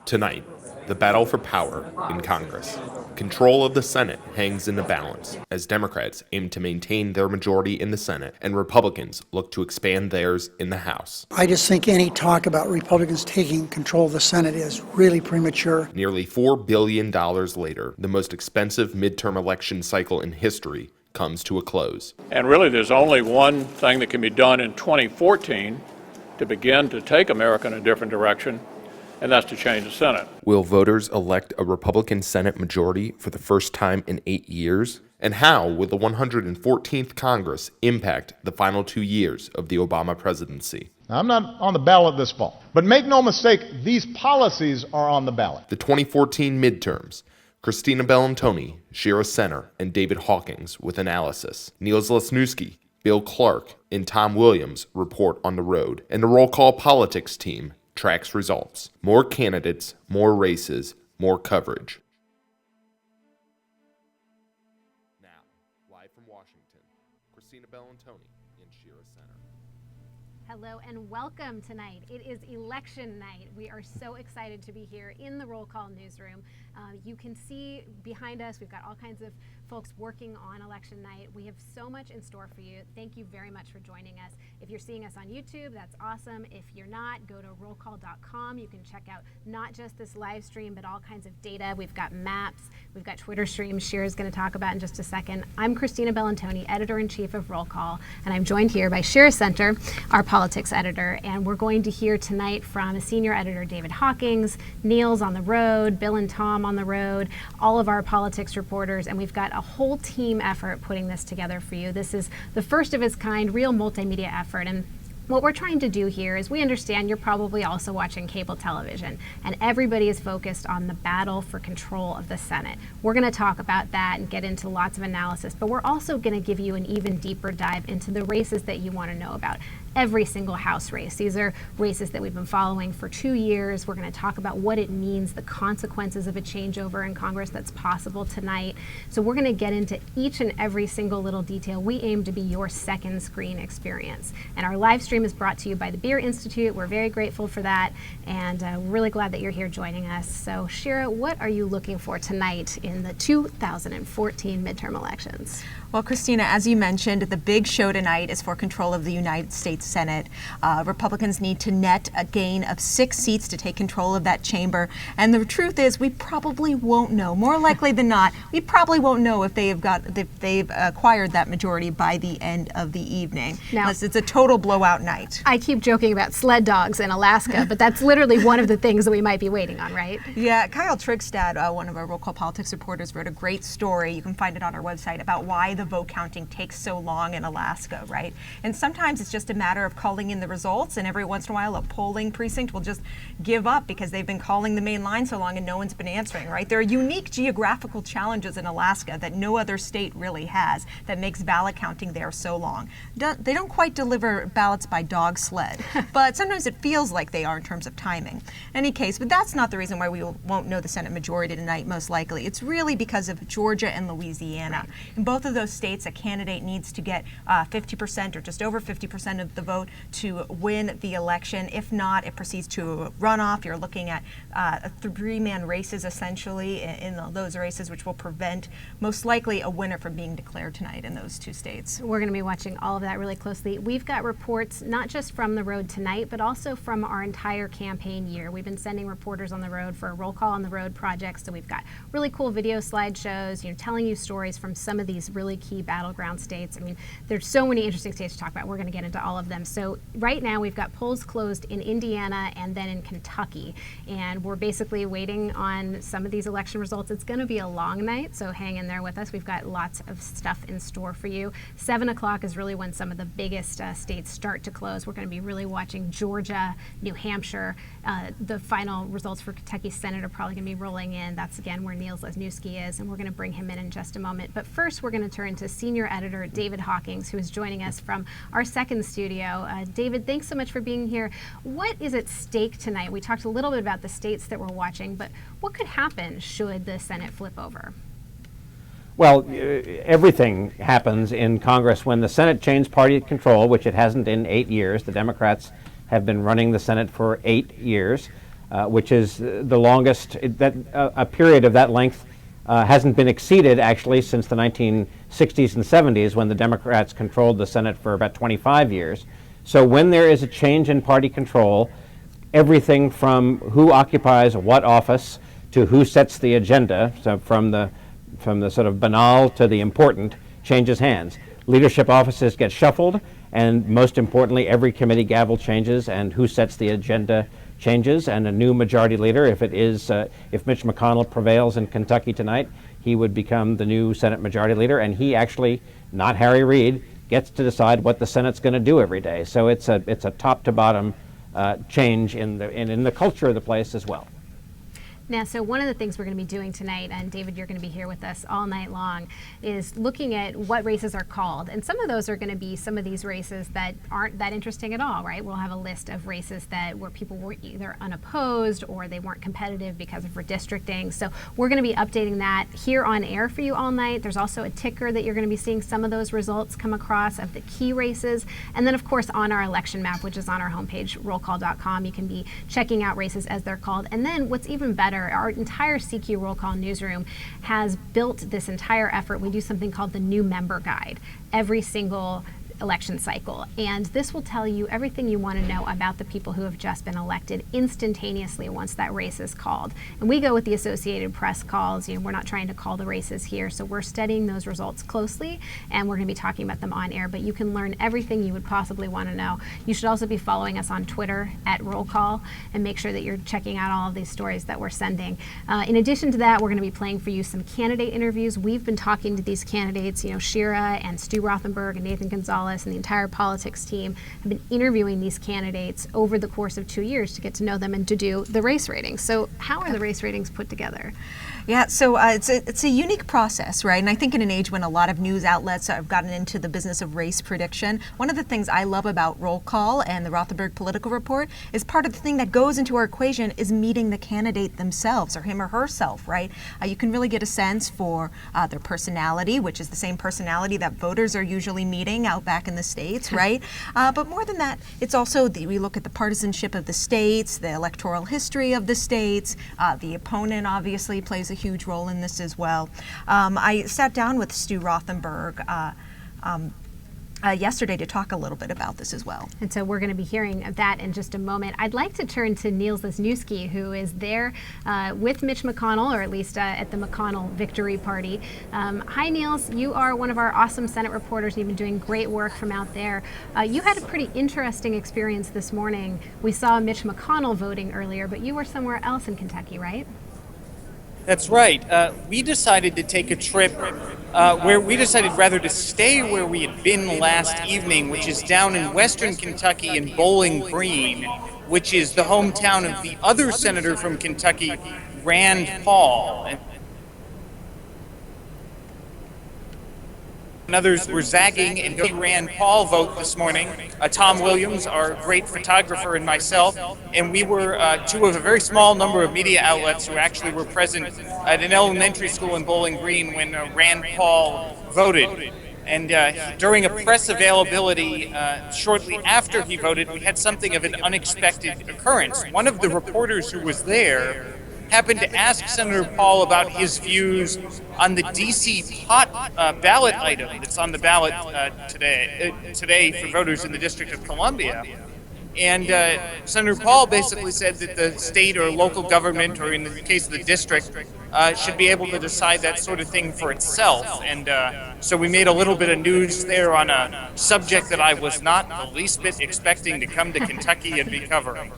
Tonight, the battle for power in Congress. Control of the Senate hangs in the balance as Democrats aim to maintain their majority in the Senate and Republicans look to expand theirs in the House. I just think any talk about Republicans taking control of the Senate is really premature. Nearly $4 billion later, the most expensive midterm election cycle in history comes to a close. And really, there's only one thing that can be done in 2014 to begin to take America in a different direction, and that's to change the Senate. Will voters elect a Republican Senate majority for the first time in 8 years? And how will the 114th Congress impact the final 2 years of the Obama presidency? Now, I'm not on the ballot this fall, but make no mistake, these policies are on the ballot. The 2014 midterms. Christina Bellantoni, Shira T, and David Hawkings with analysis. Niels Lesniewski, Bill Clark, and Tom Williams report on the road. And the Roll Call Politics team tracks results. More candidates, more races, more coverage. Now, live from Washington, Christina Bellantoni and Shira T. Hello and welcome tonight. It is election night. We are so excited to be here in the Roll Call newsroom. You can see behind us, we've got all kinds of folks working on election night. We have so much in store for you. Thank you very much for joining us. If you're seeing us on YouTube, that's awesome. If you're not, go to rollcall.com. You can check out not just this live stream, but all kinds of data. We've got maps, we've got Twitter streams Shira's going to talk about in just a second. I'm Christina Bellantoni, editor-in-chief of Roll Call, and I'm joined here by Shira T, our politics editor, and we're going to hear tonight from senior editor David Hawkings, Niels on the road, Bill and Tom on the road, all of our politics reporters, and we've got a whole team effort putting this together for you. This is the first of its kind, real multimedia effort, and what we're trying to do here is we understand you're probably also watching cable television, and everybody is focused on the battle for control of the Senate. We're going to talk about that and get into lots of analysis, but we're also going to give you an even deeper dive into the races that you want to know about. Every single House race. These are races that we've been following for 2 years. We're going to talk about what it means, the consequences of a changeover in Congress that's possible tonight. So we're going to get into each and every single little detail. We aim to be your second screen experience. And our live stream is brought to you by the Beer Institute. We're very grateful for that, and we're really glad that you're here joining us. So Shira, what are you looking for tonight in the 2014 midterm elections? Well, Christina, as you mentioned, the big show tonight is for control of the United States Senate. Republicans need to net a gain of 6 seats to take control of that chamber. And the truth is, we probably won't know. More likely than not, we probably won't know if they've acquired that majority by the end of the evening. Now, unless it's a total blowout night. I keep joking about sled dogs in Alaska, but that's literally one of the things that we might be waiting on, right? Yeah, Kyle Trigstad, one of our Roll Call Politics reporters, wrote a great story. You can find it on our website about why the vote counting takes so long in Alaska, right? And sometimes it's just a matter of calling in the results, and every once in a while a polling precinct will just give up because they've been calling the main line so long and no one's been answering, right? There are unique geographical challenges in Alaska that no other state really has that makes ballot counting there so long. They don't quite deliver ballots by dog sled, but sometimes it feels like they are in terms of timing. In any case, but that's not the reason why we won't know the Senate majority tonight, most likely. It's really because of Georgia and Louisiana. Right. In both of those states, a candidate needs to get 50% or just over 50% of the vote to win the election. If not, it proceeds to a runoff. You're looking at 3-man races essentially in those races, which will prevent most likely a winner from being declared tonight in those 2 states. We're going to be watching all of that really closely. We've got reports not just from the road tonight, but also from our entire campaign year. We've been sending reporters on the road for a Roll Call on the Road project, so we've got really cool video slideshows, telling you stories from some of these really key battleground states. I mean, there's so many interesting states to talk about. We're going to get into all of them. So right now we've got polls closed in Indiana and then in Kentucky, and we're basically waiting on some of these election results. It's going to be a long night, so hang in there with us. We've got lots of stuff in store for you. 7 o'clock is really when some of the biggest states start to close. We're going to be really watching Georgia, New Hampshire. The final results for Kentucky Senate are probably going to be rolling in. That's again where Niels Lesniewski is, and we're going to bring him in just a moment. But first, we're going to turn to senior editor David Hawkings, who is joining us from our second studio. David, thanks so much for being here. What is at stake tonight? We talked a little bit about the states that we're watching, but what could happen should the Senate flip over? Well, everything happens in Congress when the Senate changes party control, which it hasn't in 8 years. The Democrats have been running the Senate for 8 years. which is the longest. A period of that length hasn't been exceeded actually since the 1960s and 70s, when the Democrats controlled the Senate for about 25 years. So when there is a change in party control, everything from who occupies what office to who sets the agenda, so from the sort of banal to the important, changes hands. Leadership offices get shuffled, and most importantly, every committee gavel changes, and who sets the agenda changes, and a new majority leader, if Mitch McConnell prevails in Kentucky tonight, he would become the new Senate majority leader, and he actually, not Harry Reid, gets to decide what the Senate's going to do every day. So it's a top to bottom change in the culture of the place as well. Now, so one of the things we're going to be doing tonight, and David, you're going to be here with us all night long, is looking at what races are called. And some of those are going to be some of these races that aren't that interesting at all, right? We'll have a list of races where people were either unopposed or they weren't competitive because of redistricting. So we're going to be updating that here on air for you all night. There's also a ticker that you're going to be seeing some of those results come across of the key races. And then, of course, on our election map, which is on our homepage, rollcall.com, you can be checking out races as they're called. And then what's even better, our entire CQ Roll Call newsroom has built this entire effort. We do something called the new member guide every single election cycle, and this will tell you everything you want to know about the people who have just been elected instantaneously once that race is called. And we go with the Associated Press calls. We're not trying to call the races here, so we're studying those results closely, and we're going to be talking about them on air, but you can learn everything you would possibly want to know. You should also be following us on Twitter at Roll Call, and make sure that you're checking out all of these stories that we're sending. In addition to that, we're going to be playing for you some candidate interviews. We've been talking to these candidates, Shira and Stu Rothenberg and Nathan Gonzalez and the entire politics team have been interviewing these candidates over the course of 2 years to get to know them and to do the race ratings. So how are the race ratings put together? Yeah, so it's a unique process, right? And I think in an age when a lot of news outlets have gotten into the business of race prediction, one of the things I love about Roll Call and the Rothenberg Political Report is part of the thing that goes into our equation is meeting the candidate themselves, or him or herself, right? You can really get a sense for their personality, which is the same personality that voters are usually meeting out back in the states, right? But more than that, it's also we look at the partisanship of the states, the electoral history of the states. The opponent obviously plays a huge role in this as well. I sat down with Stu Rothenberg yesterday to talk a little bit about this as well. And so we're going to be hearing that in just a moment. I'd like to turn to Niels Lesniewski, who is there with Mitch McConnell, or at least at the McConnell victory party. Hi, Niels. You are one of our awesome Senate reporters, and you've been doing great work from out there. You had a pretty interesting experience this morning. We saw Mitch McConnell voting earlier, but you were somewhere else in Kentucky, right? That's right. We decided to take a trip where we decided rather to stay where we had been last evening, which is down in western Kentucky in Bowling Green, which is the hometown of the other senator from Kentucky, Rand Paul. And others were zagging and giving Rand Paul vote this morning. Tom Williams, our great photographer, and myself, and we were two of a very small number of media outlets who actually were present at an elementary school in Bowling Green when Rand Paul voted. And during a press availability shortly after he voted, we had something of an unexpected occurrence. One of the reporters who was there happened to ask Senator Paul about his views on the D.C. pot ballot item that's on the ballot today for voters in the District of Columbia. And Senator Paul basically said that the state or local government, or in the case of the district, should be able to decide that sort of thing for itself. And so we made a little bit of news there on a subject that I was not the least bit expecting to come to Kentucky and be covering.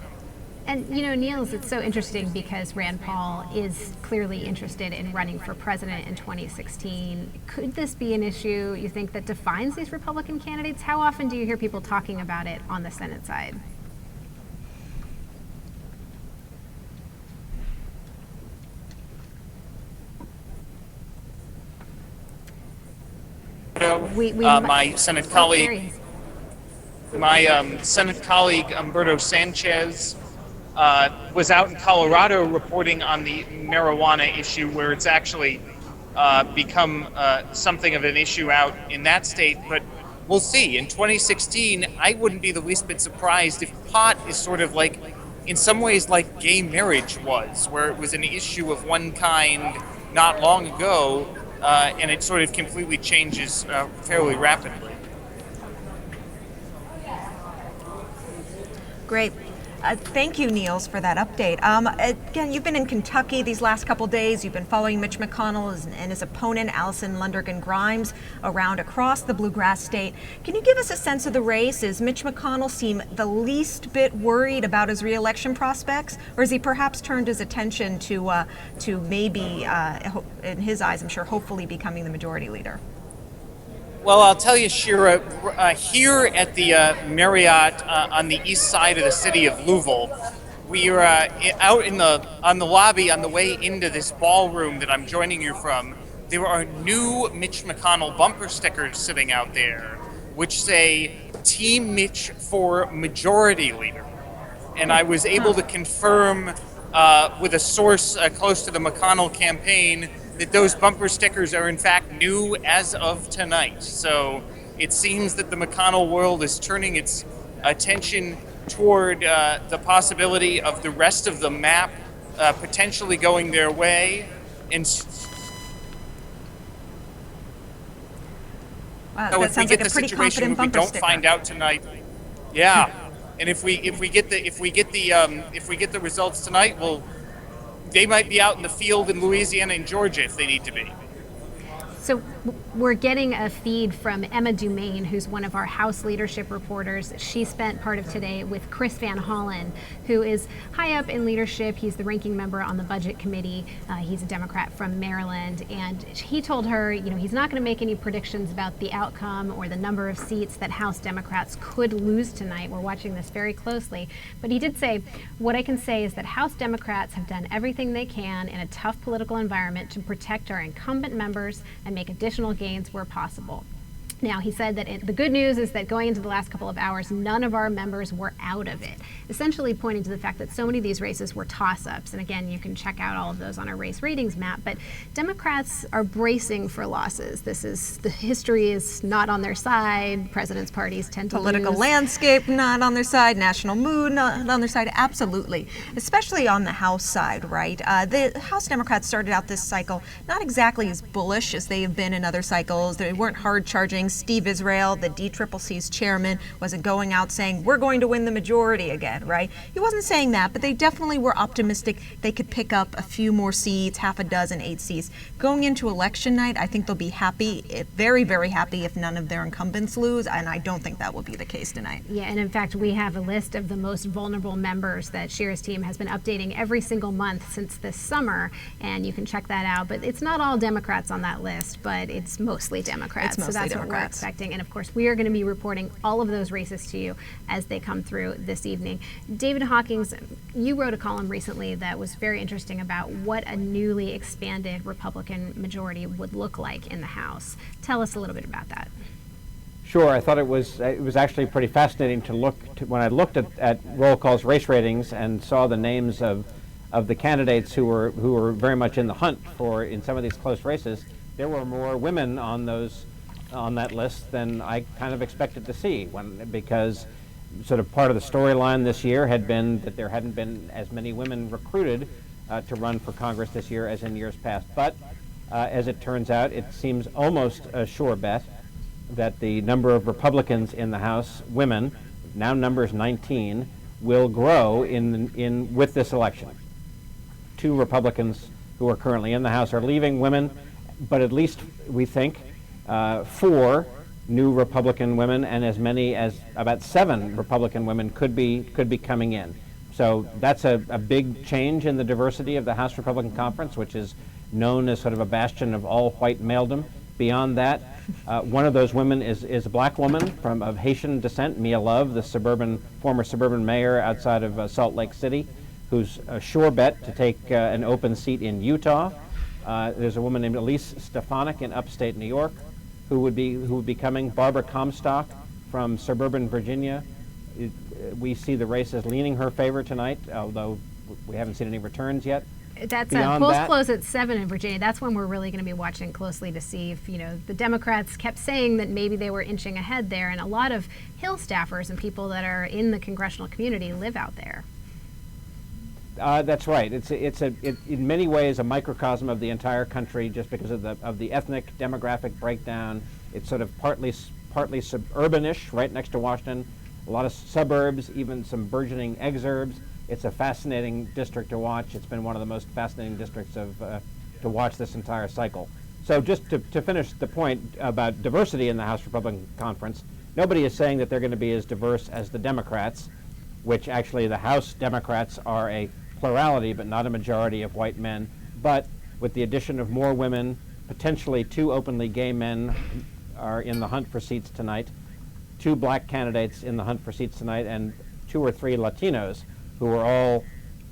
And Niels, it's so interesting because Rand Paul is clearly interested in running for president in 2016. Could this be an issue, you think, that defines these Republican candidates? How often do you hear people talking about it on the Senate side? My Senate colleague, Humberto Sanchez, was out in Colorado reporting on the marijuana issue, where it's actually become something of an issue out in that state. But we'll see. In 2016, I wouldn't be the least bit surprised if pot is sort of like in some ways like gay marriage was, where it was an issue of one kind not long ago, and it sort of completely changes fairly rapidly. Great. Thank you, Niels, for that update. Again, you've been in Kentucky these last couple days. You've been following Mitch McConnell and his opponent, Allison Lundergan Grimes, around across the bluegrass state. Can you give us a sense of the race? Does Mitch McConnell seem the least bit worried about his re-election prospects? Or has he perhaps turned his attention to maybe, in his eyes, I'm sure, hopefully becoming the majority leader? Well, I'll tell you, Shira, here at the Marriott on the east side of the city of Louisville, we are out on the lobby on the way into this ballroom that I'm joining you from. There are new Mitch McConnell bumper stickers sitting out there, which say Team Mitch for Majority Leader. And I was able to confirm with a source close to the McConnell campaign that those bumper stickers are in fact new as of tonight. So it seems that the McConnell world is turning its attention toward the possibility of the rest of the map potentially going their way. And wow, so that if we sounds get like a the pretty situation confident where we bumper don't sticker. find out tonight, yeah. And if we get the results tonight, they might be out in the field in Louisiana and Georgia if they need to be. So we're getting a feed from Emma Dumaine, who's one of our House leadership reporters. She spent part of today with Chris Van Hollen, who is high up in leadership. He's the ranking member on the Budget Committee. He's a Democrat from Maryland. And he told her, he's not going to make any predictions about the outcome or the number of seats that House Democrats could lose tonight. We're watching this very closely. But he did say, what I can say is that House Democrats have done everything they can in a tough political environment to protect our incumbent members and make additional gains where possible. Now, he said that the good news is that going into the last couple of hours, none of our members were out of it, essentially pointing to the fact that so many of these races were toss-ups. And again, you can check out all of those on our race ratings map. But Democrats are bracing for losses. The history is not on their side. President's parties tend to Political lose. landscape not on their side, national mood not on their side, absolutely. Especially on the House side, right? The House Democrats started out this cycle not exactly as bullish as they have been in other cycles. They weren't hard-charging. Steve Israel, the DCCC's chairman, wasn't going out saying, we're going to win the majority again, right? He wasn't saying that, but they definitely were optimistic they could pick up a few more seats, half a dozen, 8 seats. Going into election night, I think they'll be happy, very, very happy if none of their incumbents lose, and I don't think that will be the case tonight. Yeah, and in fact, we have a list of the most vulnerable members that Shira's team has been updating every single month since this summer, and you can check that out. But it's not all Democrats on that list, but it's mostly Democrats. It's mostly so that's Democrats. what we're expecting. And of course, we are going to be reporting all of those races to you as they come through this evening. David Hawkings, you wrote a column recently that was very interesting about what a newly expanded Republican majority would look like in the House. Tell us a little bit about that. Sure, I thought it was actually pretty fascinating to when I looked at roll calls, race ratings, and saw the names of the candidates who were very much in the hunt in some of these close races. There were more women on that list than I kind of expected to see, because sort of part of the storyline this year had been that there hadn't been as many women recruited to run for Congress this year as in years past. But as it turns out, it seems almost a sure bet that the number of Republicans in the House, women, now numbers 19, will grow with this election. 2 Republicans who are currently in the House are leaving, women, but at least we think 4 new Republican women and as many as about 7 Republican women could be coming in. So that's a big change in the diversity of the House Republican Conference, which is known as sort of a bastion of all white maledom. Beyond that, one of those women is a black woman of Haitian descent, Mia Love, the former suburban mayor outside of Salt Lake City, who's a sure bet to take an open seat in Utah. There's a woman named Elise Stefanik in upstate New York who would be coming. Barbara Comstock from suburban Virginia. We see the race as leaning her favor tonight, although we haven't seen any returns yet. That's polls close at 7 in Virginia. That's when we're really going to be watching closely to see if, the Democrats kept saying that maybe they were inching ahead there, and a lot of Hill staffers and people that are in the congressional community live out there. That's right. It's in many ways a microcosm of the entire country, just because of the ethnic demographic breakdown. It's sort of partly suburbanish, right next to Washington. A lot of suburbs, even some burgeoning exurbs. It's a fascinating district to watch. It's been one of the most fascinating districts to watch this entire cycle. So just to finish the point about diversity in the House Republican Conference, nobody is saying that they're going to be as diverse as the Democrats, which actually the House Democrats are a plurality but not a majority of white men. But with the addition of more women, potentially 2 openly gay men are in the hunt for seats tonight, 2 black candidates in the hunt for seats tonight, and 2 or 3 Latinos who are all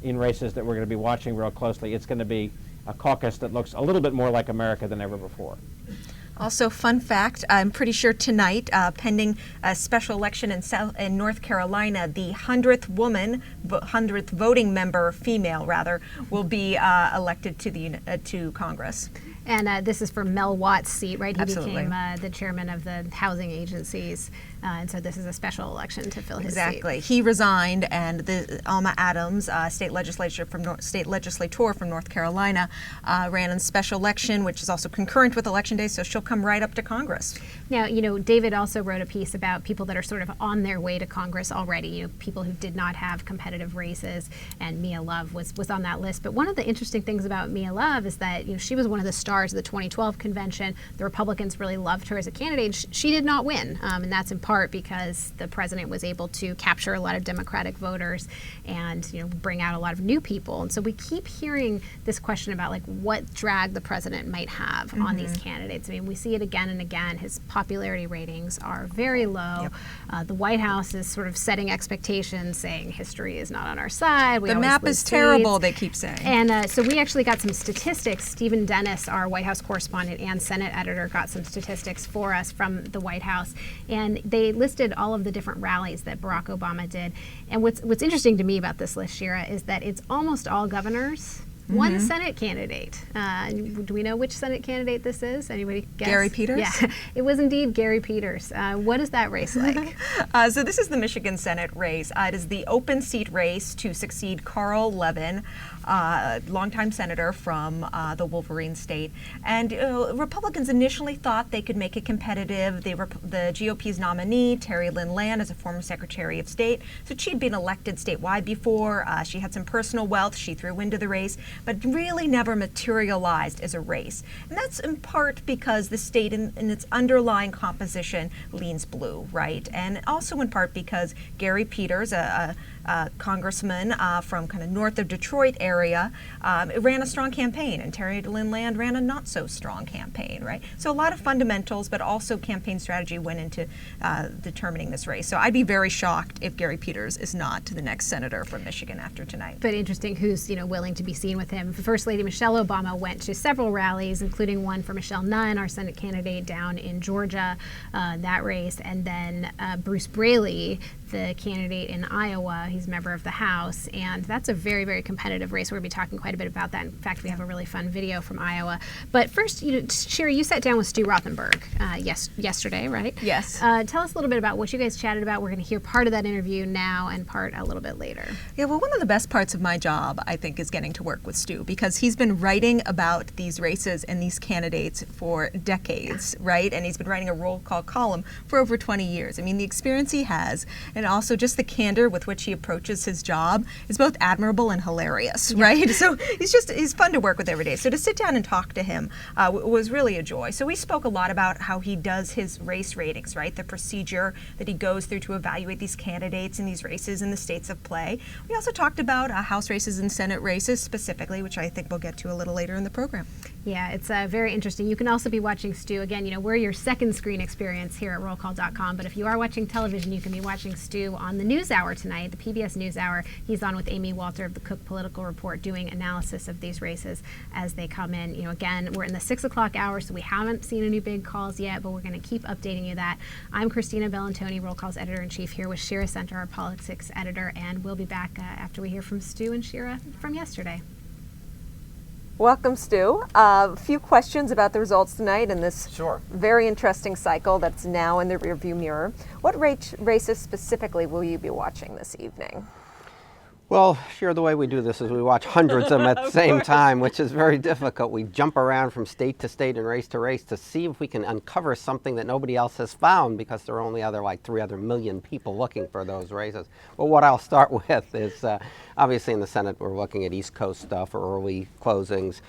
in races that we're going to be watching real closely. It's going to be a caucus that looks a little bit more like America than ever before. Also, fun fact, I'm pretty sure tonight, pending a special election in North Carolina, the 100th voting member, female rather, will be elected to Congress. And this is for Mel Watt's seat, right? He Absolutely. became the chairman of the housing agencies. And so this is a special election to fill his seat. Exactly. He resigned, and Alma Adams, state legislator from North Carolina, ran in special election, which is also concurrent with Election Day, so she'll come right up to Congress. Now, David also wrote a piece about people that are sort of on their way to Congress already, people who did not have competitive races, and Mia Love was on that list. But one of the interesting things about Mia Love is that, she was one of the stars of the 2012 convention. The Republicans really loved her as a candidate. She did not win, and that's in part because the president was able to capture a lot of Democratic voters and bring out a lot of new people. And so we keep hearing this question about what drag the president might have on these candidates. I mean, we see it again and again. His popularity ratings are very low. Yep. The White House is sort of setting expectations, saying history is not on our side. The map is terrible, they keep saying. And so we actually got some statistics. Stephen Dennis, our White House correspondent and Senate editor, got some statistics for us from the White House. And they listed all of the different rallies that Barack Obama did. And what's interesting to me about this list, Shira, is that it's almost all governors. One Senate candidate. Do we know which Senate candidate this is? Anybody guess? Gary Peters? Yeah, it was indeed Gary Peters. What is that race like? So this is the Michigan Senate race. It is the open seat race to succeed Carl Levin, longtime senator from the Wolverine state. And Republicans initially thought they could make it competitive. The GOP's nominee, Terry Lynn Land, is a former Secretary of State. So she'd been elected statewide before. She had some personal wealth she threw into the race, but really never materialized as a race. And that's in part because the state in its underlying composition leans blue, right? And also in part because Gary Peters, a congressman from kind of north of Detroit area, ran a strong campaign, and Terry Lynn Land ran a not so strong campaign, right? So a lot of fundamentals, but also campaign strategy went into determining this race. So I'd be very shocked if Gary Peters is not the next senator from Michigan after tonight. But interesting who's willing to be seen with him. First Lady Michelle Obama went to several rallies, including one for Michelle Nunn, our Senate candidate down in Georgia, that race, and then Bruce Braley, the candidate in Iowa. He's a member of the House, and that's a very, very competitive race. We're going to be talking quite a bit about that. In fact, we have a really fun video from Iowa. But first, Shira, you sat down with Stu Rothenberg yesterday, right? Yes. Tell us a little bit about what you guys chatted about. We're going to hear part of that interview now and part a little bit later. Yeah, well, one of the best parts of my job, I think, is getting to work with Stu, because he's been writing about these races and these candidates for decades, right? And he's been writing a roll call column for over 20 years. I mean, the experience he has, and also just the candor with which he approaches his job, is both admirable and hilarious, right? So he's fun to work with every day. So to sit down and talk to him was really a joy. So we spoke a lot about how he does his race ratings, right? The procedure that he goes through to evaluate these candidates in these races in the states of play. We also talked about House races and Senate races specifically, which I think we'll get to a little later in the program. Yeah, it's very interesting. You can also be watching Stu. Again, we're your second screen experience here at rollcall.com, but if you are watching television, you can be watching Stu on the NewsHour tonight, the PBS NewsHour. He's on with Amy Walter of the Cook Political Report doing analysis of these races as they come in. Again, we're in the 6 o'clock hour, so we haven't seen any big calls yet, but we're going to keep updating you that. I'm Christina Bellantoni, Roll Call's editor-in-chief, here with Shira Center, our politics editor, and we'll be back after we hear from Stu and Shira from yesterday. Welcome, Stu. A few questions about the results tonight in this very interesting cycle that's now in the rearview mirror. What races specifically will you be watching this evening? Well, sure, the way we do this is we watch hundreds of them at the same time, which is very difficult. We jump around from state to state and race to race to see if we can uncover something that nobody else has found, because there are only like 3 other million people looking for those races. But what I'll start with is, obviously in the Senate, we're looking at East Coast stuff or early closings.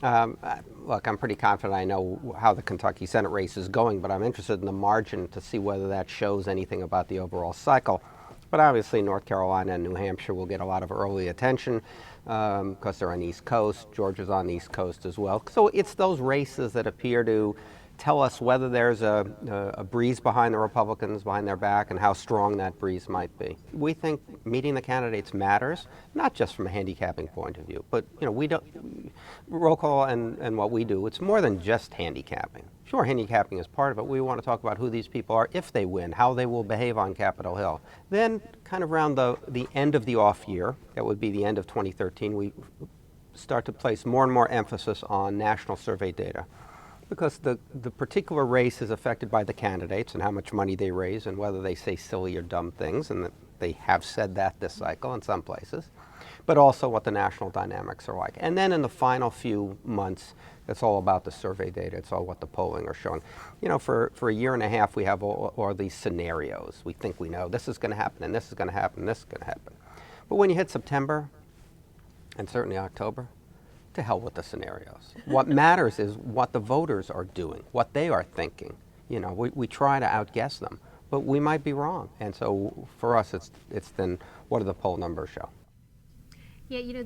Look, I'm pretty confident I know how the Kentucky Senate race is going, but I'm interested in the margin to see whether that shows anything about the overall cycle. But obviously North Carolina and New Hampshire will get a lot of early attention because they're on the East Coast. Georgia's on the East Coast as well. So it's those races that appear to tell us whether there's a breeze behind the Republicans, behind their back, and how strong that breeze might be. We think meeting the candidates matters, not just from a handicapping point of view, but we don't, roll call and what we do, it's more than just handicapping. Sure, handicapping is part of it. We want to talk about who these people are if they win, how they will behave on Capitol Hill. Then, kind of around the end of the off year, that would be the end of 2013, we start to place more and more emphasis on national survey data, because the particular race is affected by the candidates and how much money they raise and whether they say silly or dumb things, and they have said that this cycle in some places, but also what the national dynamics are like. And then in the final few months, it's all about the survey data. It's all what the polling are showing. For a year and a half, we have all these scenarios. We think we know this is going to happen, and this is going to happen, and this is going to happen. But when you hit September, and certainly October, to hell with the scenarios. What matters is what the voters are doing, what they are thinking. We try to outguess them, but we might be wrong. And so for us, it's then what do the poll numbers show? Yeah,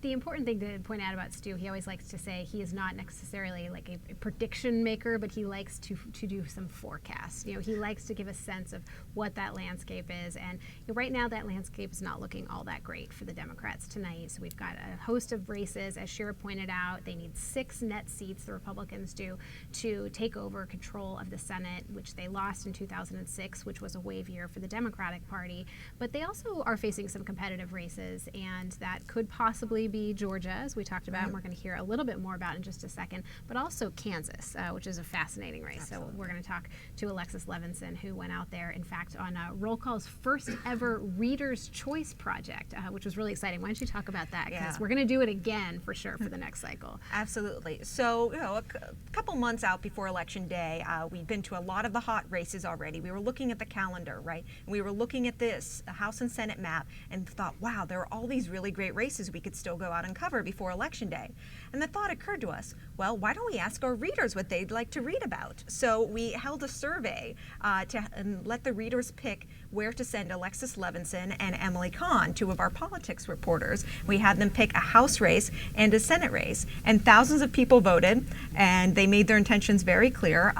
the important thing to point out about Stu, he always likes to say he is not necessarily like a prediction maker, but he likes to do some forecasts. He likes to give a sense of what that landscape is. And right now that landscape is not looking all that great for the Democrats tonight. So we've got a host of races, as Shira pointed out. They need 6 net seats, the Republicans do, to take over control of the Senate, which they lost in 2006, which was a wave year for the Democratic Party. But they also are facing some competitive races, and that could possibly be Georgia, as we talked about, and we're going to hear a little bit more about in just a second, but also Kansas, which is a fascinating race. Absolutely. So we're going to talk to Alexis Levinson, who went out there, in fact, on Roll Call's first ever Reader's Choice Project, which was really exciting. Why don't you talk about that? Because we're going to do it again for sure for the next cycle. Absolutely. So, a couple months out before Election Day, we've been to a lot of the hot races already. We were looking at the calendar, right? We were looking at this House and Senate map and thought, wow, there are all these really great races we could still go out and cover before Election Day. And the thought occurred to us, well, why don't we ask our readers what they'd like to read about? So we held a survey to let the readers pick where to send Alexis Levinson and Emily Kahn, 2 of our politics reporters. We had them pick a House race and a Senate race, and thousands of people voted, and they made their intentions very clear.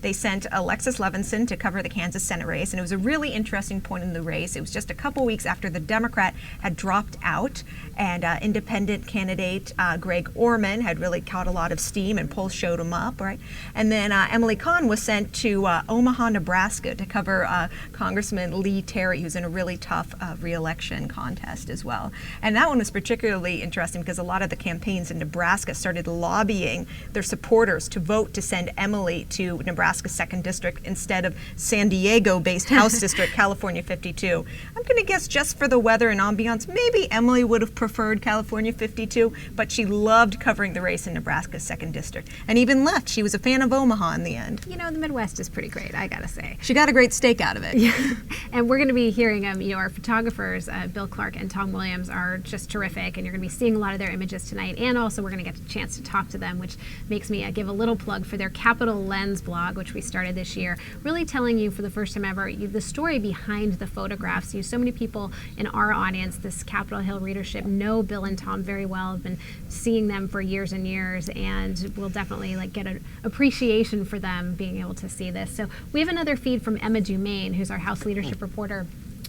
They sent Alexis Levinson to cover the Kansas Senate race, and it was a really interesting point in the race. It was just a couple weeks after the Democrat had dropped out, and independent candidate Greg Orman had really caught a lot of steam, and polls showed him up, right? And then Emily Kahn was sent to Omaha, Nebraska to cover Congressman Lee Terry, who's in a really tough re-election contest as well. And that one was particularly interesting because a lot of the campaigns in Nebraska started lobbying their supporters to vote to send Emily to Nebraska's 2nd District instead of San Diego-based House District, California 52. I'm going to guess just for the weather and ambiance, maybe Emily would have preferred California 52, but she loved covering the race in Nebraska's 2nd District and even left. She was a fan of Omaha in the end. The Midwest is pretty great, I gotta say. She got a great steak out of it. Yeah. And we're going to be hearing, our photographers, Bill Clark and Tom Williams, are just terrific, and you're going to be seeing a lot of their images tonight. And also, we're going to get a chance to talk to them, which makes me give a little plug for their Capitol Lens blog, which we started this year, really telling you for the first time ever the story behind the photographs. So many people in our audience, this Capitol Hill readership, know Bill and Tom very well. Have been seeing them for years and years, and we'll definitely get an appreciation for them being able to see this. So we have another feed from Emma Dumaine, who's our House Leadership reporter.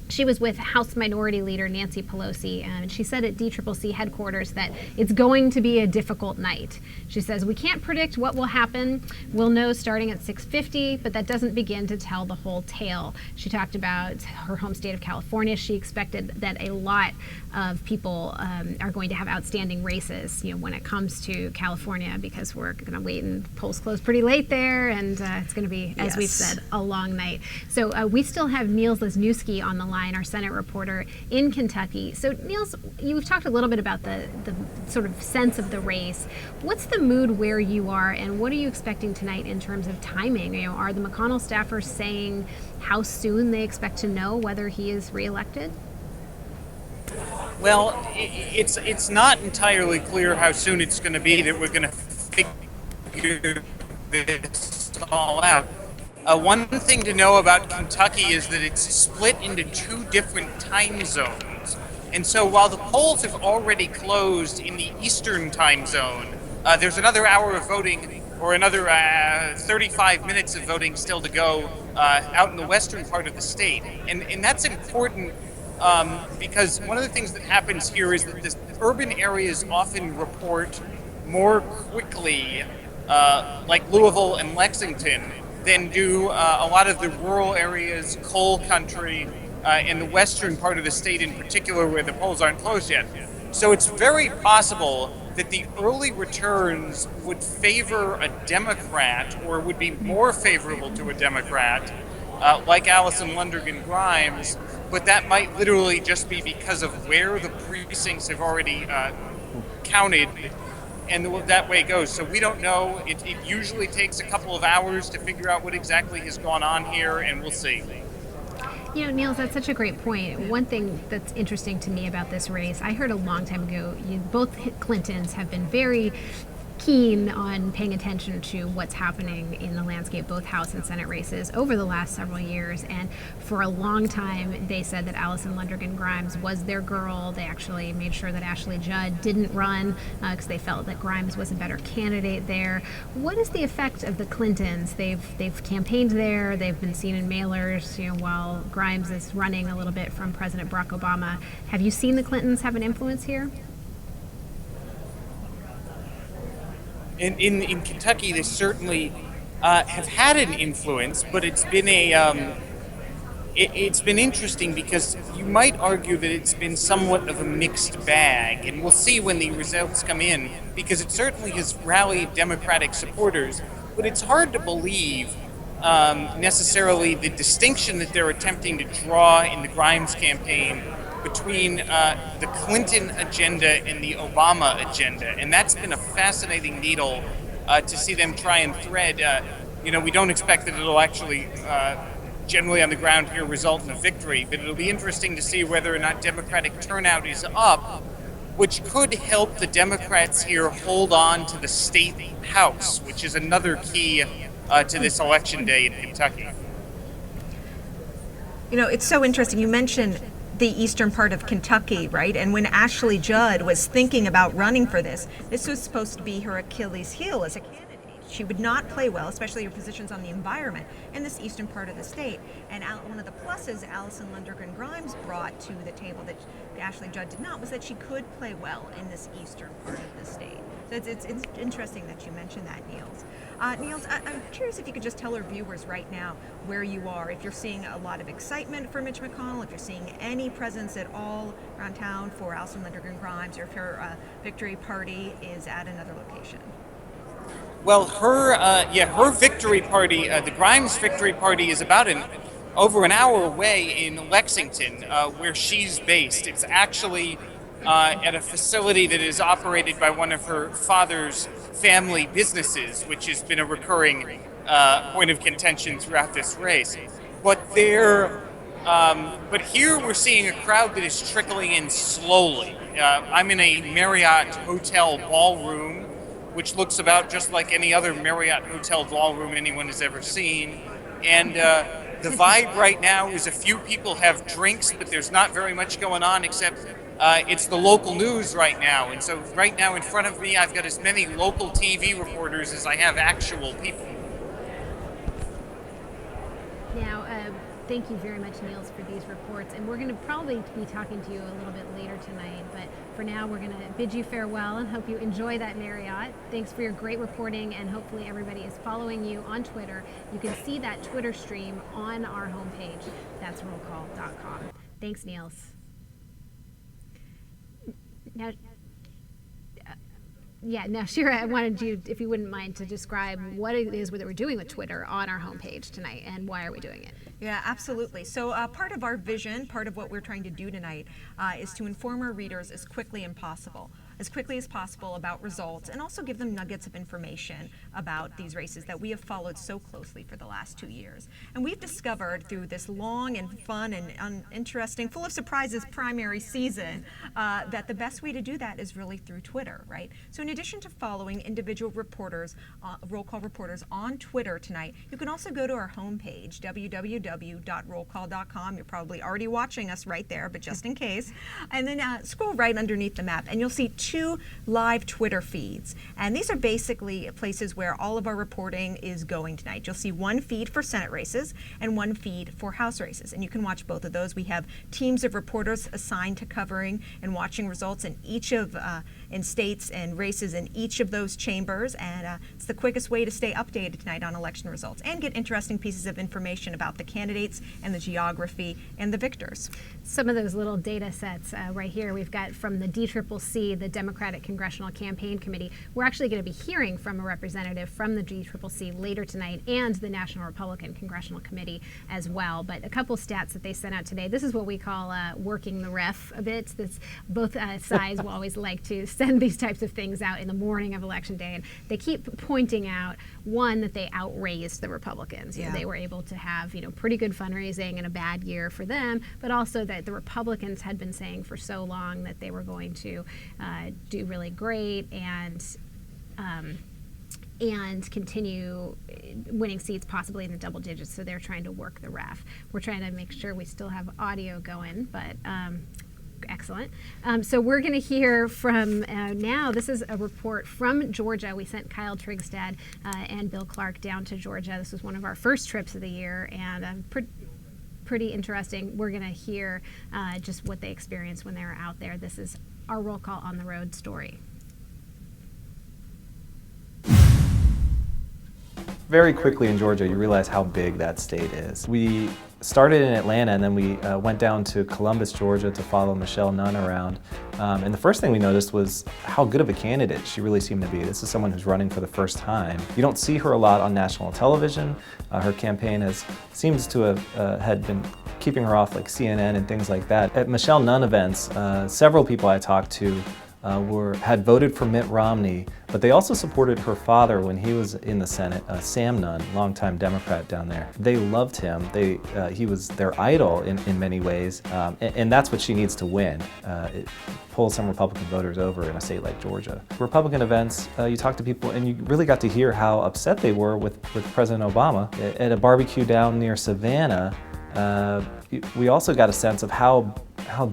She was with House Minority Leader Nancy Pelosi, and she said at DCCC headquarters that it's going to be a difficult night. She says, we can't predict what will happen. We'll know starting at 6:50, but that doesn't begin to tell the whole tale. She talked about her home state of California. She expected that a lot of people are going to have outstanding races, when it comes to California, because we're going to wait and polls close pretty late there, and it's going to be, as we've said, a long night. So we still have Niels Lesniewski on the line. Klein, our Senate reporter in Kentucky. So, Niels, you've talked a little bit about the sort of sense of the race. What's the mood where you are, and what are you expecting tonight in terms of timing? You know, are the McConnell staffers saying how soon they expect to know whether he is reelected? Well, it's not entirely clear how soon it's going to be that we're going to figure this all out. One thing to know about Kentucky is that it's split into two different time zones. And so while the polls have already closed in the Eastern time zone, there's another hour of voting or another 35 minutes of voting still to go out in the western part of the state. And that's important because one of the things that happens here is that the urban areas often report more quickly, like Louisville and Lexington, than do a lot of the rural areas, coal country, in the western part of the state in particular, where the polls aren't closed yet. So it's very possible that the early returns would favor a Democrat, or would be more favorable to a Democrat, like Allison Lundergan Grimes, but that might literally just be because of where the precincts have already counted, and that way it goes. So we don't know. It usually takes a couple of hours to figure out what exactly has gone on here, and we'll see. You know, Niels, that's such a great point. One thing that's interesting to me about this race, I heard a long time ago, both Clintons have been very keen on paying attention to what's happening in the landscape, both House and Senate races, over the last several years. And for a long time, they said that Allison Lundergan Grimes was their girl. They actually made sure that Ashley Judd didn't run because they felt that Grimes was a better candidate there. What is the effect of the Clintons? They've campaigned there. They've been seen in mailers, you know, while Grimes is running a little bit from President Barack Obama. Have you seen the Clintons have an influence here? In Kentucky, they certainly have had an influence, but it's been it's been interesting because you might argue that it's been somewhat of a mixed bag, and we'll see when the results come in, because it certainly has rallied Democratic supporters, but it's hard to believe necessarily the distinction that they're attempting to draw in the Grimes campaign between the Clinton agenda and the Obama agenda. And that's been a fascinating needle to see them try and thread. You know, we don't expect that it'll actually, generally on the ground here, result in a victory, but it'll be interesting to see whether or not Democratic turnout is up, which could help the Democrats here hold on to the state house, which is another key to this election day in Kentucky. You know, it's so interesting. You mentioned the eastern part of Kentucky, right? And when Ashley Judd was thinking about running for this was supposed to be her Achilles heel as a candidate. She would not play well, especially her positions on the environment in this eastern part of the state. And one of the pluses Allison Lundergan Grimes brought to the table that Ashley Judd did not was that she could play well in this eastern part of the state. So it's interesting that you mentioned that, Niels. Niels, I'm curious if you could just tell our viewers right now where you are, if you're seeing a lot of excitement for Mitch McConnell, if you're seeing any presence at all around town for Allison Lundergan Grimes, or if her victory party is at another location. Well, her victory party, the Grimes victory party, is about over an hour away in Lexington, where she's based. It's actually at a facility that is operated by one of her father's family businesses, which has been a recurring point of contention throughout this race. But here we're seeing a crowd that is trickling in slowly. I'm in a Marriott hotel ballroom, which looks about just like any other Marriott hotel ballroom anyone has ever seen. And the vibe right now is a few people have drinks, but there's not very much going on except it's the local news right now. And so right now in front of me, I've got as many local TV reporters as I have actual people. Now, thank you very much, Niels, for these reports. And we're going to probably be talking to you a little bit later tonight. But for now, we're going to bid you farewell and hope you enjoy that Marriott. Thanks for your great reporting, and hopefully everybody is following you on Twitter. You can see that Twitter stream on our homepage. That's rollcall.com. Thanks, Niels. Now, Yeah, now Shira, I wanted you, if you wouldn't mind, to describe what it is that we're doing with Twitter on our homepage tonight and why are we doing it? Yeah, absolutely. So part of our vision, part of what we're trying to do tonight is to inform our readers as quickly as possible about results, and also give them nuggets of information about these races that we have followed so closely for the last 2 years. And we've discovered through this long and fun and interesting, full of surprises primary season, that the best way to do that is really through Twitter, right? So in addition to following individual reporters, roll call reporters on Twitter tonight, you can also go to our homepage, www.rollcall.com. You're probably already watching us right there, but just in case. And then scroll right underneath the map, and you'll see 2 live Twitter feeds. And these are basically places where all of our reporting is going tonight. You'll see one feed for Senate races and one feed for House races. And you can watch both of those. We have teams of reporters assigned to covering and watching results in each of in states and races in each of those chambers. And it's the quickest way to stay updated tonight on election results and get interesting pieces of information about the candidates and the geography and the victors. Some of those little data sets right here we've got from the DCCC, the Democratic Congressional Campaign Committee. We're actually going to be hearing from a representative from the DCCC later tonight, and the National Republican Congressional Committee as well. But a couple stats that they sent out today. This is what we call working the ref a bit. This, both sides will always like to send these types of things out in the morning of Election Day, and they keep pointing out, one, that they outraised the Republicans. You know, they were able to have, you know, pretty good fundraising in a bad year for them, but also that the Republicans had been saying for so long that they were going to do really great and continue winning seats possibly in the double digits. So they're trying to work the ref. We're trying to make sure we still have audio going, but excellent. So we're going to hear from now. This is a report from Georgia. We sent Kyle Trigstad and Bill Clark down to Georgia. This was one of our first trips of the year, and pretty interesting. We're going to hear just what they experienced when they were out there. This is our Roll Call on the Road story. Very quickly in Georgia, you realize how big that state is. We started in Atlanta, and then we went down to Columbus, Georgia to follow Michelle Nunn around. And the first thing we noticed was how good of a candidate she really seemed to be. This is someone who's running for the first time. You don't see her a lot on national television. Her campaign seems to have had been keeping her off like CNN and things like that. At Michelle Nunn events, several people I talked to had voted for Mitt Romney, but they also supported her father when he was in the Senate, Sam Nunn, longtime Democrat down there. They loved him. He was their idol in many ways, and that's what she needs to win. Pull some Republican voters over in a state like Georgia. Republican events, you talk to people and you really got to hear how upset they were with President Obama. At a barbecue down near Savannah, we also got a sense of how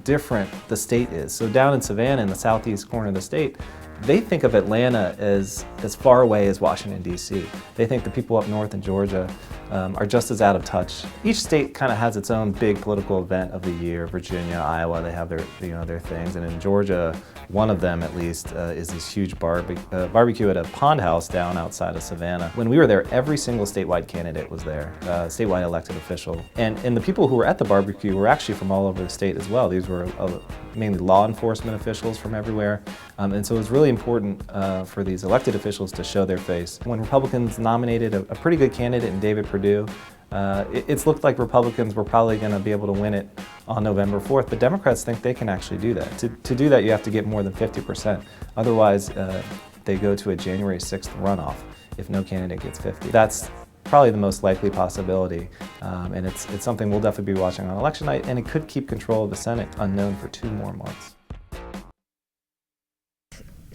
different the state is. So down in Savannah, in the southeast corner of the state, they think of Atlanta as far away as Washington, D.C. They think the people up north in Georgia are just as out of touch. Each state kind of has its own big political event of the year. Virginia, Iowa, they have their things. And in Georgia, one of them at least is this huge barbecue at a pond house down outside of Savannah. When we were there, every single statewide candidate was there, statewide elected official. And the people who were at the barbecue were actually from all over the state as well. These were mainly law enforcement officials from everywhere. And so it was really important for these elected officials to show their face. When Republicans nominated a pretty good candidate in David Perdue, it's looked like Republicans were probably going to be able to win it on November 4th, but Democrats think they can actually do that. To do that, you have to get more than 50%. Otherwise, they go to a January 6th runoff if no candidate gets 50. That's probably the most likely possibility, and it's something we'll definitely be watching on election night, and it could keep control of the Senate unknown for 2 more months.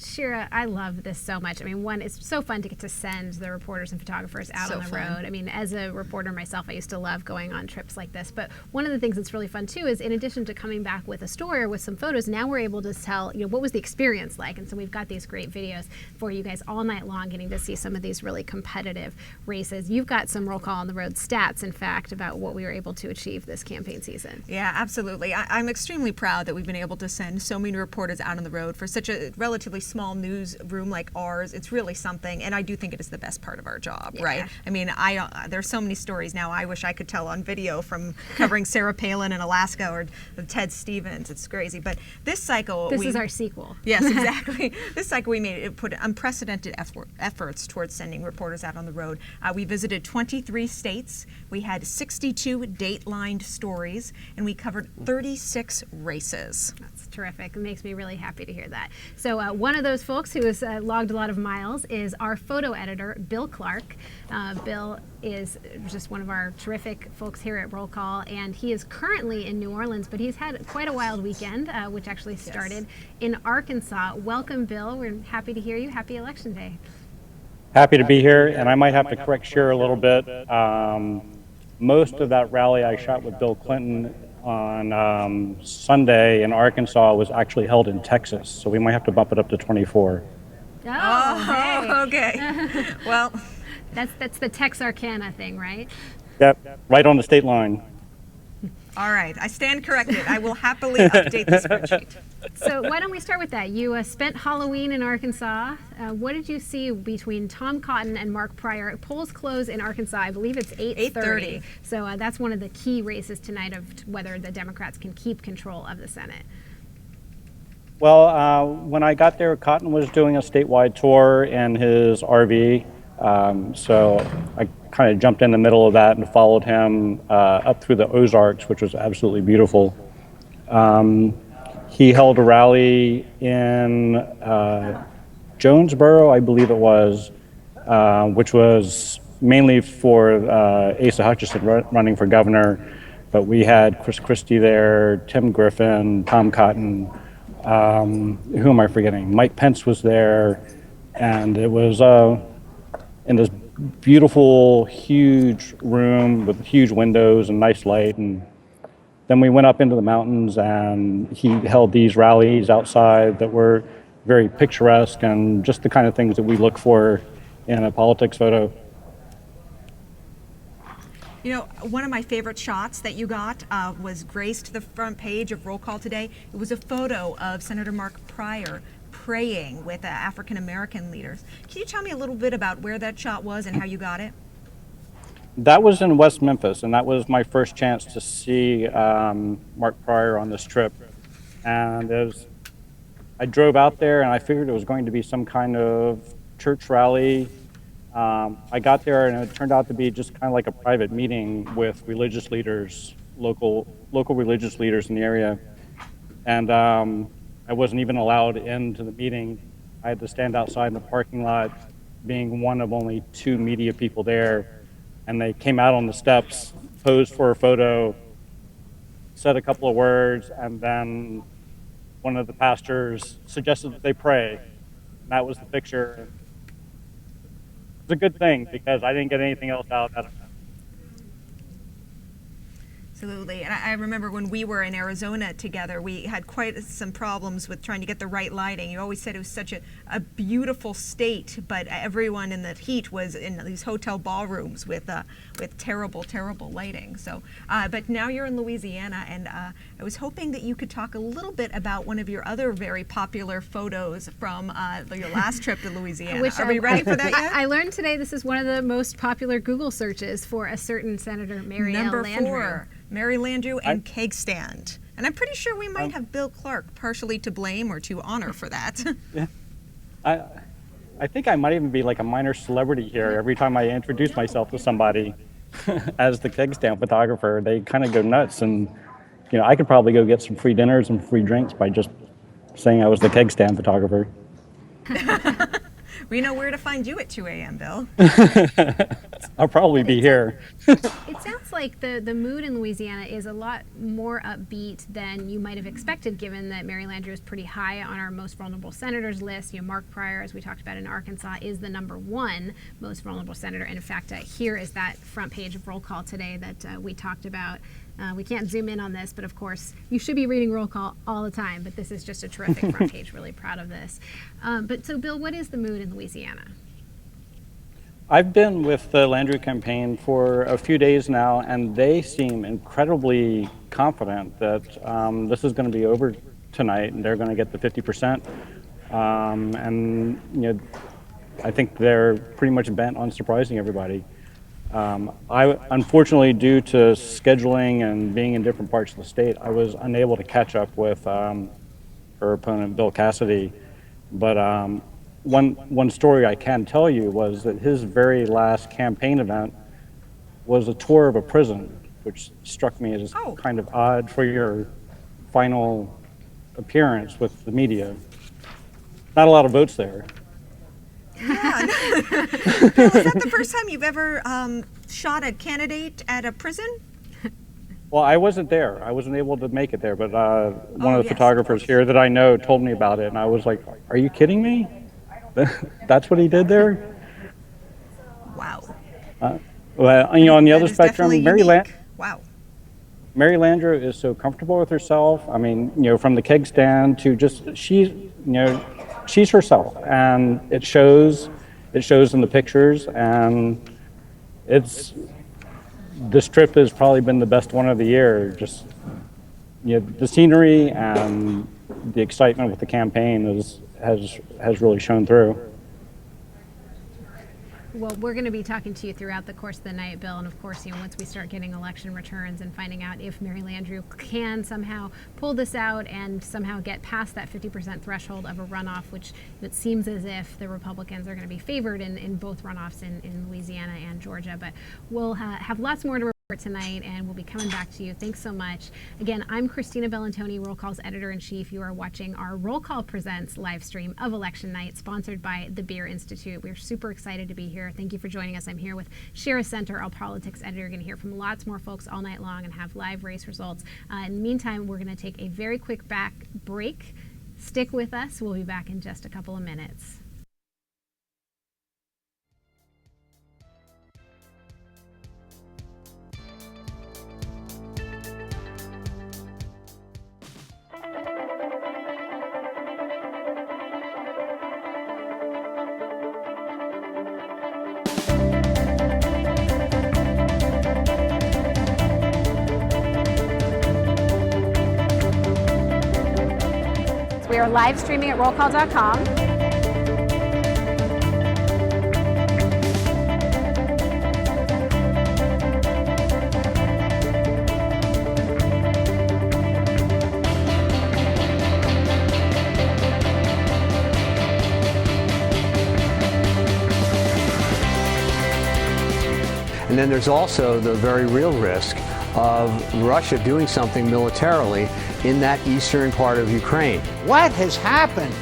Shira, I love this so much. I mean, one, it's so fun to get to send the reporters and photographers out on the road. I mean, as a reporter myself, I used to love going on trips like this. But one of the things that's really fun too is, in addition to coming back with a story or with some photos, now we're able to tell, what was the experience like? And so we've got these great videos for you guys all night long, getting to see some of these really competitive races. You've got some Roll Call on the Road stats, in fact, about what we were able to achieve this campaign season. Yeah, absolutely. I'm extremely proud that we've been able to send so many reporters out on the road for such a relatively small newsroom like ours, it's really something, and I do think it is the best part of our job, Yeah. right? I mean, there's so many stories now I wish I could tell on video from covering Sarah Palin in Alaska or Ted Stevens. It's crazy. But this cycle, This is our sequel. Yes, exactly. This cycle put unprecedented efforts towards sending reporters out on the road. We visited 23 states. We had 62 datelined stories, and we covered 36 races. That's terrific. It makes me really happy to hear that. So one of those folks who has logged a lot of miles is our photo editor, Bill Clark. Bill is just one of our terrific folks here at Roll Call, and he is currently in New Orleans, but he's had quite a wild weekend, which actually started in Arkansas. Welcome, Bill. We're happy to hear you. Happy Election Day. Happy to be here, and I might have to correct Shira a little bit. Most of that rally I shot with Bill Clinton on Sunday in Arkansas was actually held in Texas, so we might have to bump it up to 24. Oh, hey. Okay. Well, that's the Texarkana thing, right? Yep, right on the state line. all right. I stand corrected. I will happily update the spreadsheet. So why don't we start with that? You spent Halloween in Arkansas. What did you see between Tom Cotton and Mark Pryor? Polls close in Arkansas. I believe it's 8:30. So that's one of the key races tonight of whether the Democrats can keep control of the Senate. Well, when I got there, Cotton was doing a statewide tour in his RV, so I kind of jumped in the middle of that and followed him up through the Ozarks, which was absolutely beautiful. He held a rally in Jonesboro, I believe it was, which was mainly for Asa Hutchinson running for governor, but we had Chris Christie there, Tim Griffin, Tom Cotton, who am I forgetting? Mike Pence was there, and it was in this beautiful, huge room with huge windows and nice light. And then we went up into the mountains, and he held these rallies outside that were very picturesque and just the kind of things that we look for in a politics photo. You know, one of my favorite shots that you got was graced the front page of Roll Call today. It was a photo of Senator Mark Pryor praying with African American leaders. Can you tell me a little bit about where that shot was and how you got it? That was in West Memphis, and that was my first chance to see Mark Pryor on this trip. And I drove out there, and I figured it was going to be some kind of church rally. I got there, and it turned out to be just kind of like a private meeting with religious leaders, local religious leaders in the area. And I wasn't even allowed into the meeting. I had to stand outside in the parking lot, being one of only 2 media people there. And they came out on the steps, posed for a photo, said a couple of words, and then one of the pastors suggested that they pray. And that was the picture. It's a good thing because I didn't get anything else out of it. Absolutely. And I remember when we were in Arizona together, we had quite some problems with trying to get the right lighting. You always said it was such a beautiful state, but everyone in the heat was in these hotel ballrooms with terrible, terrible lighting. So, but now you're in Louisiana, and I was hoping that you could talk a little bit about one of your other very popular photos from your last trip to Louisiana. Are we ready for that yet? I learned today this is one of the most popular Google searches for a certain Senator, Mary L. Landrieu. Number 4. Mary Landrieu and Keg Stand. And I'm pretty sure we might have Bill Clark partially to blame or to honor for that. Yeah. I think I might even be like a minor celebrity here. Every time I introduce myself to somebody as the Keg Stand photographer, they kind of go nuts. And, you know, I could probably go get some free dinners and free drinks by just saying I was the Keg Stand photographer. We know where to find you at 2 a.m., Bill. I'll probably be here. It sounds like the mood in Louisiana is a lot more upbeat than you might have expected, given that Mary Landrieu is pretty high on our most vulnerable senators list. You know, Mark Pryor, as we talked about in Arkansas, is the #1 most vulnerable senator. And in fact, here is that front page of Roll Call today that we talked about. We can't zoom in on this, but of course, you should be reading Roll Call all the time, but this is just a terrific front page. Really proud of this. But so, Bill, what is the mood in Louisiana? I've been with the Landrieu campaign for a few days now, and they seem incredibly confident that this is going to be over tonight, and they're going to get the 50%. And I think they're pretty much bent on surprising everybody. I, unfortunately, due to scheduling and being in different parts of the state, I was unable to catch up with her opponent, Bill Cassidy. But one story I can tell you was that his very last campaign event was a tour of a prison, which struck me as kind of odd for your final appearance with the media. Not a lot of votes there. Yeah. Bill, is that the first time you've ever shot a candidate at a prison? Well, I wasn't there. I wasn't able to make it there, but one of the photographers here that I know told me about it, and I was like, are you kidding me? That's what he did there? Wow. Well, on the other spectrum, Mary Landrieu is so comfortable with herself. I mean, from the keg stand to just, she's herself, and it shows in the pictures, and this trip has probably been the best one of the year. Just the scenery and the excitement with the campaign has really shown through. Well, we're going to be talking to you throughout the course of the night, Bill, and of course, once we start getting election returns and finding out if Mary Landrieu can somehow pull this out and somehow get past that 50% threshold of a runoff, which it seems as if the Republicans are going to be favored in both runoffs in Louisiana and Georgia. But we'll have lots more to report tonight, and we'll be coming back to you. Thanks so much. Again, I'm Christina Bellantoni, Roll Call's editor-in-chief. You are watching our Roll Call Presents live stream of election night, sponsored by the Beer Institute. We're super excited to be here. Thank you for joining us. I'm here with Shira T, our politics editor. You're going to hear from lots more folks all night long and have live race results. In the meantime, we're going to take a very quick break. Stick with us. We'll be back in just a couple of minutes. We are live streaming at rollcall.com. And then there's also the very real risk of Russia doing something militarily in that eastern part of Ukraine. What has happened?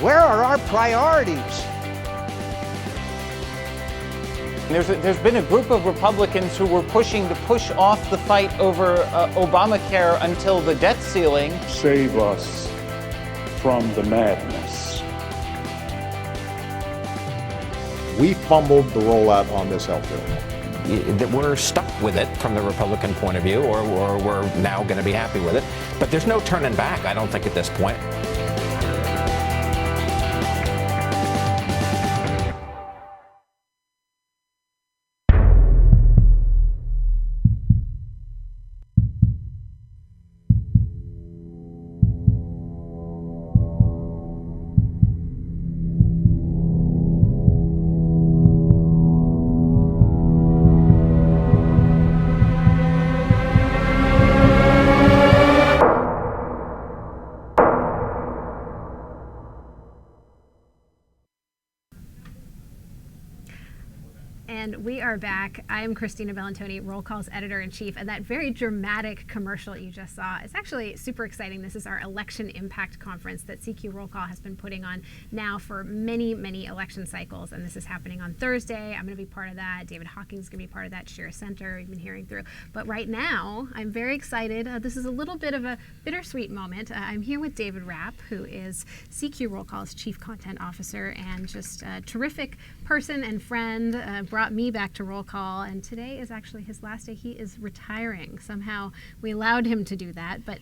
Where are our priorities? There's been a group of Republicans who were pushing to push off the fight over Obamacare until the debt ceiling. Save us from the madness. We fumbled the rollout on this health bill. That we're stuck with it from the Republican point of view, or we're now going to be happy with it. But there's no turning back, I don't think, at this point. And we are back. I am Christina Bellantoni, Roll Call's editor-in-chief, and that very dramatic commercial you just saw is actually super exciting. This is our Election Impact Conference that CQ Roll Call has been putting on now for many, many election cycles, and this is happening on Thursday. I'm going to be part of that. David Hawkings is going to be part of that. Shira T, we've been hearing through. But right now, I'm very excited. This is a little bit of a bittersweet moment. I'm here with David Rapp, who is CQ Roll Call's Chief Content Officer and just a terrific person and friend, brought me back to Roll Call, and today is actually his last day. He is retiring. Somehow we allowed him to do that, but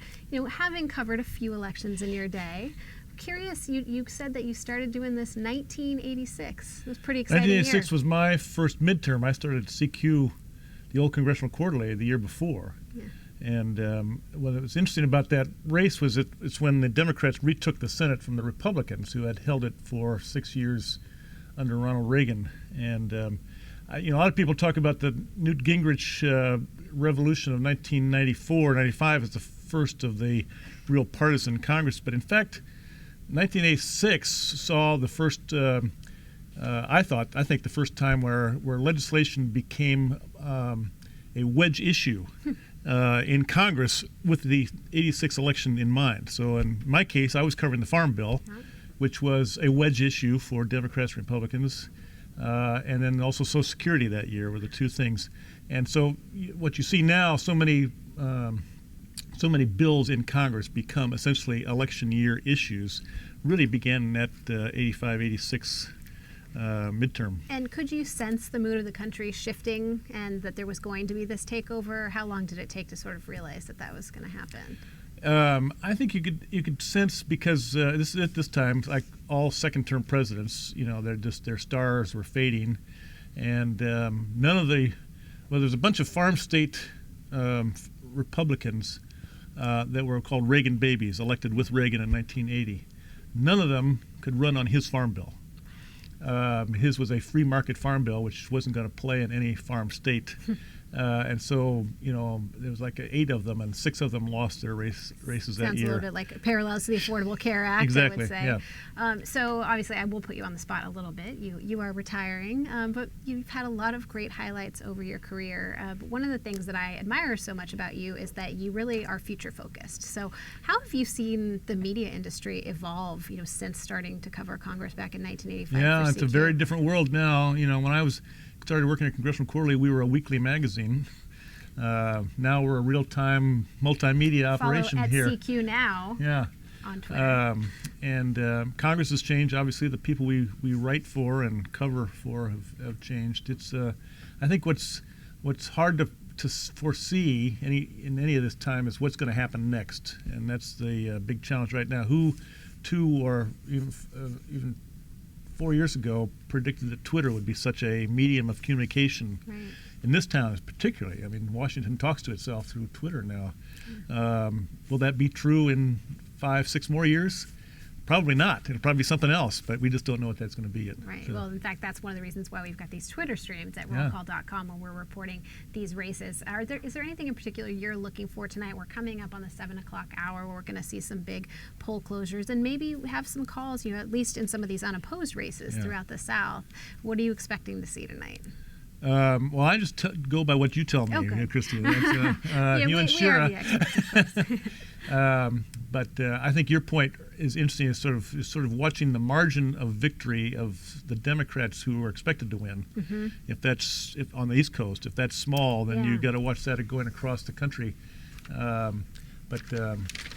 having covered a few elections in your day, I'm curious, you said that you started doing this 1986. It was pretty exciting. 1986 was my first midterm. I started at CQ, the old Congressional Quarterly, the year before. Yeah. And what was interesting about that race was it's when the Democrats retook the Senate from the Republicans, who had held it for 6 years under Ronald Reagan. And a lot of people talk about the Newt Gingrich revolution of 1994-95 as the first of the real partisan Congress. But in fact, 1986 saw the first, I think the first time where legislation became a wedge issue in Congress with the 86 election in mind. So in my case, I was covering the Farm Bill, which was a wedge issue for Democrats and Republicans, and then also Social Security that year were the two things. And so what you see now, so many bills in Congress become essentially election year issues, really began at 85, 86 midterm. And could you sense the mood of the country shifting and that there was going to be this takeover? How long did it take to sort of realize that was going to happen? I think you could sense, because at this time, like all second-term presidents, their stars were fading, and there's a bunch of farm state Republicans that were called Reagan babies, elected with Reagan in 1980. None of them could run on his farm bill. His was a free market farm bill, which wasn't going to play in any farm state. And so, there was like 8 of them, and 6 of them lost their races that year. Sounds a little bit like parallels to the Affordable Care Act, exactly, I would say. Yeah. So obviously, I will put you on the spot a little bit. You are retiring, but you've had a lot of great highlights over your career. But one of the things that I admire so much about you is that you really are future focused. So how have you seen the media industry evolve, since starting to cover Congress back in 1985? Yeah, it's a very different world now. When I started working at Congressional Quarterly, we were a weekly magazine. Now we're a real-time multimedia operation at here. CQ now. Yeah. On Twitter. And Congress has changed. Obviously, the people we write for and cover for have changed. It's I think what's hard to foresee in any of this time is what's going to happen next, and that's the big challenge right now. Who, 2 or even 4 years ago, predicted that Twitter would be such a medium of communication in this town, particularly. I mean, Washington talks to itself through Twitter now. Will that be true in 5-6 more years? Probably not. It'll probably be something else, but we just don't know what that's going to be yet. Right. So. Well, in fact, that's one of the reasons why we've got these Twitter streams at rollcall.com when we're reporting these races. Is there anything in particular you're looking for tonight? We're coming up on the 7 o'clock hour where we're going to see some big poll closures and maybe have some calls, at least in some of these unopposed races throughout the South. What are you expecting to see tonight? Well, I just go by what you tell me, Christina. You and Shira. But I think your point is interesting. Is sort of watching the margin of victory of the Democrats who are expected to win. Mm-hmm. If on the East Coast, if that's small, then you got to watch that going across the country. And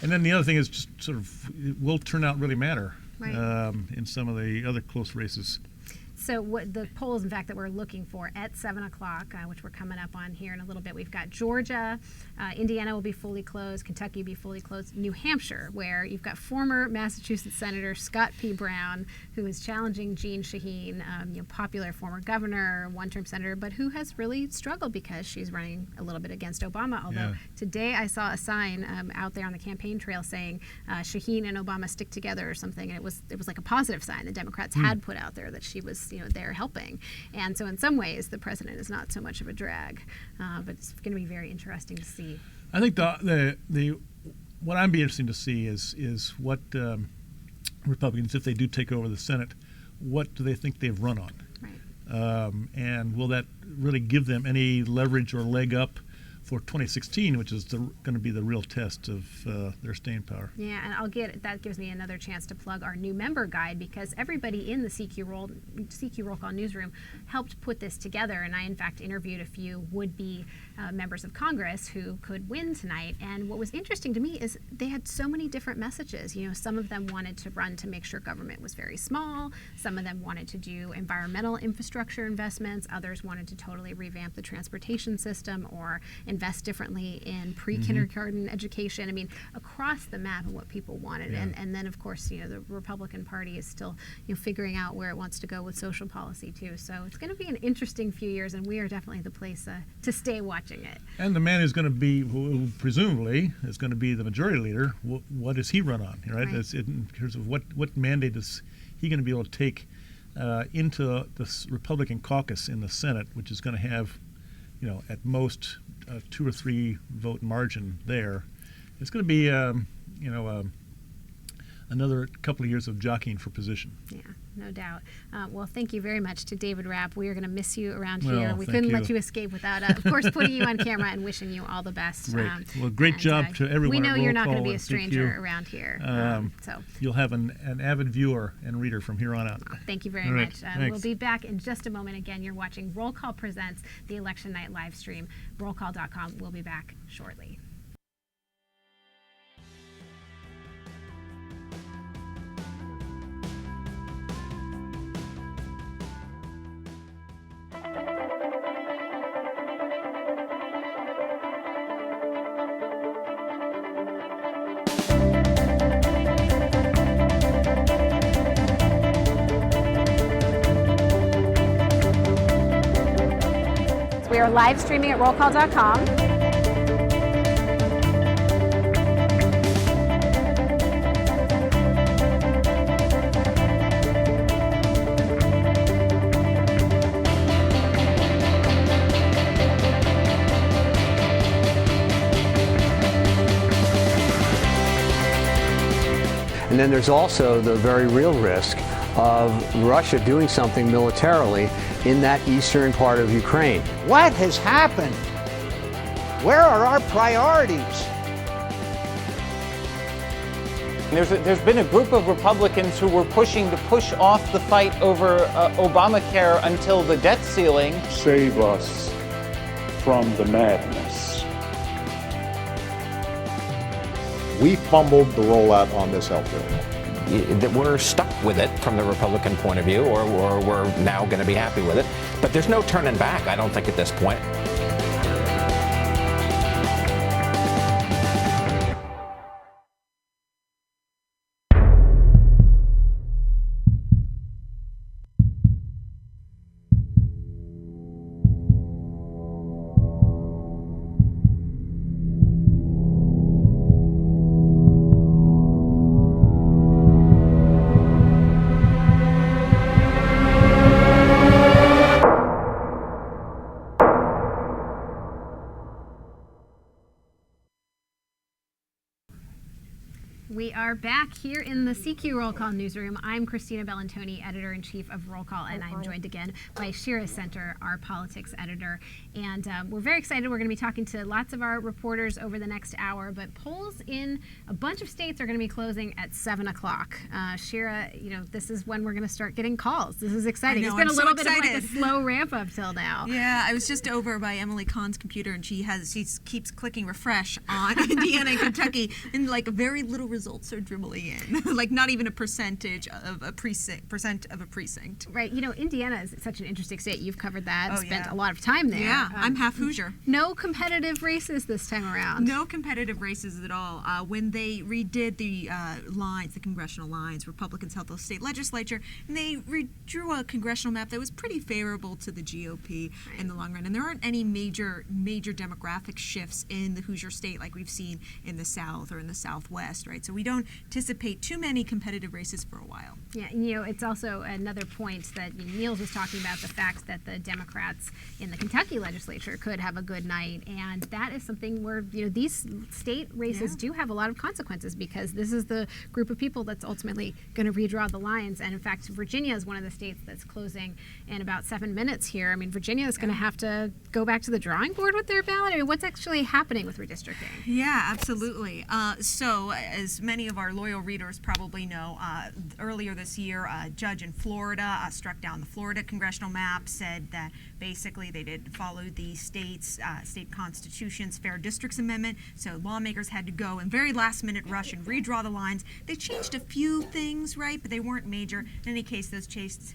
then the other thing is just sort of will turnout really matter in some of the other close races. So what the polls, in fact, that we're looking for at 7 o'clock, which we're coming up on here in a little bit, we've got Georgia, Indiana will be fully closed, Kentucky will be fully closed, New Hampshire, where you've got former Massachusetts Senator Scott P. Brown, who is challenging Jeanne Shaheen, popular former governor, one-term senator, but who has really struggled because she's running a little bit against Obama. Although today I saw a sign out there on the campaign trail saying Shaheen and Obama stick together or something, and it was like a positive sign the Democrats had put out there that she was there helping. And so in some ways the president is not so much of a drag, but it's going to be very interesting to see. I think the what I'd be interested to see is what Republicans, if they do take over the Senate, what do they think they've run on? Right. And will that really give them any leverage or leg up for 2016, which is going to be the real test of their staying power. Yeah, and that gives me another chance to plug our new member guide, because everybody in the CQ Roll Call newsroom helped put this together, and I in fact interviewed a few would-be members of Congress who could win tonight. And what was interesting to me is they had so many different messages. Some of them wanted to run to make sure government was very small. Some of them wanted to do environmental infrastructure investments. Others wanted to totally revamp the transportation system or invest differently in pre-kindergarten education. I mean, across the map of what people wanted. Yeah. And then, of course, the Republican Party is still figuring out where it wants to go with social policy, too. So it's going to be an interesting few years, and we are definitely the place to stay watching it. And the man who's going to be, who presumably is going to be the majority leader, what does he run on, right? That's in terms of what mandate is he going to be able to take into the Republican caucus in the Senate, which is going to have, at most 2 or 3 vote margin there. It's going to be, another couple of years of jockeying for position. Yeah, no doubt. Well, thank you very much to David Rapp. We are going to miss you around Well, here. We couldn't let you escape without, of course, putting you on camera and wishing you all the best. Great. Well, great job to everyone. We know at you're Roll not going to Call, be a and stranger around here. So you'll have an avid viewer and reader from here on out. Thank you very All right, much. thanks. We'll be back in just a moment. Again, you're watching Roll Call Presents, the Election Night live stream. Rollcall.com. We'll be back shortly. We are live streaming at rollcall.com. And then there's also the very real risk of Russia doing something militarily in that eastern part of Ukraine. What has happened? Where are our priorities? There's been a group of Republicans who were pushing to push off the fight over Obamacare until the debt ceiling. Save us from the madness. We fumbled the rollout on this health bill. That we're stuck with it from the Republican point of view, or we're now going to be happy with it. But there's no turning back, I don't think, at this point. We are back here in the CQ Roll Call newsroom. I'm Christina Bellantoni, editor-in-chief of Roll Call, and I'm joined again by Shira Center, our politics editor. And we're very excited. We're going to be talking to lots of our reporters over the next hour, but polls in a bunch of states are going to be closing at 7 o'clock. Shira, this is when we're going to start getting calls. This is exciting. It's been a little bit of like a slow ramp up till now. Yeah, I was just over by Emily Kahn's computer, and she keeps clicking refresh on Indiana and Kentucky, and like very little results are dribbling in, like not even a percentage of a precinct. Right. Indiana is such an interesting state. You've covered that. Spent yeah. a lot of time there. Yeah, I'm half Hoosier. No competitive races this time around. No competitive races at all. When they redid the lines, the congressional lines, Republicans held the state legislature, and they redrew a congressional map that was pretty favorable to the GOP in the long run. And there aren't any major demographic shifts in the Hoosier state like we've seen in the South or in the Southwest, right? So we don't anticipate too many competitive races for a while. Yeah, it's also another point that Niels was talking about, the fact that the Democrats in the Kentucky legislature could have a good night, and that is something where these state races do have a lot of consequences, because this is the group of people that's ultimately going to redraw the lines. And in fact, Virginia is one of the states that's closing in about 7 minutes here. I mean, Virginia is going to have to go back to the drawing board with their ballot. I mean, what's actually happening with redistricting? Yeah, absolutely. So as many of our loyal readers probably know, earlier this year, a judge in Florida struck down the Florida congressional map, said that basically they did follow the state constitution's Fair Districts Amendment, so lawmakers had to go in very last-minute rush and redraw the lines. They changed a few things, right, but they weren't major. In any case, those changes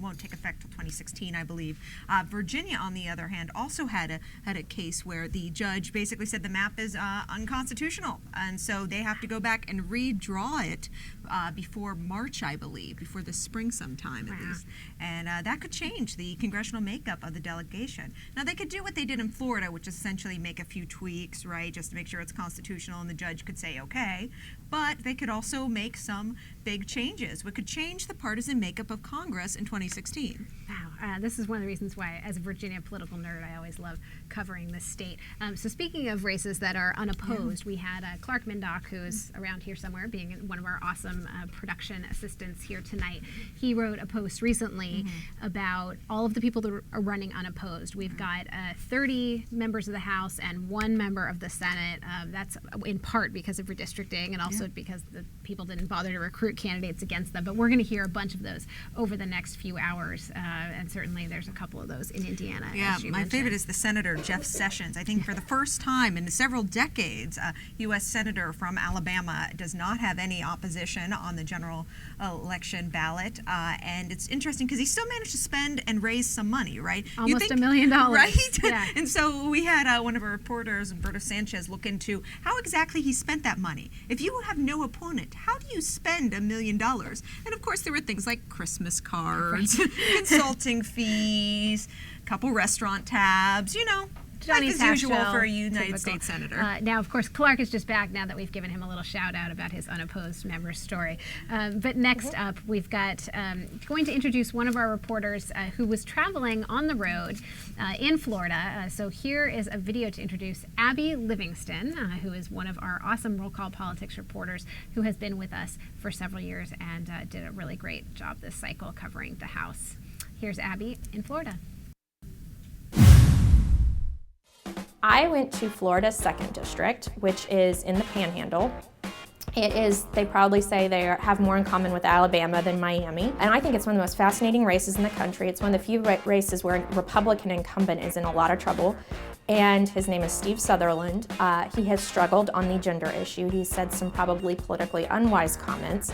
won't take effect till 2016, I believe. Virginia, on the other hand, also had a case where the judge basically said the map is unconstitutional, and so they have to go back and redraw it before March, I believe, before the spring sometime at least. And that could change the congressional makeup of the delegation. Now, they could do what they did in Florida, which is essentially make a few tweaks, right, just to make sure it's constitutional and the judge could say okay, but they could also make some big changes. We could change the partisan makeup of Congress in 2016. Wow, this is one of the reasons why, as a Virginia political nerd, I always love covering this state. So speaking of races that are unopposed, we had Clark Mindock, who's around here somewhere, being one of our awesome production assistants here tonight. He wrote a post recently about all of the people that are running unopposed. We've got 30 members of the House and 1 member of the Senate. That's in part because of redistricting and also because the people didn't bother to recruit candidates against them. But we're going to hear a bunch of those over the next few hours, and certainly there's a couple of those in Indiana. Yeah, my favorite is the Senator Jeff Sessions. I think for the first time in several decades, a U.S. Senator from Alabama does not have any opposition on the general election ballot, and it's interesting because he still managed to spend and raise some money, right? Almost $1 million. Right? Yeah. And so we had one of our reporters, Roberto Sanchez, look into how exactly he spent that money. If you have no opponent, how do you spend $1 million? And of course, there were things like Christmas cards, consulting fees, a couple restaurant tabs, Johnny's like as usual Hash for a United typical. States Senator. Now, of course, Clark is just back now that we've given him a little shout out about his unopposed member story. But next up, we've got going to introduce one of our reporters who was traveling on the road in Florida. So here is a video to introduce Abby Livingston, who is one of our awesome Roll Call Politics reporters who has been with us for several years and did a really great job this cycle covering the House. Here's Abby in Florida. I went to Florida's 2nd District, which is in the Panhandle. It is, they proudly say they have more in common with Alabama than Miami. And I think it's one of the most fascinating races in the country. It's one of the few races where a Republican incumbent is in a lot of trouble. And his name is Steve Sutherland. He has struggled on the gender issue. He's said some probably politically unwise comments.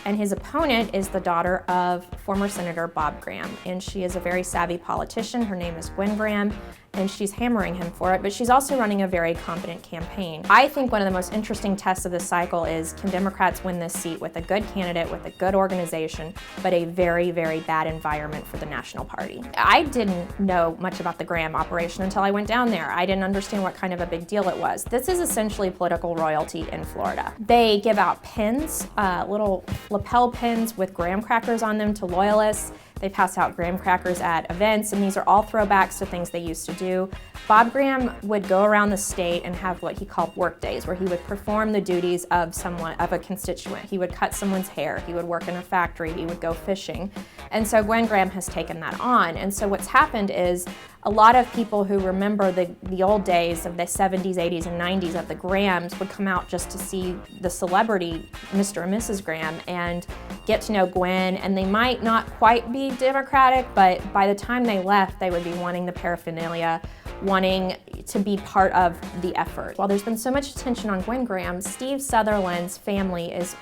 And his opponent is the daughter of former Senator Bob Graham. And she is a very savvy politician. Her name is Gwen Graham. And she's hammering him for it, but she's also running a very competent campaign. I think one of the most interesting tests of this cycle is, can Democrats win this seat with a good candidate, with a good organization, but a very, very bad environment for the national party? I didn't know much about the Graham operation until I went down there. I didn't understand what kind of a big deal it was. This is essentially political royalty in Florida. They give out pins, little lapel pins with graham crackers on them to loyalists. They pass out graham crackers at events, and these are all throwbacks to things they used to do. Bob Graham would go around the state and have what he called work days, where he would perform the duties of a constituent. He would cut someone's hair, he would work in a factory, he would go fishing. And so Gwen Graham has taken that on. And so what's happened is a lot of people who remember the old days of the 70s, 80s, and 90s of the Grahams would come out just to see the celebrity, Mr. and Mrs. Graham, and get to know Gwen. And they might not quite be Democratic, but by the time they left, they would be wanting the paraphernalia, wanting to be part of the effort. While there's been so much attention on Gwen Graham, Steve Sutherland's family is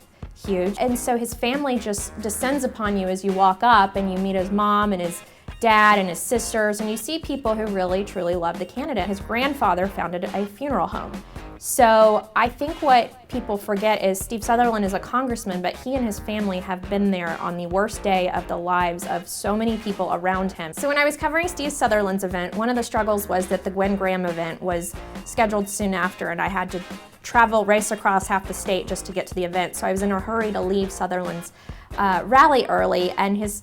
huge. And so his family just descends upon you as you walk up, and you meet his mom and his dad and his sisters, and you see people who really, truly love the candidate. His grandfather founded a funeral home. So I think what people forget is Steve Sutherland is a congressman, but he and his family have been there on the worst day of the lives of so many people around him. So when I was covering Steve Sutherland's event, one of the struggles was that the Gwen Graham event was scheduled soon after, and I had to race across half the state just to get to the event. So I was in a hurry to leave Sutherland's rally early, and his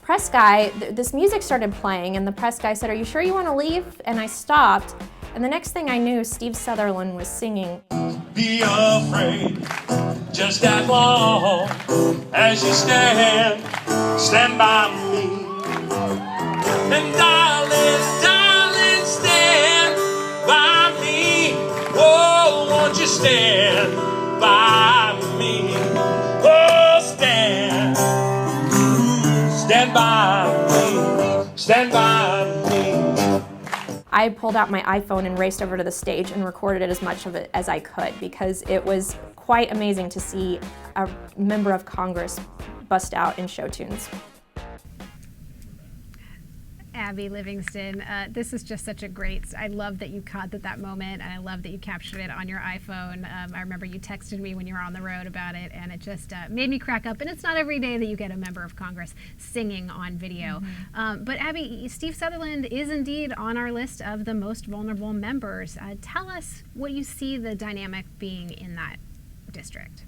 press guy, this music started playing, and the press guy said, "Are you sure you want to leave?" And I stopped, and the next thing I knew, Steve Sutherland was singing. Be afraid, just as long as you stand by me. And darling, stand by me. Oh, won't you stand by me? stand by me. I pulled out my iPhone and raced over to the stage and recorded it as much of it as I could, because it was quite amazing to see a member of Congress bust out in show tunes. Abby Livingston, this is just such a great, I love that you caught that moment, and I love that you captured it on your iPhone. I remember you texted me when you were on the road about it, and it just made me crack up. And it's not every day that you get a member of Congress singing on video. But Abby, Steve Sutherland is indeed on our list of the most vulnerable members. Tell us what you see the dynamic being in that district.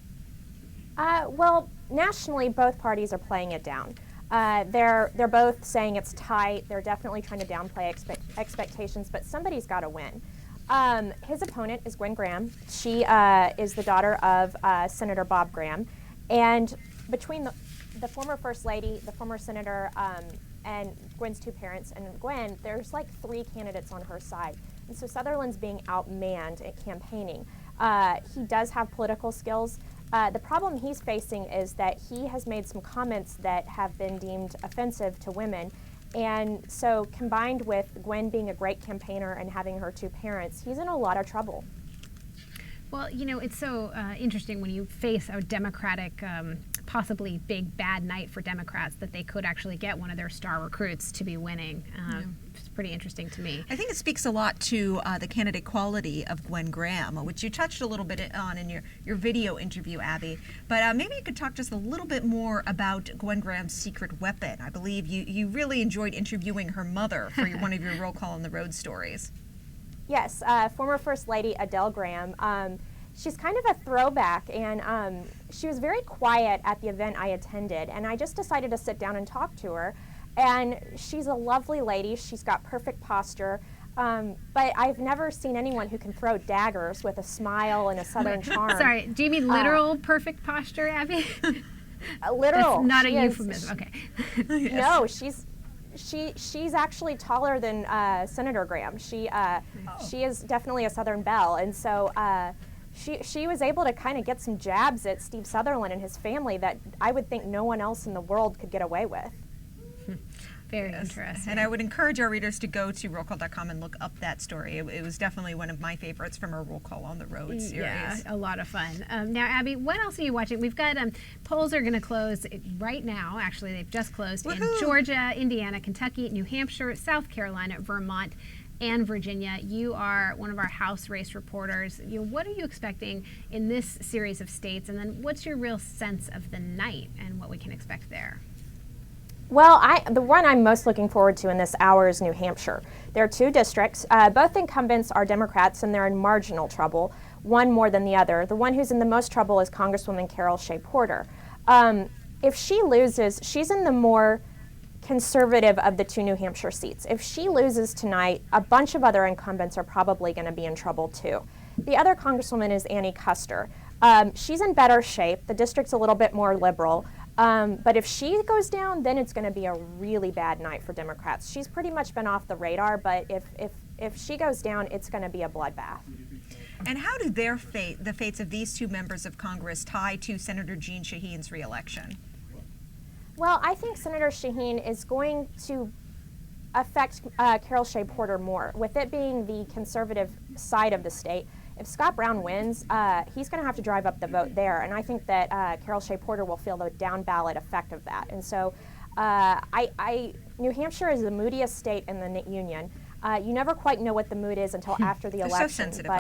Well, nationally, both parties are playing it down. They're both saying it's tight. They're definitely trying to downplay expectations, but somebody's got to win. His opponent is Gwen Graham. She is the daughter of Senator Bob Graham. And between the former First Lady, the former Senator, and Gwen's two parents, and Gwen, there's like 3 candidates on her side. And so Sutherland's being outmanned at campaigning. He does have political skills. The problem he's facing is that he has made some comments that have been deemed offensive to women. And so combined with Gwen being a great campaigner and having her 2 parents, he's in a lot of trouble. Well, you know, it's so interesting when you face a Democratic, possibly big bad night for Democrats, that they could actually get one of their star recruits to be winning. It's pretty interesting to me. I think it speaks a lot to the candidate quality of Gwen Graham, which you touched a little bit on in your video interview, Abby. But maybe you could talk just a little bit more about Gwen Graham's secret weapon. I believe you really enjoyed interviewing her mother for one of your Roll Call on the Road stories. Yes, former First Lady Adele Graham. She's kind of a throwback, and she was very quiet at the event I attended, and I just decided to sit down and talk to her. And she's a lovely lady. She's got perfect posture, but I've never seen anyone who can throw daggers with a smile and a Southern charm. Sorry, do you mean literal perfect posture, Abby? Literal. That's not She a is- euphemism. Okay. No, she's actually taller than Senator Graham. She is definitely a Southern belle, and so she was able to kind of get some jabs at Steve Sutherland and his family that I would think no one else in the world could get away with. Very interesting. And I would encourage our readers to go to rollcall.com and look up that story. It was definitely one of my favorites from our Roll Call on the Road series. Yeah, a lot of fun. Now, Abby, what else are you watching? We've got polls are going to close right now. Actually, they've just closed in Georgia, Indiana, Kentucky, New Hampshire, South Carolina, Vermont, and Virginia. You are one of our House race reporters. What are you expecting in this series of states? And then what's your real sense of the night and what we can expect there? Well, the one I'm most looking forward to in this hour is New Hampshire. There are 2 districts. Both incumbents are Democrats, and they're in marginal trouble, one more than the other. The one who's in the most trouble is Congresswoman Carol Shea Porter. If she loses, she's in the more conservative of the 2 New Hampshire seats. If she loses tonight, a bunch of other incumbents are probably going to be in trouble too. The other Congresswoman is Annie Kuster. She's in better shape. The district's a little bit more liberal. But if she goes down, then it's going to be a really bad night for Democrats. She's pretty much been off the radar, but if she goes down, it's going to be a bloodbath. And how do the fates of these 2 members of Congress tie to Senator Jeanne Shaheen's reelection? Well, I think Senator Shaheen is going to affect Carol Shea Porter more, with it being the conservative side of the state. If Scott Brown wins, he's going to have to drive up the vote there, and I think that Carol Shea Porter will feel the down ballot effect of that. And so, New Hampshire is the moodiest state in the union. You never quite know what the mood is until after the They're so election. sensitive.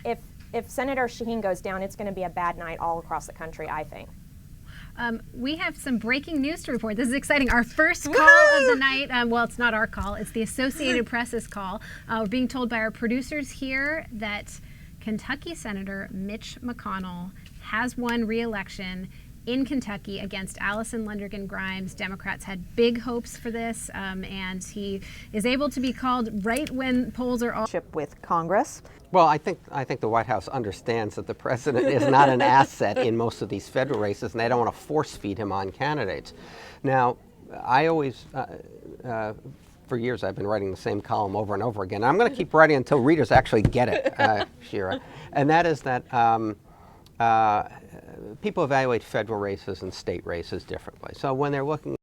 But if Senator Shaheen goes down, it's going to be a bad night all across the country, I think. We have some breaking news to report. This is exciting. Our first call of the night. Well, it's not our call. It's the Associated Press's call. We're being told by our producers here that Kentucky Senator Mitch McConnell has won re-election in Kentucky against Allison Lundergan Grimes. Democrats had big hopes for this, and he is able to be called right when polls are all with Congress. Well, I think the White House understands that the president is not an asset in most of these federal races, and they don't want to force feed him on candidates. Now, I always, for years, I've been writing the same column over and over again. I'm going to keep writing until readers actually get it, Shira, and that is that people evaluate federal races and state races differently. So when they're looking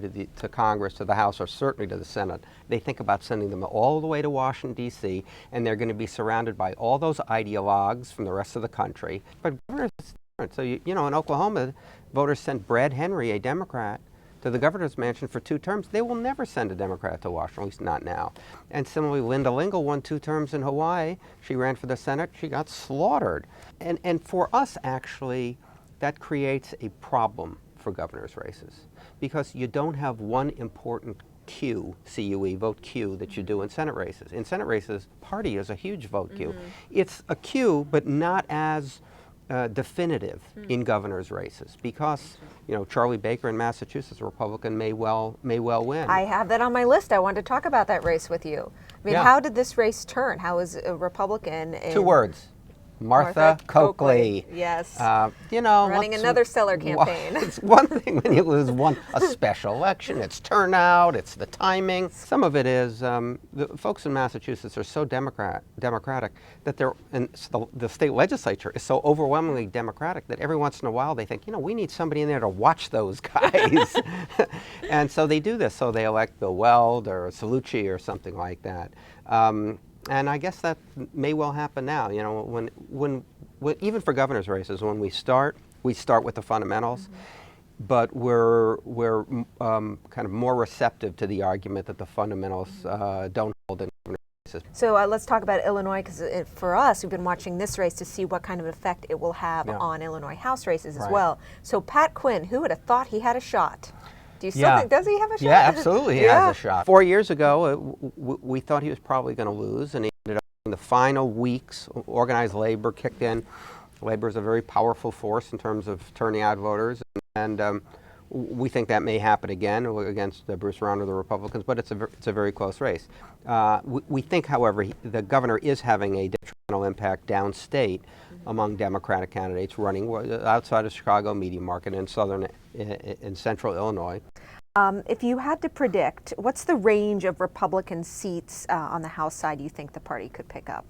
to Congress, to the House, or certainly to the Senate, they think about sending them all the way to Washington, D.C., and they're going to be surrounded by all those ideologues from the rest of the country. But governors, it's different. So, you know, in Oklahoma, voters sent Brad Henry, a Democrat, to the governor's mansion for 2 terms. They will never send a Democrat to Washington, at least not now. And similarly, Linda Lingle won 2 terms in Hawaii. She ran for the Senate. She got slaughtered. And for us, actually, that creates a problem for governor's races, because you don't have one important queue, C-U-E, vote queue, that you do in Senate races. In Senate races, party is a huge vote queue. It's a queue, but not as definitive in governor's races, because, you know, Charlie Baker in Massachusetts, a Republican, may well win. I have that on my list. I wanted to talk about that race with you. I mean, how did this race turn? How is a Republican in 2 words. Martha Coakley. Yes. You know, running another stellar campaign. It's one thing when you lose a special election. It's turnout. It's the timing. Some of it is the folks in Massachusetts are so democratic that the state legislature is so overwhelmingly Democratic that every once in a while they think, you know, we need somebody in there to watch those guys. And so they do this. So they elect Bill Weld or Cellucci or something like that. And I guess that may well happen now. You know, when even for governor's races, when we start with the fundamentals, but we're kind of more receptive to the argument that the fundamentals don't hold in governor's races. So let's talk about Illinois, because for us, we've been watching this race to see what kind of effect it will have on Illinois House races as well. So Pat Quinn, who would have thought he had a shot? Do you still think, does he have a shot? Yeah, absolutely he has a shot. 4 years ago, we thought he was probably going to lose, and he ended up in the final weeks. Organized labor kicked in. Labor is a very powerful force in terms of turning out voters, and we think that may happen again against Bruce Rauner, the Republicans, but it's a very close race. We think, however, the governor is having a detrimental impact downstate among Democratic candidates running outside of Chicago media market in central Illinois. If you had to predict, what's the range of Republican seats on the House side you think the party could pick up?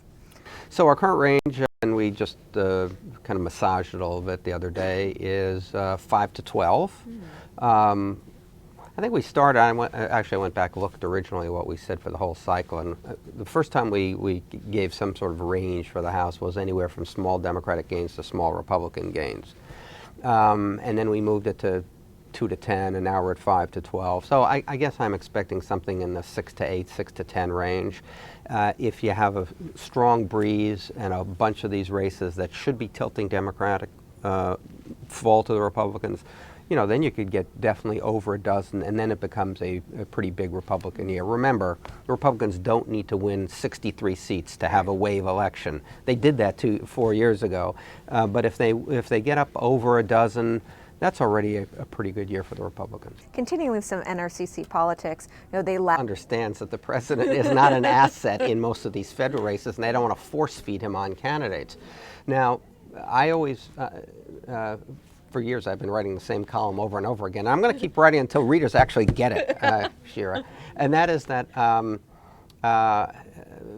So our current range, and we just kind of massaged it a little bit the other day, is 5 to 12. I think we started, I went back and looked originally what we said for the whole cycle, and the first time we gave some sort of range for the House was anywhere from small Democratic gains to small Republican gains. And then we moved it to 2 to 10, and now we're at 5 to 12. So I guess I'm expecting something in the 6 to 8, 6 to 10 range. If you have a strong breeze and a bunch of these races that should be tilting Democratic fall to the Republicans, you know, then you could get definitely over a dozen, and then it becomes a pretty big Republican year. Remember, the Republicans don't need to win 63 seats to have a wave election. They did that 4 years ago, but if they get up over a dozen, that's already a pretty good year for the Republicans. Continuing with some NRCC politics, you know, they understands that the president is not an asset in most of these federal races, and they don't want to force feed him on candidates. Now, I always, for years, I've been writing the same column over and over again. I'm going to keep writing until readers actually get it, Shira. And that is that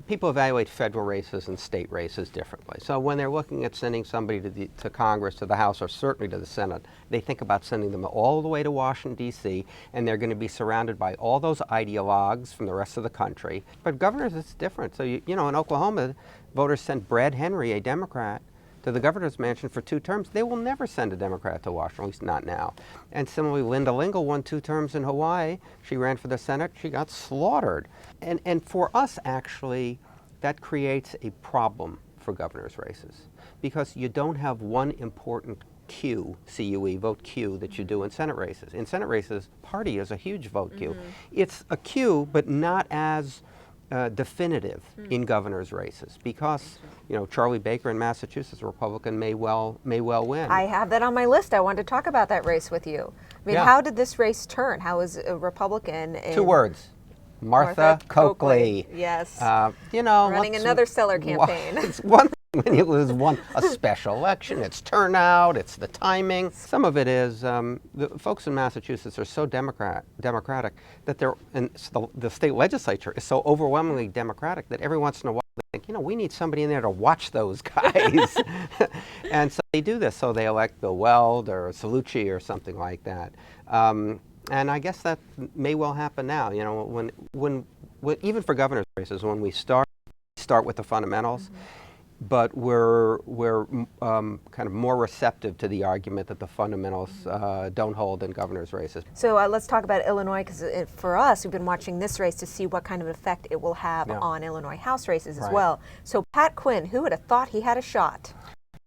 people evaluate federal races and state races differently. So when they're looking at sending somebody to Congress, to the House, or certainly to the Senate, they think about sending them all the way to Washington, D.C., and they're going to be surrounded by all those ideologues from the rest of the country. But governors, it's different. So, you know, in Oklahoma, voters sent Brad Henry, a Democrat, to the governor's mansion for 2 terms. They will never send a Democrat to Washington, at least not now. And similarly, Linda Lingle won 2 terms in Hawaii. She ran for the Senate. She got slaughtered. And for us, actually, that creates a problem for governor's races, because you don't have one important queue, C-U-E, vote queue, that you do in Senate races. In Senate races, party is a huge vote queue. It's a queue, but not as definitive in governor's races, because, you know, Charlie Baker in Massachusetts, a Republican, may well win. I have that on my list. I wanted to talk about that race with you. I mean, how did this race turn? How is a Republican in 2 words. Martha Coakley. Yes. You know, running another stellar campaign. It's one thing when you lose a special election. It's turnout. It's the timing. Some of it is the folks in Massachusetts are so democratic that the state legislature is so overwhelmingly Democratic that every once in a while they think, you know, we need somebody in there to watch those guys. And so they do this. So they elect Bill Weld or Cellucci or something like that. And I guess that may well happen now. You know, when even for governor's races, when we start with the fundamentals, but we're kind of more receptive to the argument that the fundamentals don't hold in governor's races. So let's talk about Illinois, because for us, we've been watching this race to see what kind of effect it will have on Illinois House races as well. So Pat Quinn, who would have thought he had a shot?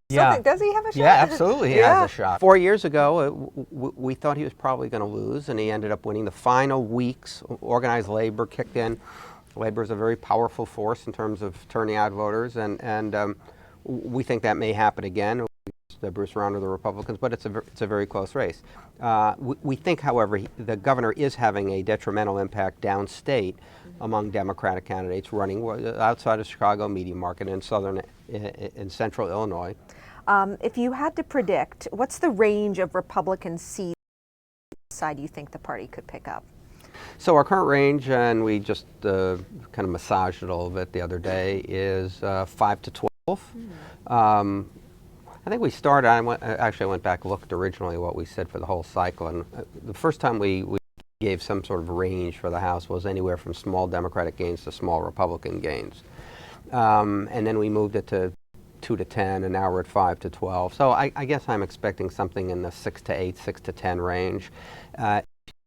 Yeah. Does he have a shot? Yeah, absolutely he has a shot. 4 years ago, we thought he was probably going to lose, and he ended up winning. The final weeks, organized labor kicked in. Labor is a very powerful force in terms of turning out voters, and we think that may happen again. The Bruce round of the Republicans, but it's a very close race. We think, however, the governor is having a detrimental impact downstate among Democratic candidates running outside of Chicago media market in central Illinois. If you had to predict, what's the range of Republican seats side you think the party could pick up? So our current range, and we just kind of massaged it a little bit the other day, is 5 to 12. I think we started, I went back and looked originally what we said for the whole cycle, and the first time we gave some sort of range for the House was anywhere from small Democratic gains to small Republican gains. And then we moved it to 2 to 10, and now we're at 5 to 12. So I guess I'm expecting something in the 6 to 8, 6 to 10 range.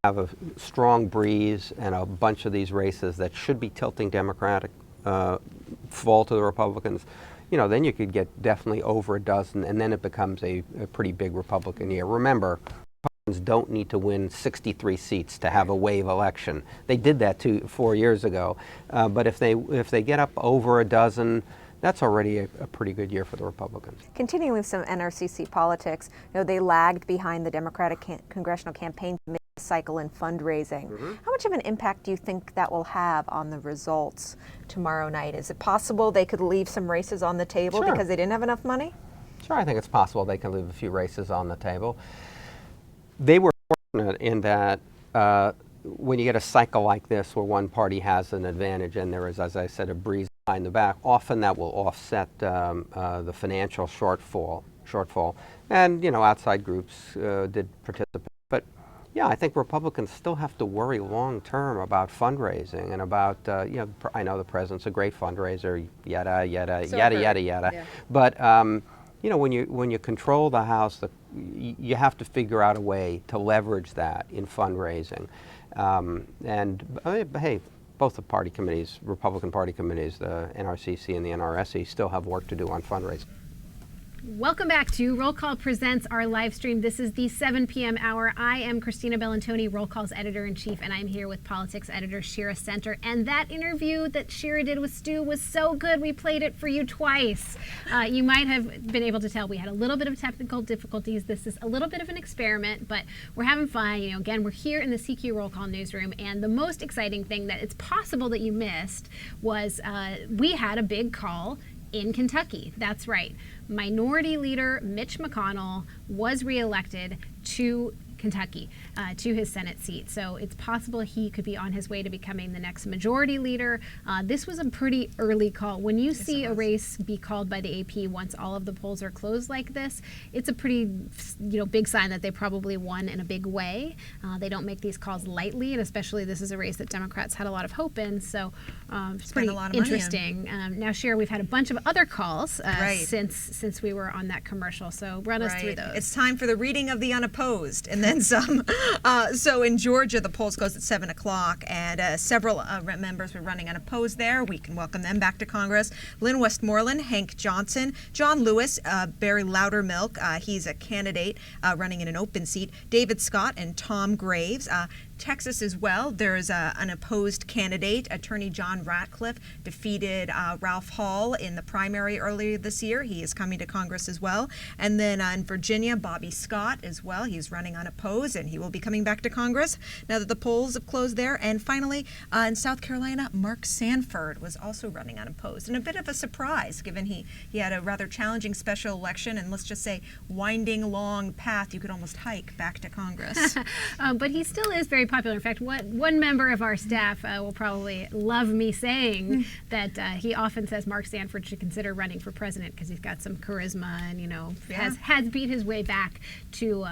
Have a strong breeze and a bunch of these races that should be tilting Democratic fall to the Republicans, you know, then you could get definitely over a dozen, and then it becomes a pretty big Republican year. Remember, Republicans don't need to win 63 seats to have a wave election. They did that 4 years ago, but if they get up over a dozen, that's already a pretty good year for the Republicans. Continuing with some NRCC politics, you know, they lagged behind the Democratic Congressional Campaign Committee cycle in fundraising. How much of an impact do you think that will have on the results tomorrow night? Is it possible they could leave some races on the table because they didn't have enough money? Sure, I think it's possible they can leave a few races on the table. They were fortunate in that when you get a cycle like this where one party has an advantage and there is, as I said, a breeze behind the back, often that will offset the financial shortfall. And, you know, outside groups did participate. But yeah, I think Republicans still have to worry long term about fundraising and about, you know, I know the president's a great fundraiser, yada. Yeah. But, you know, when you control the House, you have to figure out a way to leverage that in fundraising. Hey, both the party committees, Republican party committees, the NRCC and the NRSC, still have work to do on fundraising. Welcome back to Roll Call Presents, our live stream. This is the 7 p.m. hour. I am Christina Bellantoni, Roll Call's editor-in-chief, and I'm here with politics editor Shira T. And that interview that Shira did with Stu was so good, we played it for you twice. You might have been able to tell we had a little bit of technical difficulties. This is a little bit of an experiment, but we're having fun. You know, again, we're here in the CQ Roll Call newsroom, and the most exciting thing that it's possible that you missed was we had a big call in Kentucky. That's right. Minority Leader Mitch McConnell was reelected to Kentucky, to his Senate seat. So it's possible he could be on his way to becoming the next majority leader. This was a pretty early call. When you see a race be called by the AP once all of the polls are closed like this, it's a pretty, you know, big sign that they probably won in a big way. They don't make these calls lightly, and especially this is a race that Democrats had a lot of hope in. So it's pretty interesting. Now, Shira, we've had a bunch of other calls since we were on that commercial. So run us through those. It's time for the reading of the unopposed, and then some. So in Georgia, the polls closed at 7 o'clock, and several members were running unopposed there. We can welcome them back to Congress. Lynn Westmoreland, Hank Johnson, John Lewis, Barry Loudermilk, he's a candidate running in an open seat, David Scott, and Tom Graves. Texas as well, there's an opposed candidate. Attorney John Ratcliffe defeated Ralph Hall in the primary earlier this year. He is coming to Congress as well. And then in Virginia, Bobby Scott as well. He's running unopposed, and he will be coming back to Congress now that the polls have closed there. And finally, in South Carolina, Mark Sanford was also running unopposed. And a bit of a surprise, given he had a rather challenging special election and, let's just say, winding long path you could almost hike back to Congress. But he still is very popular. In fact, one member of our staff will probably love me saying that he often says Mark Sanford should consider running for president because he's got some charisma and, has beat his way back to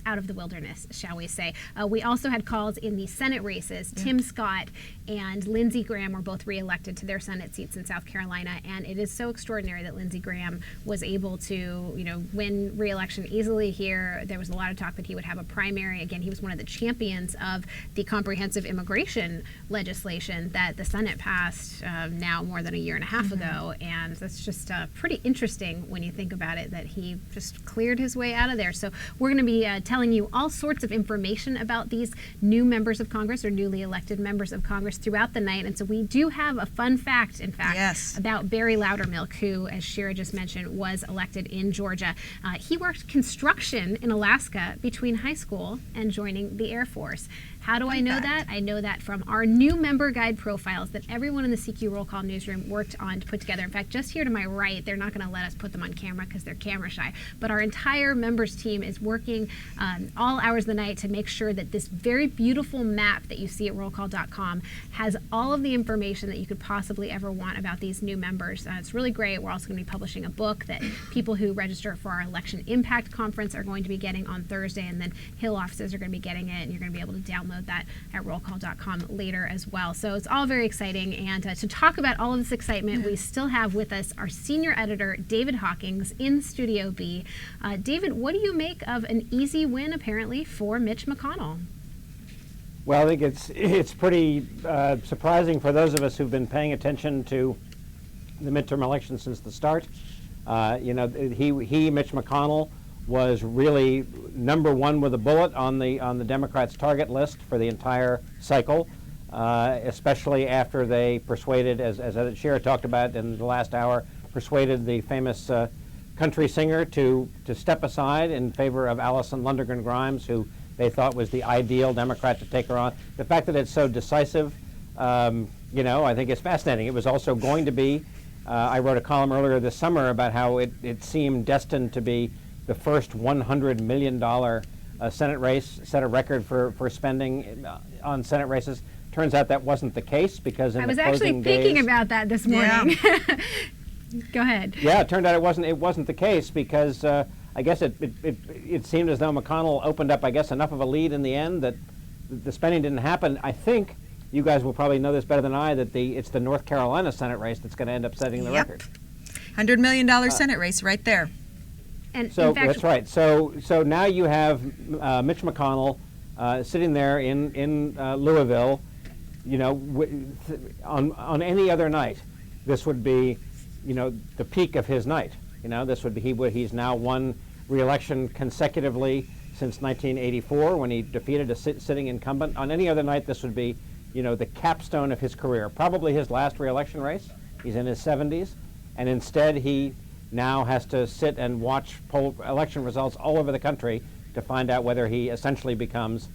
out of the wilderness, shall we say. We also had calls in the Senate races. Tim Scott and Lindsey Graham were both reelected to their Senate seats in South Carolina, and it is so extraordinary that Lindsey Graham was able to, win re-election easily here. There was a lot of talk that he would have a primary. Again, he was one of the champions of the comprehensive immigration legislation that the Senate passed now more than a year and a half ago, and that's just pretty interesting when you think about it, that he just cleared his way out of there. So we're going to be telling you all sorts of information about these new members of Congress or newly elected members of Congress throughout the night. And so we do have a fun fact, in fact, about Barry Loudermilk, who, as Shira just mentioned, was elected in Georgia. He worked construction in Alaska between high school and joining the Air Force. How do I know that? I know that from our new member guide profiles that everyone in the CQ Roll Call newsroom worked on to put together. In fact, just here to my right, they're not going to let us put them on camera because they're camera shy, but our entire members team is working all hours of the night to make sure that this very beautiful map that you see at rollcall.com has all of the information that you could possibly ever want about these new members. It's really great. We're also going to be publishing a book that people who register for our Election Impact Conference are going to be getting on Thursday, and then Hill offices are going to be getting it, and you're going to be able to download that at rollcall.com later as well. So it's all very exciting, and to talk about all of this excitement, we still have with us our senior editor, David Hawkings, in Studio B. David, what do you make of an easy win, apparently, for Mitch McConnell? Well, I think it's pretty surprising for those of us who've been paying attention to the midterm election since the start. Mitch McConnell, was really number one with a bullet on the Democrats' target list for the entire cycle, especially after they persuaded, as Shira talked about in the last hour, persuaded the famous country singer to step aside in favor of Alison Lundergan Grimes, who they thought was the ideal Democrat to take her on. The fact that it's so decisive, I think is fascinating. It was also going to be, I wrote a column earlier this summer about how it seemed destined to be the first $100 million Senate race, set a record for spending on Senate races. Turns out that wasn't the case because in the closing days... I was actually thinking about that this morning. Yeah. Go ahead. Yeah, it turned out it wasn't the case because I guess it seemed as though McConnell opened up, enough of a lead in the end that the spending didn't happen. I think you guys will probably know this better than I, that it's the North Carolina Senate race that's going to end up setting the record. $100 million Senate race right there. And so in fact, that's right. So now you have Mitch McConnell sitting there in Louisville. On any other night, this would be, the peak of his night. This would be he's now won re-election consecutively since 1984 when he defeated a sitting incumbent. On any other night, this would be, the capstone of his career. Probably his last re-election race. He's in his 70s, and instead he now has to sit and watch election results all over the country to find out whether he essentially becomes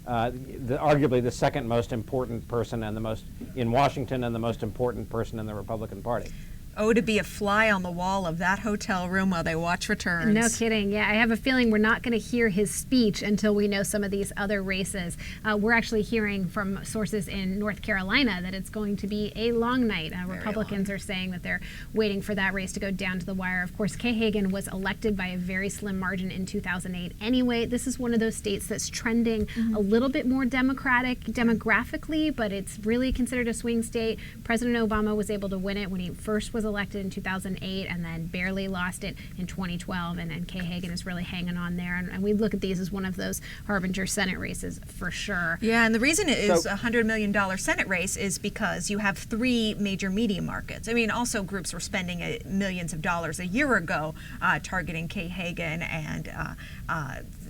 arguably the second most important person in Washington and the most important person in the Republican Party. Oh, to be a fly on the wall of that hotel room while they watch returns. No kidding. Yeah, I have a feeling we're not going to hear his speech until we know some of these other races. We're actually hearing from sources in North Carolina that it's going to be a long night. Republicans are saying that they're waiting for that race to go down to the wire. Of course, Kay Hagan was elected by a very slim margin in 2008. Anyway, this is one of those states that's trending a little bit more Democratic demographically, but it's really considered a swing state. President Obama was able to win it when he first was elected in 2008 and then barely lost it in 2012, and Kay Hagan is really hanging on there, and we look at these as one of those harbinger Senate races for sure. Yeah, and the reason it is a $100 million Senate race is because you have three major media markets. I mean, also groups were spending millions of dollars a year ago targeting Kay Hagan, and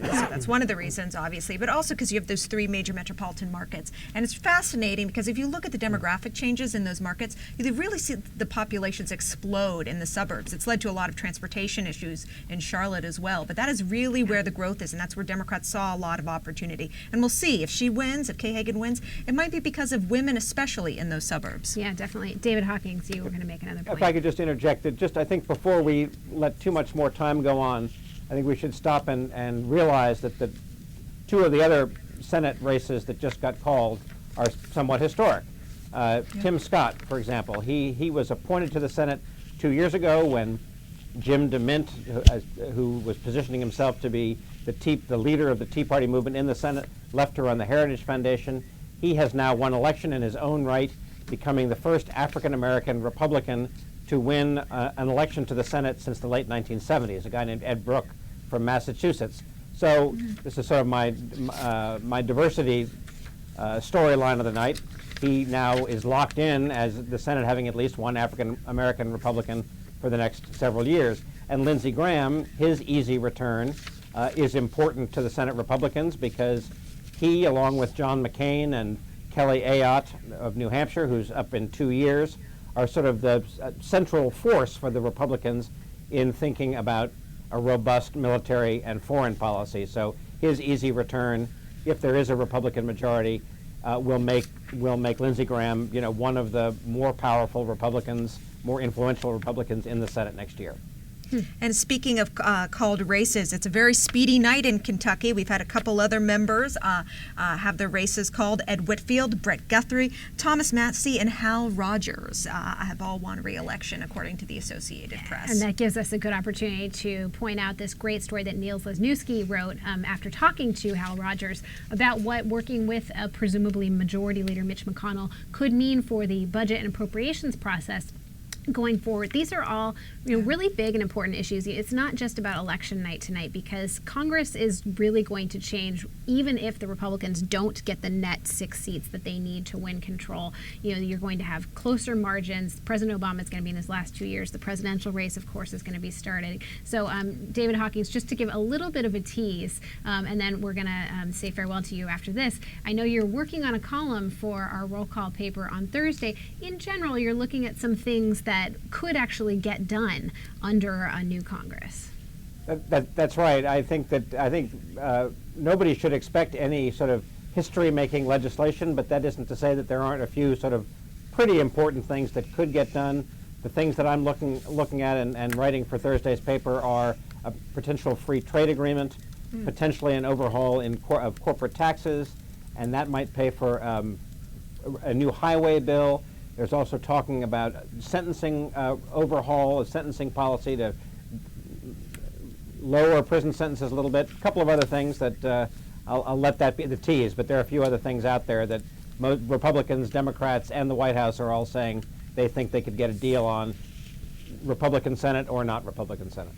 so that's one of the reasons, obviously, but also because you have those three major metropolitan markets. And it's fascinating because if you look at the demographic changes in those markets, you really see the populations explode in the suburbs. It's led to a lot of transportation issues in Charlotte as well, but that is really where the growth is, and that's where Democrats saw a lot of opportunity. And we'll see if she wins, if Kay Hagan wins, it might be because of women especially in those suburbs. Yeah, definitely. David Hawkings, you were going to make another point. If I could just interject, I think before we let too much more time go on, I think we should stop and realize that the two of the other Senate races that just got called are somewhat historic. Tim Scott, for example, he was appointed to the Senate 2 years ago when Jim DeMint, who was positioning himself to be the leader of the Tea Party movement in the Senate, left to run the Heritage Foundation. He has now won election in his own right, becoming the first African-American Republican to win an election to the Senate since the late 1970s, a guy named Ed Brooke from Massachusetts. So this is sort of my diversity storyline of the night. He now is locked in as the Senate having at least one African-American Republican for the next several years. And Lindsey Graham, his easy return is important to the Senate Republicans because he, along with John McCain and Kelly Ayotte of New Hampshire, who's up in 2 years, are sort of the central force for the Republicans in thinking about a robust military and foreign policy. So his easy return, if there is a Republican majority, will make Lindsey Graham, one of the more powerful Republicans, more influential Republicans in the Senate next year. And speaking of called races, it's a very speedy night in Kentucky. We've had a couple other members have their races called. Ed Whitfield, Brett Guthrie, Thomas Massey, and Hal Rogers have all won re-election, according to the Associated Press. And that gives us a good opportunity to point out this great story that Niels Lesniewski wrote after talking to Hal Rogers about what working with a presumably majority leader, Mitch McConnell, could mean for the budget and appropriations process going forward. These are all really big and important issues. It's not just about election night tonight, because Congress is really going to change even if the Republicans don't get the net 6 seats that they need to win control. You're going to have closer margins. President Obama is going to be in his last 2 years. The presidential race, of course, is going to be started. So David Hawkings, just to give a little bit of a tease, and then we're going to say farewell to you after this. I know you're working on a column for our roll call paper on Thursday. In general, you're looking at some things that could actually get done under a new Congress. That's right. I think nobody should expect any sort of history-making legislation, but that isn't to say that there aren't a few sort of pretty important things that could get done. The things that I'm looking at and writing for Thursday's paper are a potential free trade agreement, potentially an overhaul of corporate taxes, and that might pay for a new highway bill. There's also talking about sentencing overhaul, a sentencing policy to lower prison sentences a little bit. A couple of other things that I'll let that be the tease, but there are a few other things out there that Republicans, Democrats, and the White House are all saying they think they could get a deal on, Republican Senate or not Republican Senate.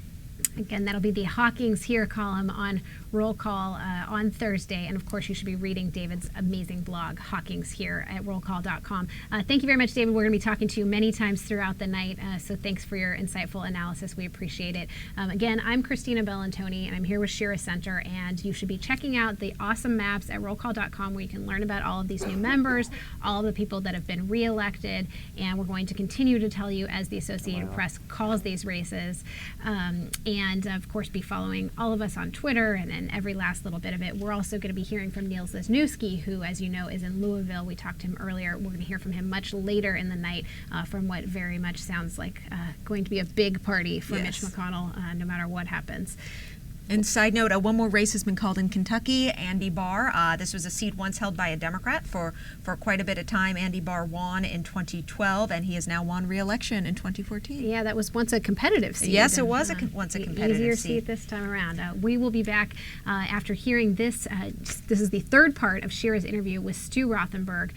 Again, that'll be the Hawkings Here column on Roll Call on Thursday. And of course, you should be reading David's amazing blog, Hawkings Here, at rollcall.com. Thank you very much, David. We're going to be talking to you many times throughout the night. So thanks for your insightful analysis. We appreciate it. Again, I'm Christina Bellantoni, and I'm here with Shira Center. And you should be checking out the awesome maps at rollcall.com, where you can learn about all of these new members, all of the people that have been reelected. And we're going to continue to tell you as the Associated Press calls these races. And of course, be following all of us on Twitter and every last little bit of it. We're also going to be hearing from Niels Lesniewski, who, as you know, is in Louisville. We talked to him earlier. We're going to hear from him much later in the night from what very much sounds like going to be a big party for Mitch McConnell, no matter what happens. And side note, one more race has been called in Kentucky. Andy Barr. This was a seat once held by a Democrat for quite a bit of time. Andy Barr won in 2012, and he has now won re-election in 2014. Yeah, that was once a competitive seat. Yes, it was once a competitive easier seat this time around. We will be back after hearing this. This is the third part of Shira's interview with Stu Rothenberg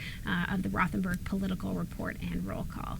of the Rothenberg Political Report and Roll Call.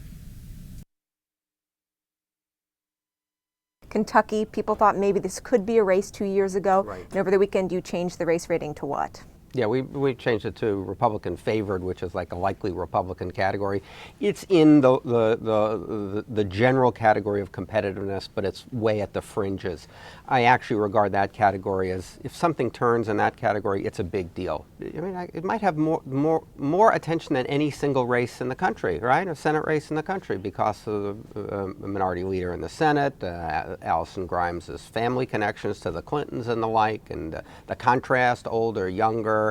Kentucky, people thought maybe this could be a race 2 years ago. Right. And over the weekend, you changed the race rating to what? Yeah, we changed it to Republican favored, which is like a likely Republican category. It's in the general category of competitiveness, but it's way at the fringes. I actually regard that category as, if something turns in that category, it's a big deal. I mean, it might have more attention than any single race in the country, right? A Senate race in the country, because of the minority leader in the Senate, Allison Grimes' family connections to the Clintons and the like, and the contrast, older, younger.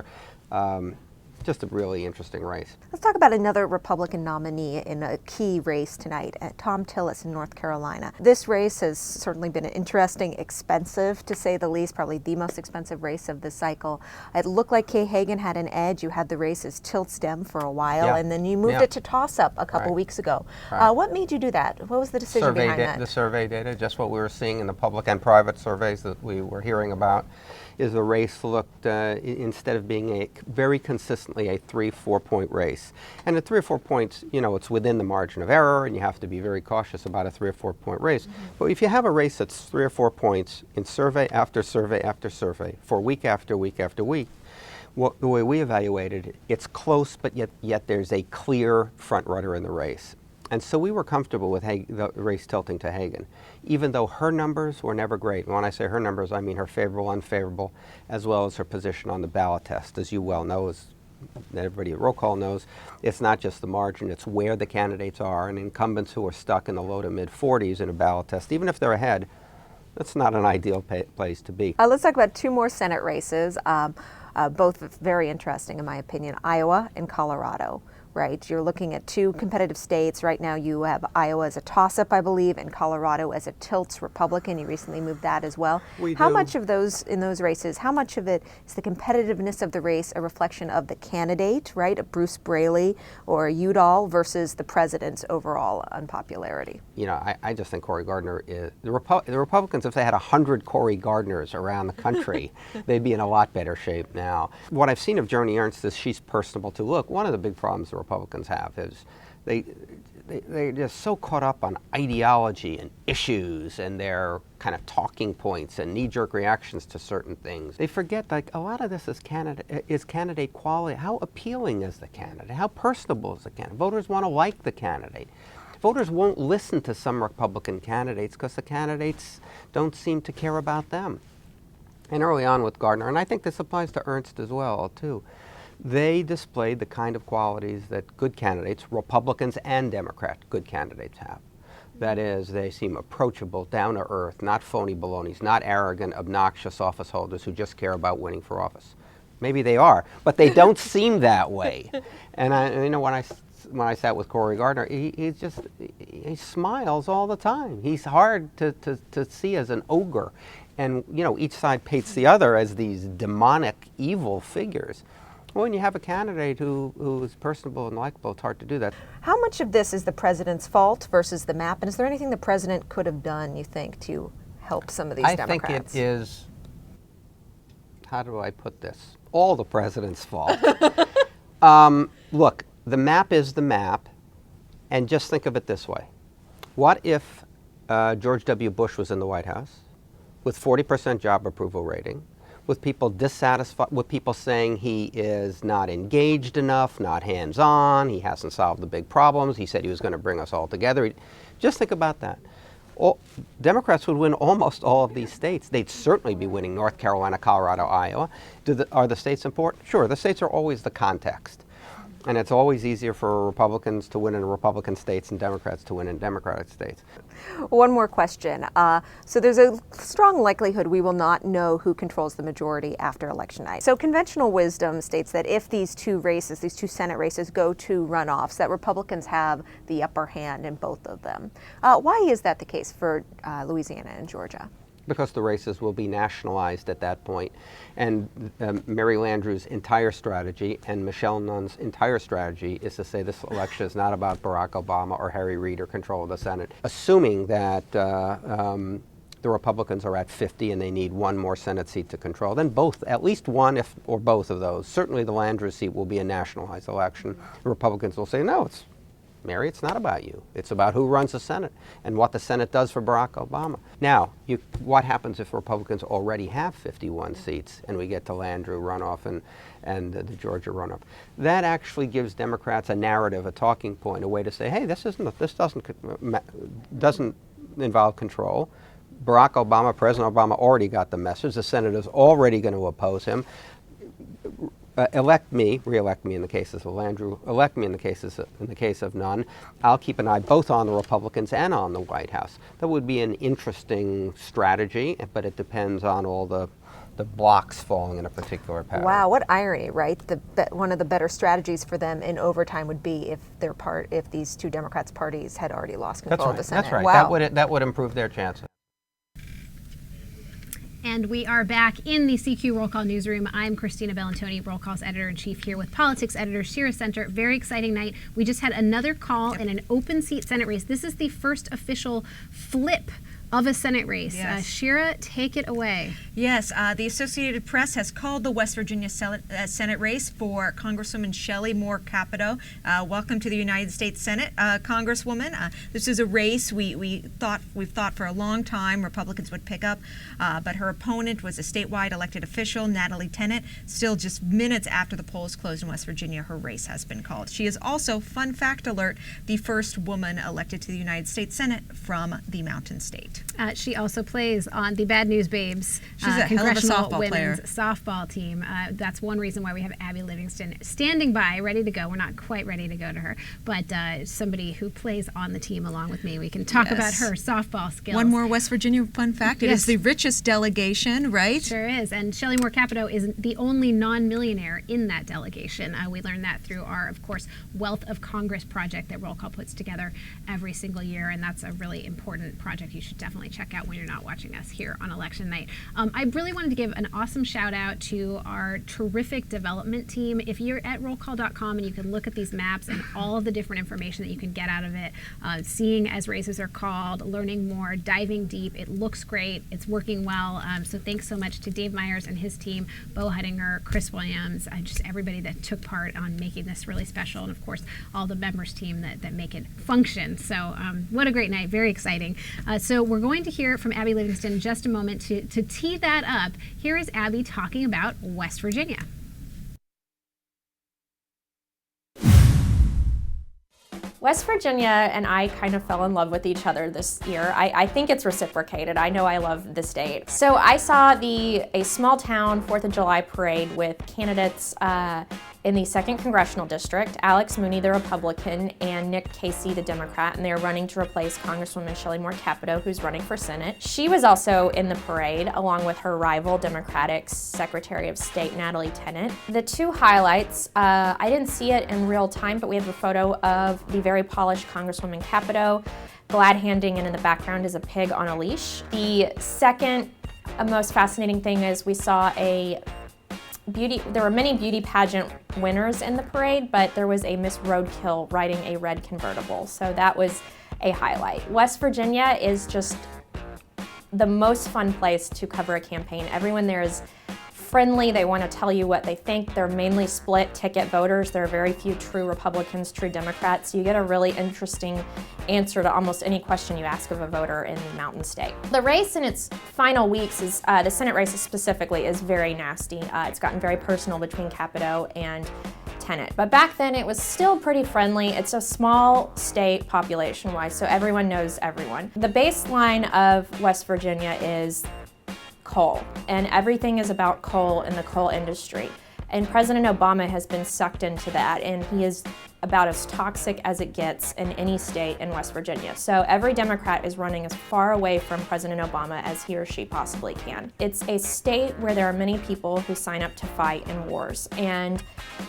just a really interesting race. Let's talk about another Republican nominee in a key race tonight, Tom Tillis in North Carolina. This race has certainly been interesting, expensive to say the least, probably the most expensive race of the cycle. It looked like Kay Hagan had an edge. You had the race as tilt-stem for a while, and then you moved it to toss-up a couple weeks ago. What made you do that? What was the decision behind that? The survey data, just what we were seeing in the public and private surveys that we were hearing about, is the race looked, instead of being very consistently a 3-4 point race. And at 3 or 4 points, you know, it's within the margin of error, and you have to be very cautious about a 3 or 4 point race. But if you have a race that's 3 or 4 points in survey after survey after survey, for week after week after week, the way we evaluated it, it's close, but yet there's a clear front runner in the race. And so we were comfortable with the race tilting to Hagan, even though her numbers were never great. And when I say her numbers, I mean her favorable, unfavorable, as well as her position on the ballot test. As you well know, as everybody at roll call knows, it's not just the margin, it's where the candidates are. And incumbents who are stuck in the low to mid 40s in a ballot test, even if they're ahead, that's not an ideal place to be. Let's talk about two more Senate races, both very interesting in my opinion, Iowa and Colorado. Right, you're looking at two competitive states. Right now you have Iowa as a toss-up, I believe, and Colorado as a tilts Republican. You recently moved that as well. How much of those, in those races, how much of it is the competitiveness of the race a reflection of the candidate, right, of Bruce Braley or Udall versus the president's overall unpopularity? You know, I just think Cory Gardner is, the Republicans, if they had 100 Cory Gardners around the country, they'd be in a lot better shape now. What I've seen of Joni Ernst is she's personable too. Look, one of the big problems the Republicans have is they're just so caught up on ideology and issues and their kind of talking points and knee-jerk reactions to certain things. They forget, like, a lot of this is candidate quality. How appealing is the candidate? How personable is the candidate? Voters want to like the candidate. Voters won't listen to some Republican candidates because the candidates don't seem to care about them. And early on with Gardner, and I think this applies to Ernst as well, too, they displayed the kind of qualities that good candidates, Republicans and Democrat good candidates have. That is, they seem approachable, down to earth, not phony balonies, not arrogant, obnoxious office holders who just care about winning for office. Maybe they are, but they don't seem that way. And you know, when I sat with Cory Gardner, he smiles all the time. He's hard to see as an ogre. And, you know, each side paints the other as these demonic, evil figures. When you have a candidate who is personable and likable, it's hard to do that. How much of this is the president's fault versus the map? And is there anything the president could have done, you think, to help some of these Democrats? I think it is, how do I put this? All the president's fault. Look, the map is the map, and just think of it this way. What if George W. Bush was in the White House with 40% job approval rating, with people dissatisfied, with people saying he is not engaged enough, not hands-on, he hasn't solved the big problems, he said he was going to bring us all together. Just think about that. Democrats would win almost all of these states. They'd certainly be winning North Carolina, Colorado, Iowa. Are the states important? Sure, the states are always the context. And it's always easier for Republicans to win in Republican states and Democrats to win in Democratic states. One more question. So there's a strong likelihood we will not know who controls the majority after election night. So conventional wisdom states that if these two races, these two Senate races, go to runoffs, that Republicans have the upper hand in both of them. Why is that the case for Louisiana and Georgia? Because the races will be nationalized at that point. And Mary Landrieu's entire strategy and Michelle Nunn's entire strategy is to say this election is not about Barack Obama or Harry Reid or control of the Senate. Assuming that the Republicans are at 50 and they need one more Senate seat to control, then both, at least one or both of those, certainly the Landrieu seat will be a nationalized election. The Republicans will say, no, Mary, it's not about you. It's about who runs the Senate and what the Senate does for Barack Obama. Now, what happens if Republicans already have 51 seats and we get to Landrieu runoff and the Georgia runoff? That actually gives Democrats a narrative, a talking point, a way to say, hey, this doesn't involve control. Barack Obama, President Obama already got the message. The Senate is already going to oppose him. elect me, re-elect me in the cases of Landrieu, elect me in the case of none, I'll keep an eye both on the Republicans and on the White House. That would be an interesting strategy, but it depends on all the blocks falling in a particular pattern. Wow, what irony, right? One of the better strategies for them in overtime would be if these two Democrats parties had already lost control of the Senate. That's right. Wow. That would improve their chances. And we are back in the CQ Roll Call Newsroom. I'm Christina Bellantoni, Roll Call's Editor-in-Chief, here with Politics Editor Shira T. Very exciting night. We just had another call in an open seat Senate race. This is the first official flip of a Senate race. Yes. Shira, take it away. Yes, the Associated Press has called the West Virginia Senate race for Congresswoman Shelley Moore Capito. Welcome to the United States Senate, Congresswoman. This is a race we've thought for a long time Republicans would pick up, but her opponent was a statewide elected official, Natalie Tennant. Still just minutes after the polls closed in West Virginia, her race has been called. She is also, fun fact alert, the first woman elected to the United States Senate from the Mountain State. She also plays on the Bad News Babes Congressional Women's Softball team. That's one reason why we have Abby Livingston standing by, ready to go. We're not quite ready to go to her, but somebody who plays on the team along with me. We can talk about her softball skills. One more West Virginia fun fact. It is the richest delegation, right? Sure is. And Shelley Moore Capito is the only non-millionaire in that delegation. We learned that through our, of course, Wealth of Congress project that Roll Call puts together every single year, and that's a really important project you should definitely check out when you're not watching us here on election night. I really wanted to give an awesome shout out to our terrific development team. If you're at rollcall.com and you can look at these maps and all of the different information that you can get out of it, seeing as races are called, learning more, diving deep, it looks great, it's working well. So thanks so much to Dave Myers and his team, Bo Huttinger, Chris Williams, just everybody that took part on making this really special, and of course all the members team that make it function. So what a great night, very exciting. So we're going to hear from Abby Livingston in just a moment to tee that up. Here is Abby talking about West Virginia. West Virginia and I kind of fell in love with each other this year. I think it's reciprocated. I know I love the state. So I saw a small town 4th of July parade with candidates in the 2nd Congressional District, Alex Mooney, the Republican, and Nick Casey, the Democrat, and they're running to replace Congresswoman Shelley Moore Capito, who's running for Senate. She was also in the parade, along with her rival Democratic Secretary of State, Natalie Tennant. The two highlights, I didn't see it in real time, but we have a photo of the very polished Congresswoman Capito, glad handing, and in the background is a pig on a leash. The second most fascinating thing is we saw there were many beauty pageant winners in the parade, but there was a Miss Roadkill riding a red convertible, so that was a highlight. West Virginia is just the most fun place to cover a campaign. Everyone there is friendly, they want to tell you what they think. They're mainly split ticket voters. There are very few true Republicans, true Democrats. So you get a really interesting answer to almost any question you ask of a voter in the Mountain State. The race in its final weeks is, the Senate race specifically, is very nasty. It's gotten very personal between Capito and Tennant. But back then it was still pretty friendly. It's a small state population-wise, so everyone knows everyone. The baseline of West Virginia is coal, and everything is about coal and the coal industry. And President Obama has been sucked into that, and he is about as toxic as it gets in any state in West Virginia. So every Democrat is running as far away from President Obama as he or she possibly can. It's a state where there are many people who sign up to fight in wars, and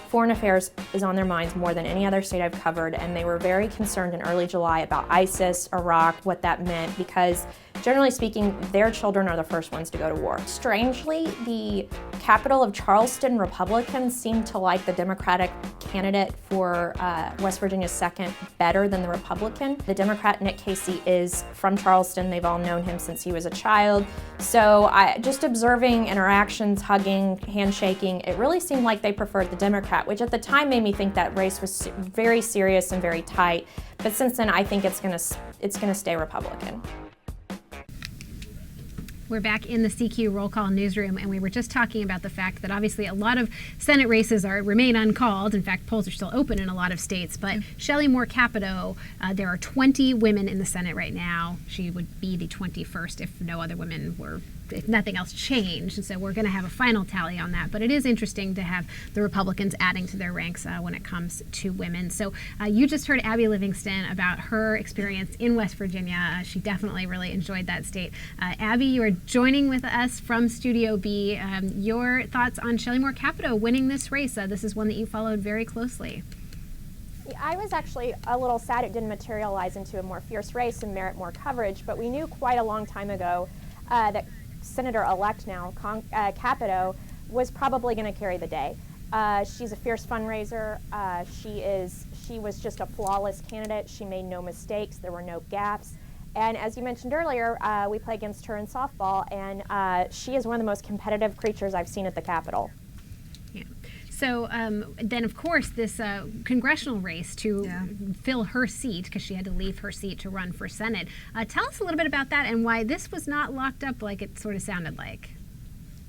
foreign affairs is on their minds more than any other state I've covered, and they were very concerned in early July about ISIS, Iraq, what that meant, because generally speaking, their children are the first ones to go to war. Strangely, the capital of Charleston Republicans seem to like the Democratic candidate for West Virginia's 2nd better than the Republican. The Democrat, Nick Casey, is from Charleston. They've all known him since he was a child. So just observing interactions, hugging, handshaking, it really seemed like they preferred the Democrat, which at the time made me think that race was very serious and very tight. But since then, I think it's gonna stay Republican. We're back in the CQ Roll Call Newsroom, and we were just talking about the fact that obviously a lot of Senate races remain uncalled. In fact, polls are still open in a lot of states. But Shelley Moore Capito, there are 20 women in the Senate right now. She would be the 21st if no other women were if nothing else, change. And so we're going to have a final tally on that. But it is interesting to have the Republicans adding to their ranks when it comes to women. So you just heard Abby Livingston about her experience in West Virginia. She definitely really enjoyed that state. Abby, you are joining with us from Studio B. Your thoughts on Shelley Moore Capito winning this race? This is one that you followed very closely. I was actually a little sad it didn't materialize into a more fierce race and merit more coverage, but we knew quite a long time ago that Senator-elect now, Capito, was probably going to carry the day. She's a fierce fundraiser. She was just a flawless candidate. She made no mistakes. There were no gaps. And as you mentioned earlier, we play against her in softball, and she is one of the most competitive creatures I've seen at the Capitol. Yeah. So then, of course, this congressional race to fill her seat, because she had to leave her seat to run for Senate. Tell us a little bit about that and why this was not locked up like it sort of sounded like.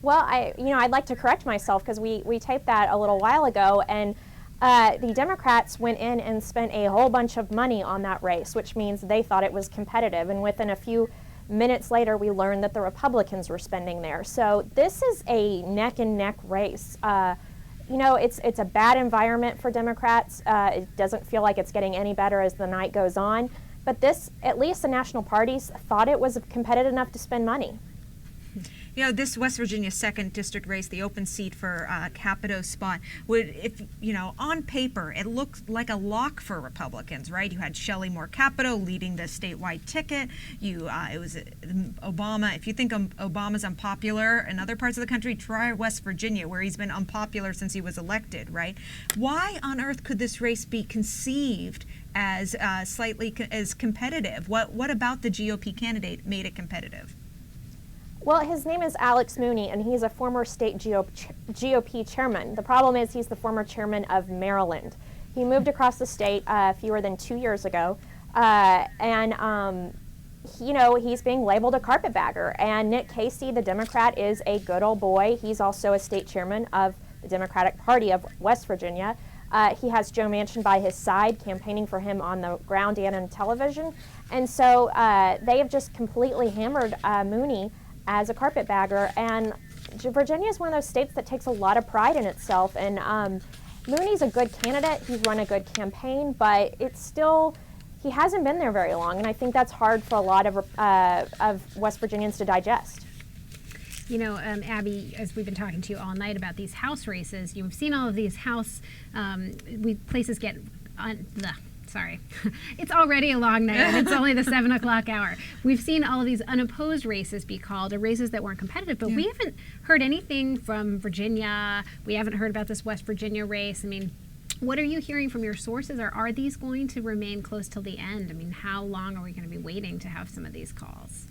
Well, I'd like to correct myself because we taped that a little while ago, and the Democrats went in and spent a whole bunch of money on that race, which means they thought it was competitive. And within a few minutes later, we learned that the Republicans were spending there. So this is a neck-and-neck race. It's a bad environment for Democrats. It doesn't feel like it's getting any better as the night goes on. But this, at least the national parties thought it was competitive enough to spend money. This West Virginia 2nd District race, the open seat for Capito's spot, on paper, it looked like a lock for Republicans, right? You had Shelley Moore Capito leading the statewide ticket. It was Obama. If you think Obama's unpopular in other parts of the country, try West Virginia, where he's been unpopular since he was elected, right? Why on earth could this race be conceived as slightly as competitive? What about the GOP candidate made it competitive? Well, his name is Alex Mooney, and he's a former state GOP chairman. The problem is he's the former chairman of Maryland. He moved across the state fewer than 2 years ago, he's being labeled a carpetbagger. And Nick Casey, the Democrat, is a good old boy. He's also a state chairman of the Democratic Party of West Virginia. He has Joe Manchin by his side, campaigning for him on the ground and on television. And so they have just completely hammered Mooney as a carpetbagger, and Virginia is one of those states that takes a lot of pride in itself, and Mooney's a good candidate. He's run a good campaign, but he hasn't been there very long, and I think that's hard for a lot of West Virginians to digest. Abby, as we've been talking to you all night about these House races, you've seen all of these House places get sorry, it's already a long night, and it's only the 7 o'clock hour. We've seen all of these unopposed races be called, or races that weren't competitive, but we haven't heard anything from Virginia. We haven't heard about this West Virginia race. I mean, what are you hearing from your sources? Or are these going to remain close till the end? I mean, how long are we going to be waiting to have some of these calls?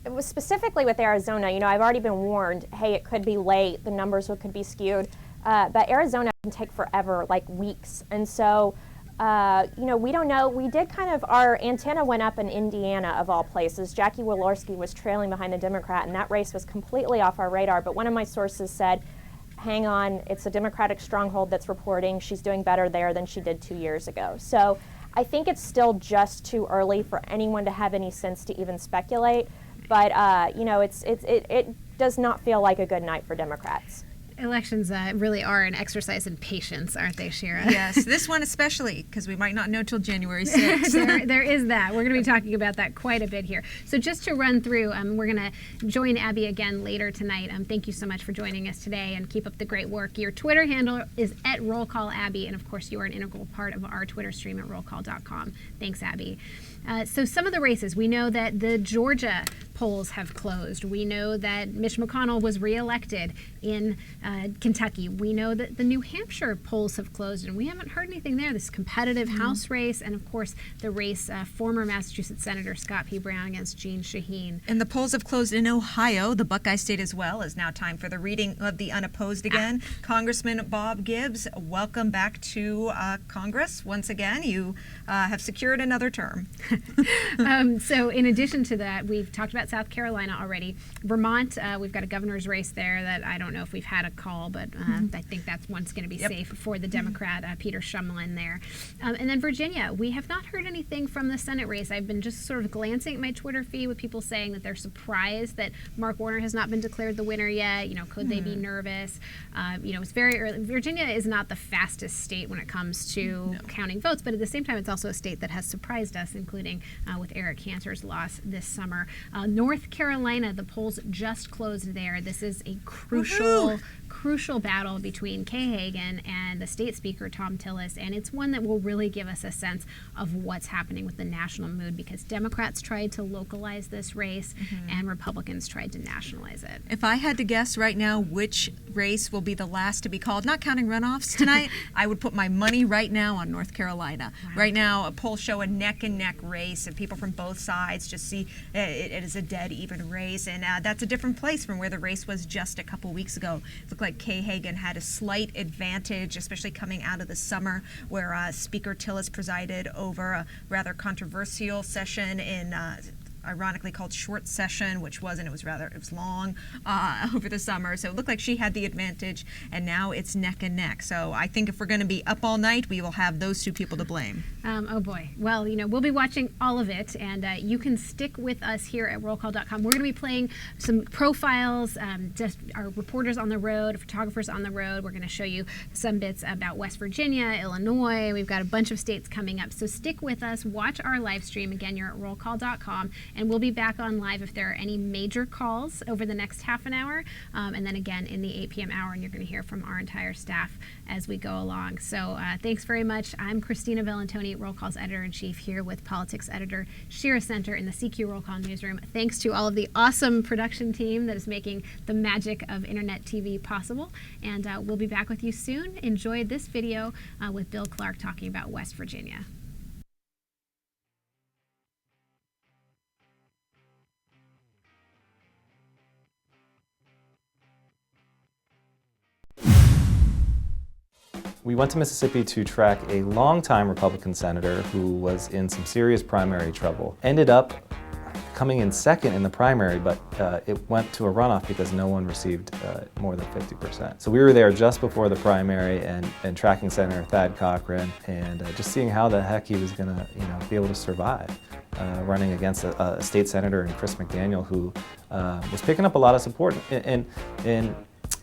It was specifically with Arizona. I've already been warned, hey, it could be late, the numbers could be skewed, but Arizona can take forever, like weeks, and so we don't know. We did our antenna went up in Indiana, of all places. Jackie Walorski was trailing behind the Democrat, and that race was completely off our radar. But one of my sources said, hang on, it's a Democratic stronghold that's reporting. She's doing better there than she did 2 years ago. So I think it's still just too early for anyone to have any sense to even speculate. But, it does not feel like a good night for Democrats. Elections really are an exercise in patience, aren't they, Shira? Yes, this one especially, because we might not know till January 6th. there is that. We're going to be talking about that quite a bit here. So just to run through, we're going to join Abby again later tonight. Thank you so much for joining us today, and keep up the great work. Your Twitter handle is @RollCallAbby, and of course you are an integral part of our Twitter stream at rollcall.com. Thanks, Abby. So some of the races, we know that the Georgia polls have closed. We know that Mitch McConnell was reelected in Kentucky. We know that the New Hampshire polls have closed, and we haven't heard anything there. This competitive House race, and of course the race, former Massachusetts Senator Scott P. Brown against Jeanne Shaheen. And the polls have closed in Ohio, the Buckeye State as well. Is now time for the reading of the unopposed again. Congressman Bob Gibbs, welcome back to Congress once again. You have secured another term. So in addition to that, we've talked about South Carolina already. Vermont, we've got a governor's race there that I don't know if we've had a call, but I think that's one's going to be safe for the Democrat, Peter Shumlin there. And then Virginia, we have not heard anything from the Senate race. I've been just sort of glancing at my Twitter feed with people saying that they're surprised that Mark Warner has not been declared the winner yet. Could they be nervous? It's very early. Virginia is not the fastest state when it comes to counting votes, but at the same time, it's also a state that has surprised us, including with Eric Cantor's loss this summer. North Carolina, the polls just closed there. This is a crucial battle between Kay Hagan and the state speaker, Tom Tillis, and it's one that will really give us a sense of what's happening with the national mood, because Democrats tried to localize this race and Republicans tried to nationalize it. If I had to guess right now which race will be the last to be called, not counting runoffs tonight, I would put my money right now on North Carolina. Wow. Right now, polls show a neck-and-neck race, and people from both sides just see it as a dead even race, and that's a different place from where the race was just a couple weeks ago. It looked like Kay Hagan had a slight advantage, especially coming out of the summer, where Speaker Tillis presided over a rather controversial session in ironically called short session, which wasn't. It was long over the summer. So it looked like she had the advantage, and now it's neck and neck. So I think if we're going to be up all night, we will have those two people to blame. Oh boy. Well, we'll be watching all of it, and you can stick with us here at rollcall.com. We're going to be playing some profiles, just our reporters on the road, photographers on the road. We're going to show you some bits about West Virginia, Illinois. We've got a bunch of states coming up. So stick with us. Watch our live stream. Again, you're at rollcall.com. And we'll be back on live if there are any major calls over the next half an hour. And then again in the 8 p.m. hour, and you're going to hear from our entire staff as we go along. So thanks very much. I'm Christina Bellantoni, Roll Call's editor-in-chief, here with politics editor Shira Center in the CQ Roll Call newsroom. Thanks to all of the awesome production team that is making the magic of internet TV possible. And we'll be back with you soon. Enjoy this video with Bill Clark talking about West Virginia. We went to Mississippi to track a longtime Republican senator who was in some serious primary trouble. Ended up coming in second in the primary, but it went to a runoff because no one received more than 50%. So we were there just before the primary and tracking Senator Thad Cochran and just seeing how the heck he was going to be able to survive. Running against a state senator in Chris McDaniel, who was picking up a lot of support. And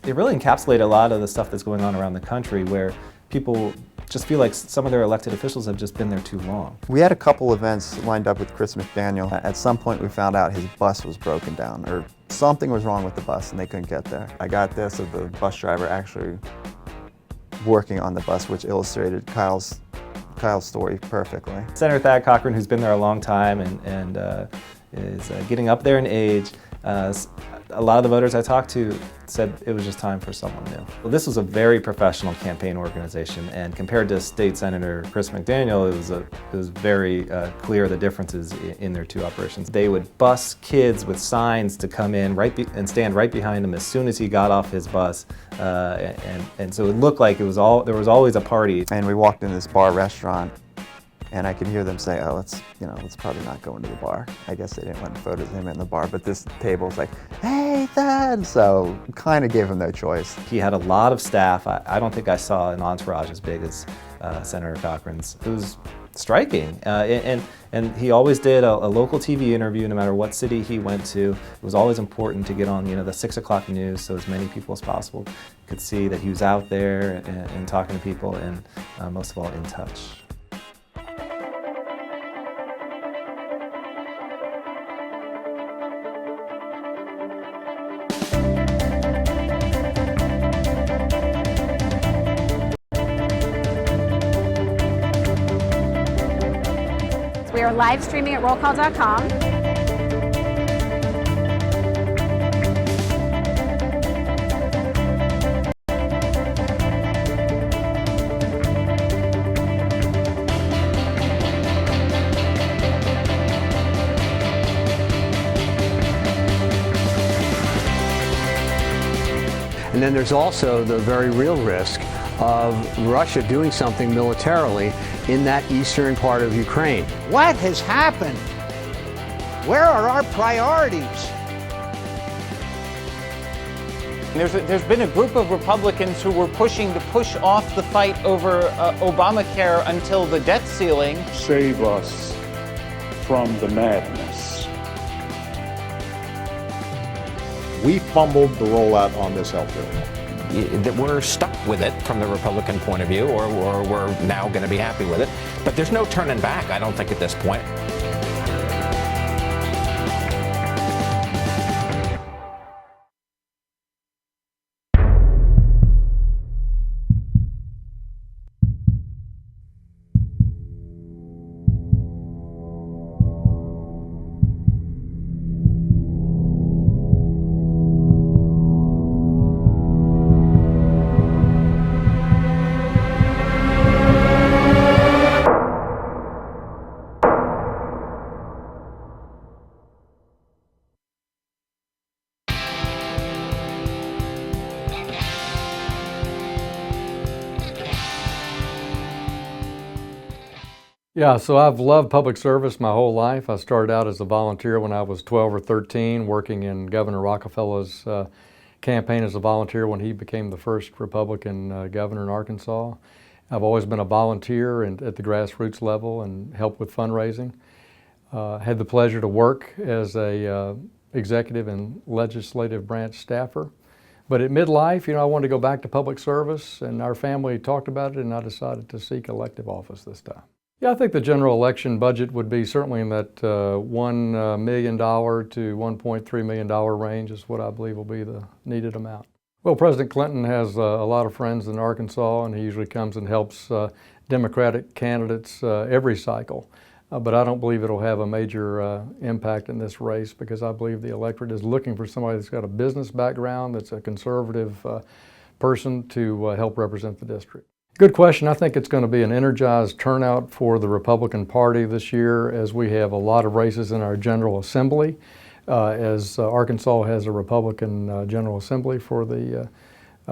it really encapsulated a lot of the stuff that's going on around the country, where people just feel like some of their elected officials have just been there too long. We had a couple events lined up with Chris McDaniel. At some point we found out his bus was broken down, or something was wrong with the bus and they couldn't get there. I got this of the bus driver actually working on the bus, which illustrated Kyle's story perfectly. Senator Thad Cochran, who's been there a long time and is getting up there in age, a lot of the voters I talked to said it was just time for someone new. Well, this was a very professional campaign organization, and compared to State Senator Chris McDaniel, it was very clear the differences in their two operations. They would bus kids with signs to come in and stand right behind him as soon as he got off his bus, and so it looked like there was always a party. And we walked in this bar restaurant, and I could hear them say, "Oh, let's probably not go into the bar." I guess they didn't want photos of him in the bar, but this table was like, "Hey, Thad!" So kind of gave him no choice. He had a lot of staff. I don't think I saw an entourage as big as Senator Cochran's. It was striking, and he always did a local TV interview no matter what city he went to. It was always important to get on the 6 o'clock news so as many people as possible could see that he was out there and talking to people, and most of all in touch. We are live streaming at rollcall.com. And then there's also the very real risk of Russia doing something militarily in that eastern part of Ukraine. What has happened? Where are our priorities? There's been a group of Republicans who were pushing to push off the fight over Obamacare until the debt ceiling. Save us from the madness. We fumbled the rollout on this health bill. That we're stuck with it from the Republican point of view, or we're now going to be happy with it. But there's no turning back, I don't think, at this point. Yeah, so I've loved public service my whole life. I started out as a volunteer when I was 12 or 13, working in Governor Rockefeller's campaign as a volunteer when he became the first Republican governor in Arkansas. I've always been a volunteer at the grassroots level and helped with fundraising. Had the pleasure to work as a executive and legislative branch staffer. But at midlife, I wanted to go back to public service, and our family talked about it, and I decided to seek elective office this time. Yeah, I think the general election budget would be certainly in that $1 million to $1.3 million range is what I believe will be the needed amount. Well, President Clinton has a lot of friends in Arkansas, and he usually comes and helps Democratic candidates every cycle. But I don't believe it'll have a major impact in this race, because I believe the electorate is looking for somebody that's got a business background, that's a conservative person to help represent the district. Good question. I think it's going to be an energized turnout for the Republican Party this year, as we have a lot of races in our General Assembly, as Arkansas has a Republican General Assembly for the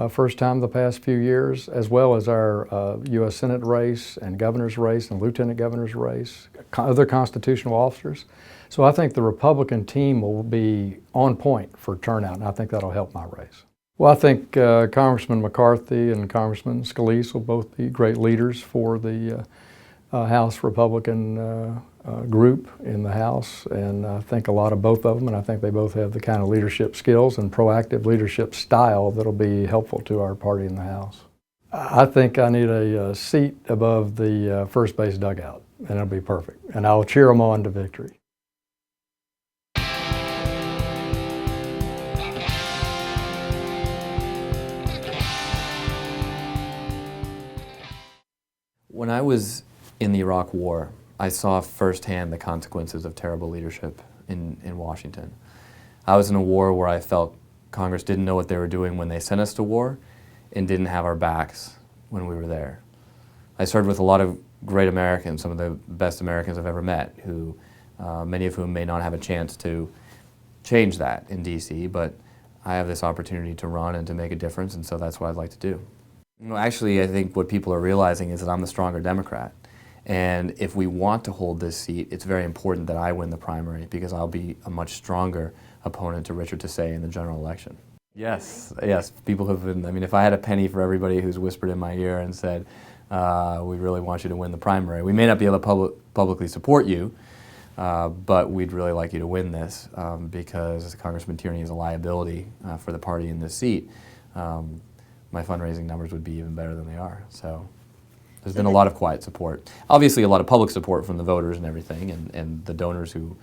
first time the past few years, as well as our U.S. Senate race and governor's race and lieutenant governor's race, other constitutional officers. So I think the Republican team will be on point for turnout, and I think that'll help my race. Well, I think Congressman McCarthy and Congressman Scalise will both be great leaders for the House Republican group in the House, and I think a lot of both of them, and I think they both have the kind of leadership skills and proactive leadership style that'll be helpful to our party in the House. I think I need a seat above the first base dugout, and it'll be perfect, and I'll cheer them on to victory. When I was in the Iraq War, I saw firsthand the consequences of terrible leadership in Washington. I was in a war where I felt Congress didn't know what they were doing when they sent us to war and didn't have our backs when we were there. I served with a lot of great Americans, some of the best Americans I've ever met, who many of whom may not have a chance to change that in D.C., but I have this opportunity to run and to make a difference, and so that's what I'd like to do. Actually, I think what people are realizing is that I'm the stronger Democrat. And if we want to hold this seat, it's very important that I win the primary, because I'll be a much stronger opponent to Richard Tassay in the general election. Yes, people have been, if I had a penny for everybody who's whispered in my ear and said, we really want you to win the primary. We may not be able to publicly support you, but we'd really like you to win this, because Congressman Tierney is a liability for the party in this seat. My fundraising numbers would be even better than they are. So there's been a lot of quiet support. Obviously a lot of public support from the voters and everything, and the donors who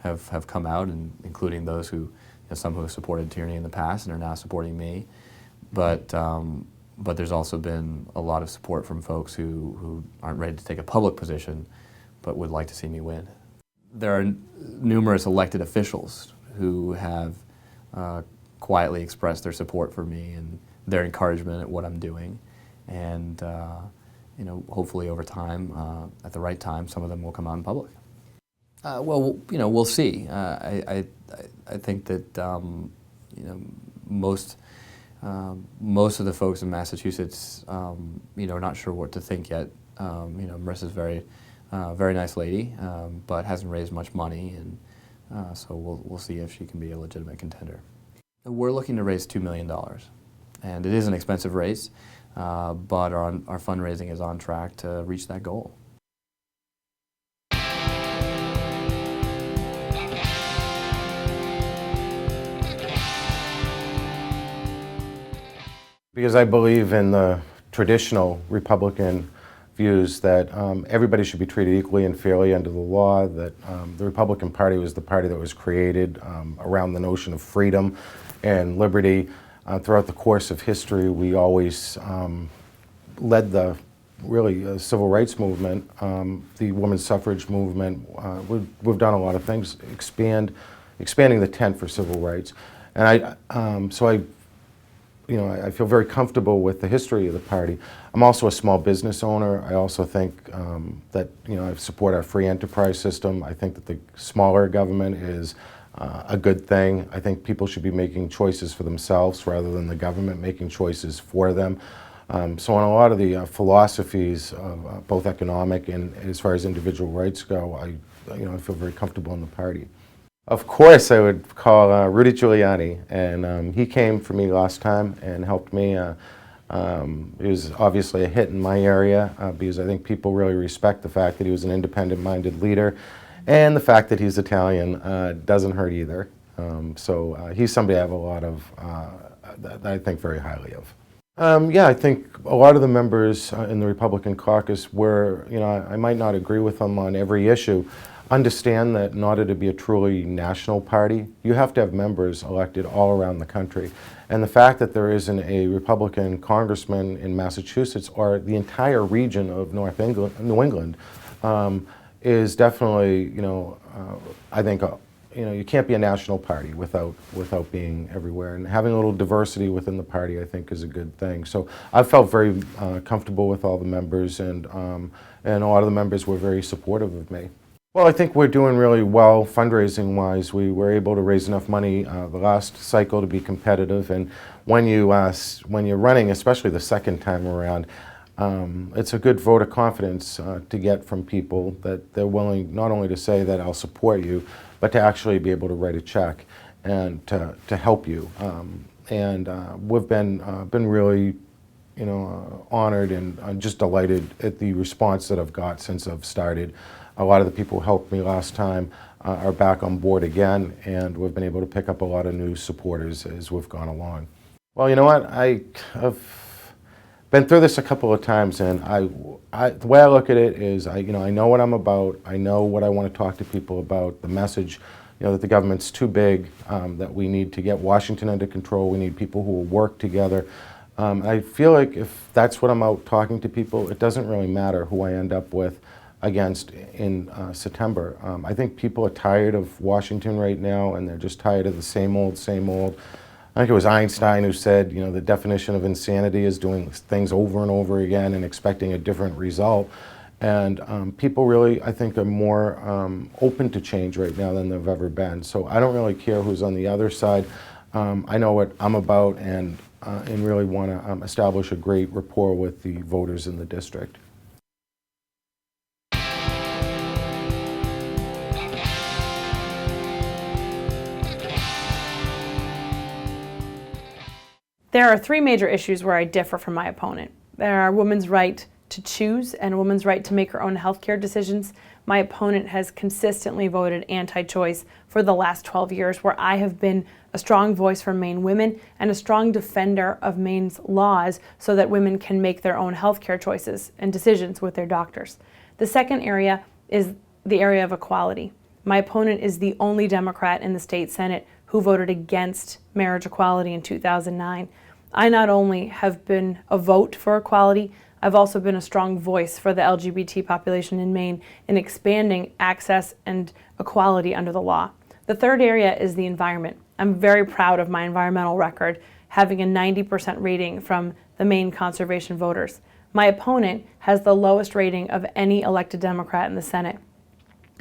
have come out, and including those who, some who have supported Tierney in the past and are now supporting me. But there's also been a lot of support from folks who aren't ready to take a public position, but would like to see me win. There are numerous elected officials who have quietly expressed their support for me and their encouragement at what I'm doing, and hopefully over time, at the right time, some of them will come out in public. Well, we'll see. I think that most of the folks in Massachusetts, are not sure what to think yet. Marissa's very nice lady, but hasn't raised much money, and So we'll see if she can be a legitimate contender. We're looking to raise $2 million, and it is an expensive race, but our fundraising is on track to reach that goal. Because I believe in the traditional Republican views that everybody should be treated equally and fairly under the law, that the Republican Party was the party that was created around the notion of freedom and liberty. Throughout the course of history, we always led the civil rights movement, the women's suffrage movement. We've done a lot of things, expanding the tent for civil rights. And I feel very comfortable with the history of the party. I'm also a small business owner. I also think that I support our free enterprise system. I think that the smaller government is a good thing. I think people should be making choices for themselves rather than the government making choices for them. So on a lot of the philosophies of both economic and as far as individual rights go, I feel very comfortable in the party. Of course, I would call Rudy Giuliani, and he came for me last time and helped me. He was obviously a hit in my area because I think people really respect the fact that he was an independent-minded leader, and the fact that he's Italian doesn't hurt either. So he's somebody I have a lot of, that I think very highly of. Yeah, I think a lot of the members in the Republican caucus were, I might not agree with them on every issue, understand that in order to be a truly national party, you have to have members elected all around the country. And the fact that there isn't a Republican congressman in Massachusetts or the entire region of New England is definitely, I think, you can't be a national party without being everywhere. And having a little diversity within the party, I think, is a good thing. So I felt very comfortable with all the members, and a lot of the members were very supportive of me. Well, I think we're doing really well fundraising-wise. We were able to raise enough money the last cycle to be competitive, and when you're running, especially the second time around, it's a good vote of confidence to get from people that they're willing not only to say that I'll support you, but to actually be able to write a check and to help you. We've been really, honored and just delighted at the response that I've got since I've started. A lot of the people who helped me last time are back on board again, and we've been able to pick up a lot of new supporters as we've gone along. Well, you know what? I've been through this a couple of times, and the way I look at it is, I know what I'm about. I know what I want to talk to people about. The message, that the government's too big, that we need to get Washington under control. We need people who will work together. I feel like if that's what I'm out talking to people, it doesn't really matter who I end up with against in September. I think people are tired of Washington right now, and they're just tired of the same old, same old. I think it was Einstein who said, the definition of insanity is doing things over and over again and expecting a different result. And people really, I think, are more open to change right now than they've ever been. So I don't really care who's on the other side. I know what I'm about, and really want to establish a great rapport with the voters in the district. There are three major issues where I differ from my opponent. There are women's right to choose and a woman's right to make her own healthcare decisions. My opponent has consistently voted anti-choice for the last 12 years, where I have been a strong voice for Maine women and a strong defender of Maine's laws so that women can make their own healthcare choices and decisions with their doctors. The second area is the area of equality. My opponent is the only Democrat in the state Senate who voted against marriage equality in 2009. I not only have been a vote for equality, I've also been a strong voice for the LGBT population in Maine in expanding access and equality under the law. The third area is the environment. I'm very proud of my environmental record, having a 90% rating from the Maine conservation voters. My opponent has the lowest rating of any elected Democrat in the Senate,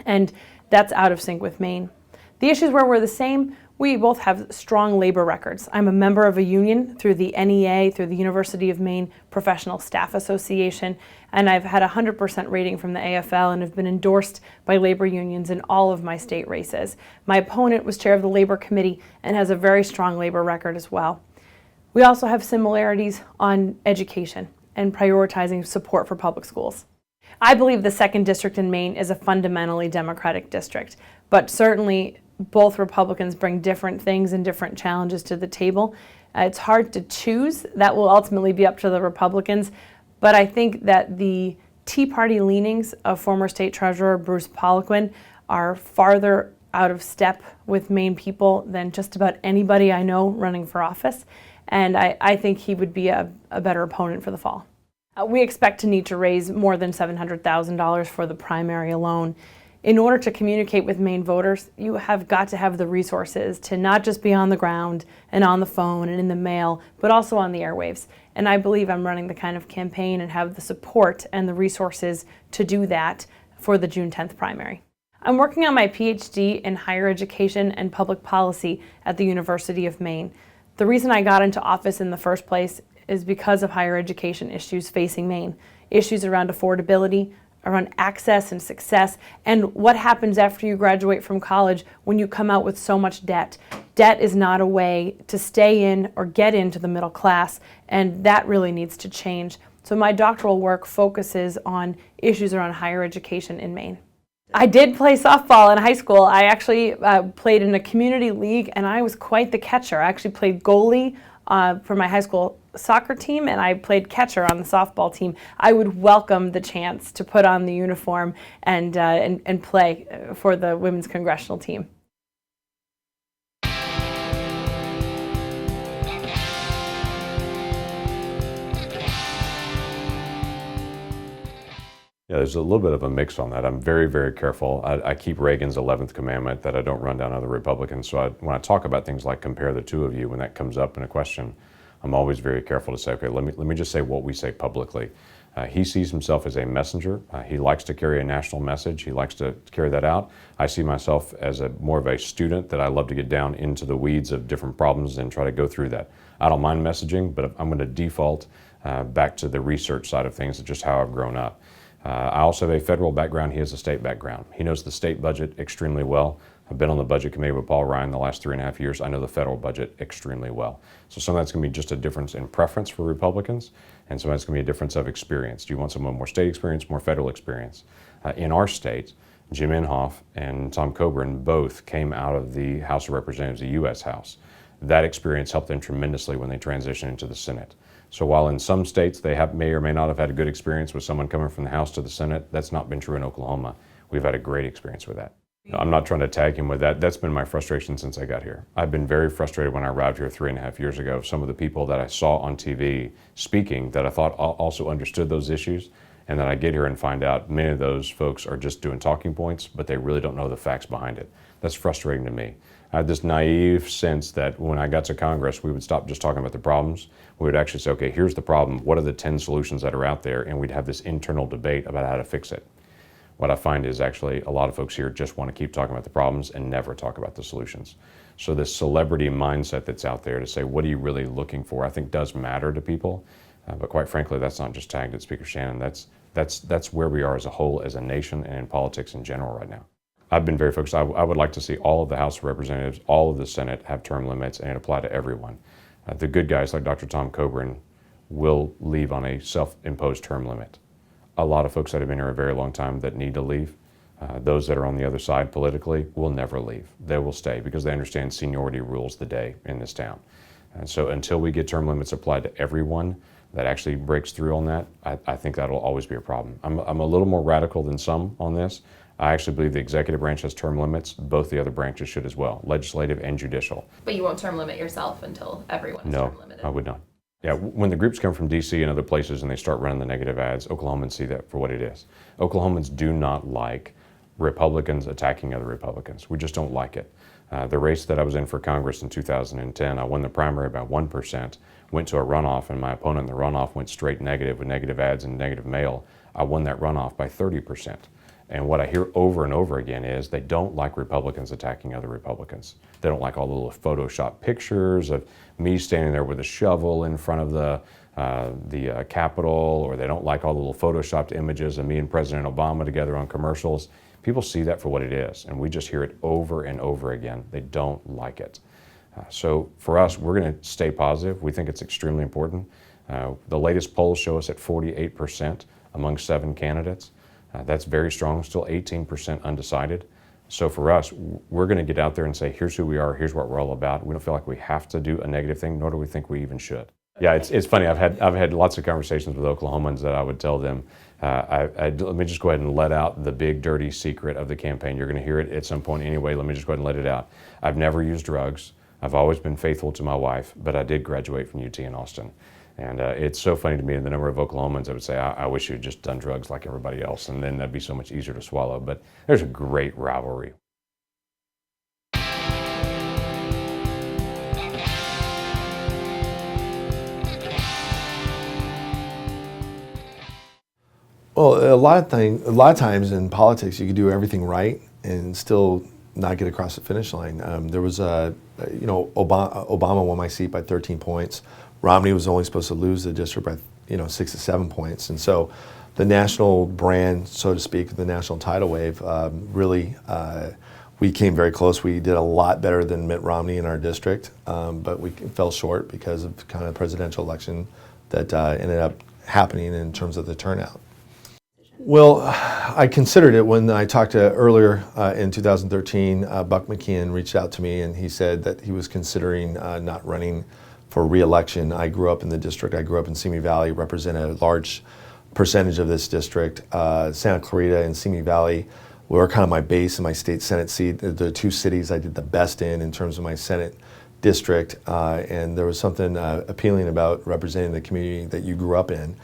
and that's out of sync with Maine. The issues where we're the same, We both have strong labor records. I'm a member of a union through the NEA, through the University of Maine Professional Staff Association, and I've had a 100% rating from the AFL and have been endorsed by labor unions in all of my state races. My opponent was chair of the Labor Committee and has a very strong labor record as well. We also have similarities on education and prioritizing support for public schools. I believe the 2nd District in Maine is a fundamentally Democratic district, but certainly both Republicans bring different things and different challenges to the table. It's hard to choose. That will ultimately be up to the Republicans, but I think that the Tea Party leanings of former State Treasurer Bruce Poliquin are farther out of step with Maine people than just about anybody I know running for office, and I think he would be a better opponent for the fall. We expect to need to raise more than $700,000 for the primary alone. In order to communicate with Maine voters, you have got to have the resources to not just be on the ground and on the phone and in the mail, but also on the airwaves. And I believe I'm running the kind of campaign and have the support and the resources to do that for the June 10th primary. I'm working on my PhD in higher education and public policy at the University of Maine. The reason I got into office in the first place is because of higher education issues facing Maine. Issues around affordability, around access and success, and what happens after you graduate from college when you come out with so much debt. Debt is not a way to stay in or get into the middle class, and that really needs to change. So my doctoral work focuses on issues around higher education in Maine. I did play softball in high school. I actually played in a community league, and I was quite the catcher. I actually played goalie for my high school soccer team, and I played catcher on the softball team. I would welcome the chance to put on the uniform and play for the women's congressional team. Yeah, there's a little bit of a mix on that. I'm very, very careful. I keep Reagan's 11th commandment that I don't run down other Republicans. So when I talk about things like compare the two of you, when that comes up in a question, I'm always very careful to say, okay, let me just say what we say publicly. He sees himself as a messenger. He likes to carry a national message. He likes to carry that out. I see myself as more of a student that I love to get down into the weeds of different problems and try to go through that. I don't mind messaging, but I'm going to default back to the research side of things, just how I've grown up. I also have a federal background. He has a state background. He knows the state budget extremely well. I've been on the budget committee with Paul Ryan the last 3.5 years. I know the federal budget extremely well. So some of that's going to be just a difference in preference for Republicans, and some of that's going to be a difference of experience. Do you want someone more state experience, more federal experience? In our state, Jim Inhofe and Tom Coburn both came out of the House of Representatives, the U.S. House. That experience helped them tremendously when they transitioned into the Senate. So while in some states they may or may not have had a good experience with someone coming from the House to the Senate, that's not been true in Oklahoma. We've had a great experience with that. I'm not trying to tag him with that. That's been my frustration since I got here. I've been very frustrated when I arrived here 3.5 years ago. Some of the people that I saw on TV speaking that I thought also understood those issues, and then I get here and find out many of those folks are just doing talking points, but they really don't know the facts behind it. That's frustrating to me. I had this naive sense that when I got to Congress, we would stop just talking about the problems. We would actually say, okay, here's the problem. What are the 10 solutions that are out there? And we'd have this internal debate about how to fix it. What I find is actually a lot of folks here just want to keep talking about the problems and never talk about the solutions. So this celebrity mindset that's out there to say, what are you really looking for, I think does matter to people. But quite frankly, that's not just tagged at Speaker Shannon. That's where we are as a whole, as a nation, and in politics in general right now. I've been very focused. I would like to see all of the House of Representatives, all of the Senate have term limits and it apply to everyone. The good guys like Dr. Tom Coburn will leave on a self-imposed term limit. A lot of folks that have been here a very long time that need to leave, those that are on the other side politically will never leave. They will stay because they understand seniority rules the day in this town. And so until we get term limits applied to everyone that actually breaks through on that, I think that'll always be a problem. I'm a little more radical than some on this. I actually believe the executive branch has term limits. Both the other branches should as well, legislative and judicial. But you won't term limit yourself until everyone is term limited? No, I would not. Yeah, when the groups come from DC and other places and they start running the negative ads, Oklahomans see that for what it is. Oklahomans do not like Republicans attacking other Republicans. We just don't like it. The race that I was in for Congress in 2010, I won the primary by 1%, went to a runoff, and my opponent in the runoff went straight negative with negative ads and negative mail. I won that runoff by 30%. And what I hear over and over again is they don't like Republicans attacking other Republicans. They don't like all the little Photoshop pictures of me standing there with a shovel in front of the Capitol, or they don't like all the little Photoshopped images of me and President Obama together on commercials. People see that for what it is, and we just hear it over and over again. They don't like it. So for us, we're going to stay positive. We think it's extremely important. The latest polls show us at 48% among 7 candidates. That's very strong, still 18% undecided. So for us, we're going to get out there and say, here's who we are, here's what we're all about. We don't feel like we have to do a negative thing, nor do we think we even should. Yeah, it's funny. I've had lots of conversations with Oklahomans that I would tell them, let me just go ahead and let out the big dirty secret of the campaign. You're going to hear it at some point anyway. Let me just go ahead and let it out. I've never used drugs. I've always been faithful to my wife, but I did graduate from UT in Austin. And it's so funny to me, the number of Oklahomans that would say, I wish you'd just done drugs like everybody else, and then that'd be so much easier to swallow. But there's a great rivalry. Well, a lot of times in politics, you can do everything right and still not get across the finish line. There was Obama won my seat by 13 points. Romney was only supposed to lose the district by 6 to 7 points, and so the national brand, so to speak, the national tidal wave, really we came very close. We did a lot better than Mitt Romney in our district, but we fell short because of kind of the presidential election that ended up happening in terms of the turnout. Well, I considered it when I talked to earlier in 2013. Buck McKeon reached out to me and he said that he was considering not running for re-election. I grew up in the district. I grew up in Simi Valley, represent a large percentage of this district. Santa Clarita and Simi Valley were kind of my base and my state Senate seat. The 2 cities I did the best in terms of my Senate district, and there was something appealing about representing the community that you grew up in.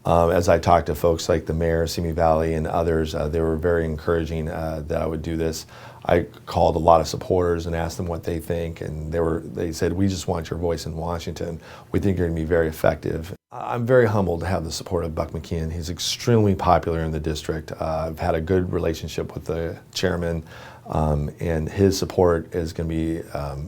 As I talked to folks like the mayor of Simi Valley and others, they were very encouraging that I would do this. I called a lot of supporters and asked them what they think, and they said, we just want your voice in Washington. We think you're going to be very effective. I'm very humbled to have the support of Buck McKeon. He's extremely popular in the district. I've had a good relationship with the chairman, and his support is going to be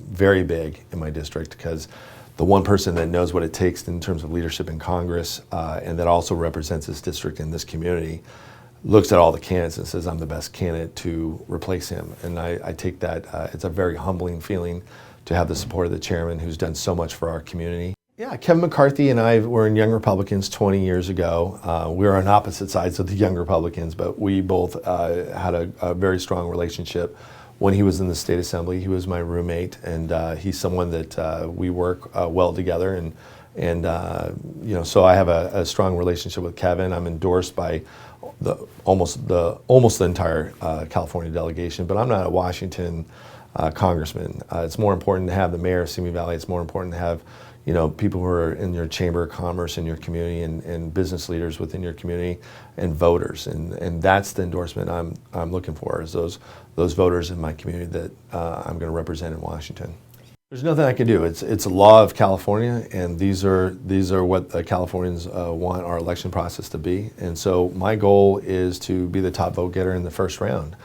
very big in my district because the one person that knows what it takes in terms of leadership in Congress and that also represents this district and this community looks at all the candidates and says, I'm the best candidate to replace him. And I take that, it's a very humbling feeling to have the support of the chairman who's done so much for our community. Yeah, Kevin McCarthy and I were in Young Republicans 20 years ago. We were on opposite sides of the Young Republicans, but we both had a very strong relationship. When he was in the state assembly, he was my roommate, and he's someone that we work well together. And so I have a strong relationship with Kevin. I'm endorsed by almost the entire California delegation, but I'm not a Washington congressman. It's more important to have the mayor of Simi Valley. It's more important to have people who are in your chamber of commerce in your community and business leaders within your community and voters. And that's the endorsement I'm looking for, is those voters in my community that I'm going to represent in Washington. There's nothing I can do. It's a law of California, and these are what the Californians want our election process to be. And so my goal is to be the top vote getter in the first round.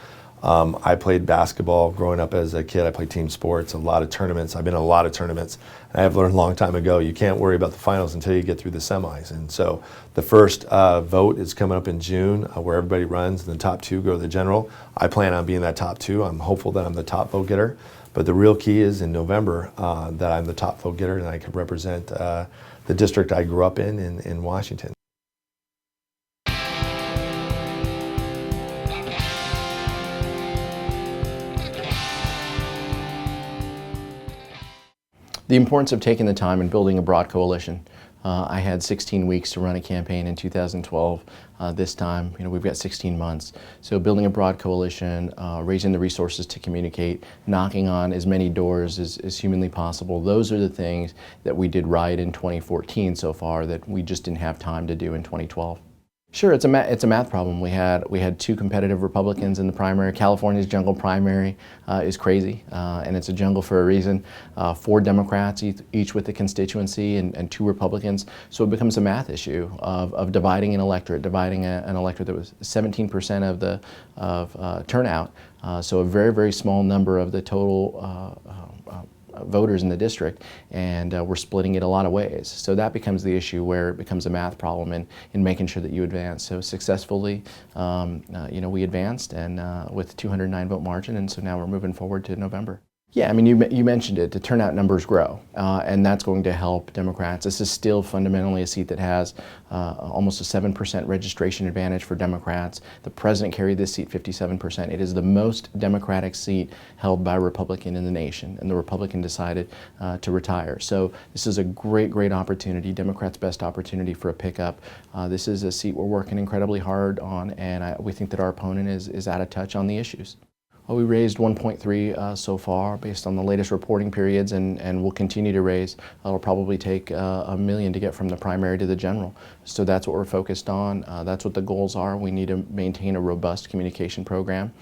I played basketball growing up as a kid. I played team sports, a lot of tournaments. I've been in a lot of tournaments. And I've learned a long time ago, you can't worry about the finals until you get through the semis. And so the first vote is coming up in June where everybody runs, and the top 2 go to the general. I plan on being that top 2. I'm hopeful that I'm the top vote getter. But the real key is in November that I'm the top vote getter and I can represent the district I grew up in Washington. The importance of taking the time and building a broad coalition. I had 16 weeks to run a campaign in 2012. This time, we've got 16 months. So building a broad coalition, raising the resources to communicate, knocking on as many doors as humanly possible. Those are the things that we did right in 2014 so far that we just didn't have time to do in 2012. Sure, it's a math problem. We had two competitive Republicans in the primary. California's jungle primary is crazy, and it's a jungle for a reason. 4 Democrats, each with a constituency, and 2 Republicans. So it becomes a math issue of dividing an electorate, an electorate that was 17% of turnout. So a very, very small number of the total voters in the district, and we're splitting it a lot of ways. So that becomes the issue where it becomes a math problem in making sure that you advance. So successfully, we advanced, and with 209 vote margin, and so now we're moving forward to November. Yeah, I mean, you mentioned it, the turnout numbers grow, and that's going to help Democrats. This is still fundamentally a seat that has almost a 7% registration advantage for Democrats. The president carried this seat 57%. It is the most Democratic seat held by a Republican in the nation, and the Republican decided to retire. So this is a great, great opportunity, Democrats' best opportunity for a pickup. This is a seat we're working incredibly hard on, and we think that our opponent is out of touch on the issues. Well, we raised 1.3 so far based on the latest reporting periods, and we'll continue to raise. It'll probably take $1 million to get from the primary to the general. So that's what we're focused on. That's what the goals are. We need to maintain a robust communication program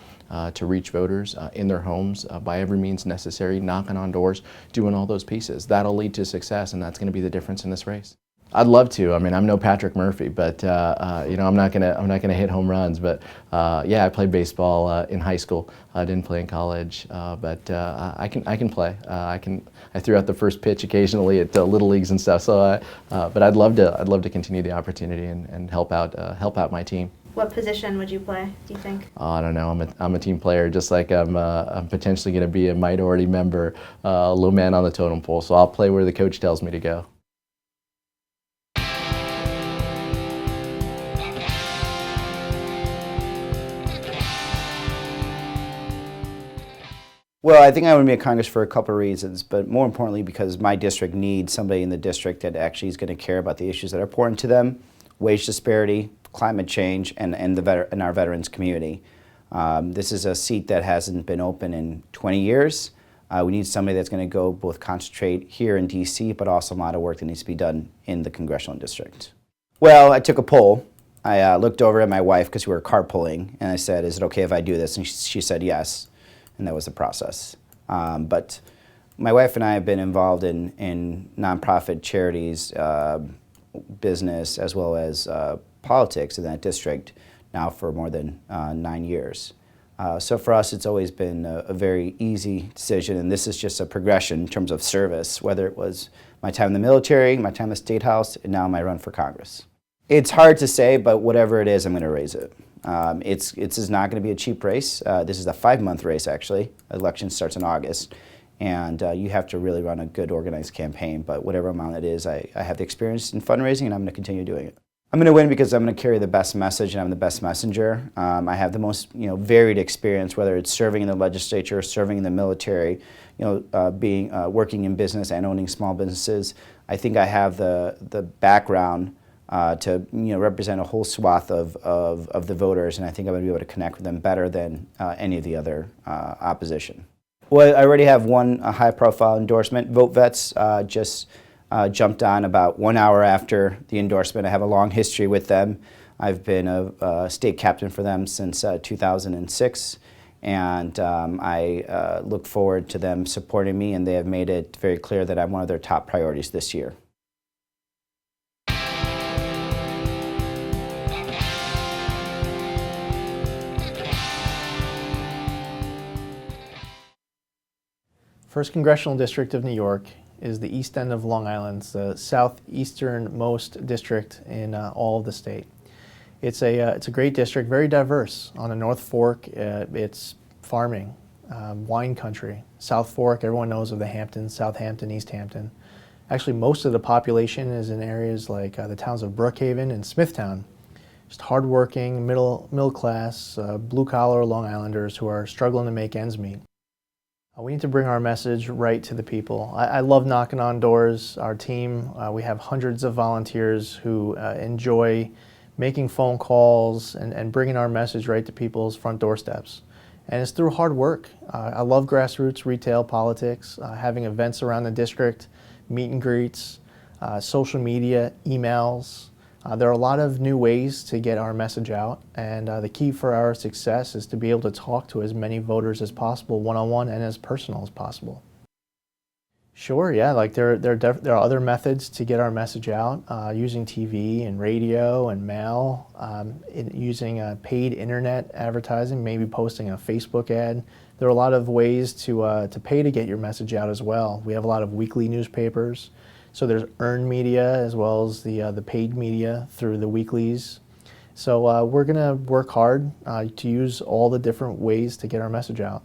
to reach voters in their homes by every means necessary, knocking on doors, doing all those pieces. That'll lead to success, and that's going to be the difference in this race. I'd love to. I mean, I'm no Patrick Murphy, but I'm not gonna hit home runs. But yeah, I played baseball in high school. I didn't play in college, but I can play. I threw out the first pitch occasionally at little leagues and stuff. So, but I'd love to continue the opportunity and help out my team. What position would you play, do you think? I don't know. I'm a team player, just like I'm potentially going to be a minority member, low man on the totem pole. So I'll play where the coach tells me to go. Well, I think I want to be in Congress for a couple of reasons, but more importantly because my district needs somebody in the district that actually is going to care about the issues that are important to them: wage disparity, climate change, and our veterans community. This is a seat that hasn't been open in 20 years. We need somebody that's going to go both concentrate here in D.C., but also a lot of work that needs to be done in the Congressional district. Well, I took a poll. I looked over at my wife because we were carpooling, and I said, "Is it okay if I do this?" And she said yes. And that was the process. But my wife and I have been involved in nonprofit charities, business, as well as politics in that district now for more than 9 years. So for us, it's always been a very easy decision, and this is just a progression in terms of service, whether it was my time in the military, my time in the State House, and now my run for Congress. It's hard to say, but whatever it is, I'm going to raise it. It's not going to be a cheap race. This is a 5-month race, actually. Election starts in August, and you have to really run a good organized campaign. But whatever amount it is, I have the experience in fundraising, and I'm going to continue doing it. I'm going to win because I'm going to carry the best message, and I'm the best messenger. I have the most varied experience, whether it's serving in the legislature, serving in the military, working in business and owning small businesses. I think I have the background to represent a whole swath of the voters, and I think I'm going to be able to connect with them better than any of the other opposition. Well, I already have one high-profile endorsement. Vote Vets just jumped on about 1 hour after the endorsement. I have a long history with them. I've been a state captain for them since 2006, and I look forward to them supporting me, and they have made it very clear that I'm one of their top priorities this year. First Congressional District of New York is the east end of Long Island, the southeasternmost district in all of the state. It's a great district, very diverse. On the North Fork, it's farming, wine country. South Fork, everyone knows of the Hamptons, Southampton, East Hampton. Actually, most of the population is in areas like the towns of Brookhaven and Smithtown. Just hardworking, middle class, blue-collar Long Islanders who are struggling to make ends meet. We need to bring our message right to the people. I love knocking on doors. Our team, we have hundreds of volunteers who enjoy making phone calls and bringing our message right to people's front doorsteps. And it's through hard work. I love grassroots retail politics, having events around the district, meet and greets, social media, emails, There are a lot of new ways to get our message out, and the key for our success is to be able to talk to as many voters as possible, one-on-one and as personal as possible. Sure, yeah, like there are other methods to get our message out, using TV and radio and mail, using paid internet advertising, maybe posting a Facebook ad. There are a lot of ways to pay to get your message out as well. We have a lot of weekly newspapers, so there's earned media as well as the paid media through the weeklies. So we're going to work hard to use all the different ways to get our message out.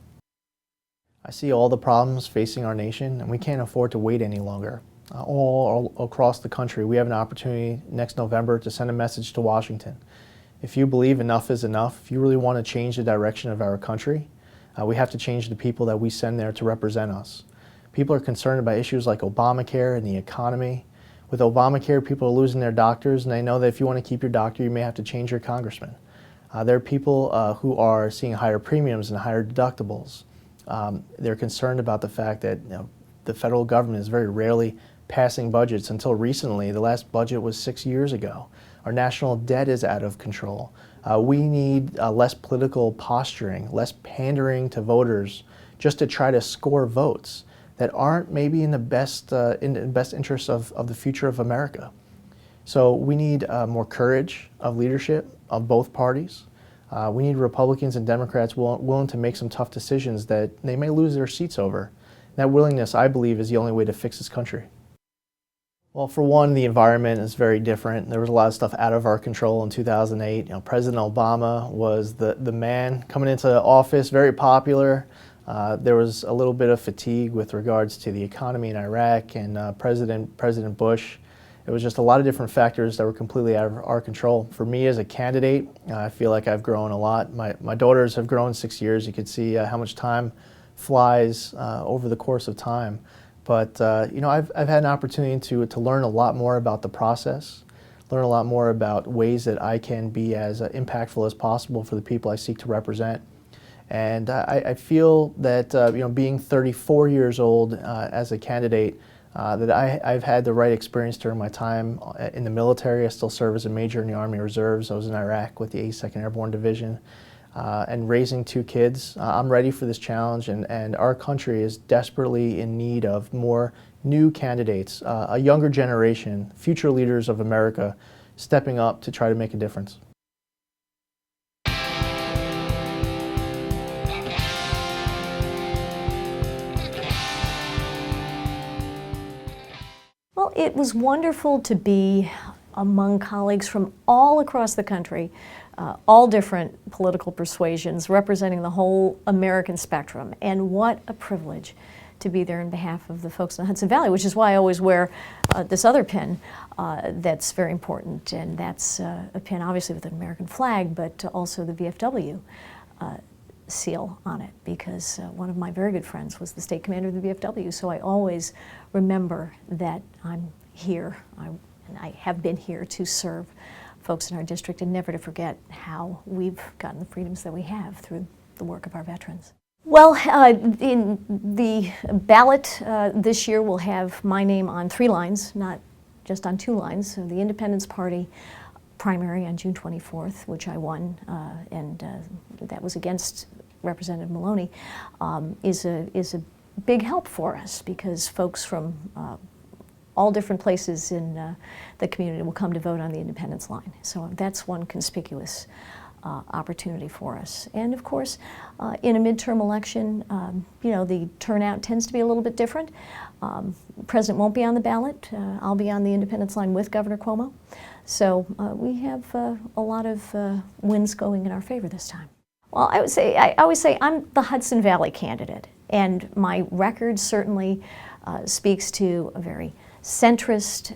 I see all the problems facing our nation, and we can't afford to wait any longer. All across the country, we have an opportunity next November to send a message to Washington. If you believe enough is enough, if you really want to change the direction of our country, we have to change the people that we send there to represent us. People are concerned about issues like Obamacare and the economy. With Obamacare, people are losing their doctors, and they know that if you want to keep your doctor, you may have to change your congressman. There are people who are seeing higher premiums and higher deductibles. They're concerned about the fact that the federal government is very rarely passing budgets. Until recently, the last budget was 6 years ago. Our national debt is out of control. We need less political posturing, less pandering to voters just to try to score votes that aren't maybe in the best interest of the future of America. So we need more courage of leadership of both parties. We need Republicans and Democrats willing to make some tough decisions that they may lose their seats over. That willingness, I believe, is the only way to fix this country. Well, for one, the environment is very different. There was a lot of stuff out of our control in 2008. President Obama was the man coming into office, very popular. There was a little bit of fatigue with regards to the economy in Iraq and President Bush. It was just a lot of different factors that were completely out of our control. For me as a candidate, I feel like I've grown a lot. My daughters have grown 6 years. You can see how much time flies over the course of time. But I've had an opportunity to learn a lot more about the process, learn a lot more about ways that I can be as impactful as possible for the people I seek to represent. And I feel that being 34 years old as a candidate, that I've had the right experience during my time in the military. I still serve as a major in the Army Reserves. I was in Iraq with the 82nd Airborne Division. And raising 2 kids, I'm ready for this challenge, and our country is desperately in need of more new candidates, a younger generation, future leaders of America stepping up to try to make a difference. Well, it was wonderful to be among colleagues from all across the country, all different political persuasions, representing the whole American spectrum. And what a privilege to be there on behalf of the folks in the Hudson Valley, which is why I always wear this other pin that's very important. And that's a pin obviously with an American flag, but also the VFW seal on it, because one of my very good friends was the state commander of the VFW. So I always remember that I'm here, and I have been here to serve folks in our district, and never to forget how we've gotten the freedoms that we have through the work of our veterans. Well, in the ballot this year will have my name on 3 lines, not just on 2 lines. So the Independence Party primary on June 24th, which I won, and that was against Representative Maloney, is a big help for us, because folks from all different places in the community will come to vote on the independence line. So that's one conspicuous opportunity for us. And of course, in a midterm election, the turnout tends to be a little bit different. The president won't be on the ballot. I'll be on the independence line with Governor Cuomo. So we have a lot of wins going in our favor this time. Well, I always say I'm the Hudson Valley candidate, and my record certainly speaks to a very centrist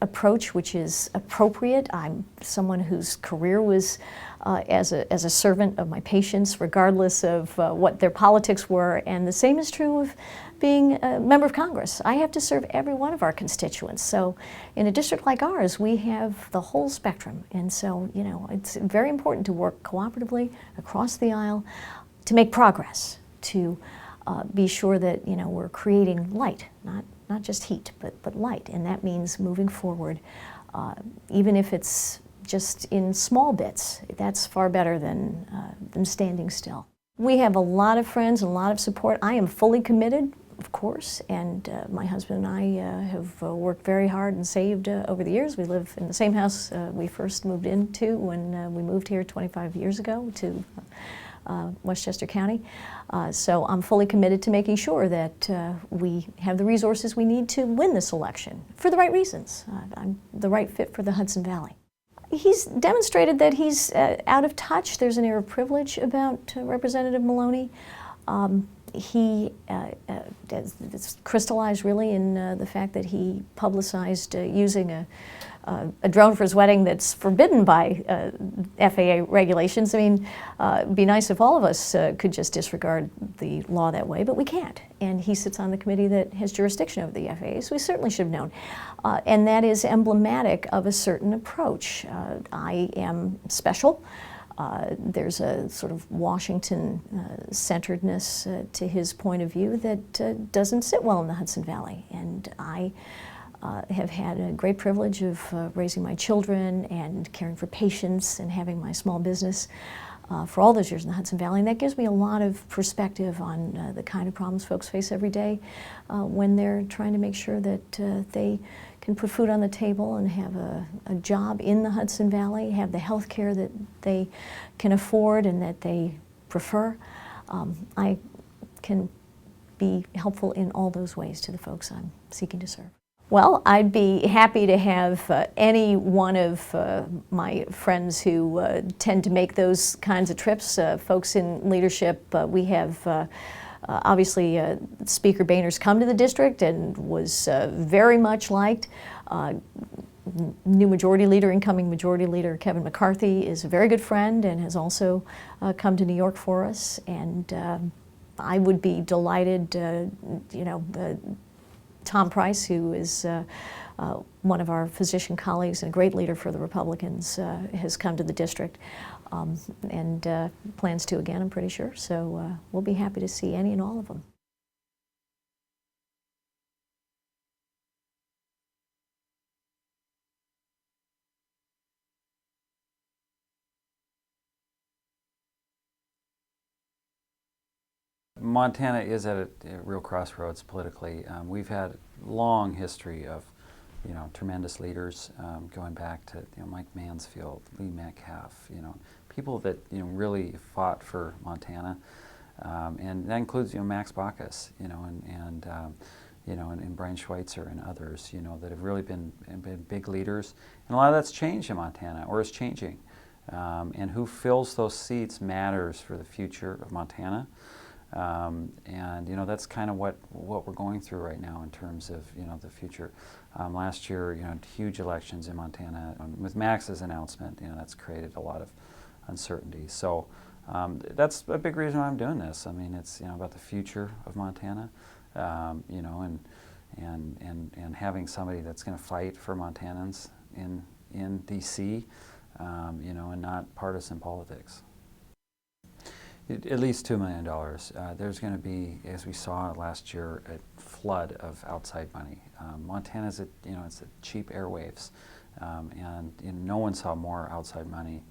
approach, which is appropriate. I'm someone whose career was as a servant of my patients, regardless of what their politics were, and the same is true of being a member of Congress. I have to serve every one of our constituents. So in a district like ours, we have the whole spectrum, and so it's very important to work cooperatively across the aisle to make progress, to be sure that we're creating light, not just heat, but light, and that means moving forward even if it's just in small bits. That's far better than standing still. We have a lot of friends and a lot of support. I am fully committed, of course, and my husband and I have worked very hard and saved over the years. We live in the same house we first moved into when we moved here 25 years ago to Westchester County. So I'm fully committed to making sure that we have the resources we need to win this election for the right reasons. I'm the right fit for the Hudson Valley. He's demonstrated that he's out of touch. There's an air of privilege about Representative Maloney. He it's crystallized really in the fact that he publicized using a drone for his wedding that's forbidden by FAA regulations. I mean, it'd be nice if all of us could just disregard the law that way, but we can't. And he sits on the committee that has jurisdiction over the FAA, so we certainly should have known. And that is emblematic of a certain approach. I am special. There's a sort of Washington-centeredness to his point of view that doesn't sit well in the Hudson Valley. And I have had a great privilege of raising my children and caring for patients and having my small business for all those years in the Hudson Valley. And that gives me a lot of perspective on the kind of problems folks face every day when they're trying to make sure that they can put food on the table and have a job in the Hudson Valley, have the health care that they can afford and that they prefer. I can be helpful in all those ways to the folks I'm seeking to serve. Well, I'd be happy to have any one of my friends who tend to make those kinds of trips, folks in leadership. We have obviously, Speaker Boehner's come to the district and was very much liked. New Majority Leader, incoming Majority Leader Kevin McCarthy is a very good friend and has also come to New York for us. And I would be delighted, Tom Price, who is one of our physician colleagues and a great leader for the Republicans, has come to the district. And plans to again, I'm pretty sure. So we'll be happy to see any and all of them. Montana is at a real crossroads politically. We've had a long history of tremendous leaders going back to Mike Mansfield, Lee Metcalf, people that really fought for Montana, and that includes Max Baucus, and Brian Schweitzer and others, that have really been big leaders, and a lot of that's changed in Montana or is changing, and who fills those seats matters for the future of Montana. And that's kind of what we're going through right now in terms of the future. Last year, huge elections in Montana. With Max's announcement, that's created a lot of uncertainty. So that's a big reason why I'm doing this. I mean, it's about the future of Montana, and having somebody that's going to fight for Montanans in D.C., and not partisan politics. At least $2 million. There's going to be, as we saw last year, a flood of outside money. Montana's it's a cheap airwaves, and no one saw more outside money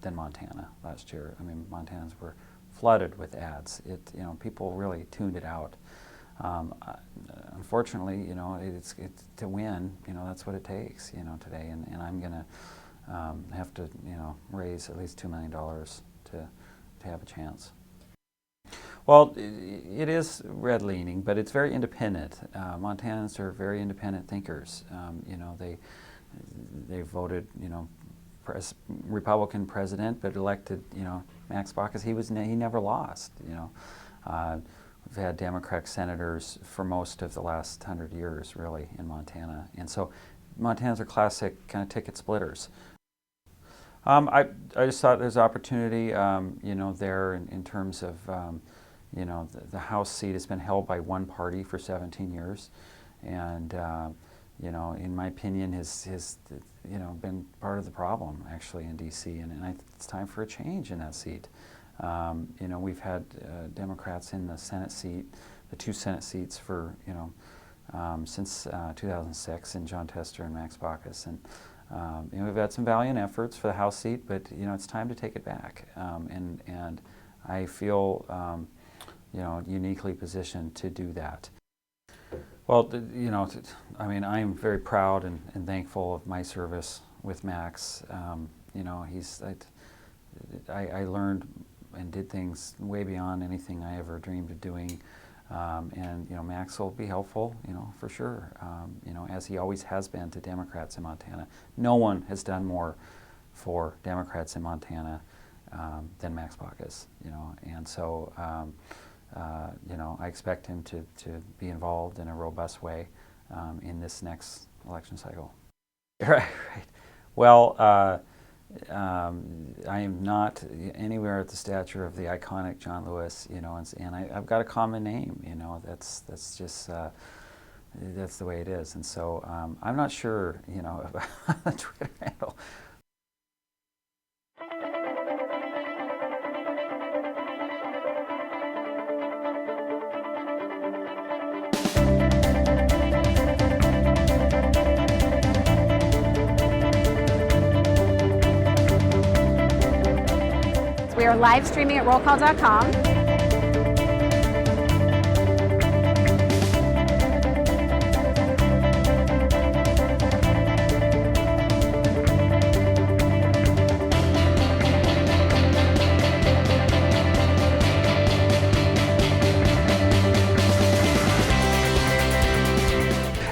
than Montana last year. I mean, Montanans were flooded with ads. People really tuned it out. Unfortunately, it's to win. That's what it takes. Today, and I'm going to have to raise at least $2 million. To have a chance. Well, it is red-leaning, but it's very independent. Montanans are very independent thinkers. They voted, Republican president, but elected, Max Baucus. He never lost. We've had Democratic senators for most of the last 100 years, really, in Montana, and so Montanans are classic kind of ticket splitters. I just thought there's opportunity, there in terms of, the House seat has been held by one party for 17 years, and in my opinion, has been part of the problem actually in D.C. and it's time for a change in that seat. We've had Democrats in the Senate seat, the two Senate seats for since 2006 in John Tester and Max Baucus. And we've had some valiant efforts for the House seat, but it's time to take it back. And I feel uniquely positioned to do that. Well, I mean, I am very proud and thankful of my service with Max. I learned and did things way beyond anything I ever dreamed of doing. And Max will be helpful, for sure, as he always has been to Democrats in Montana. No one has done more for Democrats in Montana than Max Baucus, and so I expect him to be involved in a robust way in this next election cycle. Right. Well, I am not anywhere at the stature of the iconic John Lewis, and I've got a common name, that's just that's the way it is, and so I'm not sure, about the Twitter handle. We are live streaming at rollcall.com.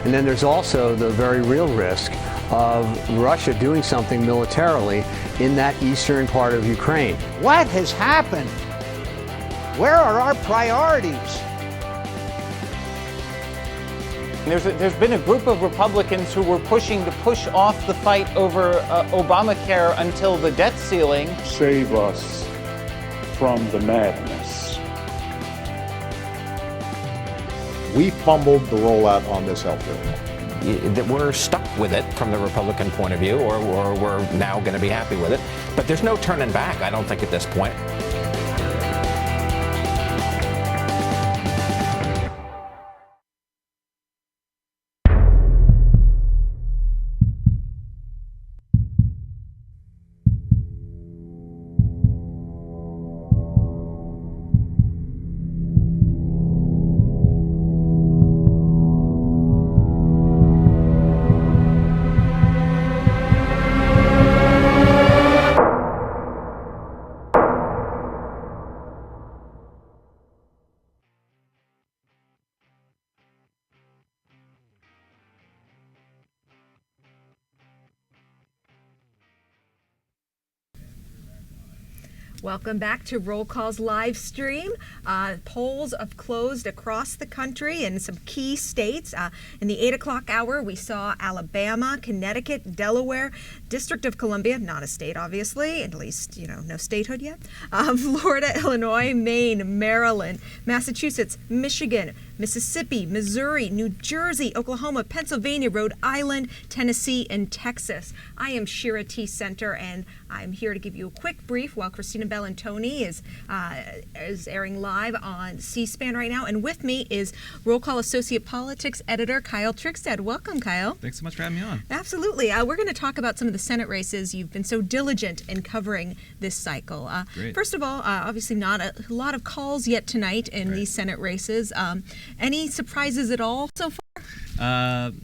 And then there's also the very real risk of Russia doing something militarily in that eastern part of Ukraine. What has happened? Where are our priorities? There's been a group of Republicans who were pushing to push off the fight over Obamacare until the debt ceiling. Save us from the madness. We fumbled the rollout on this health bill. That we're stuck with it from the Republican point of view, or we're now going to be happy with it. But there's no turning back, I don't think, at this point. Welcome back to Roll Call's live stream. Polls have closed across the country in some key states. In the 8 o'clock hour, we saw Alabama, Connecticut, Delaware, District of Columbia, not a state, obviously, at least, no statehood yet, Florida, Illinois, Maine, Maryland, Massachusetts, Michigan, Mississippi, Missouri, New Jersey, Oklahoma, Pennsylvania, Rhode Island, Tennessee, and Texas. I am Shira T. Center, and I'm here to give you a quick brief while Christina Bellantoni is airing live on C-SPAN right now. And with me is Roll Call Associate Politics Editor Kyle Trickstead. Welcome, Kyle. Thanks so much for having me on. Absolutely. We're going to talk about some of the Senate races. You've been so diligent in covering this cycle. Great. First of all, obviously not a lot of calls yet tonight in these Senate races. Any surprises at all so far?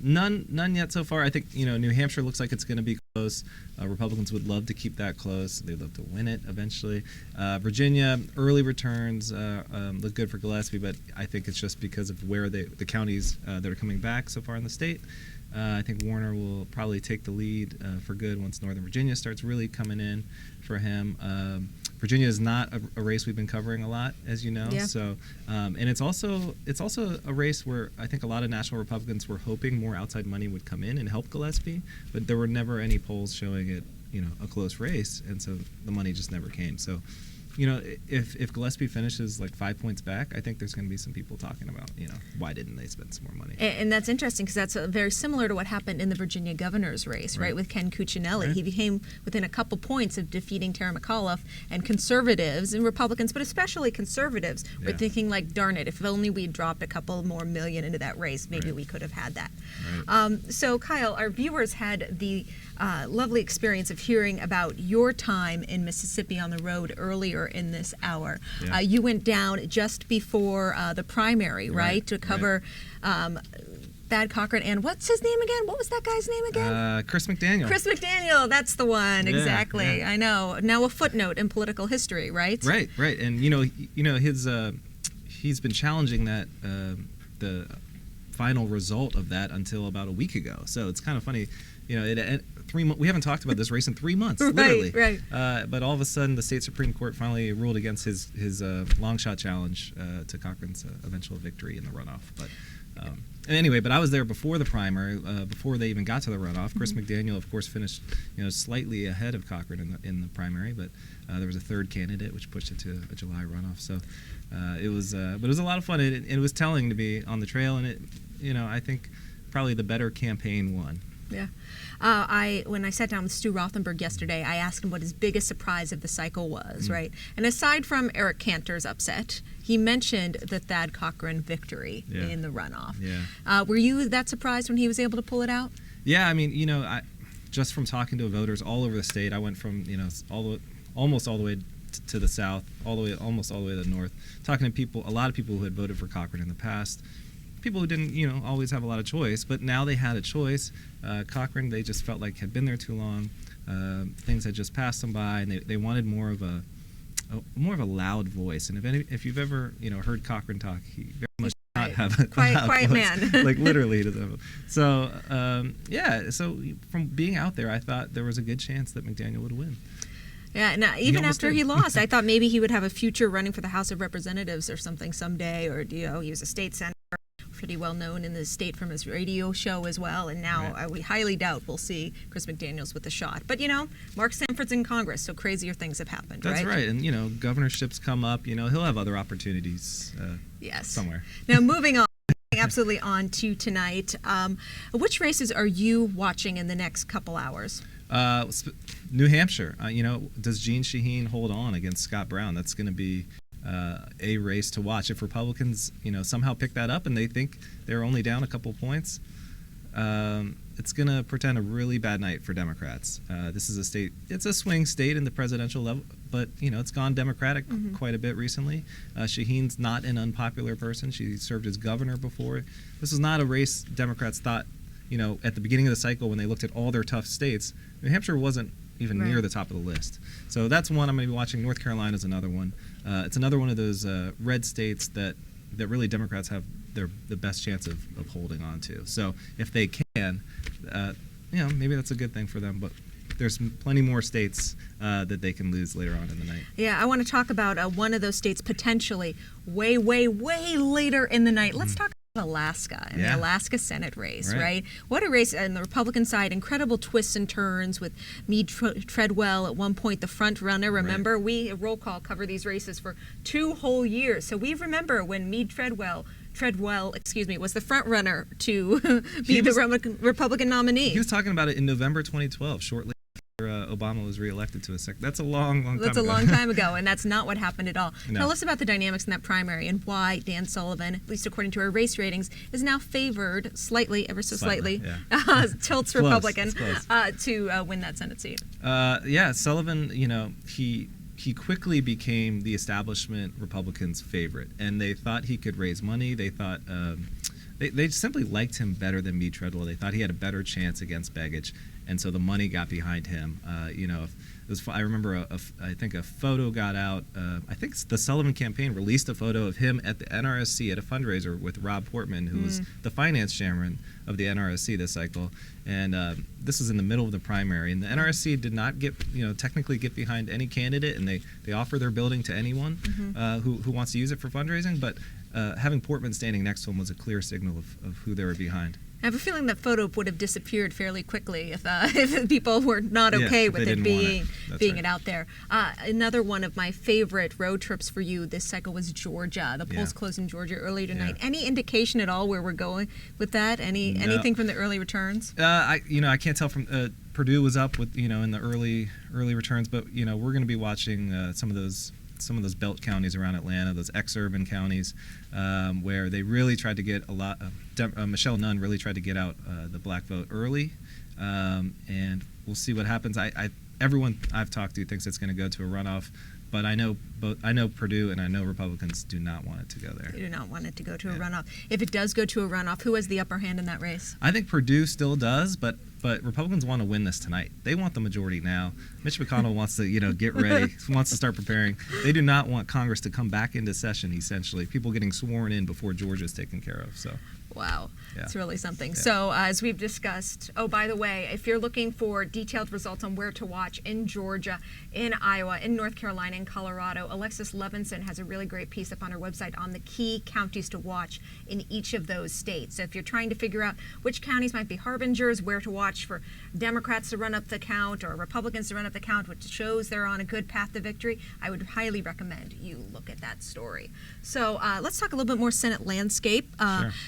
None yet so far. I think New Hampshire looks like it's going to be close. Republicans would love to keep that close. They'd love to win it eventually. Virginia, early returns look good for Gillespie, but I think it's just because of where the counties that are coming back so far in the state. I think Warner will probably take the lead for good once Northern Virginia starts really coming in for him. Virginia is not a race we've been covering a lot, as you know. Yeah. So, and it's also a race where I think a lot of national Republicans were hoping more outside money would come in and help Gillespie, but there were never any polls showing it, a close race, and so the money just never came. So, if Gillespie finishes like 5 points back, I think there's going to be some people talking about, why didn't they spend some more money? And that's interesting because that's very similar to what happened in the Virginia governor's race, right, with Ken Cuccinelli. He became within a couple points of defeating Terry McAuliffe, and conservatives and Republicans, but especially conservatives, were thinking like, darn it, if only we dropped a couple more million into that race, maybe we could have had that. So Kyle, our viewers had the lovely experience of hearing about your time in Mississippi on the road earlier in this hour. You went down just before the primary, right, to cover Thad Cochran and what's his name again? What was that guy's name again? Chris McDaniel. Chris McDaniel, that's the one, exactly. Yeah. I know. Now a footnote in political history, right? Right. And his he's been challenging that the final result of that until about a week ago. So it's kind of funny. We haven't talked about this race in 3 months, literally. Right. But all of a sudden, the state Supreme Court finally ruled against his long shot challenge to Cochran's eventual victory in the runoff. But anyway, but I was there before the primary, before they even got to the runoff. Chris McDaniel, of course, finished slightly ahead of Cochran in the primary, but there was a third candidate, which pushed it to a July runoff. So but it was a lot of fun. It was telling to be on the trail, and I think probably the better campaign won. Yeah. When I sat down with Stu Rothenberg yesterday, I asked him what his biggest surprise of the cycle was, right? And aside from Eric Cantor's upset, he mentioned the Thad Cochran victory in the runoff. Were you that surprised when he was able to pull it out? Yeah, I mean, just from talking to voters all over the state, I went from, almost all the way to the south, almost all the way to the north, talking to a lot of people who had voted for Cochran in the past. People who didn't, always have a lot of choice, but now they had a choice. Cochran, they just felt like had been there too long. Things had just passed them by, and they wanted more of a loud voice. And if you've ever heard Cochran talk, he very much does not have a quiet voice. man. Like literally. So so from being out there, I thought there was a good chance that McDaniel would win. Yeah, and even after he lost, I thought maybe he would have a future running for the House of Representatives or something someday, or he was a state senator, pretty well known in the state from his radio show as well, and now we highly doubt we'll see Chris McDaniels with a shot. But Mark Sanford's in Congress, so crazier things have happened, That's right, and governorships come up, he'll have other opportunities somewhere. Now moving on. Absolutely on to tonight. Which races are you watching in the next couple hours? New Hampshire. Does Jeanne Shaheen hold on against Scott Brown? That's going to be a race to watch. If Republicans, somehow pick that up and they think they're only down a couple points, it's going to portend a really bad night for Democrats. This is a state, it's a swing state in the presidential level, but, it's gone Democratic quite a bit recently. Shaheen's not an unpopular person. She served as governor before. This is not a race Democrats thought, at the beginning of the cycle when they looked at all their tough states. New Hampshire wasn't even near the top of the list. So that's one I'm going to be watching. North Carolina is another one. It's another one of those red states that really Democrats have the best chance of holding on to. So if they can, maybe that's a good thing for them. But there's plenty more states that they can lose later on in the night. Yeah, I want to talk about one of those states potentially way, way, way later in the night. Let's talk about Alaska and the Alaska Senate race, right? What a race on the Republican side. Incredible twists and turns with Meade Treadwell at one point, the front runner. Remember, we at Roll Call cover these races for 2 whole years. So we remember when Meade Treadwell, was the front runner to be the Republican nominee. He was talking about it in November 2012, shortly after Obama was reelected to a second. That's a long time ago. That's a long time ago, and that's not what happened at all. No. Tell us about the dynamics in that primary and why Dan Sullivan, at least according to our race ratings, is now favored slightly, ever so slightly, tilts Close. Republican It's close. to win that Senate seat. Sullivan, he quickly became the establishment Republicans' favorite, and they thought he could raise money. They thought they simply liked him better than Meade Treadwell. They thought he had a better chance against Begich, and so the money got behind him. I remember I think a photo got out. I think the Sullivan campaign released a photo of him at the NRSC at a fundraiser with Rob Portman, who was the finance chairman of the NRSC this cycle. And this was in the middle of the primary. And the NRSC did not technically get behind any candidate, and they offer their building to anyone who wants to use it for fundraising. But having Portman standing next to him was a clear signal of who they were behind. I have a feeling that photo would have disappeared fairly quickly if people were not okay with it being it out there. Another one of my favorite road trips for you this cycle was Georgia. The polls closed in Georgia earlier tonight. Any indication at all where we're going with that? Anything from the early returns? I can't tell from Purdue was up with in the early returns, but we're going to be watching some of those belt counties around Atlanta, those ex-urban counties, where they really tried to get a lot. Michelle Nunn really tried to get out the black vote early, and we'll see what happens. Everyone I've talked to thinks it's going to go to a runoff, but I know Purdue and I know Republicans do not want it to go there. They do not want it to go to a runoff. If it does go to a runoff, who has the upper hand in that race? I think Purdue still does, but Republicans want to win this tonight. They want the majority now. Mitch McConnell wants to get ready, wants to start preparing. They do not want Congress to come back into session. Essentially, people getting sworn in before Georgia's taken care of. So. Wow, it's really something. Yeah. So as we've discussed, by the way, if you're looking for detailed results on where to watch in Georgia, in Iowa, in North Carolina, in Colorado, Alexis Levinson has a really great piece up on her website on the key counties to watch in each of those states. So if you're trying to figure out which counties might be harbingers, where to watch for Democrats to run up the count or Republicans to run up the count, which shows they're on a good path to victory, I would highly recommend you look at that story. So let's talk a little bit more Senate landscape.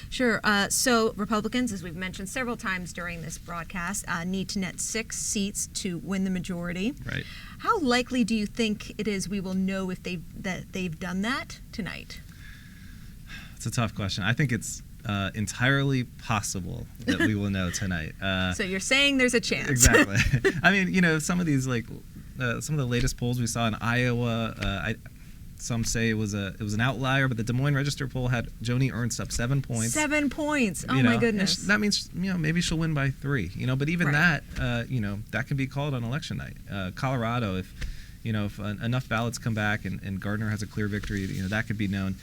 Sure. So Republicans, as we've mentioned several times during this broadcast, need to net 6 seats to win the majority. Right. How likely do you think it is we will know if they've done that tonight? It's a tough question. I think it's entirely possible that we will know tonight. So you're saying there's a chance. Exactly. I mean, some of these some of the latest polls we saw in Iowa. Some say it was an outlier, but the Des Moines Register poll had Joni Ernst up 7 points. 7 points. Oh my goodness. That means maybe she'll win by 3. But even that that can be called on election night. Colorado, if enough ballots come back and Gardner has a clear victory, that could be known.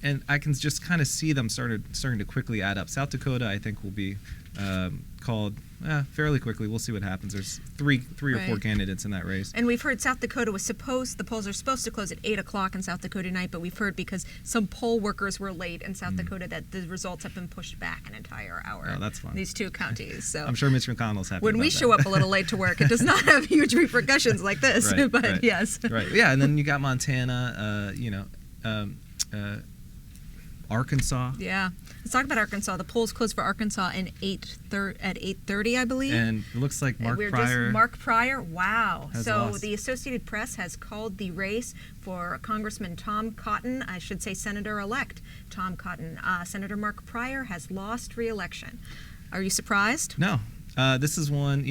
And I can just kind of see them starting to quickly add up. South Dakota, I think, will be called fairly quickly. We'll see what happens. There's three or 4 candidates in that race. And we've heard South Dakota the polls are supposed to close at 8 o'clock in South Dakota tonight, but we've heard because some poll workers were late in South Dakota that the results have been pushed back an entire hour. Oh, that's fun. These 2 counties. So I'm sure Mitch McConnell's happy when about we that. show up a little late to work, it does not have huge repercussions like this. But yes. Right. Yeah, and then you got Montana, Arkansas. Yeah. Let's talk about Arkansas. The polls closed for Arkansas at 8:30, I believe. And it looks like Mark Pryor. Wow. So lost. The Associated Press has called the race for Congressman Tom Cotton, I should say Senator-elect Tom Cotton. Senator Mark Pryor has lost re-election. Are you surprised? No. This is one,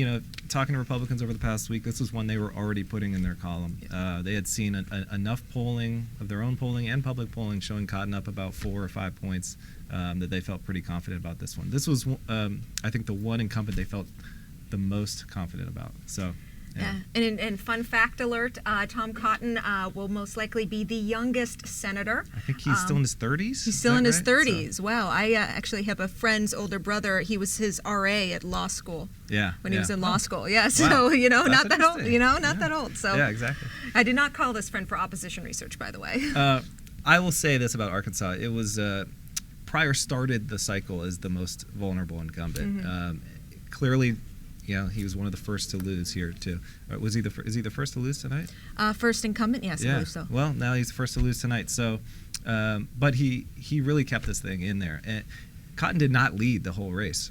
talking to Republicans over the past week, this is one they were already putting in their column. They had seen enough polling, of their own polling and public polling, showing Cotton up about 4 or 5 points, that they felt pretty confident about this one. This was, I think, the one incumbent they felt the most confident about. So. Yeah. And fun fact alert, Tom Cotton will most likely be the youngest senator. I think he's still in his 30s? He's still in his 30s. So. Wow. I actually have a friend's older brother. He was his RA at law school. Yeah. When he was in law school. Yeah. So, wow. Not that old. Not that old. So. Yeah, exactly. I did not call this friend for opposition research, by the way. I will say this about Arkansas. It was, Pryor started the cycle as the most vulnerable incumbent. Mm-hmm. Clearly, he was one of the first to lose here too. Is he the first to lose tonight? First incumbent, yes, I believe so. Well, now he's the first to lose tonight. So, but he really kept this thing in there. And Cotton did not lead the whole race.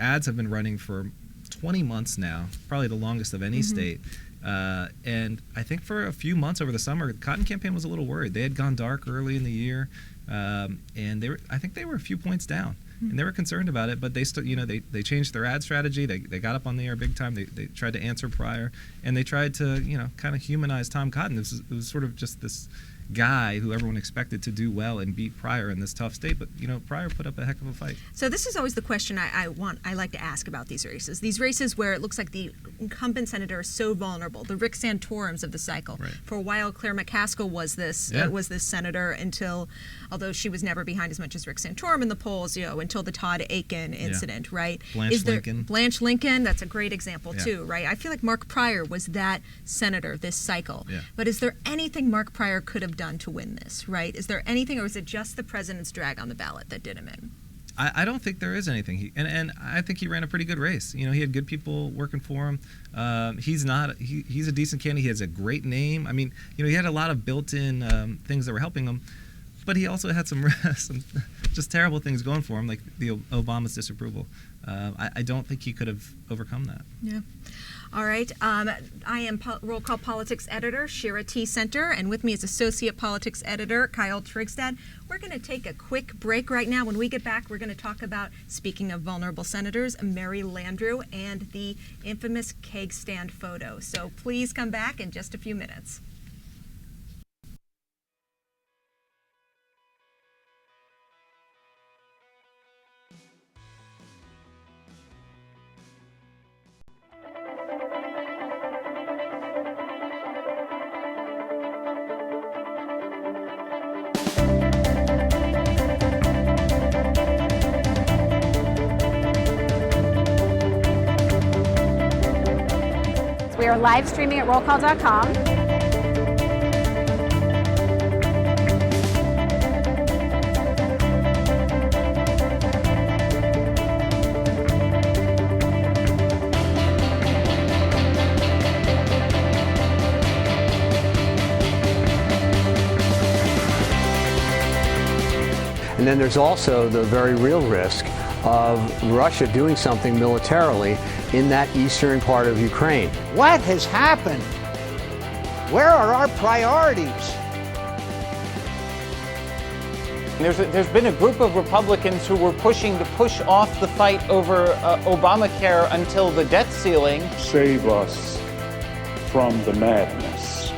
Ads have been running for 20 months now, probably the longest of any state. And I think for a few months over the summer, the Cotton campaign was a little worried. They had gone dark early in the year, and I think they were a few points down. And they were concerned about it, but they still, they changed their ad strategy. They got up on the air big time. They tried to answer Pryor, and they tried to, kind of humanize Tom Cotton. It was sort of just this guy who everyone expected to do well and beat Pryor in this tough state, but Pryor put up a heck of a fight. So this is always the question I like to ask about these races where it looks like the incumbent senator is so vulnerable, the Rick Santorums of the cycle. Right. For a while, Claire McCaskill was this senator until, although she was never behind as much as Rick Santorum in the polls, until the Todd Aiken incident, right? Blanche Lincoln, that's a great example too, right? I feel like Mark Pryor was that senator this cycle. Yeah. But is there anything Mark Pryor could have done to win this, right? Is there anything, or is it just the president's drag on the ballot that did him in? I don't think there is anything. And I think he ran a pretty good race. He had good people working for him. He's a decent candidate. He has a great name. I mean, he had a lot of built-in things that were helping him, but he also had some just terrible things going for him, like the Obama's disapproval. I don't think he could have overcome that. Yeah. All right. I am Roll Call Politics Editor, Shira T. Center, and with me is Associate Politics Editor, Kyle Trigstad. We're going to take a quick break right now. When we get back, we're going to talk about, speaking of vulnerable senators, Mary Landrieu and the infamous keg stand photo. So please come back in just a few minutes. We are live streaming at rollcall.com. And then there's also the very real risk of Russia doing something militarily in that eastern part of Ukraine. What has happened? Where are our priorities? There's been a group of Republicans who were pushing to push off the fight over Obamacare until the debt ceiling. Save us from the madness.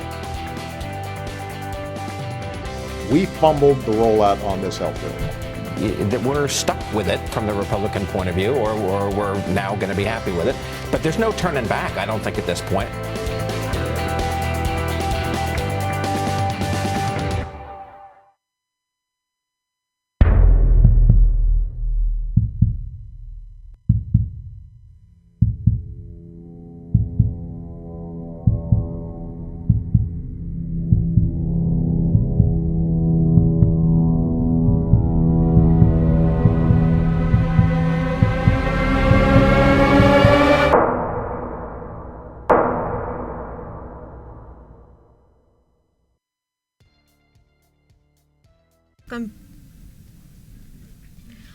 We fumbled the rollout on this health bill. We're stuck with it from the Republican point of view, or we're now going to be happy with it. But there's no turning back, I don't think, at this point.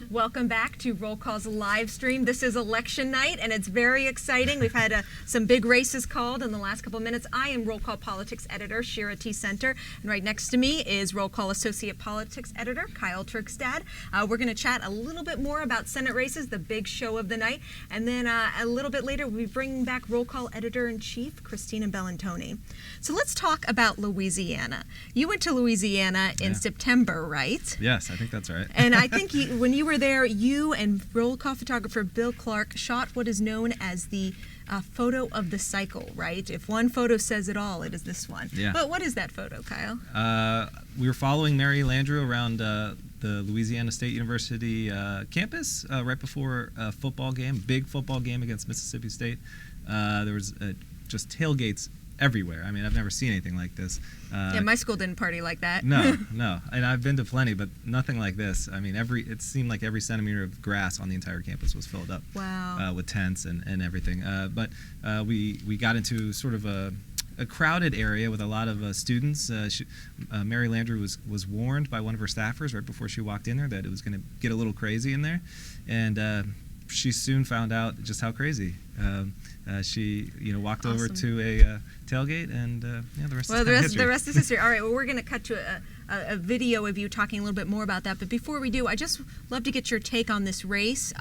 Welcome back to Roll Call's live stream. This is election night, and it's very exciting. We've had some big races called in the last couple of minutes. I am Roll Call Politics Editor, Shira T. Center, and right next to me is Roll Call Associate Politics Editor, Kyle Trigstad. We're going to chat a little bit more about Senate races, the big show of the night, and then a little bit later we bring back Roll Call Editor-in-Chief, Christina Bellantoni. So let's talk about Louisiana. You went to Louisiana in September, right? Yes, I think that's right. And I think when you were there, you and roll call photographer Bill Clark shot what is known as the photo of the cycle, right? If one photo says it all, it is this one. Yeah. But what is that photo, Kyle? We were following Mary Landrieu around the Louisiana State University campus right before a football game, big football game against Mississippi State. There was just tailgates everywhere. I mean, I've never seen anything like this. Yeah, my school didn't party like that. No. And I've been to plenty, but nothing like this. I mean, it seemed like every centimeter of grass on the entire campus was filled up. Wow. With tents and everything. But we got into sort of a crowded area with a lot of students. Mary Landrieu was warned by one of her staffers right before she walked in there that it was going to get a little crazy in there. And she soon found out just how crazy. She walked over to a tailgate, and the rest is history. The rest is history. All right, well, we're going to cut to a video of you talking a little bit more about that. But before we do, I just love to get your take on this race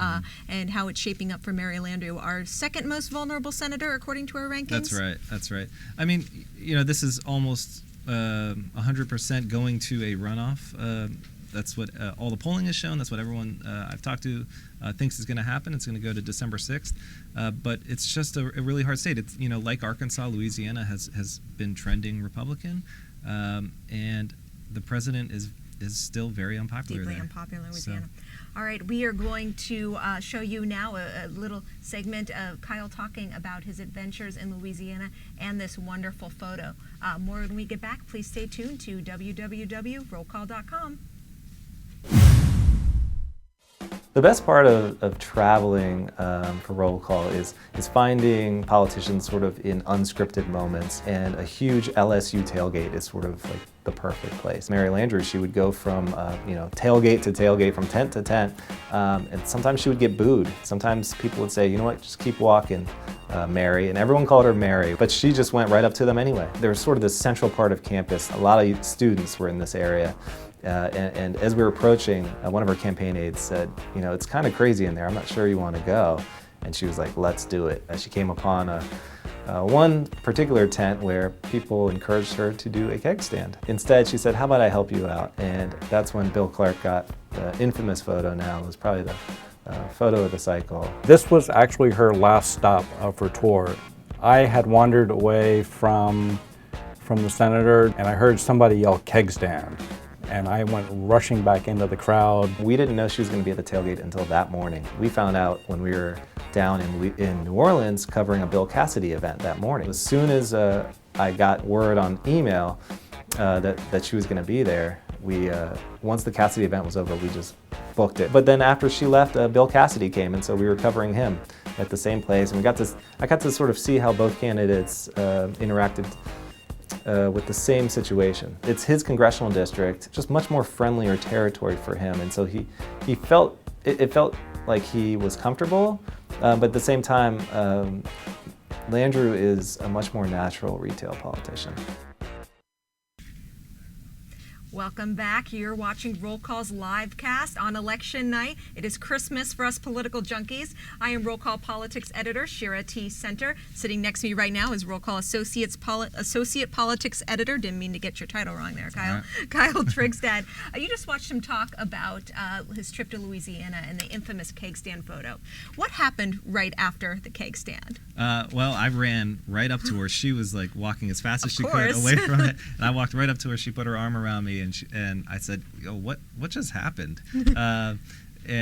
and how it's shaping up for Mary Landrieu, our second most vulnerable senator, according to our rankings. That's right. I mean, this is almost 100% going to a runoff. That's what all the polling has shown. That's what everyone I've talked to thinks is going to happen. It's going to go to December 6th. But it's just a really hard state. It's, like Arkansas, Louisiana has been trending Republican. And the president is still very unpopular Deeply there. unpopular in Louisiana. So. All right, we are going to show you now a little segment of Kyle talking about his adventures in Louisiana and this wonderful photo. More when we get back. Please stay tuned to www.rollcall.com. The best part of traveling for roll call is finding politicians sort of in unscripted moments, and a huge LSU tailgate is sort of like the perfect place. Mary Landrieu, she would go from tailgate to tailgate, from tent to tent, and sometimes she would get booed. Sometimes people would say, you know what, just keep walking, Mary, and everyone called her Mary, but she just went right up to them anyway. There was sort of this central part of campus. A lot of students were in this area. And as we were approaching, one of our campaign aides said, you know, it's kind of crazy in there. I'm not sure you want to go. And she was like, let's do it. She came upon one particular tent where people encouraged her to do a keg stand. Instead, she said, how about I help you out? And that's when Bill Clark got the infamous photo now. It was probably the photo of the cycle. This was actually her last stop of her tour. I had wandered away from the senator, and I heard somebody yell keg stand. And I went rushing back into the crowd. We didn't know she was going to be at the tailgate until that morning. We found out when we were down in New Orleans covering a Bill Cassidy event that morning. As soon as I got word on email that she was going to be there, once the Cassidy event was over, we just booked it. But then after she left, Bill Cassidy came, and so we were covering him at the same place. And I got to sort of see how both candidates interacted with the same situation. It's his congressional district, just much more friendlier territory for him, and so it felt like he was comfortable, but at the same time, Landrieu is a much more natural retail politician. Welcome back. You're watching Roll Call's live cast on election night. It is Christmas for us political junkies. I am Roll Call Politics Editor Shira T. Center. Sitting next to me right now is Roll Call Associate Politics Editor. Didn't mean to get your title wrong there, Kyle. Right. Kyle Trigstad. You just watched him talk about his trip to Louisiana and the infamous keg stand photo. What happened right after the keg stand? Well, I ran right up to her. She was like walking as fast as she could away from it, and I walked right up to her. She put her arm around me, and I said, "Yo, what just happened?" And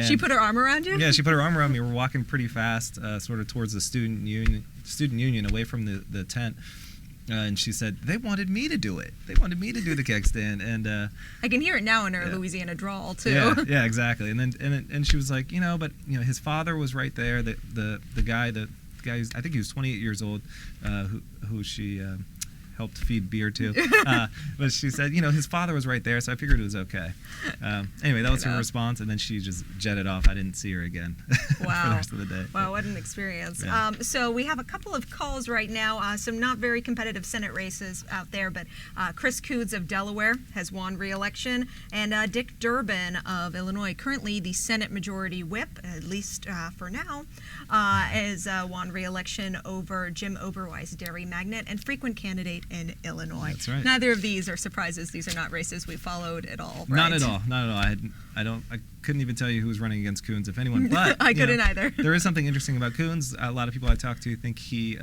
she put her arm around you? Yeah, she put her arm around me. We're walking pretty fast, sort of towards the student union, away from the tent. And she said, they wanted me to do it. They wanted me to do the keg stand. And I can hear it now in her Louisiana drawl too. Yeah, exactly. And then she was like, but his father was right there. The guy, I think he was 28 years old, who she helped feed beer to. But she said, his father was right there, so I figured it was okay. Anyway, that was her response, and then she just jetted off. I didn't see her again for the rest of the day. Wow, what an experience. Yeah. So we have a couple of calls right now, some not very competitive Senate races out there, but Chris Coons of Delaware has won re-election, and Dick Durbin of Illinois, currently the Senate Majority Whip, at least for now, has won re-election over Jim Oberweis, dairy magnate and frequent candidate in Illinois. That's right. Neither of these are surprises. These are not races we followed at all, right? Not at all. I couldn't even tell you who was running against Coons, if anyone. But I couldn't either. There is something interesting about Coons. A lot of people I talk to think he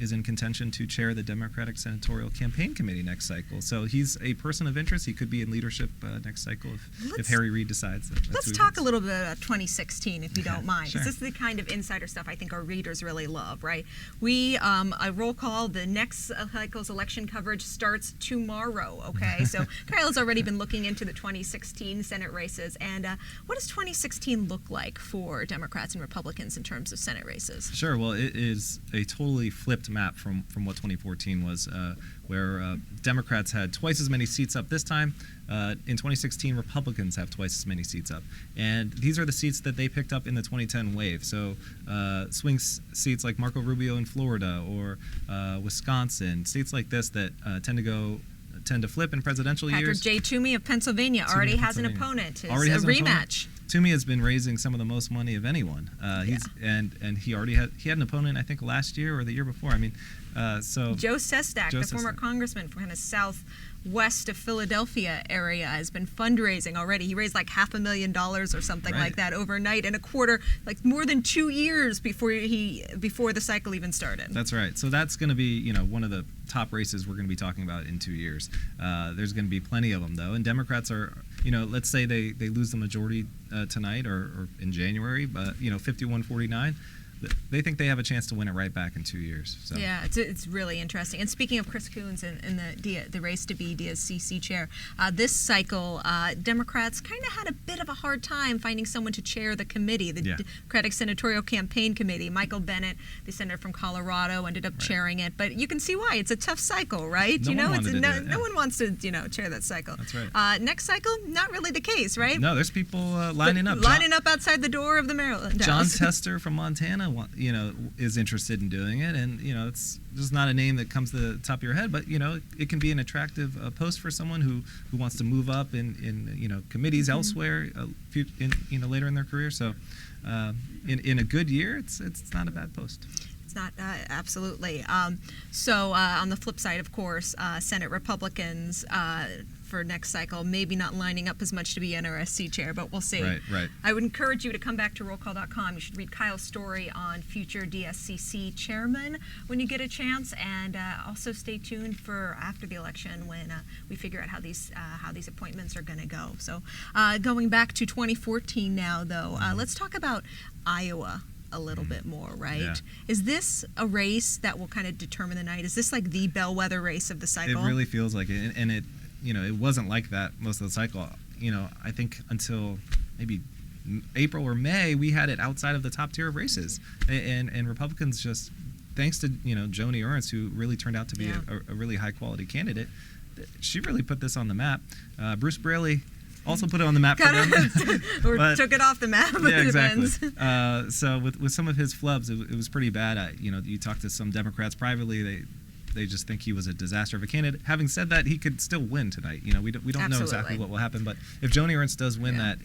is in contention to chair the Democratic Senatorial Campaign Committee next cycle. So he's a person of interest. He could be in leadership next cycle if Harry Reid decides that. Let's talk a little bit about 2016, if you don't mind. Sure. This is the kind of insider stuff I think our readers really love, right? We, a roll call, the next cycle's election coverage starts tomorrow, okay? So Kyle has already been looking into the 2016 Senate races, and what does 2016 look like for Democrats and Republicans in terms of Senate races? Sure. Well, it is a totally flipped map from what 2014 was, where Democrats had twice as many seats up this time. In 2016, Republicans have twice as many seats up. And these are the seats that they picked up in the 2010 wave. So swing seats like Marco Rubio in Florida or Wisconsin, states like this that tend to flip in presidential years. Patrick J. Toomey of Pennsylvania already has an opponent. It's a rematch. Toomey has been raising some of the most money of anyone. And he already had an opponent, I think, last year or the year before. I mean, Joe Sestak, the former congressman from kind of southwest of Philadelphia area, has been fundraising already. He raised like $500,000 or something like that overnight in a quarter, like more than 2 years before the cycle even started. That's right. So that's going to be one of the top races we're going to be talking about in 2 years. There's going to be plenty of them though, and Democrats are, let's say they lose the majority tonight or in January, but 51-49. they think they have a chance to win it right back in 2 years. So. Yeah, it's really interesting. And speaking of Chris Coons and the race to be DSCC chair, this cycle, Democrats kind of had a bit of a hard time finding someone to chair the committee, the Democratic Senatorial Campaign Committee. Michael Bennett, the senator from Colorado, ended up chairing it. But you can see why. It's a tough cycle, right? No one wants to chair that cycle. That's right. Next cycle, not really the case, right? No, there's people lining up. Lining up outside the door of the Maryland John House. Tester from Montana, is interested in doing it, and it's just not a name that comes to the top of your head, but it can be an attractive post for someone who wants to move up in committees elsewhere, later in their career. So, in a good year, it's not a bad post. It's not, absolutely. So on the flip side, of course, Senate Republicans for next cycle, maybe not lining up as much to be NRSC chair, but we'll see. Right. I would encourage you to come back to rollcall.com. You should read Kyle's story on future DSCC chairman when you get a chance, and also stay tuned for after the election when we figure out how these appointments are going to go. So going back to 2014 now, though, let's talk about Iowa a little bit more, right? Yeah. Is this a race that will kind of determine the night? Is this like the bellwether race of the cycle? It really feels like it, and it it wasn't like that most of the cycle. I think until maybe April or May, we had it outside of the top tier of races, and Republicans just, thanks to Joni Ernst, who really turned out to be a really high quality candidate, she really put this on the map. Bruce Braley also put it on the map for them. Or took it off the map. Yeah, exactly. So with some of his flubs, it was pretty bad. You talk to some Democrats privately, they just think he was a disaster of a candidate. Having said that, he could still win tonight. We don't know exactly what will happen, but if Joni Ernst does win that,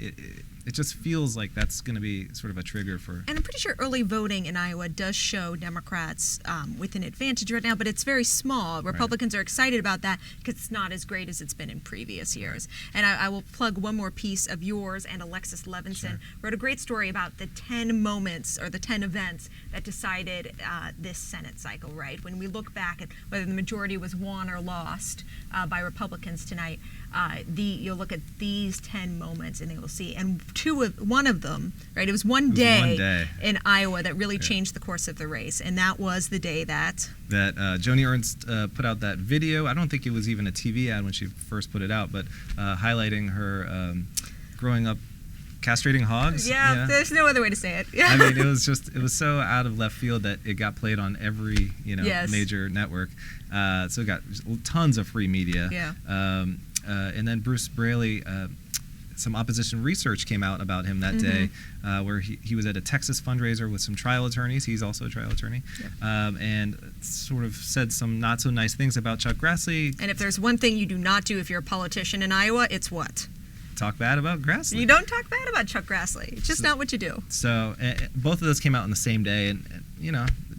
it just feels like that's going to be sort of a trigger for. And I'm pretty sure early voting in Iowa does show Democrats with an advantage right now, but it's very small. Republicans are excited about that because it's not as great as it's been in previous years. And I will plug one more piece of yours, and Alexis Levinson wrote a great story about the 10 moments or the 10 events that decided this Senate cycle, right? When we look back at whether the majority was won or lost by Republicans tonight, you'll look at these 10 moments and they will see. And one of them, right, it was one day in Iowa that really changed the course of the race, and that was the day that Joni Ernst put out that video. I don't think it was even a TV ad when she first put it out, but highlighting her growing up castrating hogs. Yeah, there's no other way to say it. I mean, it was so out of left field that it got played on every major network. So it got tons of free media. Yeah. And then Bruce Braley, some opposition research came out about him that day, where he was at a Texas fundraiser with some trial attorneys. He's also a trial attorney, and sort of said some not so nice things about Chuck Grassley. And if there's one thing you do not do if you're a politician in Iowa, it's what? Talk bad about Grassley. You don't talk bad about Chuck Grassley. It's just not what you do. So both of those came out on the same day, and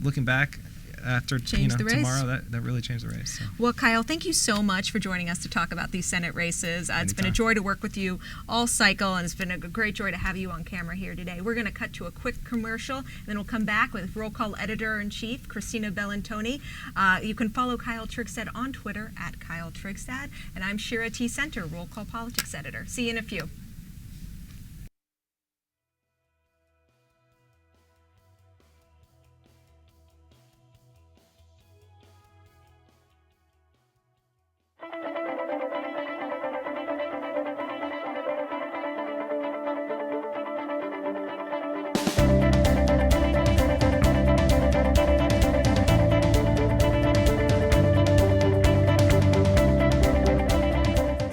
looking back after tomorrow, that really changed the race. So. Well, Kyle, thank you so much for joining us to talk about these Senate races. It's been a joy to work with you all cycle, and it's been a great joy to have you on camera here today. We're going to cut to a quick commercial, and then we'll come back with Roll Call Editor-in-Chief Christina Bellantoni. You can follow Kyle Trigstad on Twitter at Kyle Trigstad, and I'm Shira T. Center, Roll Call Politics Editor. See you in a few.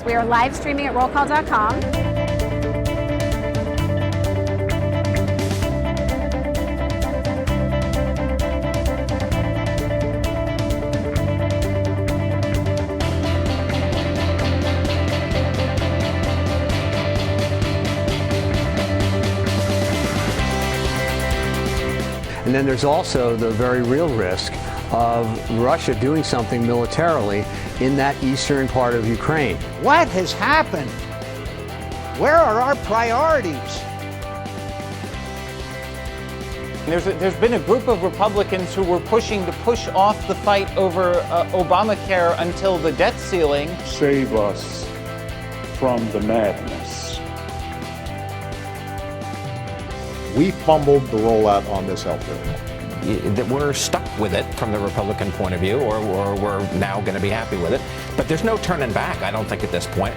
We are live streaming at rollcall.com. And then there's also the very real risk of Russia doing something militarily in that eastern part of Ukraine. What has happened? Where are our priorities? There's been a group of Republicans who were pushing to push off the fight over Obamacare until the debt ceiling. Save us from the madness. we fumbled the rollout on this health bill. That we're stuck with it from the Republican point of view, or we're now going to be happy with it. But there's no turning back, I don't think, at this point.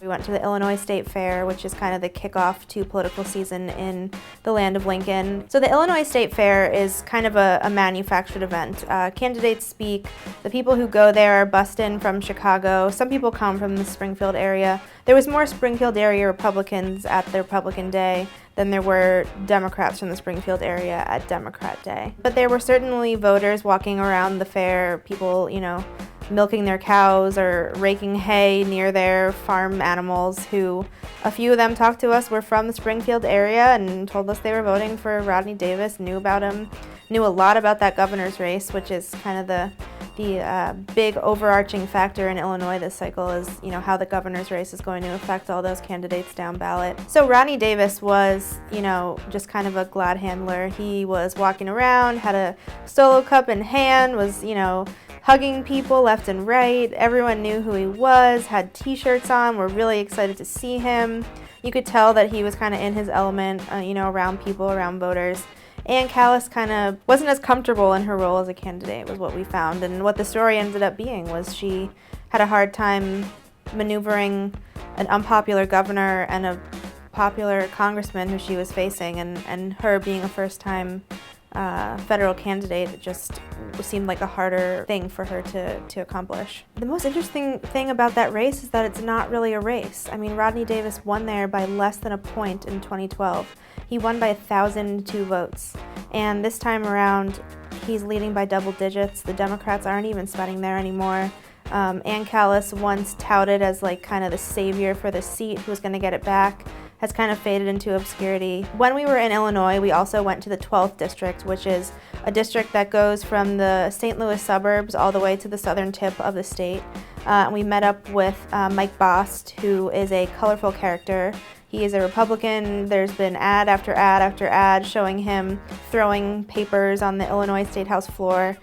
We went to the Illinois State Fair, which is kind of the kickoff to political season in the land of Lincoln. So the Illinois State Fair is kind of a manufactured event. Candidates speak. The people who go there are bussed in from Chicago. Some people come from the Springfield area. There was more Springfield area Republicans at the Republican Day than there were Democrats from the Springfield area at Democrat Day. But there were certainly voters walking around the fair, people, milking their cows or raking hay near their farm animals, who a few of them talked to us were from the Springfield area and told us they were voting for Rodney Davis, knew about him, knew a lot about that governor's race, which is kind of the big overarching factor in Illinois this cycle is, how the governor's race is going to affect all those candidates down ballot. So Rodney Davis was, just kind of a glad handler. He was walking around, had a solo cup in hand, was, hugging people left and right. Everyone knew who he was, had t-shirts on, were really excited to see him. You could tell that he was kind of in his element, around people, around voters. Ann Callis kind of wasn't as comfortable in her role as a candidate, was what we found. And what the story ended up being was she had a hard time maneuvering an unpopular governor and a popular congressman who she was facing, and her being a first-time federal candidate, it just seemed like a harder thing for her to accomplish. The most interesting thing about that race is that it's not really a race. I mean, Rodney Davis won there by less than a point in 2012. He won by 1,002 votes. And this time around, he's leading by double digits. The Democrats aren't even sweating there anymore. Ann Callis, once touted as kind of the savior for the seat, who was going to get it back, has kind of faded into obscurity. When we were in Illinois, we also went to the 12th district, which is a district that goes from the St. Louis suburbs all the way to the southern tip of the state. We met up with Mike Bost, who is a colorful character. He is a Republican. There's been ad after ad after ad showing him throwing papers on the Illinois State House floor.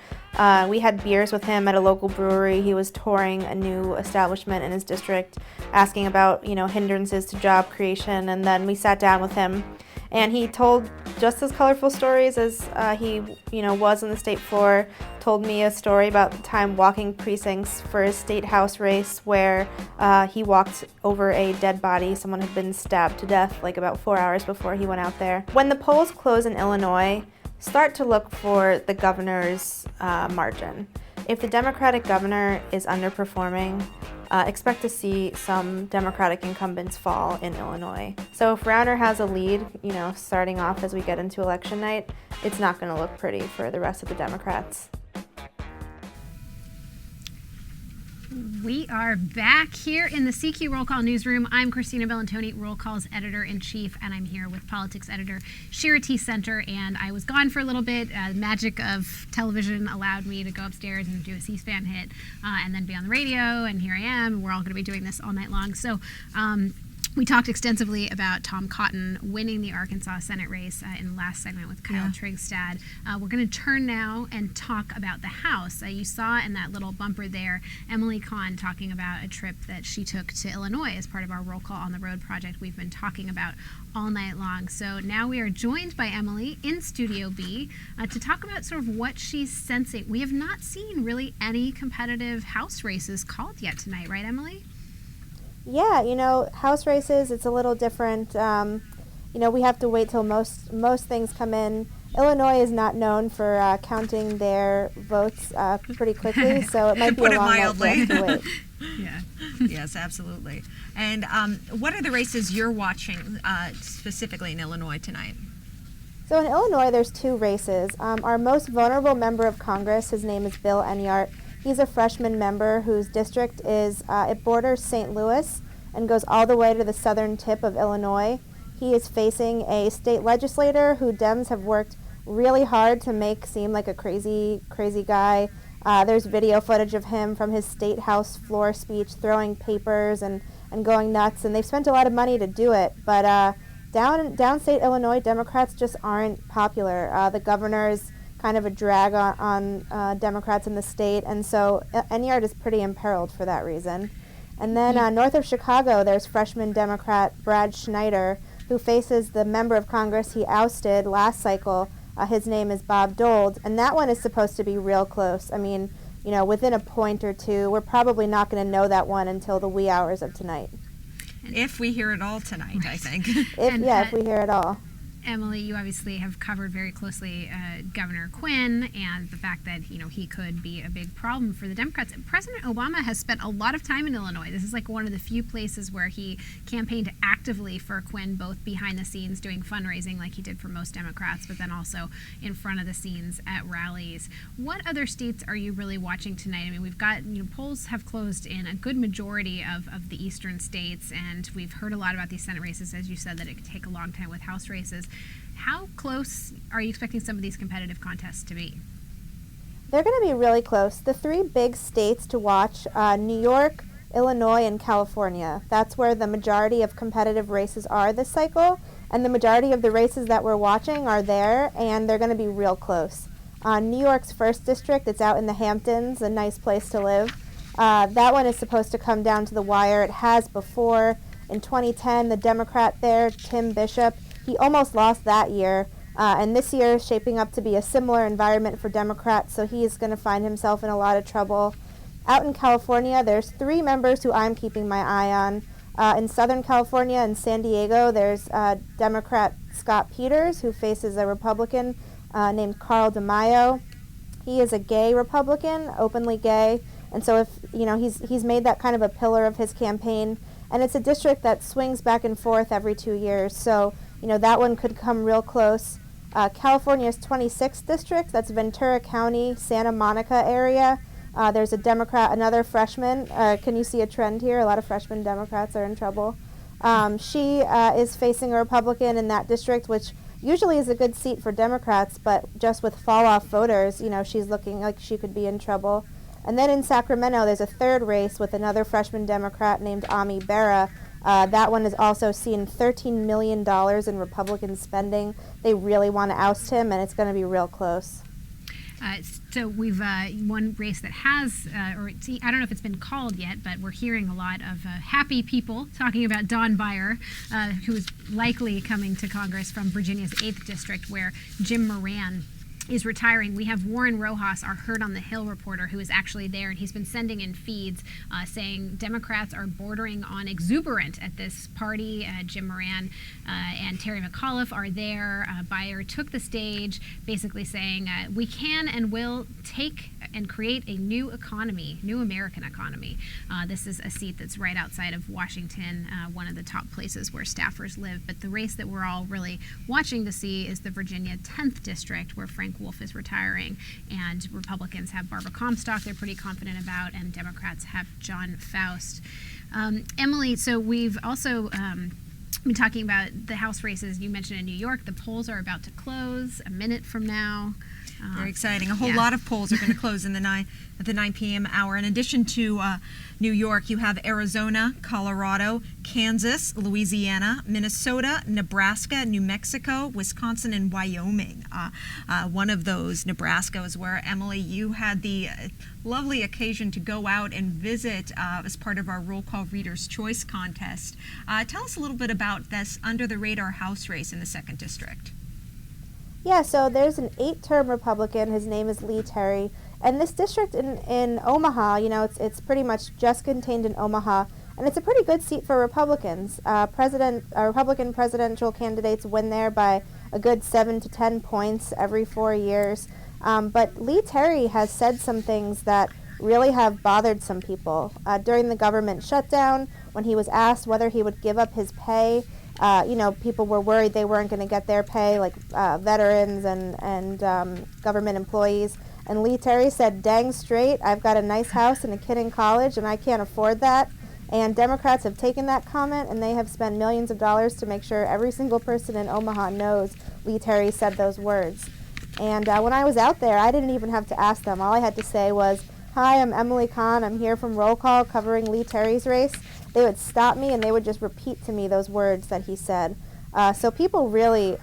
We had beers with him at a local brewery. He was touring a new establishment in his district, asking about, hindrances to job creation, and then we sat down with him, and he told just as colorful stories as he, was on the state floor. Told me a story about the time walking precincts for his state house race where he walked over a dead body. Someone had been stabbed to death about 4 hours before he went out there. When the polls close in Illinois, start to look for the governor's margin. If the Democratic governor is underperforming, expect to see some Democratic incumbents fall in Illinois. So if Rauner has a lead, starting off as we get into election night, it's not going to look pretty for the rest of the Democrats. We are back here in the CQ Roll Call newsroom. I'm Christina Bellantoni, Roll Call's editor-in-chief, and I'm here with politics editor Shira T. And I was gone for a little bit. The magic of television allowed me to go upstairs and do a C-SPAN hit and then be on the radio, and here I am. We're all going to be doing this all night long. So we talked extensively about Tom Cotton winning the Arkansas Senate race in the last segment with Kyle Trigstad. We're going to turn now and talk about the House. You saw in that little bumper there Emily Kahn talking about a trip that she took to Illinois as part of our Roll Call on the Road project we've been talking about all night long. So now we are joined by Emily in Studio B to talk about sort of what she's sensing. We have not seen really any competitive House races called yet tonight, right, Emily? Yeah, House races, it's a little different. We have to wait till most things come in. Illinois is not known for counting their votes pretty quickly, so it might be a long night for us to wait. Yeah, yes, absolutely. And what are the races you're watching specifically in Illinois tonight? So in Illinois, there's two races. Our most vulnerable member of Congress, his name is Bill Enyart. He's a freshman member whose district is, it borders St. Louis, and goes all the way to the southern tip of Illinois. He is facing a state legislator who Dems have worked really hard to make seem like a crazy guy. There's video footage of him from his state house floor speech throwing papers and going nuts, and they've spent a lot of money to do it. But downstate Illinois, Democrats just aren't popular. The governor is kind of a drag on Democrats in the state, and so Enyart is pretty imperiled for that reason. And then north of Chicago, there's freshman Democrat Brad Schneider, who faces the member of Congress he ousted last cycle. His name is Bob Dold, and that one is supposed to be real close. I mean, you know, within a point or two. We're probably not going to know that one until the wee hours of tonight. If we hear it all tonight, I think. If we hear it all. Emily, you obviously have covered very closely Governor Quinn and the fact that, you know, he could be a big problem for the Democrats. President Obama has spent a lot of time in Illinois. This is like one of the few places where he campaigned actively for Quinn, both behind the scenes doing fundraising like he did for most Democrats, but then also in front of the scenes at rallies. What other states are you really watching tonight? I mean, we've got, you know, polls have closed in a good majority of the eastern states, and we've heard a lot about these Senate races, as you said, that it could take a long time with House races. How close are you expecting some of these competitive contests to be? They're going to be really close. The three big states to watch, New York, Illinois, and California. That's where the majority of competitive races are this cycle, and the majority of the races that we're watching are there, and they're going to be real close. New York's 1st district, it's out in the Hamptons, a nice place to live. That one is supposed to come down to the wire. It has before. In 2010, the Democrat there, Tim Bishop, he almost lost that year, and this year is shaping up to be a similar environment for Democrats, so he is going to find himself in a lot of trouble. Out in California, there's 3 members who I'm keeping my eye on. In Southern California and San Diego, there's Democrat Scott Peters, who faces a Republican named Carl DeMaio. He is a gay Republican, openly gay, and so if you know he's made that kind of a pillar of his campaign, and it's a district that swings back and forth every 2 years, so you know, that one could come real close. California's 26th district, that's Ventura County, Santa Monica area. There's a Democrat, another freshman. Can you see a trend here? A lot of freshman Democrats are in trouble. She is facing a Republican in that district, which usually is a good seat for Democrats, but just with fall-off voters, you know, she's looking like she could be in trouble. And then in Sacramento, there's a 3rd race with another freshman Democrat named Ami Bera. That one has also seen $13 million in Republican spending. They really want to oust him, and it's going to be real close. So we've one race that has, I don't know if it's been called yet, but we're hearing a lot of happy people talking about Don Beyer, who is likely coming to Congress from Virginia's 8th district, where Jim Moran is retiring. We have Warren Rojas, our Herd on the Hill reporter, who is actually there, and he's been sending in feeds saying Democrats are bordering on exuberant at this party. Jim Moran and Terry McAuliffe are there. Beyer took the stage basically saying we can and will take and create a new economy, new American economy. This is a seat that's right outside of Washington, one of the top places where staffers live. But the race that we're all really watching to see is the Virginia 10th district, where Frank Wolf is retiring, and Republicans have Barbara Comstock they're pretty confident about, and Democrats have John Faust. Emily, so we've also been talking about the House races. You mentioned in New York, the polls are about to close a minute from now. Very exciting. A whole lot of polls are going to close in at the 9 p.m. hour. In addition to New York, you have Arizona, Colorado, Kansas, Louisiana, Minnesota, Nebraska, New Mexico, Wisconsin, and Wyoming. One of those, Nebraska, is where, Emily, you had the lovely occasion to go out and visit as part of our Roll Call Reader's Choice contest. Tell us a little bit about this under-the-radar House race in the 2nd District. Yeah, so there's an 8-term Republican. His name is Lee Terry. And this district in Omaha, you know, it's pretty much just contained in Omaha. And it's a pretty good seat for Republicans. Republican presidential candidates win there by a good 7 to 10 points every 4 years. But Lee Terry has said some things that really have bothered some people. During the government shutdown, when he was asked whether he would give up his pay, you know, people were worried they weren't going to get their pay, like veterans and government employees. And Lee Terry said, "Dang straight, I've got a nice house and a kid in college, and I can't afford that." And Democrats have taken that comment and they have spent millions of dollars to make sure every single person in Omaha knows Lee Terry said those words. And when I was out there, I didn't even have to ask them. All I had to say was, "Hi, I'm Emily Kahn. I'm here from Roll Call covering Lee Terry's race." They would stop me and they would just repeat to me those words that he said. So people really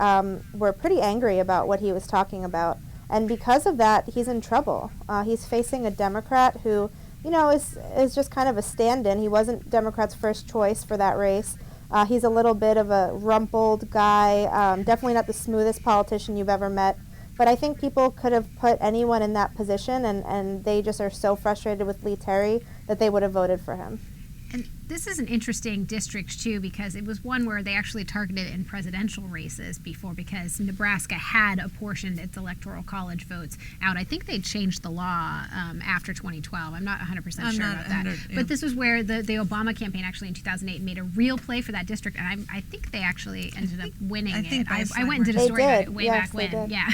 were pretty angry about what he was talking about. And because of that, he's in trouble. He's facing a Democrat who, you know, is just kind of a stand-in. He wasn't Democrats' first choice for that race. He's a little bit of a rumpled guy, definitely not the smoothest politician you've ever met. But I think people could have put anyone in that position, and they just are so frustrated with Lee Terry that they would have voted for him. And this is an interesting district, too, because it was one where they actually targeted in presidential races before, because Nebraska had apportioned its electoral college votes out. I think they changed the law after 2012. I'm not 100% sure about that. Yeah. But this was where the Obama campaign actually in 2008 made a real play for that district, and I think they actually ended up winning it. I went and did a story about it way back when. Yeah.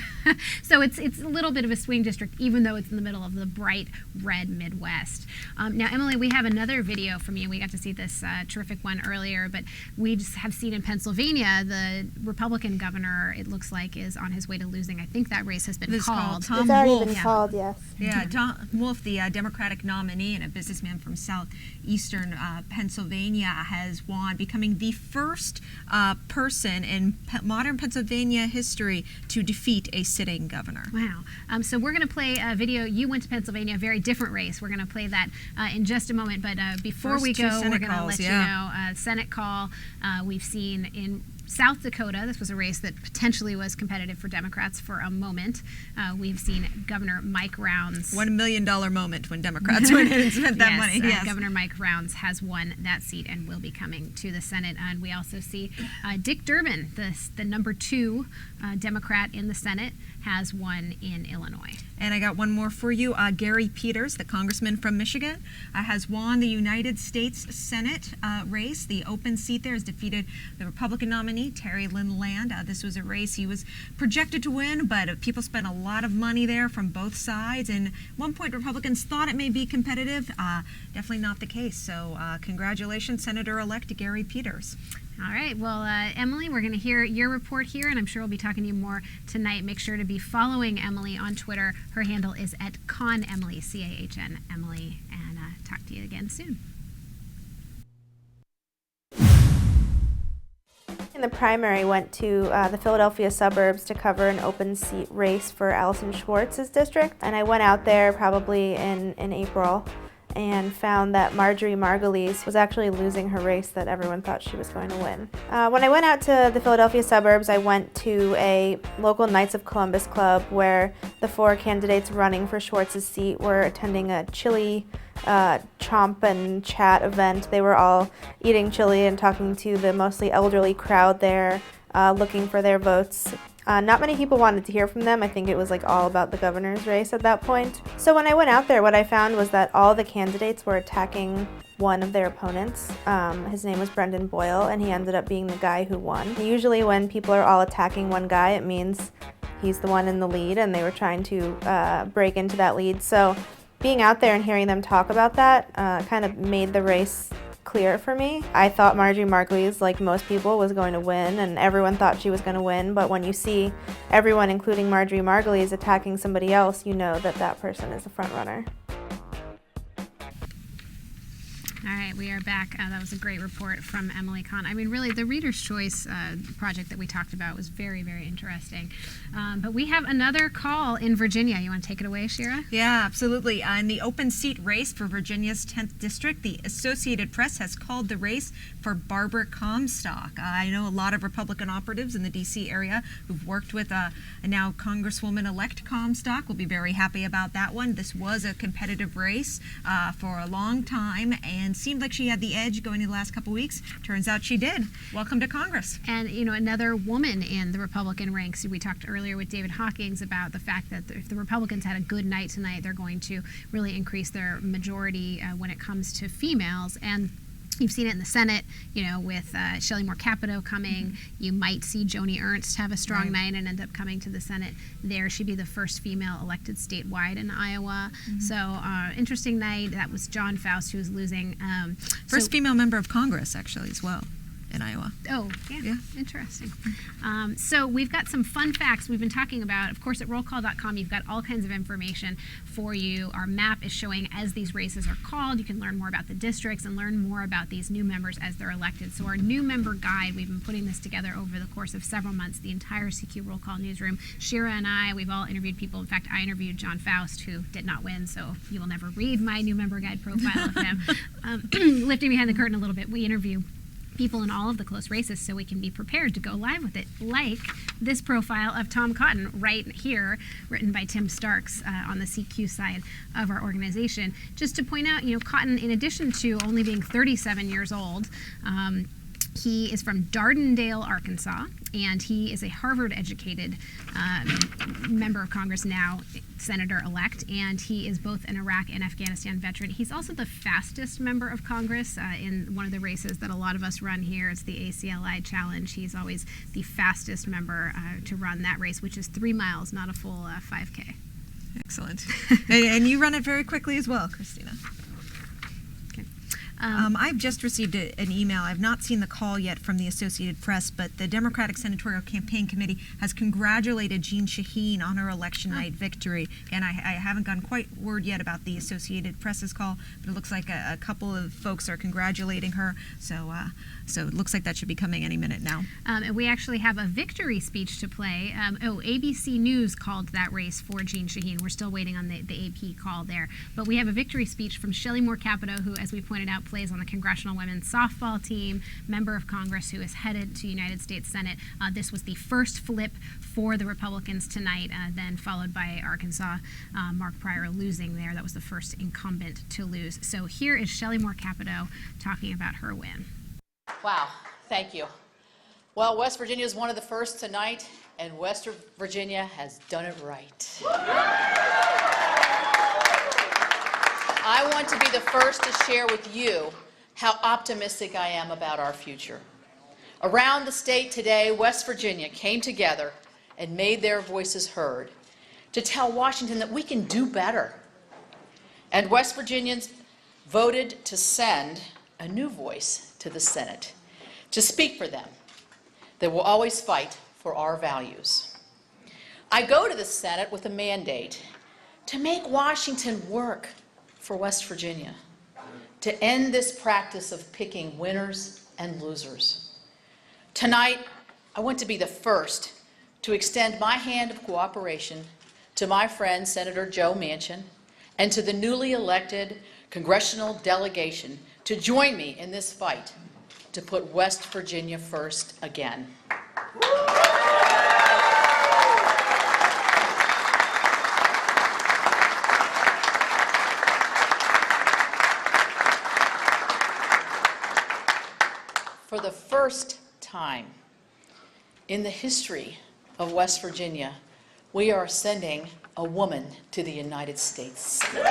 So it's a little bit of a swing district, even though it's in the middle of the bright red Midwest. Now, Emily, we have another video from you. We got to see this terrific one earlier, but we just have seen in Pennsylvania, the Republican governor, it looks like, is on his way to losing. I think that race has been called. It's already been called, yes. Yeah, Tom Wolf, the Democratic nominee and a businessman from southeastern Pennsylvania, has won, becoming the first person in modern Pennsylvania history to defeat a sitting governor. Wow. So we're going to play a video. You went to Pennsylvania, a very different race. We're going to play that in just a moment. But before we go, we're going to let you know Senate call. We've seen in South Dakota, this was a race that potentially was competitive for Democrats for a moment. We've seen Governor Mike Rounds. $1 million moment when Democrats went in and spent that money. Yes. Governor Mike Rounds has won that seat and will be coming to the Senate. And we also see Dick Durbin, the number 2 Democrat in the Senate, has won in Illinois. And I got one more for you. Gary Peters, the congressman from Michigan, has won the United States Senate race. The open seat there has defeated the Republican nominee, Terry Lynn Land. This was a race he was projected to win, but people spent a lot of money there from both sides. And at one point, Republicans thought it may be competitive. Definitely not the case. So congratulations, Senator-elect Gary Peters. All right. Well, Emily, we're going to hear your report here, and I'm sure we'll be talking to you more tonight. Make sure to be following Emily on Twitter. Her handle is @ConEmily, C-A-H-N, Emily, and talk to you again soon. In the primary, went to the Philadelphia suburbs to cover an open seat race for Allison Schwartz's district, and I went out there probably in April and found that Marjorie Margulies was actually losing her race that everyone thought she was going to win. When I went out to the Philadelphia suburbs, I went to a local Knights of Columbus club where the 4 candidates running for Schwartz's seat were attending a chili chomp and chat event. They were all eating chili and talking to the mostly elderly crowd there, looking for their votes. Not many people wanted to hear from them. I think it was like all about the governor's race at that point. So when I went out there, what I found was that all the candidates were attacking one of their opponents. His name was Brendan Boyle, and he ended up being the guy who won. Usually when people are all attacking one guy, it means he's the one in the lead, and they were trying to break into that lead. So being out there and hearing them talk about that kind of made the race clear for me. I thought Marjorie Margulies, like most people, was going to win, and everyone thought she was going to win, but when you see everyone, including Marjorie Margulies, attacking somebody else, you know that that person is the front runner. All right, we are back. That was a great report from Emily Kahn. I mean, really, the Reader's Choice project that we talked about was very, very interesting. But we have another call in Virginia. You want to take it away, Shira? Yeah, absolutely. In the open seat race for Virginia's 10th district, the Associated Press has called the race for Barbara Comstock. I know a lot of Republican operatives in the D.C. area who've worked with now Congresswoman-elect Comstock. Will be very happy about that one. This was a competitive race for a long time, and seemed like she had the edge going into the last couple weeks. Turns out she did. Welcome to Congress. And, you know, another woman in the Republican ranks. We talked earlier with David Hawkings about the fact that if the Republicans had a good night tonight, they're going to really increase their majority when it comes to females. And You've seen it in the Senate, with Shelley Moore Capito coming. You might see Joni Ernst have a strong night and end up coming to the Senate there. She'd be the first female elected statewide in Iowa. So interesting night. That was John Faust who was losing. First female member of Congress, actually, as well. In Iowa. Oh, yeah. Interesting. So we've got some fun facts we've been talking about. Of course, at rollcall.com, you've got all kinds of information for you. Our map is showing as these races are called. You can learn more about the districts and learn more about these new members as they're elected. So our new member guide, we've been putting this together over the course of several months, the entire CQ Roll Call newsroom. Shira and I, we've all interviewed people. In fact, I interviewed John Faust, who did not win, so you will never read my new member guide profile of him. Lifting behind the curtain a little bit, we interview people in all of the close races so we can be prepared to go live with it, like this profile of Tom Cotton right here, written by Tim Starks on the CQ side of our organization. Just to point out, Cotton, in addition to only being 37 years old, he is from Dardendale, Arkansas, and he is a Harvard-educated member of Congress now, Senator-elect, and he is both an Iraq and Afghanistan veteran. He's also the fastest member of Congress in one of the races that a lot of us run here. It's the ACLI Challenge. He's always the fastest member to run that race, which is 3 miles, not a full 5K. Excellent. And you run it very quickly as well, Christina. I've just received an email. I've not seen the call yet from the Associated Press, but the Democratic Senatorial Campaign Committee has congratulated Jeanne Shaheen on her election night victory. And I haven't gotten quite word yet about the Associated Press's call, but it looks like a couple of folks are congratulating her. So it looks like that should be coming any minute now. And we actually have a victory speech to play. ABC News called that race for Jeanne Shaheen. We're still waiting on the AP call there. But we have a victory speech from Shelley Moore Capito, who, as we pointed out, plays on the Congressional women's softball team, member of Congress who is headed to United States Senate. This was the first flip for the Republicans tonight, then followed by Arkansas, Mark Pryor losing there. That was the first incumbent to lose. So here is Shelley Moore Capito talking about her win. Wow, thank you. Well, West Virginia is one of the first tonight, and West Virginia has done it right. I want to be the first to share with you how optimistic I am about our future. Around the state today, West Virginia came together and made their voices heard to tell Washington that we can do better. And West Virginians voted to send a new voice to the Senate to speak for them, that will always fight for our values. I go to the Senate with a mandate to make Washington work for West Virginia, to end this practice of picking winners and losers. Tonight, I want to be the first to extend my hand of cooperation to my friend Senator Joe Manchin and to the newly elected congressional delegation to join me in this fight to put West Virginia first again. For the first time in the history of West Virginia, we are sending a woman to the United States Senate.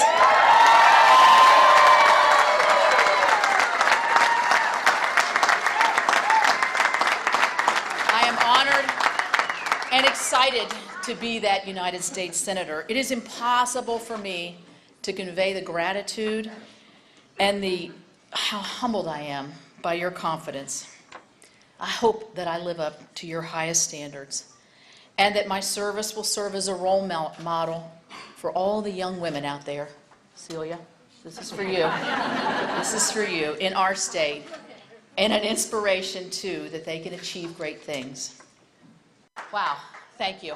I am honored and excited to be that United States Senator. It is impossible for me to convey the gratitude and how humbled I am by your confidence. I hope that I live up to your highest standards and that my service will serve as a role model for all the young women out there. Celia, this is for you. This is for you in our state, and an inspiration too that they can achieve great things. Wow. Thank you.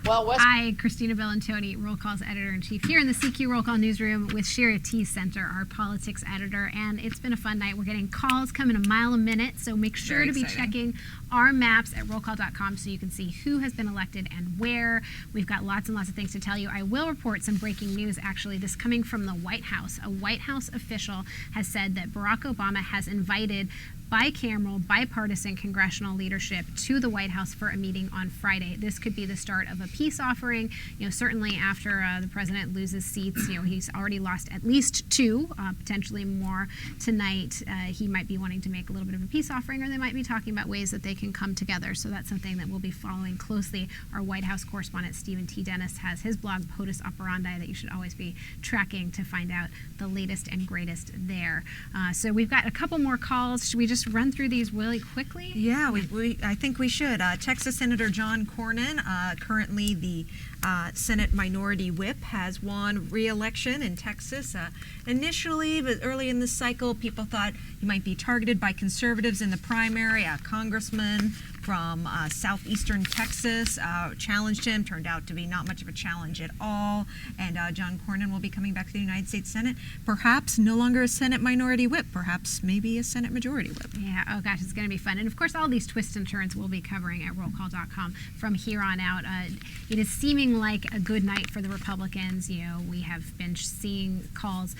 Well, Hi, Christina Bellantoni, Roll Call's editor-in-chief here in the CQ Roll Call newsroom with Shira T, our politics editor, and it's been a fun night. We're getting calls coming a mile a minute, so make sure to be checking our maps at rollcall.com so you can see who has been elected and where. We've got lots and lots of things to tell you. I will report some breaking news, actually. This coming from the White House. A White House official has said that Barack Obama has invited bicameral, bipartisan congressional leadership to the White House for a meeting on Friday. This could be the start of a peace offering. Certainly after the president loses seats, he's already lost at least 2, potentially more tonight. He might be wanting to make a little bit of a peace offering, or they might be talking about ways that they can come together. So that's something that we'll be following closely. Our White House correspondent Stephen T. Dennis has his blog POTUS Operandi that you should always be tracking to find out the latest and greatest there. So we've got a couple more calls. Should we just run through these really quickly? Yeah, I think we should. Texas Senator John Cornyn, currently the Senate Minority Whip, has won re-election in Texas. Initially, but early in the cycle, people thought he might be targeted by conservatives in the primary. A congressman from southeastern Texas challenged him. Turned out to be not much of a challenge at all. And John Cornyn will be coming back to the United States Senate. Perhaps no longer a Senate Minority Whip. Perhaps maybe a Senate Majority Whip. Yeah, oh gosh, it's going to be fun. And of course, all these twists and turns we'll be covering at rollcall.com from here on out. It is seeming like a good night for the Republicans. We have been seeing calls.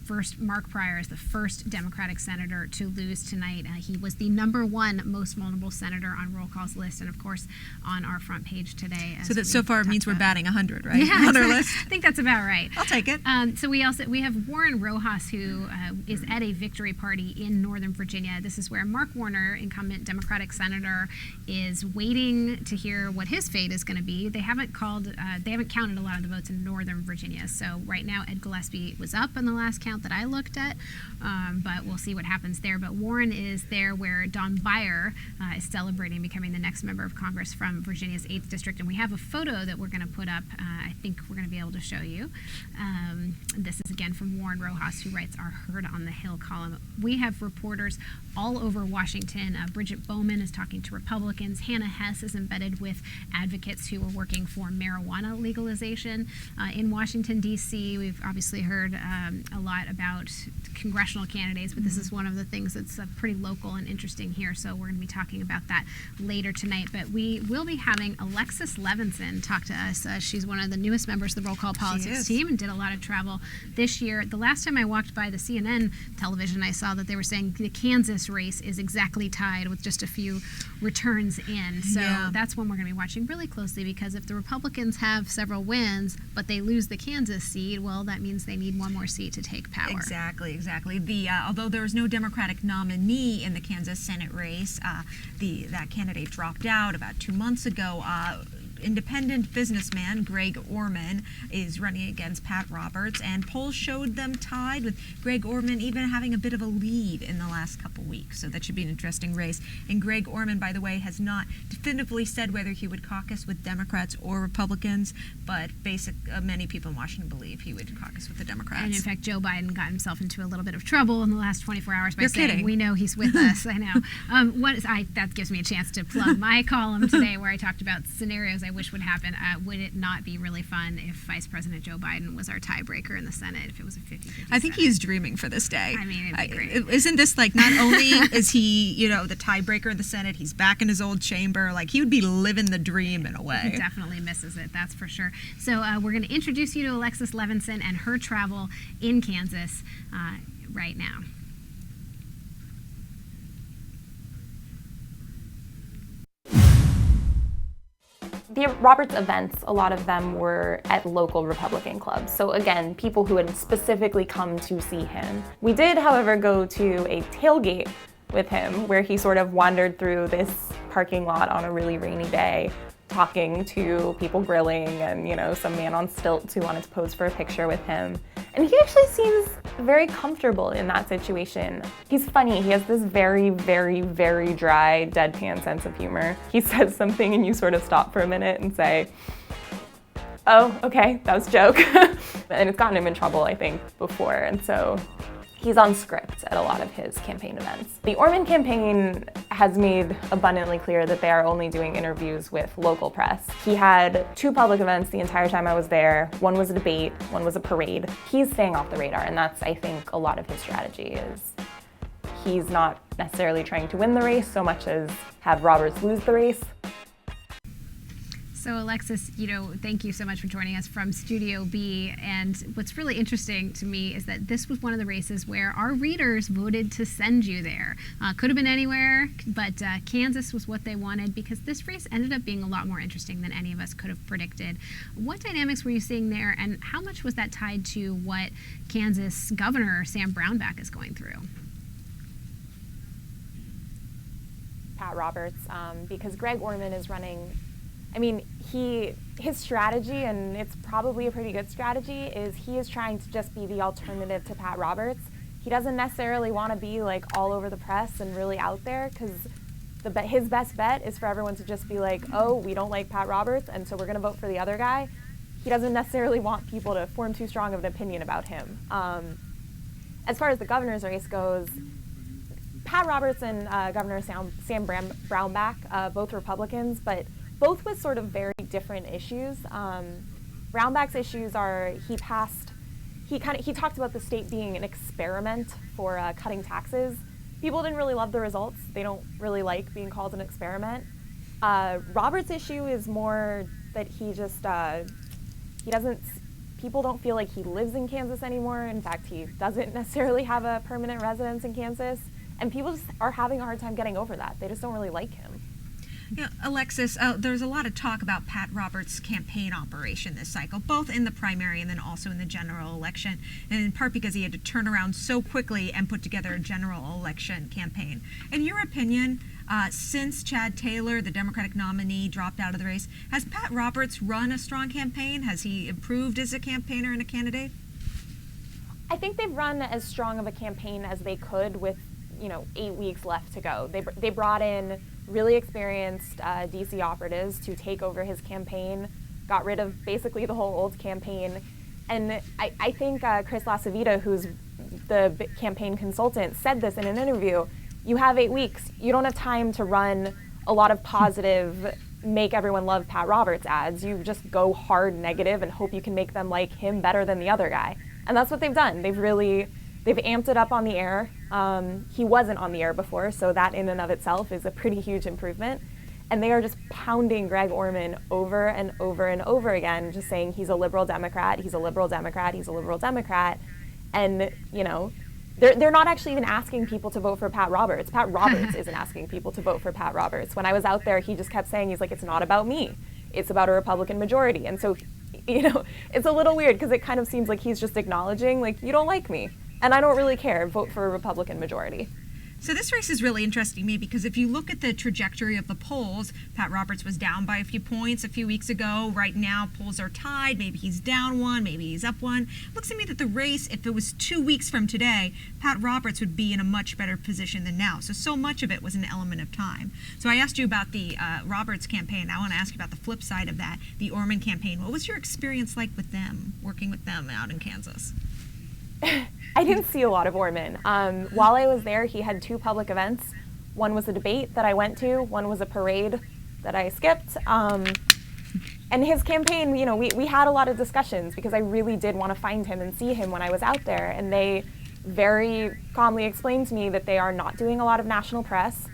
First, Mark Pryor is the first Democratic senator to lose tonight. He was the #1 most vulnerable senator on roll call's list, and of course on our front page today. So that so far means we're batting 100, right? Yeah, on our list. I think that's about right. I'll take it. So we have Warren Rojas, who is at a victory party in Northern Virginia. This is where Mark Warner, incumbent Democratic senator, is waiting to hear what his fate is going to be. They haven't counted a lot of the votes in Northern Virginia. So right now, Ed Gillespie was up in the last count that I looked at, but we'll see what happens there. But Warren is there where Don Beyer is celebrating becoming the next member of Congress from Virginia's 8th District. And we have a photo that we're going to put up. I think we're going to be able to show you. This is again from Warren Rojas, who writes our Herd on the Hill column. We have reporters all over Washington. Bridget Bowman is talking to Republicans. Hannah Hess is embedded with advocates who are working for marijuana legalization in Washington, D.C. We've obviously heard a lot about congressional candidates, but this is one of the things that's pretty local and interesting here. So we're going to be talking about that later tonight. But we will be having Alexis Levinson talk to us. She's one of the newest members of the Roll Call Politics team and did a lot of travel this year. The last time I walked by the CNN television, I saw that they were saying the Kansas race is exactly tied with just a few returns in. So that's one we're going to be watching really closely, because if the Republicans have several wins, but they lose the Kansas seat, well, that means they need one more seat to take power. Exactly. Although there was no Democratic nominee in the Kansas Senate race, that candidate dropped out about 2 months ago. Independent businessman Greg Orman is running against Pat Roberts, and polls showed them tied, with Greg Orman even having a bit of a lead in the last couple weeks. So that should be an interesting race. And Greg Orman, by the way, has not definitively said whether he would caucus with Democrats or Republicans, but many people in Washington believe he would caucus with the Democrats. And in fact, Joe Biden got himself into a little bit of trouble in the last 24 hours by saying, we know he's with us. I know. That gives me a chance to plug my column today, where I talked about scenarios I wish would happen. Would it not be really fun if Vice President Joe Biden was our tiebreaker in the Senate, if it was a 50-50 I think he's dreaming for this day. I mean, it'd be great. Isn't this like, not only is he, the tiebreaker in the Senate, he's back in his old chamber. Like, he would be living the dream in a way. He definitely misses it, that's for sure. So we're going to introduce you to Alexis Levinson and her travel in Kansas right now. The Roberts events, a lot of them were at local Republican clubs. So again, people who had specifically come to see him. We did, however, go to a tailgate with him where he sort of wandered through this parking lot on a really rainy day, talking to people grilling, and some man on stilts who wanted to pose for a picture with him. And he actually seems very comfortable in that situation. He's funny. He has this very, very, very dry, deadpan sense of humor. He says something and you sort of stop for a minute and say, oh, okay, that was a joke. And it's gotten him in trouble, I think, before. And so he's on script at a lot of his campaign events. The Orman campaign has made abundantly clear that they are only doing interviews with local press. He had 2 public events the entire time I was there. One was a debate, one was a parade. He's staying off the radar, and that's, I think, a lot of his strategy is he's not necessarily trying to win the race so much as have Roberts lose the race. So Alexis, thank you so much for joining us from Studio B. And what's really interesting to me is that this was one of the races where our readers voted to send you there. Could have been anywhere, but Kansas was what they wanted because this race ended up being a lot more interesting than any of us could have predicted. What dynamics were you seeing there, and how much was that tied to what Kansas Governor Sam Brownback is going through? Pat Roberts, because Greg Orman is running. I mean, his strategy, and it's probably a pretty good strategy, is he is trying to just be the alternative to Pat Roberts. He doesn't necessarily want to be like all over the press and really out there, because his best bet is for everyone to just be like, oh, we don't like Pat Roberts, and so we're going to vote for the other guy. He doesn't necessarily want people to form too strong of an opinion about him. As far as the governor's race goes, Pat Roberts and Governor Sam Brownback, both Republicans, but both with sort of very different issues. Brownback's issues are he talked about the state being an experiment for cutting taxes. People didn't really love the results. They don't really like being called an experiment. Robert's issue is more that people don't feel like he lives in Kansas anymore. In fact, he doesn't necessarily have a permanent residence in Kansas. And people just are having a hard time getting over that. They just don't really like him. Yeah, Alexis, there's a lot of talk about Pat Roberts' campaign operation this cycle, both in the primary and then also in the general election, and in part because he had to turn around so quickly and put together a general election campaign. In your opinion, since Chad Taylor, the Democratic nominee, dropped out of the race, has Pat Roberts run a strong campaign? Has he improved as a campaigner and a candidate? I think they've run as strong of a campaign as they could with 8 weeks left to go. They brought in really experienced DC operatives to take over his campaign, got rid of basically the whole old campaign. And I think Chris Lasavita, who's the campaign consultant, said this in an interview. You have 8 weeks. You don't have time to run a lot of positive, make everyone love Pat Roberts ads. You just go hard negative and hope you can make them like him better than the other guy. And that's what they've done. They've amped it up on the air. He wasn't on the air before, so that in and of itself is a pretty huge improvement. And they are just pounding Greg Orman over and over and over again, just saying he's a liberal Democrat, he's a liberal Democrat, he's a liberal Democrat. And, they're not actually even asking people to vote for Pat Roberts. Pat Roberts isn't asking people to vote for Pat Roberts. When I was out there, he just kept saying, he's like, it's not about me. It's about a Republican majority. And so, it's a little weird because it kind of seems like he's just acknowledging, like, you don't like me. And I don't really care. Vote for a Republican majority. So this race is really interesting to me because if you look at the trajectory of the polls, Pat Roberts was down by a few points a few weeks ago. Right now, polls are tied. Maybe he's down one, maybe he's up one. It looks to me that the race, if it was 2 weeks from today, Pat Roberts would be in a much better position than now. So much of it was an element of time. So I asked you about the Roberts campaign. I want to ask you about the flip side of that, the Orman campaign. What was your experience like with them, working with them out in Kansas? I didn't see a lot of Orman. While I was there, he had 2 public events. One was a debate that I went to, one was a parade that I skipped. And his campaign, we had a lot of discussions because I really did want to find him and see him when I was out there. And they very calmly explained to me that they are not doing a lot of national press.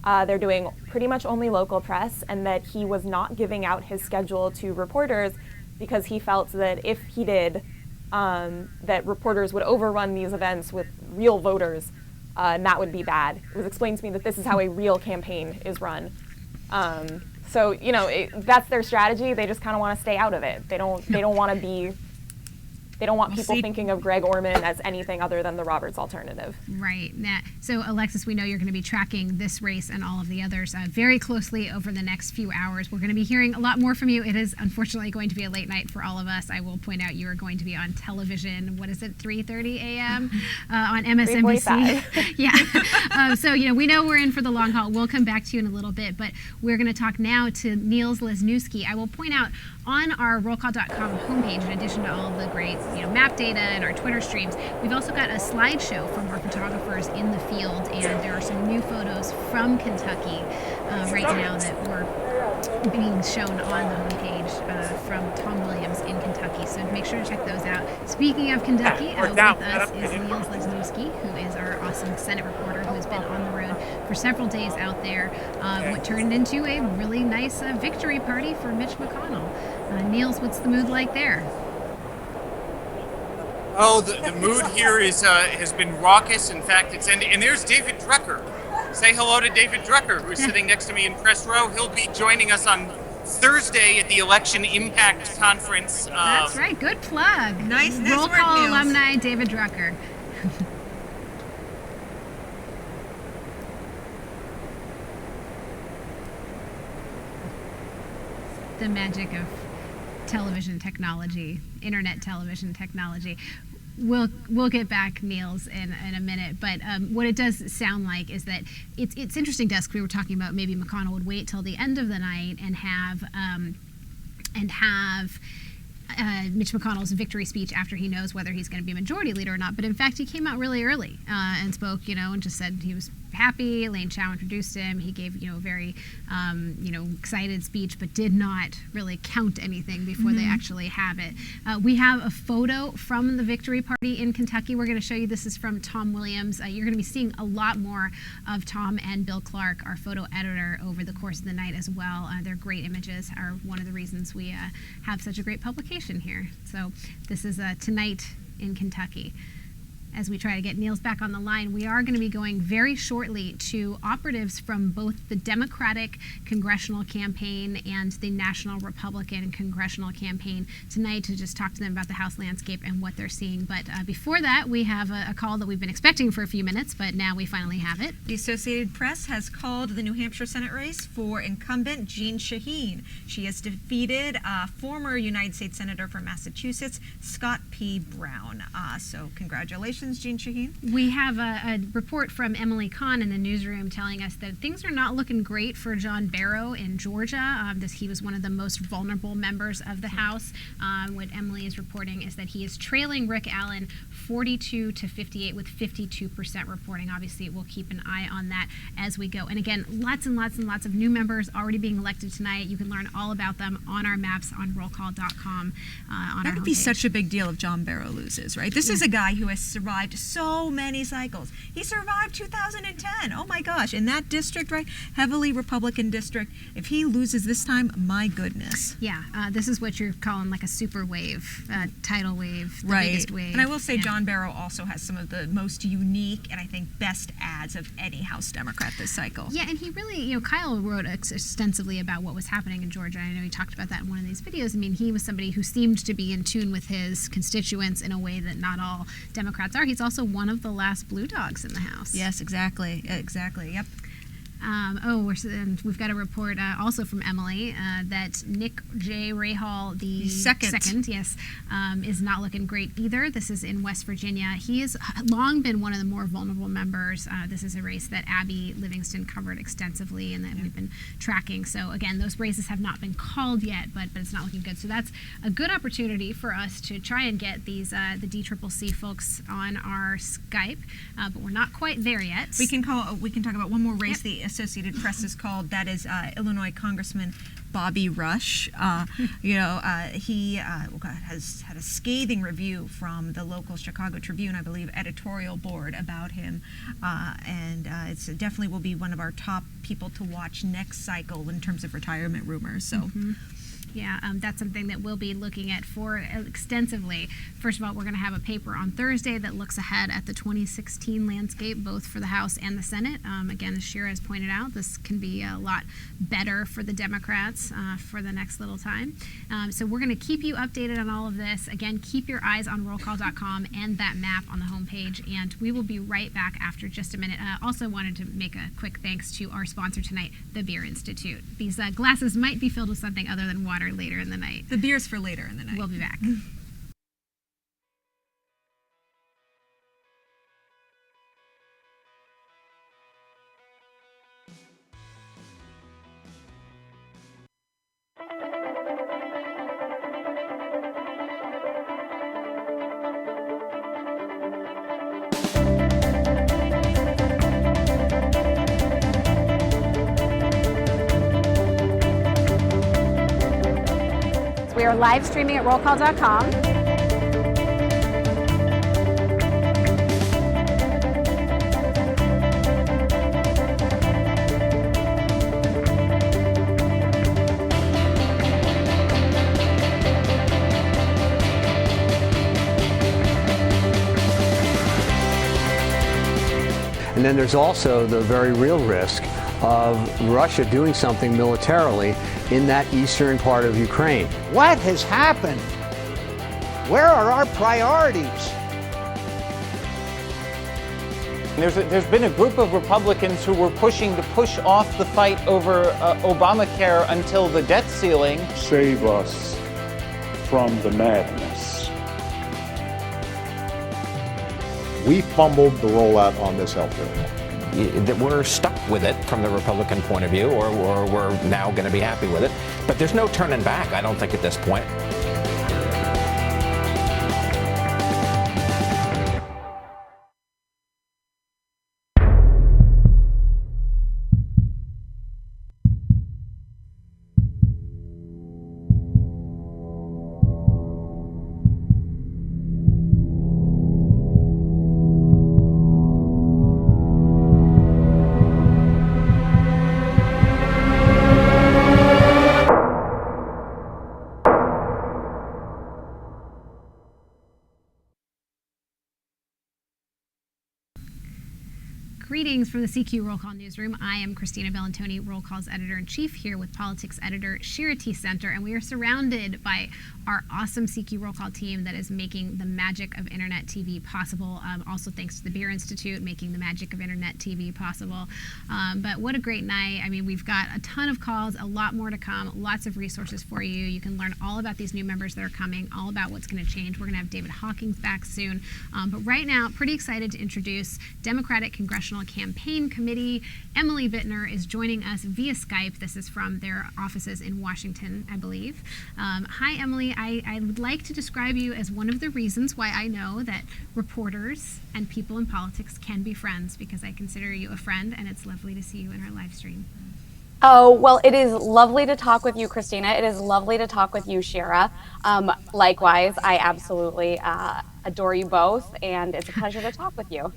They're doing pretty much only local press, and that he was not giving out his schedule to reporters because he felt that if he did, that reporters would overrun these events with real voters, and that would be bad. It was explained to me that this is how a real campaign is run. So that's their strategy. They just kind of want to stay out of it. They don't want to be. They don't want people thinking of Greg Orman as anything other than the Roberts alternative. Right. So, Alexis, we know you're going to be tracking this race and all of the others very closely over the next few hours. We're going to be hearing a lot more from you. It is unfortunately going to be a late night for all of us. I will point out you are going to be on television. What is it, 3:30 a.m. On MSNBC? Yeah. So, we know we're in for the long haul. We'll come back to you in a little bit, but we're going to talk now to Niels Lesniewski. I will point out on our rollcall.com homepage, in addition to all the great map data and our Twitter streams, we've also got a slideshow from our photographers in the field, and there are some new photos from Kentucky right now that were being shown on the homepage from Tom Williams in Kentucky. Kentucky. So make sure to check those out. Speaking of Kentucky, with us is Niels Lesniewski, who is our awesome Senate reporter who has been on the road for several days out there. What turned into a really nice victory party for Mitch McConnell. Niels, what's the mood like there? Oh, the mood here is has been raucous. In fact, it's ending. And there's David Drucker. Say hello to David Drucker, who's sitting next to me in press row. He'll be joining us on Thursday at the Election Impact Conference. That's right. Good plug. Nice Roll work, Call Niels. alumni David Drucker. The magic of television technology, internet television technology. We'll get back, Niels, in a minute. But what it does sound like is that it's interesting, Desk. We were talking about maybe McConnell would wait till the end of the night and have Mitch McConnell's victory speech after he knows whether he's going to be majority leader or not. But in fact, he came out really early and spoke, and just said he was happy. Elaine Chao introduced him. He gave, a very, excited speech, but did not really count anything before they actually have it. We have a photo from the victory party in Kentucky. We're going to show you. This is from Tom Williams. You're going to be seeing a lot more of Tom and Bill Clark, our photo editor, over the course of the night as well. Their great images are one of the reasons we have such a great publication here. So this is tonight in Kentucky. As we try to get Niels back on the line, we are going to be going very shortly to operatives from both the Democratic congressional campaign and the National Republican congressional campaign tonight to just talk to them about the House landscape and what they're seeing. But before that, we have a call that we've been expecting for a few minutes, but now we finally have it. The Associated Press has called the New Hampshire Senate race for incumbent Jeanne Shaheen. She has defeated former United States Senator from Massachusetts, Scott P. Brown. So congratulations, Jeanne Shaheen. We have a report from Emily Kahn in the newsroom telling us that things are not looking great for John Barrow in Georgia. He was one of the most vulnerable members of the House. What Emily is reporting is that he is trailing Rick Allen 42 to 58 with 52% reporting. Obviously, we'll keep an eye on that as we go. And again, lots and lots and lots of new members already being elected tonight. You can learn all about them on our maps on rollcall.com. That would be such a big deal if John Barrow loses, right? This is a guy who has survived so many cycles. He survived 2010. Oh my gosh. In that district, right? Heavily Republican district. If he loses this time, my goodness. Yeah, this is what you're calling like a super wave, tidal wave, the right. biggest wave. And I will say John Barrow also has some of the most unique and I think best ads of any House Democrat this cycle. Yeah, and he really, Kyle wrote extensively about what was happening in Georgia. I know he talked about that in one of these videos. I mean, he was somebody who seemed to be in tune with his constituents in a way that not all Democrats are. He's also one of the last blue dogs in the House. Yes, exactly. Exactly. Yep. And we've got a report also from Emily that Nick J. Rahal, the second, yes, is not looking great either. This is in West Virginia. He has long been one of the more vulnerable members. This is a race that Abby Livingston covered extensively and that we've been tracking. So again, those races have not been called yet, but it's not looking good. So that's a good opportunity for us to try and get these the DCCC folks on our Skype, but we're not quite there yet. We can talk about one more race. The Associated Press is called. That is Illinois Congressman Bobby Rush. He has had a scathing review from the local Chicago Tribune, I believe, editorial board about him, and it's definitely will be one of our top people to watch next cycle in terms of retirement rumors. So. Mm-hmm. Yeah, that's something that we'll be looking at for extensively. First of all, we're going to have a paper on Thursday that looks ahead at the 2016 landscape, both for the House and the Senate. Again, as Shira has pointed out, this can be a lot better for the Democrats for the next little time. So we're going to keep you updated on all of this. Again, keep your eyes on rollcall.com and that map on the homepage, and we will be right back after just a minute. Also wanted to make a quick thanks to our sponsor tonight, the Beer Institute. These glasses might be filled with something other than water later in the night. The beer's for later in the night. We'll be back. We are live streaming at rollcall.com. And then there's also the very real risk of Russia doing something militarily in that eastern part of Ukraine. What has happened? Where are our priorities? There's been a group of Republicans who were pushing to push off the fight over Obamacare until the debt ceiling. Save us from the madness. We fumbled the rollout on this health bill. We're stuck with it from the Republican point of view, or we're now going to be happy with it. But there's no turning back, I don't think, at this point. Greetings from the CQ Roll Call Newsroom. I am Christina Bellantoni, Roll Call's Editor-in-Chief, here with Politics Editor Shira T. Center, and we are surrounded by our awesome CQ Roll Call team that is making the magic of Internet TV possible. Also thanks to the Beer Institute, making the magic of Internet TV possible. But what a great night. I mean, we've got a ton of calls, a lot more to come, lots of resources for you. You can learn all about these new members that are coming, all about what's going to change. We're going to have David Hawkings back soon. But right now, pretty excited to introduce Democratic Congressional Campaign Committee. Emily Bittner is joining us via Skype. This is from their offices in Washington, I believe. Hi, Emily. I would like to describe you as one of the reasons why I know that reporters and people in politics can be friends, because I consider you a friend, and it's lovely to see you in our live stream. Oh, well, it is lovely to talk with you, Christina. It is lovely to talk with you, Shira. Likewise, I absolutely adore you both, and it's a pleasure to talk with you.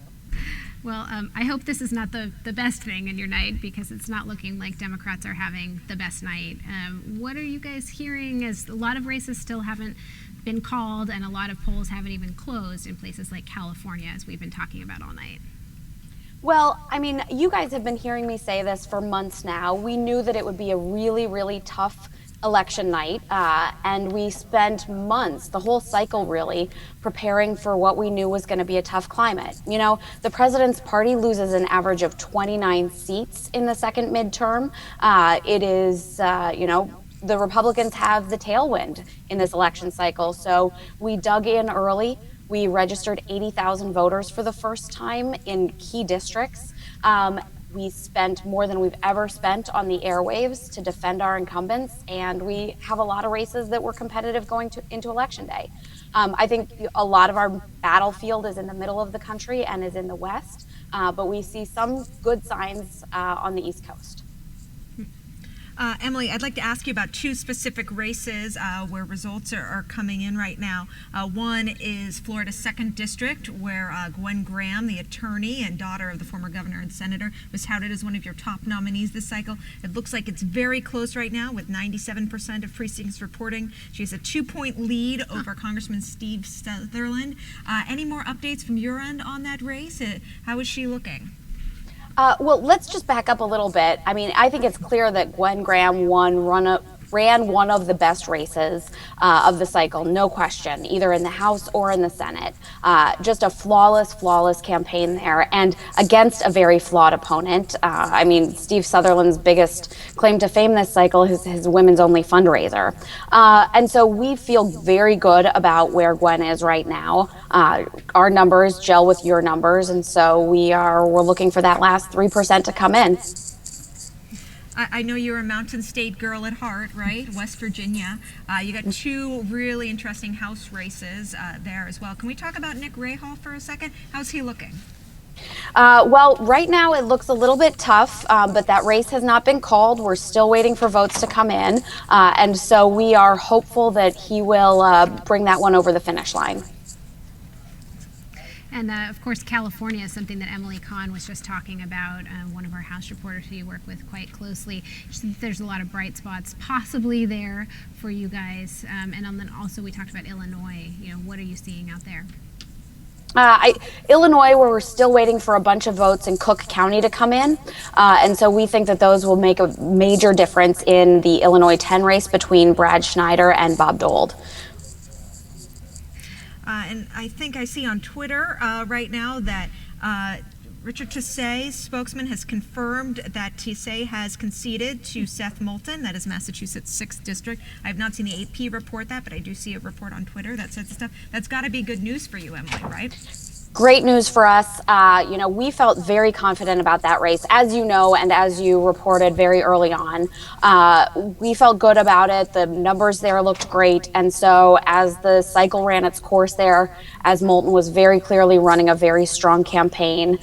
Well, I hope this is not the best thing in your night, because it's not looking like Democrats are having the best night. What are you guys hearing, as a lot of races still haven't been called and a lot of polls haven't even closed in places like California, as we've been talking about all night? Well, I mean, you guys have been hearing me say this for months now. We knew that it would be a really, really tough election night, and we spent months, the whole cycle really, preparing for what we knew was going to be a tough climate. You know, the president's party loses an average of 29 seats in the second midterm. It is, you know, the Republicans have the tailwind in this election cycle, so we dug in early. We registered 80,000 voters for the first time in key districts. We spent more than we've ever spent on the airwaves to defend our incumbents, and we have a lot of races that were competitive going into Election Day. I think a lot of our battlefield is in the middle of the country and is in the West, but we see some good signs on the East Coast. Emily, I'd like to ask you about two specific races where results are coming in right now. One is Florida's 2nd District, where Gwen Graham, the attorney and daughter of the former governor and senator, was touted as one of your top nominees this cycle. It looks like it's very close right now, with 97% of precincts reporting. She has a 2-point lead over Congressman Steve Sutherland. Any more updates from your end on that race? How is she looking? Well, let's just back up a little bit. I mean, I think it's clear that Gwen Graham ran one of the best races of the cycle, no question, either in the House or in the Senate. Just a flawless campaign there, and against a very flawed opponent. I mean, Steve Sutherland's biggest claim to fame this cycle is his women's only fundraiser. And so we feel very good about where Gwen is right now. Our numbers gel with your numbers, and so we're looking for that last 3% to come in. I know you're a Mountain State girl at heart, right? West Virginia. You got two really interesting House races there as well. Can we talk about Nick Rahal for a second? How's he looking? Well, right now it looks a little bit tough, but that race has not been called. We're still waiting for votes to come in, and so we are hopeful that he will bring that one over the finish line. And of course, California is something that Emily Kahn was just talking about, one of our House reporters who you work with quite closely. There's a lot of bright spots possibly there for you guys. And then also we talked about Illinois. What are you seeing out there? Illinois, where we're still waiting for a bunch of votes in Cook County to come in. And so we think that those will make a major difference in the Illinois 10 race between Brad Schneider and Bob Dold. And I think I see on Twitter right now that Richard Tisey's spokesman has confirmed that Tisey has conceded to Seth Moulton, that is Massachusetts 6th District. I have not seen the AP report that, but I do see a report on Twitter that says stuff. That's got to be good news for you, Emily, right? Great news for us. We felt very confident about that race. As you know, and as you reported very early on, we felt good about it. The numbers there looked great. And so as the cycle ran its course there, as Moulton was very clearly running a very strong campaign,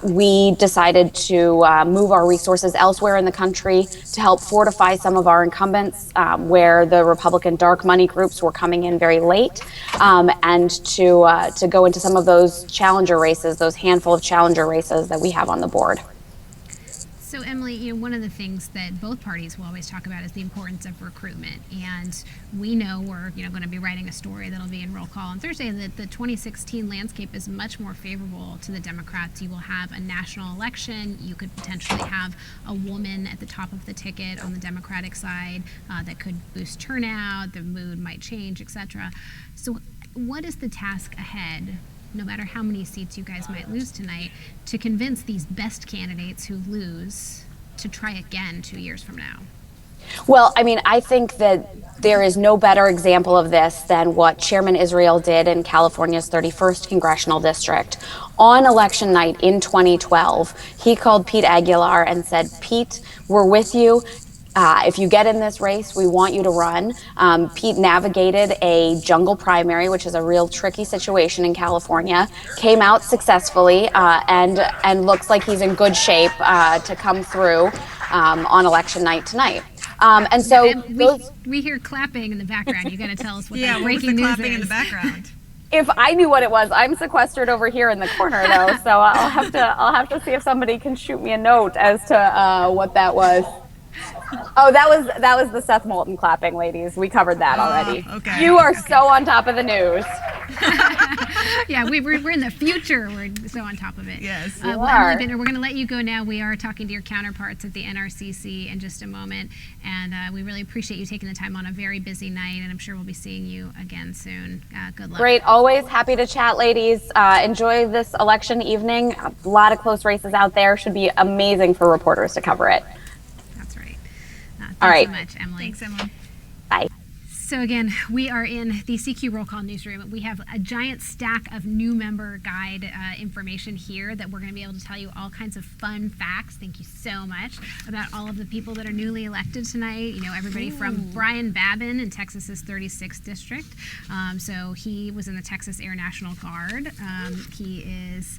we decided to move our resources elsewhere in the country to help fortify some of our incumbents where the Republican dark money groups were coming in very late, and to go into some of those challenger races, those handful of challenger races that we have on the board. So Emily, one of the things that both parties will always talk about is the importance of recruitment. And we know we're going to be writing a story that'll be in Roll Call on Thursday that the 2016 landscape is much more favorable to the Democrats. You will have a national election. You could potentially have a woman at the top of the ticket on the Democratic side that could boost turnout. The mood might change, etc. So what is the task ahead, no matter how many seats you guys might lose tonight, to convince these best candidates who lose to try again 2 years from now? Well, I think that there is no better example of this than what Chairman Israel did in California's 31st Congressional District. On election night in 2012, he called Pete Aguilar and said, "Pete, we're with you. If you get in this race, we want you to run." Pete navigated a jungle primary, which is a real tricky situation in California, came out successfully, and looks like he's in good shape to come through on election night tonight. And so we hear clapping in the background. You got to tell us what that breaking what was the news clapping is. in the background? If I knew what it was, I'm sequestered over here in the corner though, so I'll have to see if somebody can shoot me a note as to what that was. Oh, that was the Seth Moulton clapping, ladies. We covered that already. Okay. You are so on top of the news. Yeah, we're in the future. We're so on top of it. Yes. Well, Emily Bittner, we're going to let you go now. We are talking to your counterparts at the NRCC in just a moment, and we really appreciate you taking the time on a very busy night, and I'm sure we'll be seeing you again soon. Good luck. Great. Always happy to chat, ladies. Enjoy this election evening. A lot of close races out there. Should be amazing for reporters to cover it. Thanks All right. so much, Emily. Thanks, Emily. Bye. So again, we are in the CQ Roll Call newsroom. We have a giant stack of new member guide information here that we're going to be able to tell you all kinds of fun facts. Thank you so much about all of the people that are newly elected tonight. Everybody from Brian Babin in Texas's 36th district. So he was in the Texas Air National Guard. He is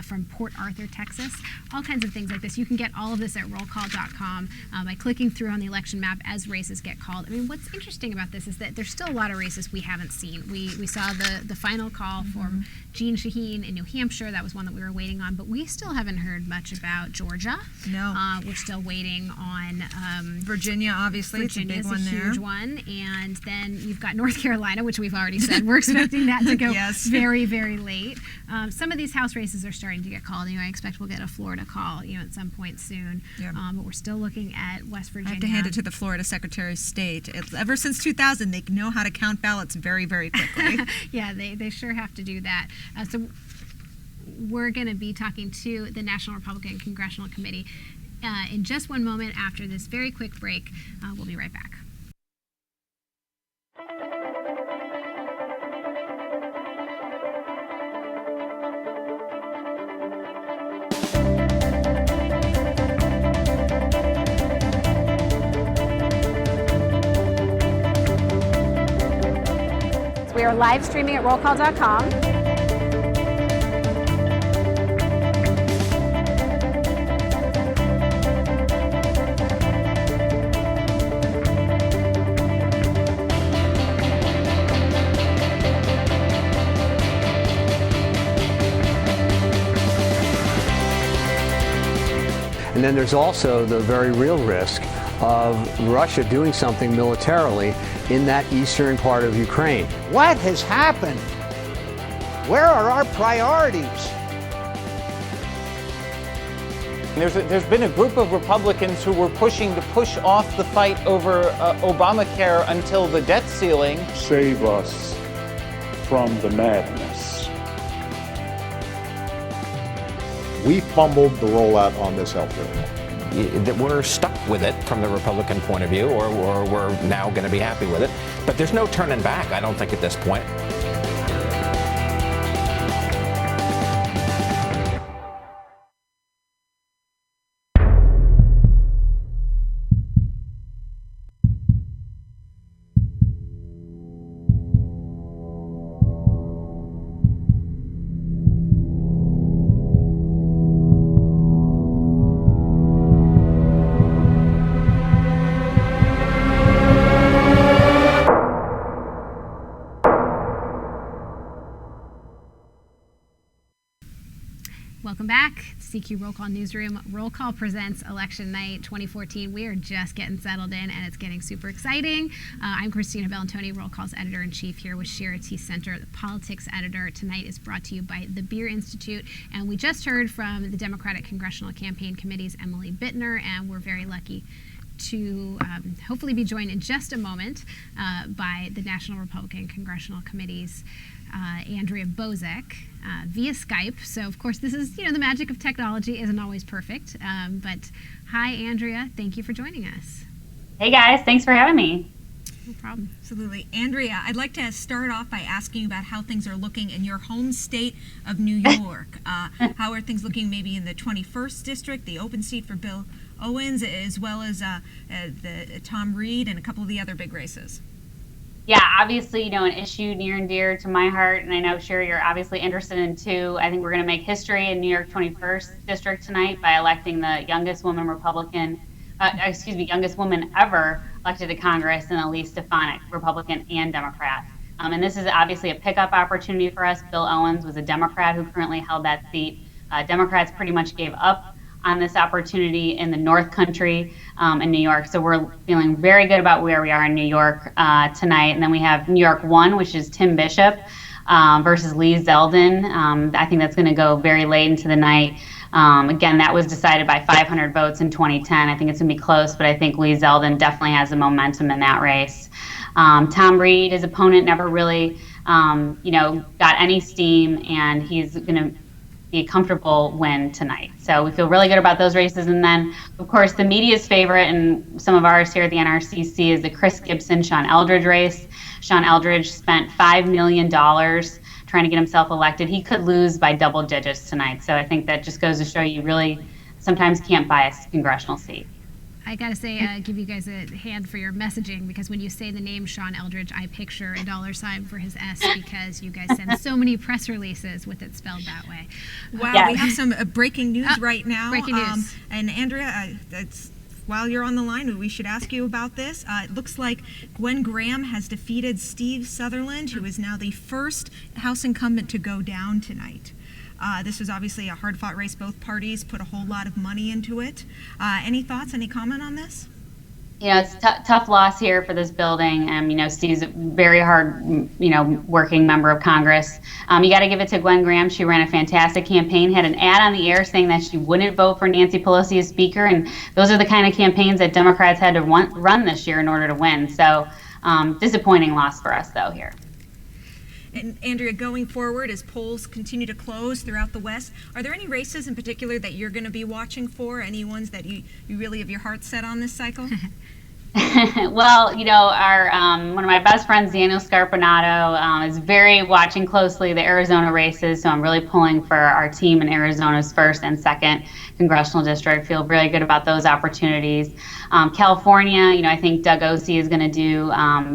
from Port Arthur, Texas. All kinds of things like this. You can get all of this at rollcall.com by clicking through on the election map as races get called. What's interesting about this is that there's still a lot of races we haven't seen. We saw the final call from Jean Shaheen in New Hampshire. That was one that we were waiting on, but we still haven't heard much about Georgia. No. We're still waiting on Virginia, obviously. Virginia's it's a big one huge one. And then you've got North Carolina, which we've already said. We're expecting that to go very, very late. Some of these House races are starting to get called. I expect we'll get a Florida call, at some point soon. Yeah. But we're still looking at West Virginia. I have to hand it to the Florida Secretary of State. Ever since 2000, they know how to count ballots very, very quickly. Yeah, they sure have to do that. So we're going to be talking to the National Republican Congressional Committee in just one moment after this very quick break. We'll be right back. We are live streaming at rollcall.com. And then there's also the very real risk of Russia doing something militarily in that eastern part of Ukraine. What has happened? Where are our priorities? There's been a group of Republicans who were pushing to push off the fight over Obamacare until the debt ceiling. Save us from the madness. We fumbled the rollout on this health bill. That we're stuck with it from the Republican point of view, or we're now going to be happy with it. But there's no turning back, I don't think, at this point. Welcome back. CQ Roll Call Newsroom. Roll Call presents Election Night 2014. We are just getting settled in, and it's getting super exciting. I'm Christina Bellantoni, Roll Call's editor-in-chief, here with Shira T, the politics editor. Tonight is brought to you by the Beer Institute, and we just heard from the Democratic Congressional Campaign Committee's Emily Bittner, and we're very lucky to hopefully be joined in just a moment by the National Republican Congressional Committee's Andrea Bozek via Skype. So, of course, this is, the magic of technology isn't always perfect. But hi, Andrea. Thank you for joining us. Hey, guys. Thanks for having me. No problem. Absolutely. Andrea, I'd like to start off by asking you about how things are looking in your home state of New York. How are things looking maybe in the 21st District, the open seat for Bill Owens, as well as the Tom Reed and a couple of the other big races? Yeah, obviously, an issue near and dear to my heart, and I know, Shira, you're obviously interested in too. I think we're going to make history in New York 21st District tonight by electing the youngest woman youngest woman ever elected to Congress, and the least Stefanik, Republican and Democrat. And this is obviously a pickup opportunity for us. Bill Owens was a Democrat who currently held that seat. Democrats pretty much gave up on this opportunity in the North Country in New York. So we're feeling very good about where we are in New York tonight. And then we have New York 1, which is Tim Bishop versus Lee Zeldin. I think that's going to go very late into the night. Again, that was decided by 500 votes in 2010. I think it's going to be close, but I think Lee Zeldin definitely has the momentum in that race. Tom Reed, his opponent, never really, got any steam, and he's going to be a comfortable win tonight. So we feel really good about those races. And then, of course, the media's favorite, and some of ours here at the NRCC, is the Chris Gibson-Sean Eldridge race. Sean Eldridge spent $5 million trying to get himself elected. He could lose by double digits tonight. So I think that just goes to show you really sometimes can't buy a congressional seat. I gotta say, give you guys a hand for your messaging, because when you say the name Sean Eldridge, I picture a $sign for his S, because you guys send so many press releases with it spelled that way. Wow, yes. We have some breaking news right now. Breaking news. And Andrea, while you're on the line, we should ask you about this. It looks like Gwen Graham has defeated Steve Sutherland, who is now the first House incumbent to go down tonight. This was obviously a hard-fought race. Both parties put a whole lot of money into it. Any thoughts, any comment on this? It's tough loss here for this building. Steve's a very hard, working member of Congress. You got to give it to Gwen Graham. She ran a fantastic campaign, had an ad on the air saying that she wouldn't vote for Nancy Pelosi as Speaker, and those are the kind of campaigns that Democrats had to run this year in order to win. So disappointing loss for us, though, here. And Andrea, going forward, as polls continue to close throughout the West, are there any races in particular that you're going to be watching for? Any ones that you really have your heart set on this cycle? Well, our one of my best friends, Daniel Scarpinato, is very watching closely the Arizona races, so I'm really pulling for our team in Arizona's 1st and 2nd congressional district. Feel really good about those opportunities. California, I think Doug Osee is going to do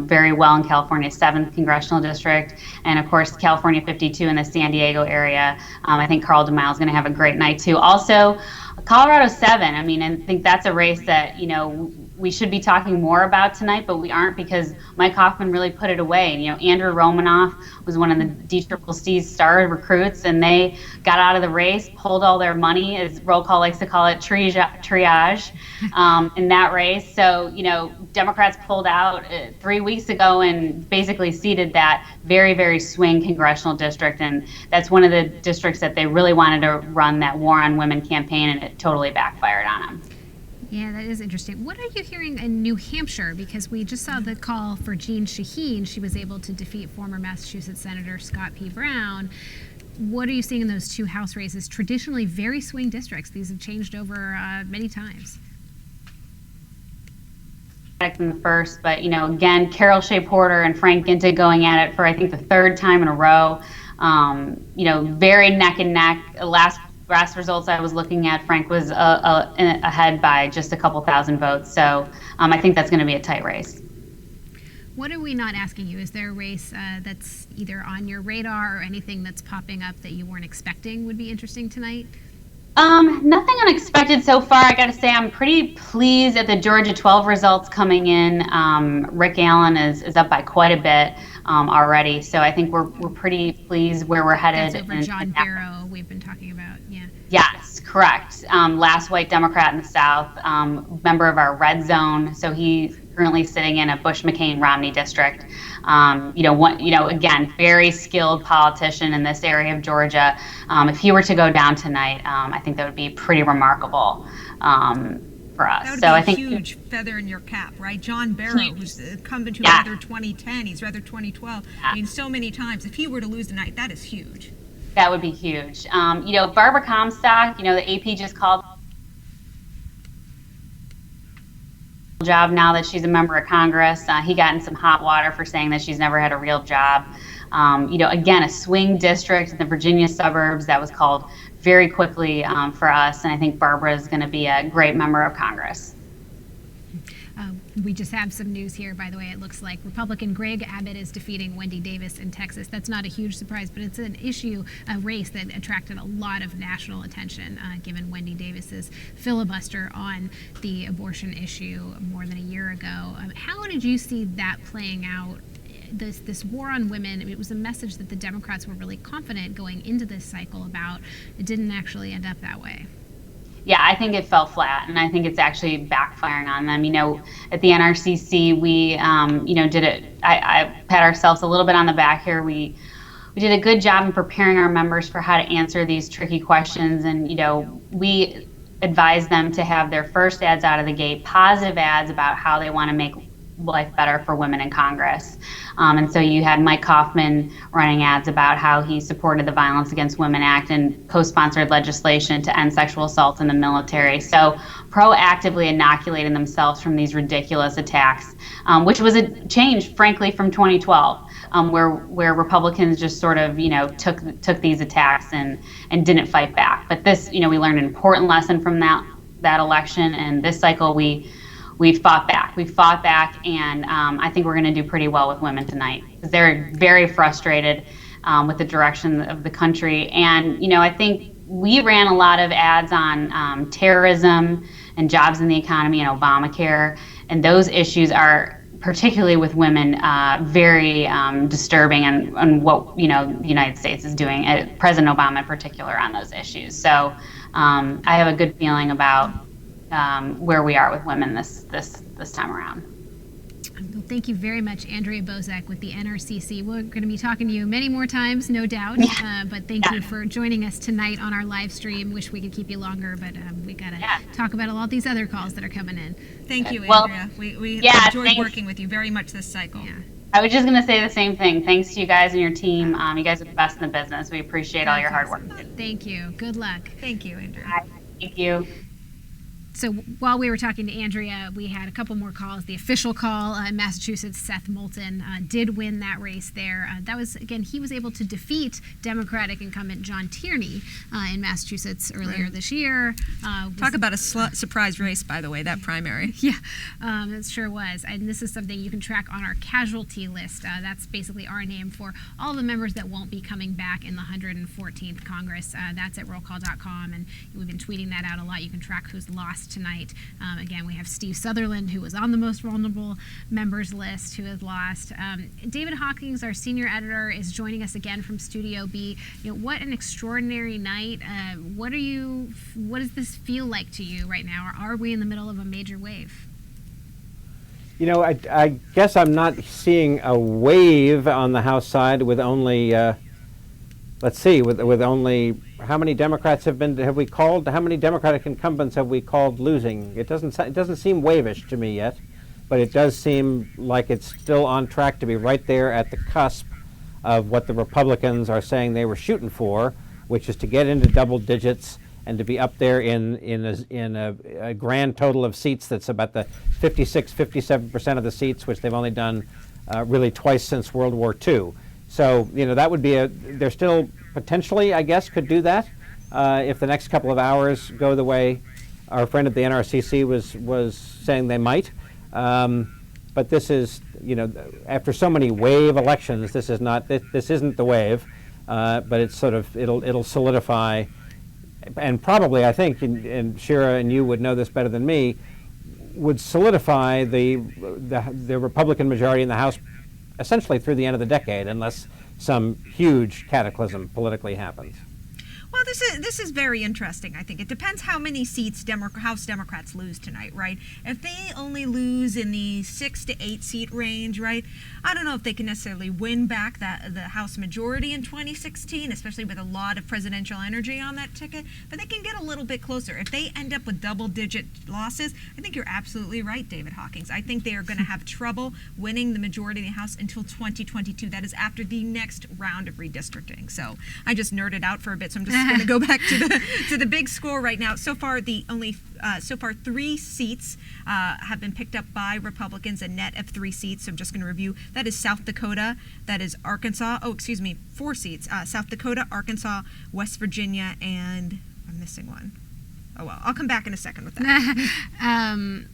very well in California's 7th congressional district, and of course California 52 in the San Diego area. I think Carl DeMille is going to have a great night too. Also, Colorado 7. I think that's a race that we should be talking more about tonight, but we aren't, because Mike Hoffman really put it away. Andrew Romanoff was one of the DCCC's star recruits, and they got out of the race, pulled all their money, as roll call likes to call it, triage in that race. So, you know, Democrats pulled out 3 weeks ago and basically ceded that very, very swing congressional district, and that's one of the districts that they really wanted to run that War on Women campaign, and it totally backfired on them. Yeah, that is interesting. What are you hearing in New Hampshire? Because we just saw the call for Jean Shaheen. She was able to defeat former Massachusetts Senator Scott P. Brown. What are you seeing in those two House races? Traditionally very swing districts. These have changed over many times. In the first, but, you know, again, Carol Shea Porter and Frank Ginta going at it for, I think, the third time in a row. You know, very neck and neck. Last results I was looking at, Frank was ahead by just a couple thousand votes. So I think that's going to be a tight race. What are we not asking you? Is there a race that's either on your radar or anything that's popping up that you weren't expecting would be interesting tonight? Nothing unexpected so far. I got to say I'm pretty pleased at the Georgia 12 results coming in. Rick Allen is up by quite a bit already, so I think we're pretty pleased where we're headed. That's over John Barrow we've been talking about, yeah. Yes, correct. Last white Democrat in the South, member of our red zone, so he's currently sitting in a Bush McCain-Romney district. Again, very skilled politician in this area of Georgia. If he were to go down tonight, I think that would be pretty remarkable for us. That would so be I a think huge feather in your cap, right? John Barrow, who's the incumbent who's rather 2010, he's rather 2012. I mean, so many times. If he were to lose tonight, that is huge. That would be huge. Barbara Comstock, the AP just called job now that she's a member of Congress. He got in some hot water for saying that she's never had a real job. Again, a swing district in the Virginia suburbs that was called very quickly for us, and I think Barbara is going to be a great member of Congress. We just have some news here, by the way. It looks like Republican Greg Abbott is defeating Wendy Davis in Texas. That's not a huge surprise, but it's an issue, a race that attracted a lot of national attention, given Wendy Davis's filibuster on the abortion issue more than a year ago. How did you see that playing out? This war on women, it was a message that the Democrats were really confident going into this cycle about. It didn't actually end up that way. Yeah, I think it fell flat, and I think it's actually backfiring on them. At the NRCC, we, did it. I pat ourselves a little bit on the back here. We did a good job in preparing our members for how to answer these tricky questions, and we advised them to have their first ads out of the gate, positive ads about how they want to make life better for women in Congress. And so you had Mike Kaufman running ads about how he supported the Violence Against Women Act and co-sponsored legislation to end sexual assault in the military. So proactively inoculating themselves from these ridiculous attacks, which was a change, frankly, from 2012, where Republicans just sort of, took these attacks and didn't fight back. But this, we learned an important lesson from that election, and this cycle we fought back. We fought back, and I think we're going to do pretty well with women tonight because they're very frustrated with the direction of the country. And, I think we ran a lot of ads on terrorism and jobs in the economy and Obamacare, and those issues are, particularly with women, very disturbing and what, the United States is doing, President Obama in particular, on those issues. So I have a good feeling about where we are with women this time around. Well, thank you very much, Andrea Bozek with the NRCC. We're going to be talking to you many more times, no doubt. But thank you for joining us tonight on our live stream. Wish we could keep you longer, but we got to talk about all these other calls that are coming in. Thank you, Andrea. We enjoyed working with you very much this cycle. Yeah. I was just going to say the same thing. Thanks to you guys and your team. You guys are the best in the business. We appreciate all your hard work. Thank you. Good luck. Thank you, Andrea. Thank you. So while we were talking to Andrea, we had a couple more calls. The official call in Massachusetts, Seth Moulton did win that race there. That was, again, he was able to defeat Democratic incumbent John Tierney in Massachusetts earlier this year. Talk about a surprise race, by the way, that primary. Yeah, it sure was. And this is something you can track on our casualty list. That's basically our name for all the members that won't be coming back in the 114th Congress. That's at rollcall.com, and we've been tweeting that out a lot. You can track who's lost lost tonight. Again, we have Steve Sutherland, who was on the most vulnerable members list, who has lost. David Hawkings, our senior editor, is joining us again from Studio B. What an extraordinary night. What does this feel like to you right now? Or are we in the middle of a major wave? I guess I'm not seeing a wave on the House side with only, with only, how many Democrats have we called? How many Democratic incumbents have we called losing? It doesn't seem wave-ish to me yet, but it does seem like it's still on track to be right there at the cusp of what the Republicans are saying they were shooting for, which is to get into double digits and to be up there in a grand total of seats that's about the 57% of the seats, which they've only done really twice since World War II. So, that would be they're still potentially, I guess, could do that if the next couple of hours go the way our friend at the NRCC was saying they might. But this is, after so many wave elections, this isn't the wave, but it's sort of, it'll solidify. And probably, I think, and Shira and you would know this better than me, would solidify the Republican majority in the House essentially through the end of the decade, unless some huge cataclysm politically happens. Well, this is very interesting, I think. It depends how many seats House Democrats lose tonight, right? If they only lose in the 6 to 8 seat range, right, I don't know if they can necessarily win back the House majority in 2016, especially with a lot of presidential energy on that ticket, but they can get a little bit closer. If they end up with double-digit losses, I think you're absolutely right, David Hawkings. I think they are going to have trouble winning the majority of the House until 2022. That is after the next round of redistricting. So I just nerded out for a bit, so I'm just going to go back to the big score right now. So far, 3 seats have been picked up by Republicans, a net of 3 seats. So I'm just going to review. That is South Dakota, that is Arkansas. 4 seats. South Dakota, Arkansas, West Virginia, and I'm missing one. Oh well, I'll come back in a second with that.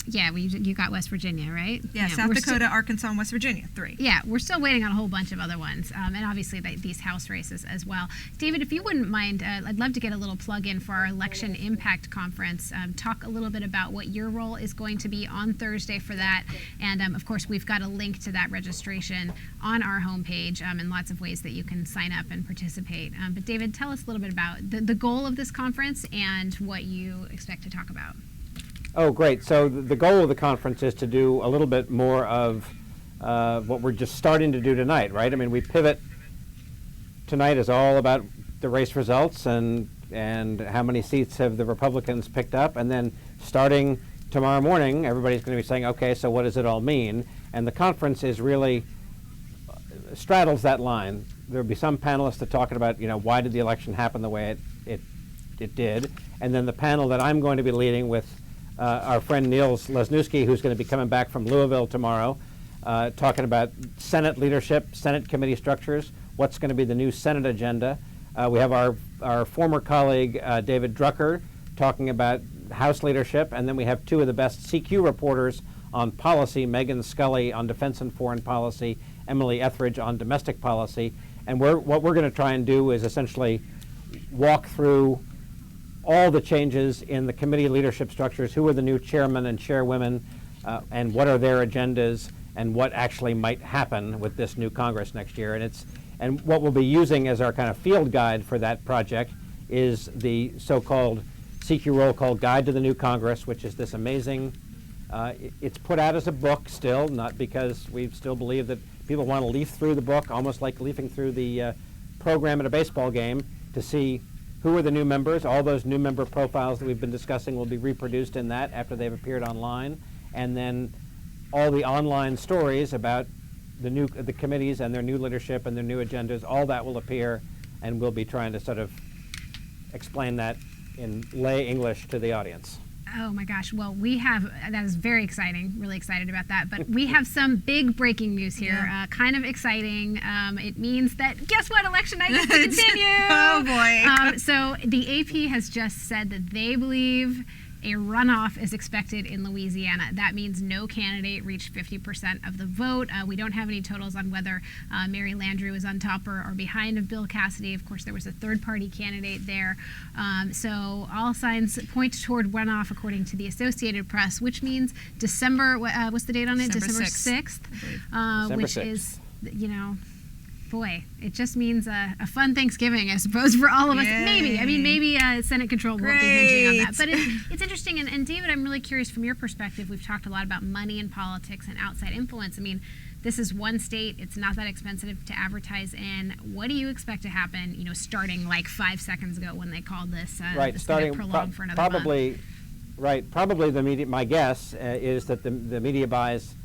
Yeah, you got West Virginia, right? Yeah, South Dakota, Arkansas, and West Virginia, 3. Yeah, we're still waiting on a whole bunch of other ones, and obviously these House races as well. David, if you wouldn't mind, I'd love to get a little plug in for our Election Impact Conference. Talk a little bit about what your role is going to be on Thursday for that, and of course we've got a link to that registration on our homepage, and lots of ways that you can sign up and participate. But David, tell us a little bit about the goal of this conference and what you expect to talk about. Oh, great. So the goal of the conference is to do a little bit more of what we're just starting to do tonight, right? I mean, we pivot. Tonight is all about the race results and how many seats have the Republicans picked up. And then starting tomorrow morning, everybody's going to be saying, okay, so what does it all mean? And the conference is really straddles that line. There'll be some panelists that talking about, why did the election happen the way it did? And then the panel that I'm going to be leading with our friend Niels Lesniewski, who's going to be coming back from Louisville tomorrow, talking about Senate leadership, Senate committee structures, what's going to be the new Senate agenda. We have our former colleague, David Drucker, talking about House leadership, and then we have 2 of the best CQ reporters on policy, Megan Scully on defense and foreign policy, Emily Etheridge on domestic policy. And what we're going to try and do is essentially walk through all the changes in the committee leadership structures, who are the new chairmen and chairwomen, and what are their agendas, and what actually might happen with this new Congress next year. And what we'll be using as our kind of field guide for that project is the so-called CQ Roll Call Guide to the New Congress, which is this amazing, it's put out as a book still, not because we still believe that people want to leaf through the book, almost like leafing through the program at a baseball game to see who are the new members. All those new member profiles that we've been discussing will be reproduced in that after they've appeared online. And then all the online stories about the committees and their new leadership and their new agendas, all that will appear, and we'll be trying to sort of explain that in lay English to the audience. Oh my gosh, well that is very exciting, really excited about that, but we have some big breaking news here, kind of exciting. It means that, guess what, election night is to continue! Oh boy! So the AP has just said that they believe a runoff is expected in Louisiana. That means no candidate reached 50% of the vote. We don't have any totals on whether Mary Landrieu was on top or behind of Bill Cassidy. Of course, there was a third-party candidate there. So all signs point toward runoff, according to the Associated Press, which means December, what's the date on it? December 6th, which 6th. is, boy, it just means a fun Thanksgiving, I suppose, for all of us. Yay. Maybe. I mean, maybe Senate control won't be hinging on that. But it's interesting. And David, I'm really curious from your perspective. We've talked a lot about money in politics and outside influence. I mean, this is one state. It's not that expensive to advertise in. What do you expect to happen, starting like 5 seconds ago when they called this right, starting prolonged for another probably, month? Right, probably the media, my guess is that the media buys,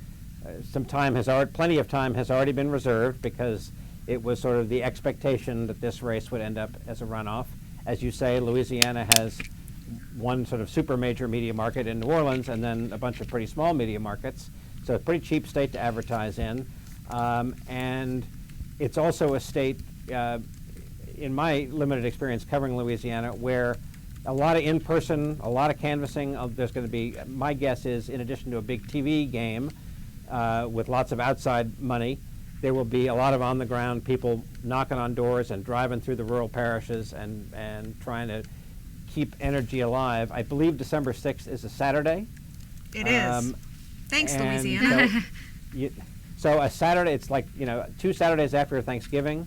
plenty of time has already been reserved because it was sort of the expectation that this race would end up as a runoff. As you say, Louisiana has one sort of super major media market in New Orleans and then a bunch of pretty small media markets. So it's a pretty cheap state to advertise in. And it's also a state, in my limited experience covering Louisiana, where a lot of in-person, a lot of canvassing. There's going to be, my guess is, in addition to a big TV game with lots of outside money, there will be a lot of on-the-ground people knocking on doors and driving through the rural parishes and trying to keep energy alive. I believe December 6th is a Saturday. It is. Thanks, Louisiana. So a Saturday, it's like, 2 Saturdays after Thanksgiving.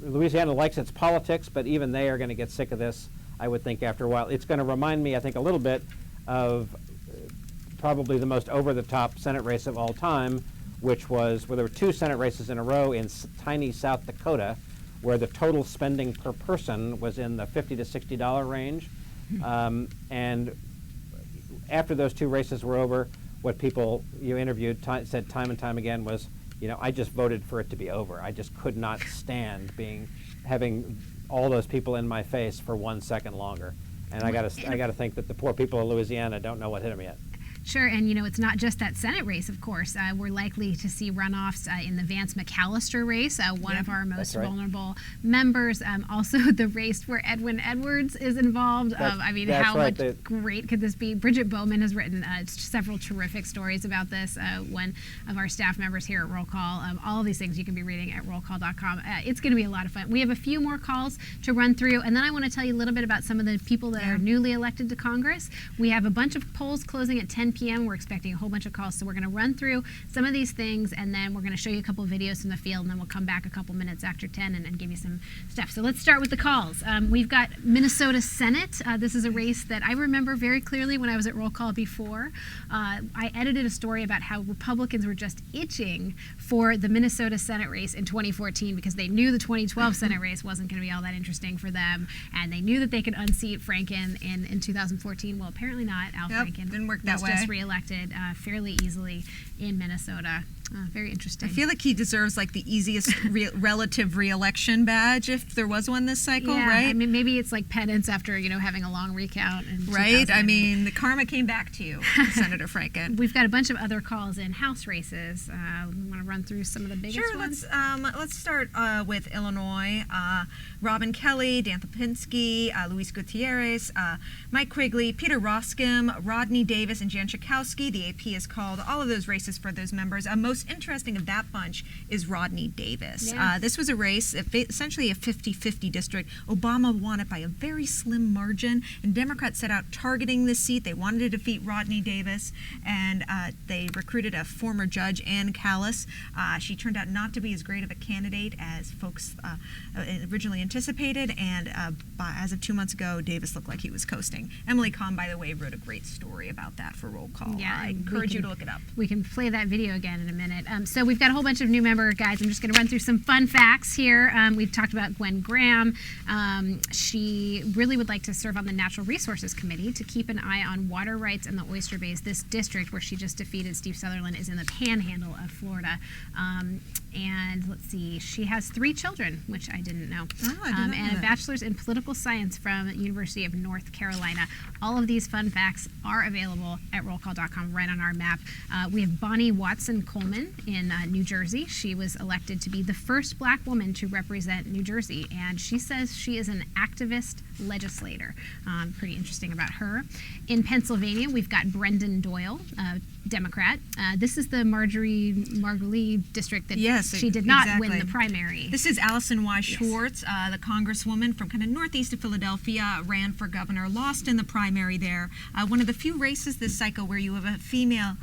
Louisiana likes its politics, but even they are going to get sick of this, I would think, after a while. It's going to remind me, I think, a little bit of probably the most over-the-top Senate race of all time, which was where there were 2 Senate races in a row in tiny South Dakota, where the total spending per person was in the $50 to $60 range. And after those 2 races were over, what people you interviewed said time and time again was, I just voted for it to be over. I just could not stand having all those people in my face for 1 second longer. And I got to think that the poor people of Louisiana don't know what hit them yet. Sure, and it's not just that Senate race, of course. We're likely to see runoffs in the Vance McAllister race, one of our most vulnerable members. Also, the race where Edwin Edwards is involved. How much great could this be? Bridget Bowman has written several terrific stories about this. One of our staff members here at Roll Call. All of these things you can be reading at rollcall.com. It's going to be a lot of fun. We have a few more calls to run through, and then I want to tell you a little bit about some of the people that are newly elected to Congress. We have a bunch of polls closing at 10 p.m. We're expecting a whole bunch of calls, so we're going to run through some of these things, and then we're going to show you a couple of videos from the field, and then we'll come back a couple minutes after 10 and give you some stuff. So let's start with the calls. We've got Minnesota Senate. This is a race that I remember very clearly when I was at Roll Call before. I edited a story about how Republicans were just itching for the Minnesota Senate race in 2014 because they knew the 2012 Senate race wasn't going to be all that interesting for them, and they knew that they could unseat Franken in 2014. Well, apparently not. Al Franken didn't work that way. Just reelected fairly easily in Minnesota. Very interesting. I feel like he deserves like the easiest relative re-election badge if there was one this cycle, right? I mean, maybe it's like penance after having a long recount. Right. I mean, the karma came back to you, Senator Franken. We've got a bunch of other calls in House races. We want to run through some of the biggest ones. Let's start with Illinois. Robin Kelly, Dan Lipinski, Luis Gutierrez, Mike Quigley, Peter Roskam, Rodney Davis, and Jan Schakowsky. The AP has called all of those races for those members. Most interesting of that bunch is Rodney Davis. Yes. This was a race, essentially a 50-50 district. Obama won it by a very slim margin, and Democrats set out targeting this seat. They wanted to defeat Rodney Davis, and they recruited a former judge, Ann Callis. She turned out not to be as great of a candidate as folks originally anticipated, and as of 2 months ago, Davis looked like he was coasting. Emily Kahn, by the way, wrote a great story about that for Roll Call. Yeah, I encourage you to look it up. We can play that video again in a minute. So we've got a whole bunch of new member guys. I'm just going to run through some fun facts here. We've talked about Gwen Graham. She really would like to serve on the Natural Resources Committee to keep an eye on water rights in the Oyster Bays. This district where she just defeated Steve Sutherland is in the panhandle of Florida. And let's see, she has 3 children, which I didn't know. And a bachelor's in political science from the University of North Carolina. All of these fun facts are available at rollcall.com right on our map. We have Bonnie Watson Coleman woman in New Jersey. She was elected to be the first black woman to represent New Jersey, and she says she is an activist legislator. Pretty interesting about her. In Pennsylvania, we've got Brendan Doyle, Democrat. This is the Margulie district that she did not win the primary. This is Allison Y. Schwartz, the congresswoman from kind of northeast of Philadelphia, ran for governor, lost in the primary there. One of the few races this cycle where you have a female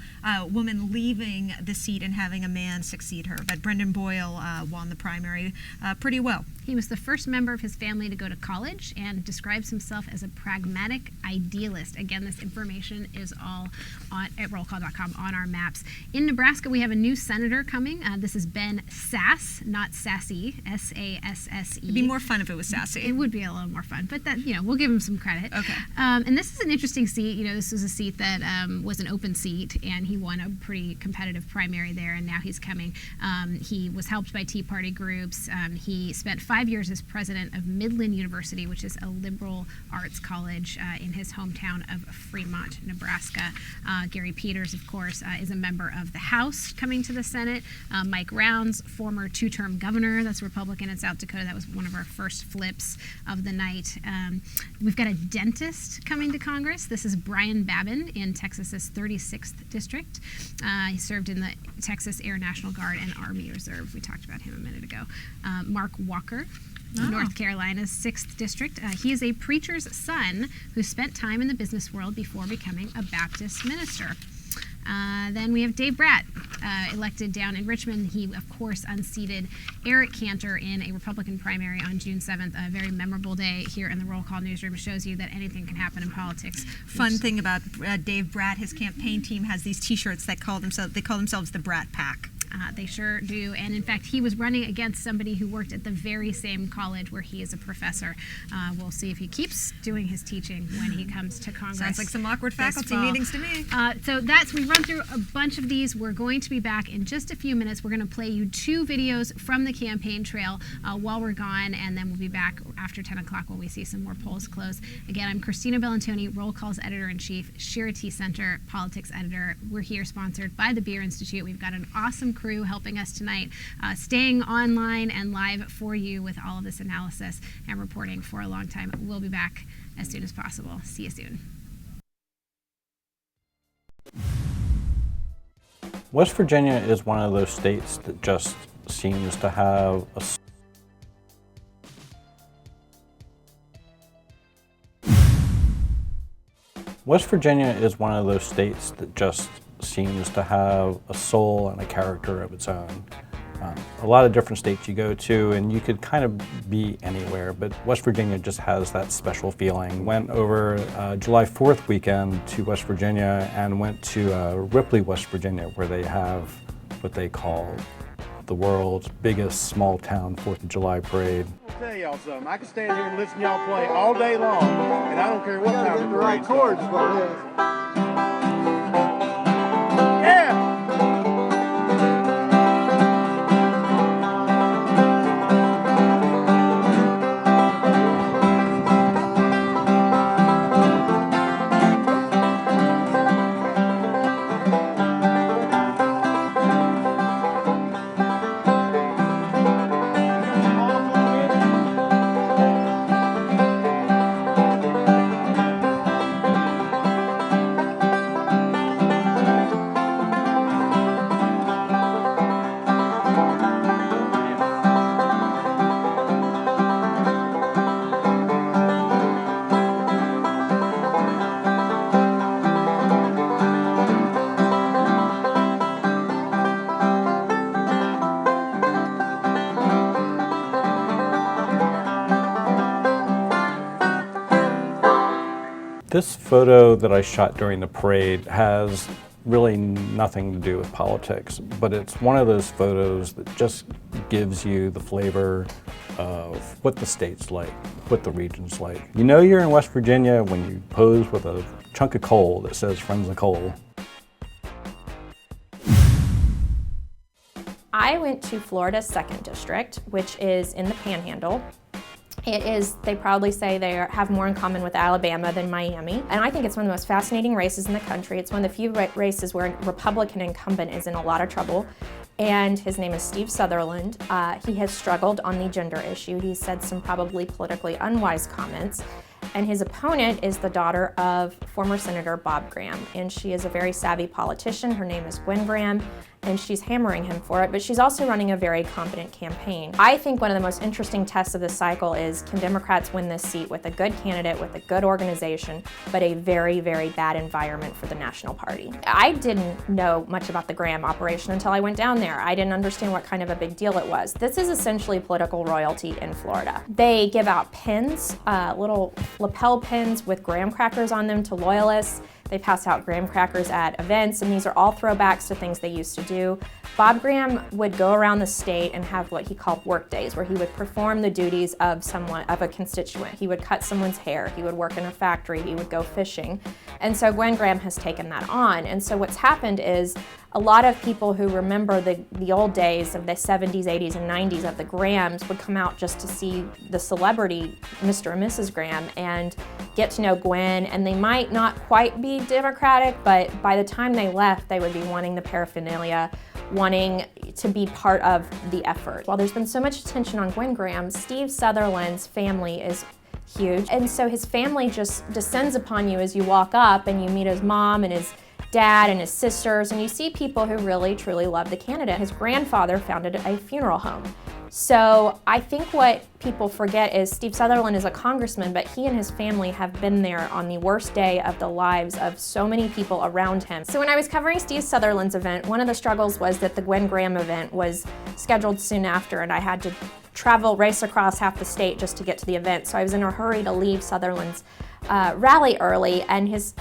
woman leaving the seat and having a man succeed her. But Brendan Boyle won the primary pretty well. He was the first member of his family to go to college and describes himself as a pragmatic idealist. Again, this information is all at rollcall.com on our maps. In Nebraska, we have a new senator coming. This is Ben Sass, not Sassy, S-A-S-S-E. It'd be more fun if it was Sassy. It would be a little more fun, but that, we'll give him some credit. Okay. And this is an interesting seat. This was a seat that was an open seat, and he won a pretty competitive primary there, and now he's coming. He was helped by Tea Party groups. He spent 5 years as president of Midland University, which is a liberal arts college in his hometown of Fremont, Nebraska. Gary Peters, of course, is a member of the House coming to the Senate. Mike Rounds, former two-term governor, that's Republican in South Dakota. That was one of our first flips of the night. We've got a dentist coming to Congress. This is Brian Babin in Texas's 36th district. He served in the Texas Air National Guard and Army Reserve. We talked about him a minute ago. Mark Walker, North Carolina's 6th district. He is a preacher's son who spent time in the business world before becoming a Baptist minister. Then we have Dave Bratt, elected down in Richmond. He, of course, unseated Eric Cantor in a Republican primary on June 7th. A very memorable day here in the Roll Call newsroom. Shows you that anything can happen in politics. Fun thing about Dave Bratt, his campaign team has these T-shirts that call themselves the Bratt Pack. They sure do. And in fact, he was running against somebody who worked at the very same college where he is a professor. We'll see if he keeps doing his teaching when he comes to Congress. Sounds like some awkward faculty meetings to me. So we run through a bunch of these. We're going to be back in just a few minutes. We're going to play you 2 videos from the campaign trail while we're gone, and then we'll be back after 10 o'clock when we see some more polls close. Again, I'm Christina Bellantoni, Roll Call's editor-in-chief, Shira T Center, politics editor. We're here sponsored by the Beer Institute. We've got an awesome crew helping us tonight, staying online and live for you with all of this analysis and reporting for a long time. We'll be back as soon as possible. See you soon. West Virginia is one of those states that just seems to have a West Virginia is one of those states that just seems to have a soul and a character of its own. A lot of different states you go to and you could kind of be anywhere, but West Virginia just has that special feeling. Went over July 4th weekend to West Virginia and went to Ripley, West Virginia, where they have what they call the world's biggest small town 4th of July parade. I'll tell y'all something. I can stand here and listen to y'all play all day long, and I don't care what time the right chords for this. This photo that I shot during the parade has really nothing to do with politics, but it's one of those photos that just gives you the flavor of what the state's like, what the region's like. You know you're in West Virginia when you pose with a chunk of coal that says Friends of Coal. I went to Florida's 2nd district, which is in the Panhandle. It is, they proudly say they have more in common with Alabama than Miami. And I think it's one of the most fascinating races in the country. It's one of the few races where a Republican incumbent is in a lot of trouble. And his name is Steve Sutherland. He has struggled on the gender issue. He's said some probably politically unwise comments. And his opponent is the daughter of former Senator Bob Graham. And she is a very savvy politician. Her name is Gwen Graham. And she's hammering him for it, but she's also running a very competent campaign. I think one of the most interesting tests of this cycle is, can Democrats win this seat with a good candidate, with a good organization, but a very, very bad environment for the national party? I didn't know much about the Graham operation until I went down there. I didn't understand what kind of a big deal it was. This is essentially political royalty in Florida. They give out pins, little lapel pins with graham crackers on them to loyalists. They pass out graham crackers at events, and these are all throwbacks to things they used to do. Bob Graham would go around the state and have what he called work days, where he would perform the duties of a constituent. He would cut someone's hair, he would work in a factory, he would go fishing. And so Gwen Graham has taken that on. And so what's happened is a lot of people who remember the old days of the 70s, 80s, and 90s of the Grahams would come out just to see the celebrity, Mr. and Mrs. Graham, and get to know Gwen, and they might not quite be Democratic, but by the time they left, they would be wanting the paraphernalia, wanting to be part of the effort. While there's been so much attention on Gwen Graham, Steve Sutherland's family is huge, and so his family just descends upon you as you walk up, and you meet his mom and his dad and his sisters, and you see people who really, truly love the candidate. His grandfather founded a funeral home. So I think what people forget is Steve Sutherland is a congressman, but he and his family have been there on the worst day of the lives of so many people around him. So when I was covering Steve Sutherland's event, one of the struggles was that the Gwen Graham event was scheduled soon after, and I had to race across half the state just to get to the event. So I was in a hurry to leave Sutherland's rally early, and his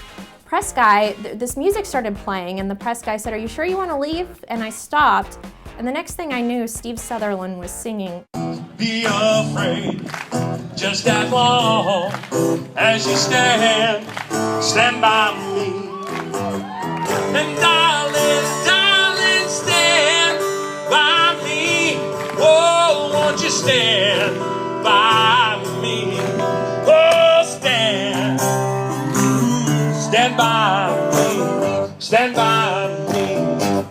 press guy, this music started playing, and the press guy said, "Are you sure you want to leave?" And I stopped, and the next thing I knew, Steve Sutherland was singing. Be afraid, just as long as you stand by me. And darling, darling, stand by me. Oh, won't you stand by me? Oh, stand by me, stand by me.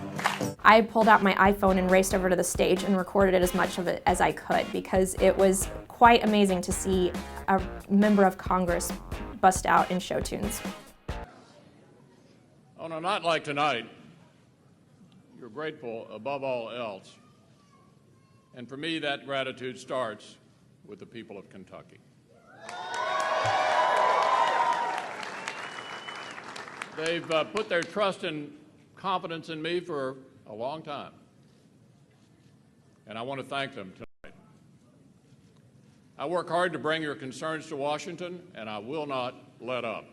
I pulled out my iPhone and raced over to the stage and recorded it as much of it as I could, because it was quite amazing to see a member of Congress bust out in show tunes. On a night like tonight, you're grateful above all else. And for me, that gratitude starts with the people of Kentucky. They've put their trust and confidence in me for a long time, and I want to thank them tonight. I work hard to bring your concerns to Washington, and I will not let up.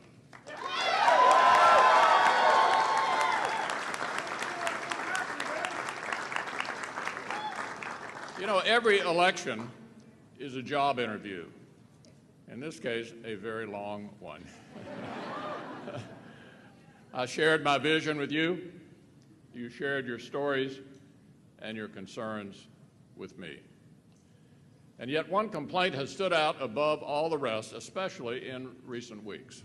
You know, every election is a job interview. In this case, a very long one. I shared my vision with you. You shared your stories and your concerns with me. And yet one complaint has stood out above all the rest, especially in recent weeks.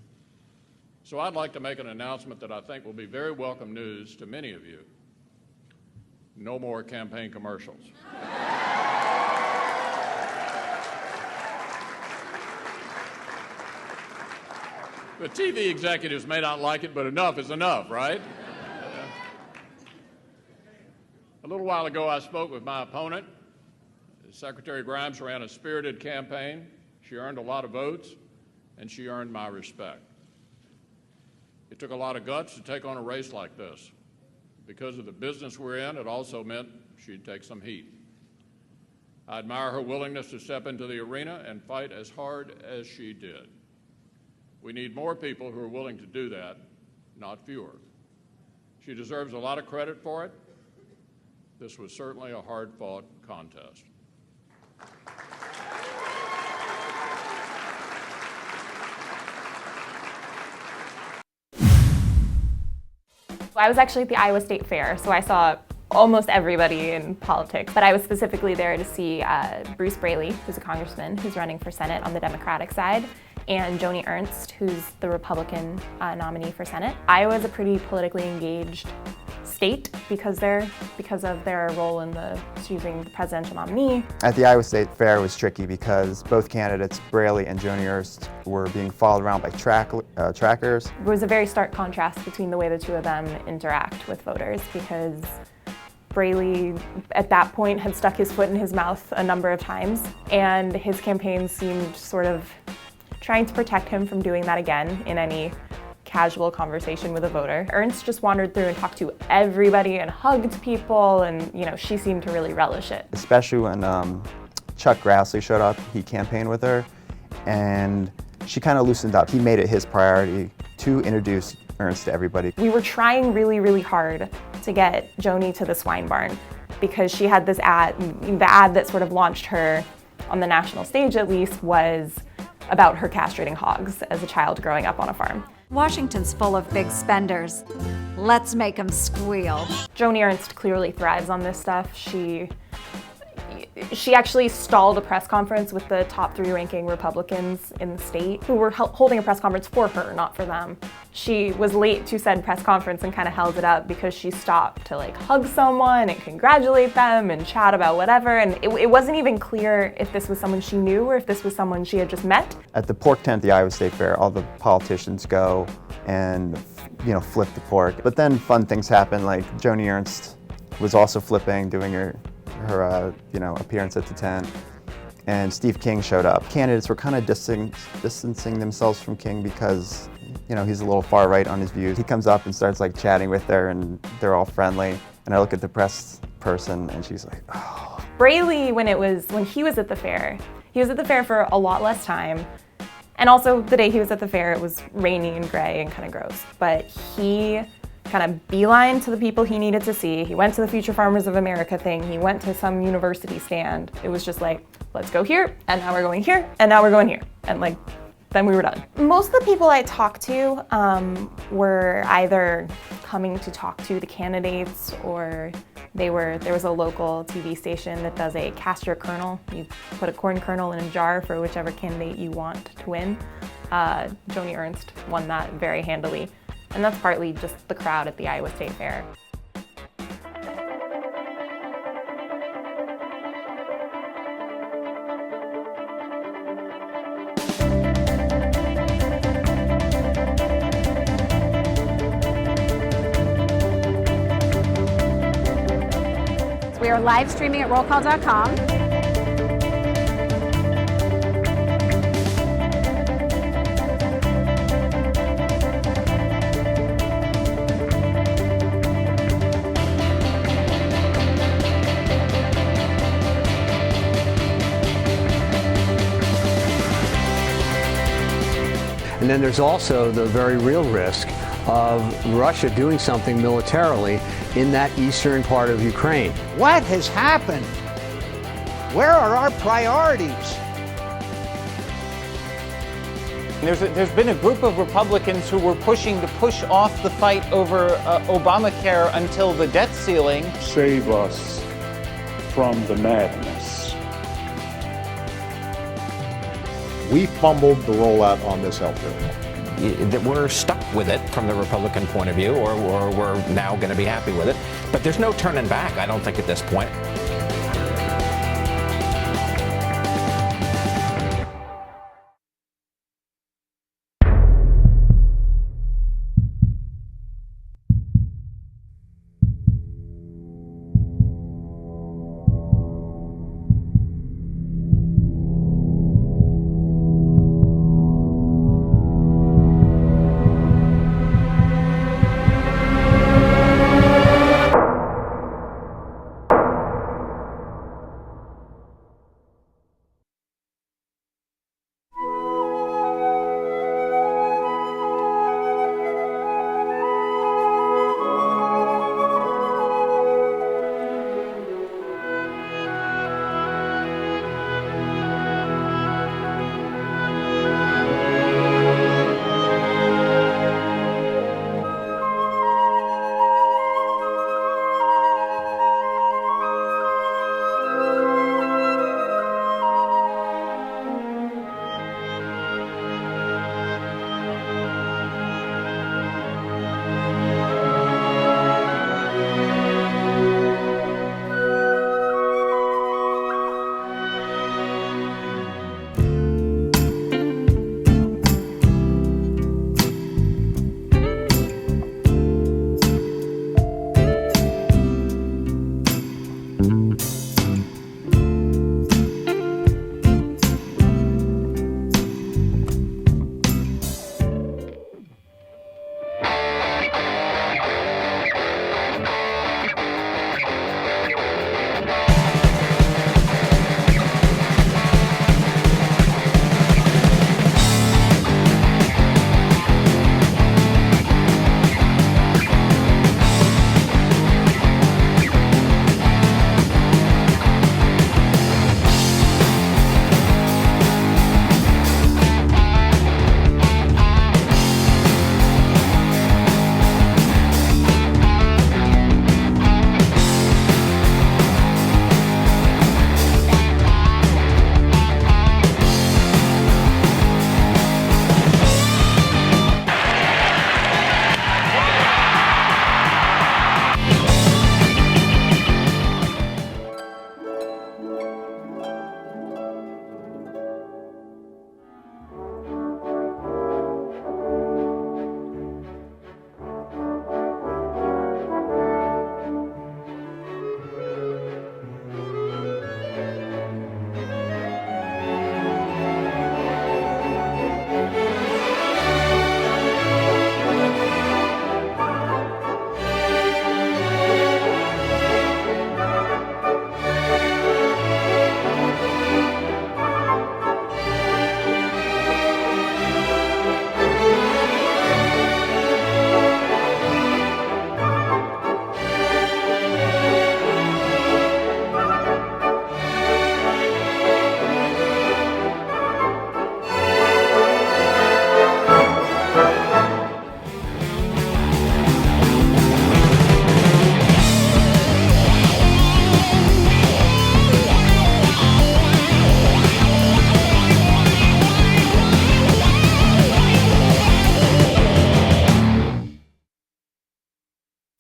So I'd like to make an announcement that I think will be very welcome news to many of you. No more campaign commercials. The TV executives may not like it, but enough is enough, right? A little while ago, I spoke with my opponent. Secretary Grimes ran a spirited campaign. She earned a lot of votes, and she earned my respect. It took a lot of guts to take on a race like this. Because of the business we're in, it also meant she'd take some heat. I admire her willingness to step into the arena and fight as hard as she did. We need more people who are willing to do that, not fewer. She deserves a lot of credit for it. This was certainly a hard-fought contest. I was actually at the Iowa State Fair, so I saw almost everybody in politics, but I was specifically there to see Bruce Braley, who's a congressman who's running for Senate on the Democratic side, and Joni Ernst, who's the Republican nominee for Senate. Iowa's a pretty politically engaged state because of their role in choosing the presidential nominee. At the Iowa State Fair, it was tricky because both candidates, Braley and Joni Ernst, were being followed around by trackers. There was a very stark contrast between the way the two of them interact with voters, because Braley, at that point, had stuck his foot in his mouth a number of times, and his campaign seemed sort of trying to protect him from doing that again in any casual conversation with a voter. Ernst just wandered through and talked to everybody and hugged people, and she seemed to really relish it. Especially when Chuck Grassley showed up, he campaigned with her, and she kind of loosened up. He made it his priority to introduce Ernst to everybody. We were trying really, really hard to get Joni to the swine barn because she had this ad. The ad that sort of launched her on the national stage, at least, was about her castrating hogs as a child growing up on a farm. Washington's full of big spenders. Let's make them squeal. Joni Ernst clearly thrives on this stuff. She actually stalled a press conference with the top 3 ranking Republicans in the state who were holding a press conference for her, not for them. She was late to said press conference and kind of held it up because she stopped to hug someone and congratulate them and chat about whatever, and it wasn't even clear if this was someone she knew or if this was someone she had just met. At the pork tent at the Iowa State Fair, all the politicians go and flip the pork. But then fun things happen, like Joni Ernst was also flipping, doing her appearance at the tent, and Steve King showed up. Candidates were kind of distancing themselves from King because he's a little far right on his views. He comes up and starts chatting with her, and they're all friendly, and I look at the press person and she's like, oh. Braley, when he was at the fair, he was at the fair for a lot less time, and also the day he was at the fair it was rainy and gray and kind of gross, but he kind of beeline to the people he needed to see. He went to the Future Farmers of America thing. He went to some university stand. It was just let's go here, and now we're going here, and now we're going here. And then we were done. Most of the people I talked to were either coming to talk to the candidates, or there was a local TV station that does a cast your kernel. You put a corn kernel in a jar for whichever candidate you want to win. Joni Ernst won that very handily. And that's partly just the crowd at the Iowa State Fair. We are live streaming at rollcall.com. And then there's also the very real risk of Russia doing something militarily in that eastern part of Ukraine. What has happened? Where are our priorities? There's been a group of Republicans who were pushing to push off the fight over Obamacare until the debt ceiling. Save us from the madness. We fumbled the rollout on this health bill. We're stuck with it from the Republican point of view, or we're now going to be happy with it. But there's no turning back, I don't think, at this point.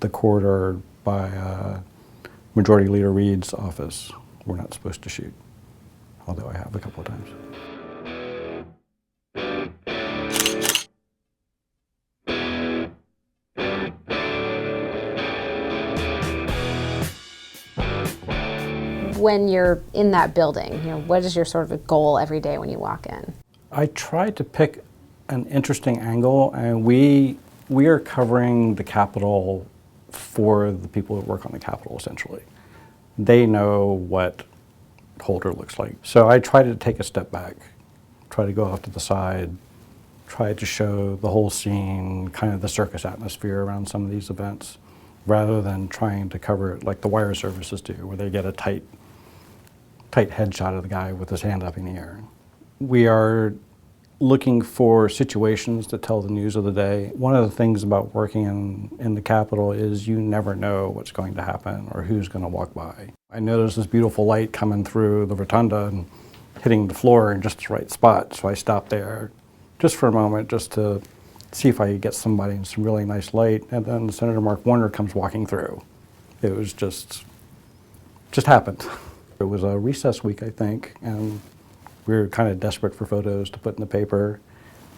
the corridor by Majority Leader Reid's office. We're not supposed to shoot, although I have a couple of times. When you're in that building, what is your sort of a goal every day when you walk in? I try to pick an interesting angle, and we are covering the Capitol for the people who work on the Capitol, essentially. They know what Holder looks like. So I try to take a step back, try to go off to the side, try to show the whole scene, kind of the circus atmosphere around some of these events, rather than trying to cover it like the wire services do, where they get a tight headshot of the guy with his hand up in the air. We are looking for situations to tell the news of the day. One of the things about working in the Capitol is you never know what's going to happen or who's going to walk by. I noticed this beautiful light coming through the rotunda and hitting the floor in just the right spot, so I stopped there just for a moment just to see if I could get somebody in some really nice light, and then Senator Mark Warner comes walking through. It was just happened. It was a recess week, I think, and we were kind of desperate for photos to put in the paper,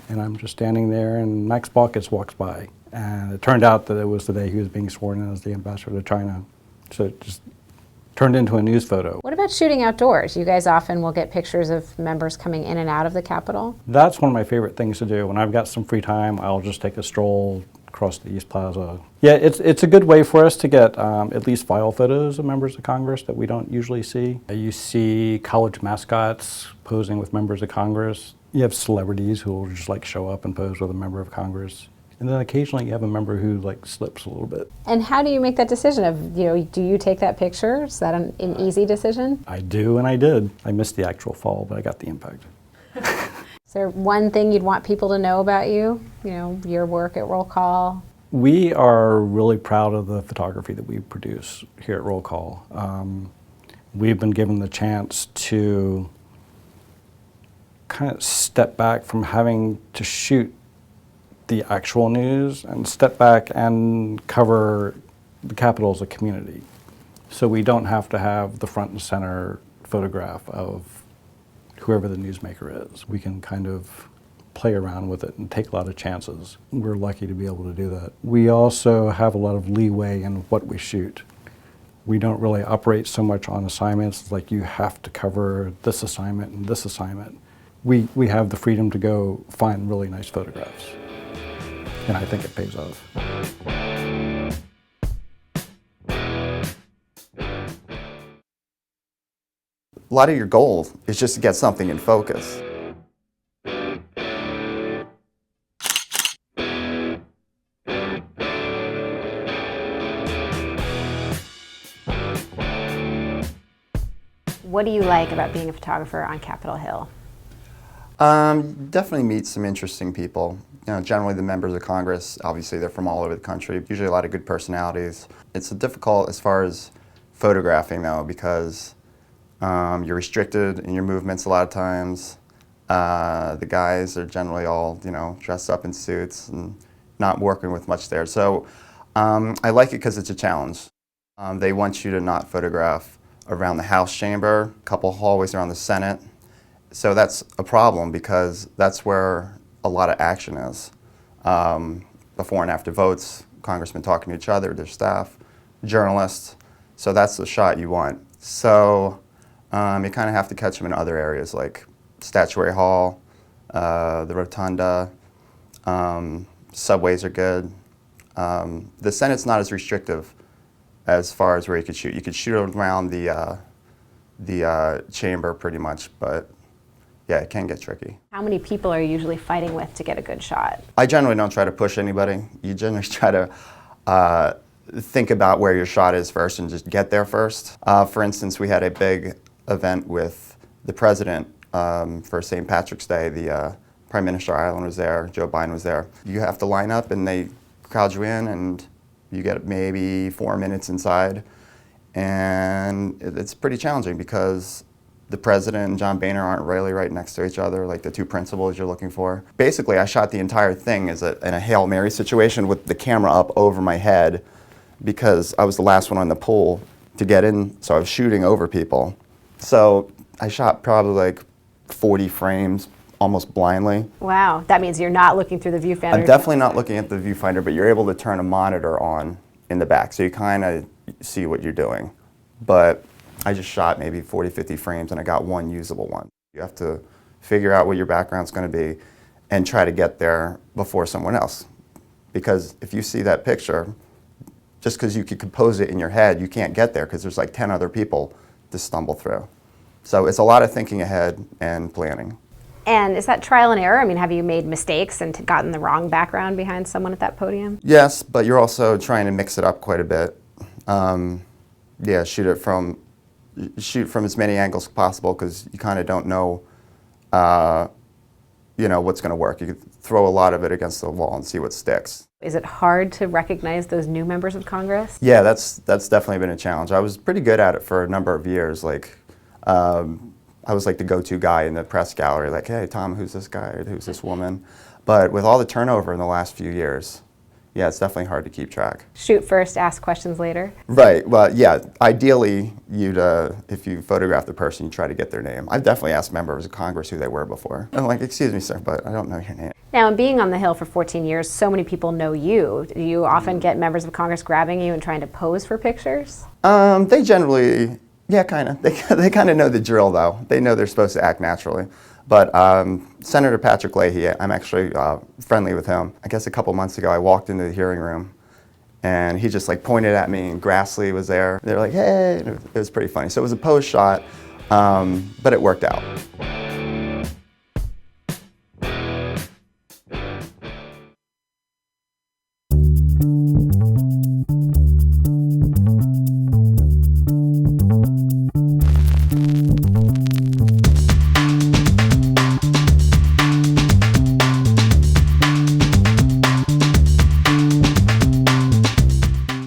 and I'm just standing there, and Max Baucus walks by, and it turned out that it was the day he was being sworn in as the ambassador to China, so it just turned into a news photo. What about shooting outdoors? You guys often will get pictures of members coming in and out of the Capitol. That's one of my favorite things to do. When I've got some free time, I'll just take a stroll across the East Plaza. Yeah, it's a good way for us to get at least file photos of members of Congress that we don't usually see. You see college mascots posing with members of Congress. You have celebrities who will just show up and pose with a member of Congress. And then occasionally you have a member who slips a little bit. And how do you make that decision of, do you take that picture? Is that an easy decision? I do, and I did. I missed the actual fall, but I got the impact. Is there one thing you'd want people to know about you? Your work at Roll Call? We are really proud of the photography that we produce here at Roll Call. We've been given the chance to kind of step back from having to shoot the actual news and step back and cover the Capitol as a community. So we don't have to have the front and center photograph of whoever the newsmaker is. We can kind of play around with it and take a lot of chances. We're lucky to be able to do that. We also have a lot of leeway in what we shoot. We don't really operate so much on assignments like you have to cover this assignment and this assignment. We have the freedom to go find really nice photographs. And I think it pays off. A lot of your goal is just to get something in focus. What do you like about being a photographer on Capitol Hill? Definitely meet some interesting people. Generally the members of Congress, obviously they're from all over the country, usually a lot of good personalities. It's difficult as far as photographing though, because you're restricted in your movements a lot of times. The guys are generally all, dressed up in suits and not working with much there. So I like it because it's a challenge. They want you to not photograph around the House chamber, a couple hallways around the Senate. So that's a problem because that's where a lot of action is. Before and after votes, congressmen talking to each other, their staff, journalists. So that's the shot you want. So you kind of have to catch them in other areas like Statuary Hall, the Rotunda, subways are good. The Senate's not as restrictive as far as where you could shoot. You could shoot around the chamber pretty much, but yeah, it can get tricky. How many people are you usually fighting with to get a good shot? I generally don't try to push anybody. You generally try to think about where your shot is first and just get there first. For instance, we had a big event with the president for St. Patrick's Day. The Prime Minister Ireland was there, Joe Biden was there. You have to line up and they crowd you in and you get maybe 4 minutes inside. And it's pretty challenging because the president and John Boehner aren't really right next to each other, like the two principals you're looking for. Basically, I shot the entire thing in a Hail Mary situation with the camera up over my head because I was the last one on the pole to get in, so I was shooting over people. So I shot probably like 40 frames almost blindly. Wow, that means you're not looking through the viewfinder. I'm definitely not looking at the viewfinder, but you're able to turn a monitor on in the back, so you kind of see what you're doing. But I just shot maybe 40, 50 frames, and I got one usable one. You have to figure out what your background's going to be and try to get there before someone else. Because if you see that picture, just because you could compose it in your head, you can't get there because there's like 10 other people to stumble through. So it's a lot of thinking ahead and planning. And is that trial and error? I mean, have you made mistakes and gotten the wrong background behind someone at that podium? Yes, but you're also trying to mix it up quite a bit. Yeah, shoot from as many angles as possible because you kind of don't know, what's going to work. You could throw a lot of it against the wall and see what sticks. Is it hard to recognize those new members of Congress? Yeah, that's definitely been a challenge. I was pretty good at it for a number of years. Like, I was like the go-to guy in the press gallery, like, hey, Tom, who's this guy or who's this woman? But with all the turnover in the last few years, yeah, it's definitely hard to keep track. Shoot first, ask questions later? Right, well, yeah, ideally, if you photograph the person, you try to get their name. I've definitely asked members of Congress who they were before. I'm like, excuse me, sir, but I don't know your name. Now, being on the Hill for 14 years, so many people know you. Do you often get members of Congress grabbing you and trying to pose for pictures? They generally, yeah, kind of. They kind of know the drill, though. They know they're supposed to act naturally. But Senator Patrick Leahy, I'm actually friendly with him. I guess a couple months ago, I walked into the hearing room, and he just like pointed at me, and Grassley was there. They were like, hey, and it was pretty funny. So it was a pose shot, but it worked out.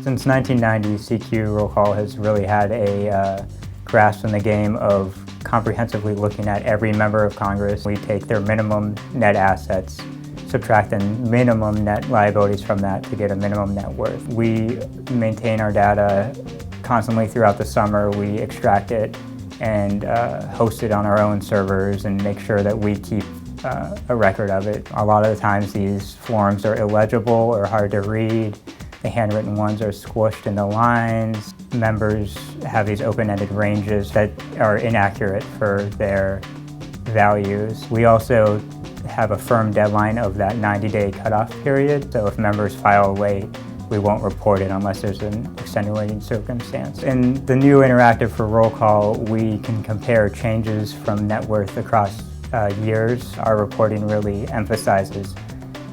Since 1990, CQ Roll Call has really had a grasp in the game of comprehensively looking at every member of Congress. We take their minimum net assets, subtract the minimum net liabilities from that to get a minimum net worth. We maintain our data constantly throughout the summer. We extract it and host it on our own servers and make sure that we keep a record of it. A lot of the times these forms are illegible or hard to read. The handwritten ones are squished into lines. Members have these open-ended ranges that are inaccurate for their values. We also have a firm deadline of that 90-day cutoff period, so if members file late, we won't report it unless there's an extenuating circumstance. In the new interactive for roll call, we can compare changes from net worth across years. Our reporting really emphasizes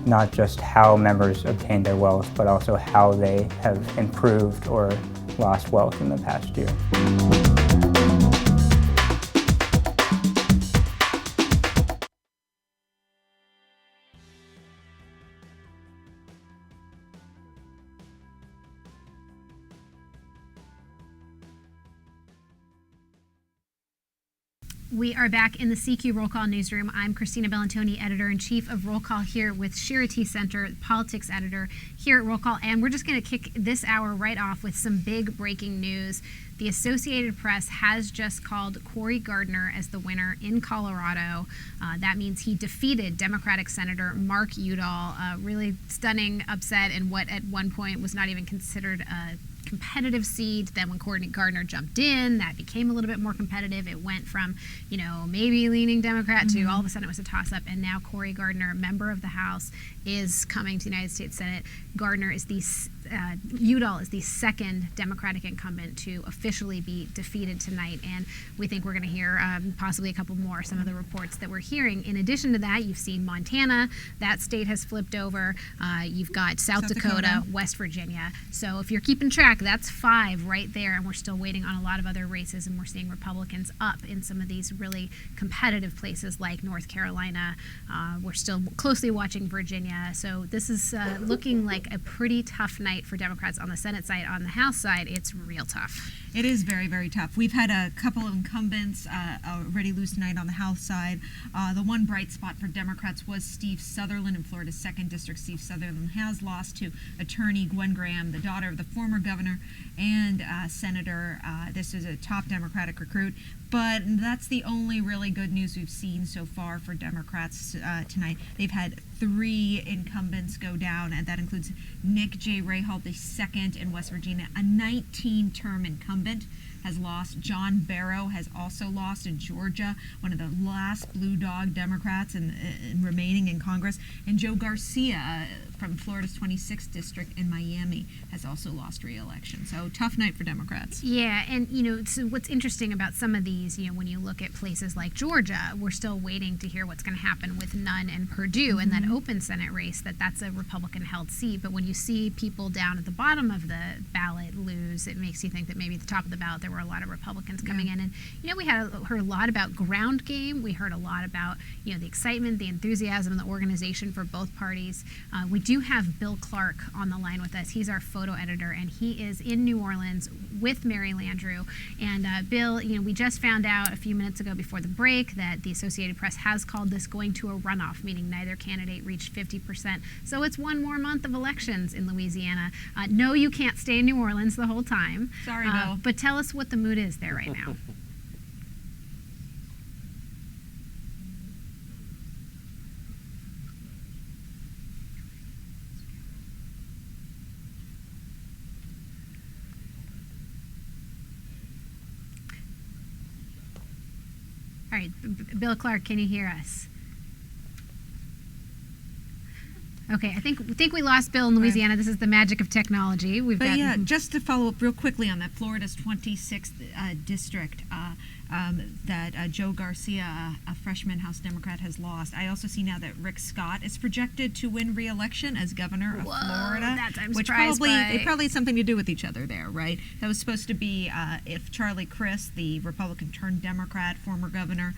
not just how members obtain their wealth, but also how they have improved or lost wealth in the past year. We are back in the CQ Roll Call newsroom. I'm Christina Bellantoni, editor-in-chief of Roll Call here with Shira T, politics editor here at Roll Call. And we're just going to kick this hour right off with some big breaking news. The Associated Press has just called Cory Gardner as the winner in Colorado. That means he defeated Democratic Senator Mark Udall. Really stunning upset in what at one point was not even considered a competitive seat. Then when Cory Gardner jumped in, that became a little bit more competitive. It went from, maybe leaning Democrat to all of a sudden it was a toss-up. And now Cory Gardner, member of the House, is coming to the United States Senate. Gardner is Udall is the second Democratic incumbent to officially be defeated tonight, and we think we're going to hear possibly a couple more, some of the reports that we're hearing. In addition to that, you've seen Montana, that state has flipped over. You've got South Dakota, West Virginia. So if you're keeping track, that's 5 right there, and we're still waiting on a lot of other races, and we're seeing Republicans up in some of these really competitive places like North Carolina. We're still closely watching Virginia. So this is looking like a pretty tough night night for Democrats on the Senate side. On the House side, it's real tough. It is very, very tough. We've had a couple of incumbents already lose tonight on the House side. The one bright spot for Democrats was Steve Sutherland in Florida's 2nd District. Steve Sutherland has lost to attorney Gwen Graham, the daughter of the former governor and senator. This is a top Democratic recruit. But that's the only really good news we've seen so far for Democrats tonight. They've had 3 incumbents go down, and that includes Nick J. Rahal, the 2nd in West Virginia, a 19-term incumbent, has lost. John Barrow has also lost in Georgia, one of the last blue dog Democrats in remaining in Congress. And Joe Garcia from Florida's 26th district in Miami has also lost re-election. So tough night for Democrats. Yeah, and so what's interesting about some of these, when you look at places like Georgia, we're still waiting to hear what's going to happen with Nunn and Perdue in that open Senate race. That's a Republican-held seat. But when you see people down at the bottom of the ballot lose, it makes you think that maybe at the top of the ballot there were a lot of Republicans coming in. And we heard a lot about ground game. We heard a lot about the excitement, the enthusiasm, the organization for both parties. We do have Bill Clark on the line with us. He's our photo editor, and he is in New Orleans with Mary Landrieu. And Bill, we just found out a few minutes ago before the break that the Associated Press has called this going to a runoff, meaning neither candidate reached 50%. So it's one more month of elections in Louisiana. No, you can't stay in New Orleans the whole time. Sorry, Bill. But tell us what the mood is there right now. All right, Bill Clark, can you hear us? Okay, I think we lost Bill in Louisiana. This is the magic of technology. Just to follow up real quickly on that, Florida's 26th district that Joe Garcia, a freshman House Democrat, has lost. I also see now that Rick Scott is projected to win re-election as governor of Florida, which probably has something to do with each other there, right? That was supposed to be if Charlie Crist, the Republican turned Democrat, former governor,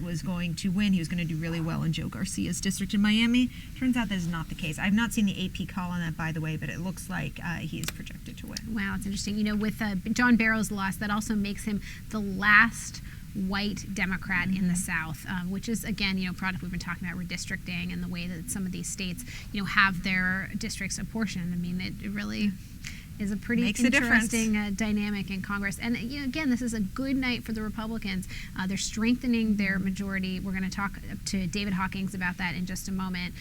was going to win, he was going to do really well in Joe Garcia's district in Miami. Turns out that is not the case. I've not seen the AP call on that, by the way, but it looks like he is projected to win. Wow, it's interesting. With John Barrow's loss, that also makes him the last white Democrat in the South, which is, again, product we've been talking about, redistricting and the way that some of these states, have their districts apportioned. I mean, it really is a pretty interesting dynamic in Congress. And again, this is a good night for the Republicans. They're strengthening their majority. We're going to talk to David Hawkings about that in just a moment.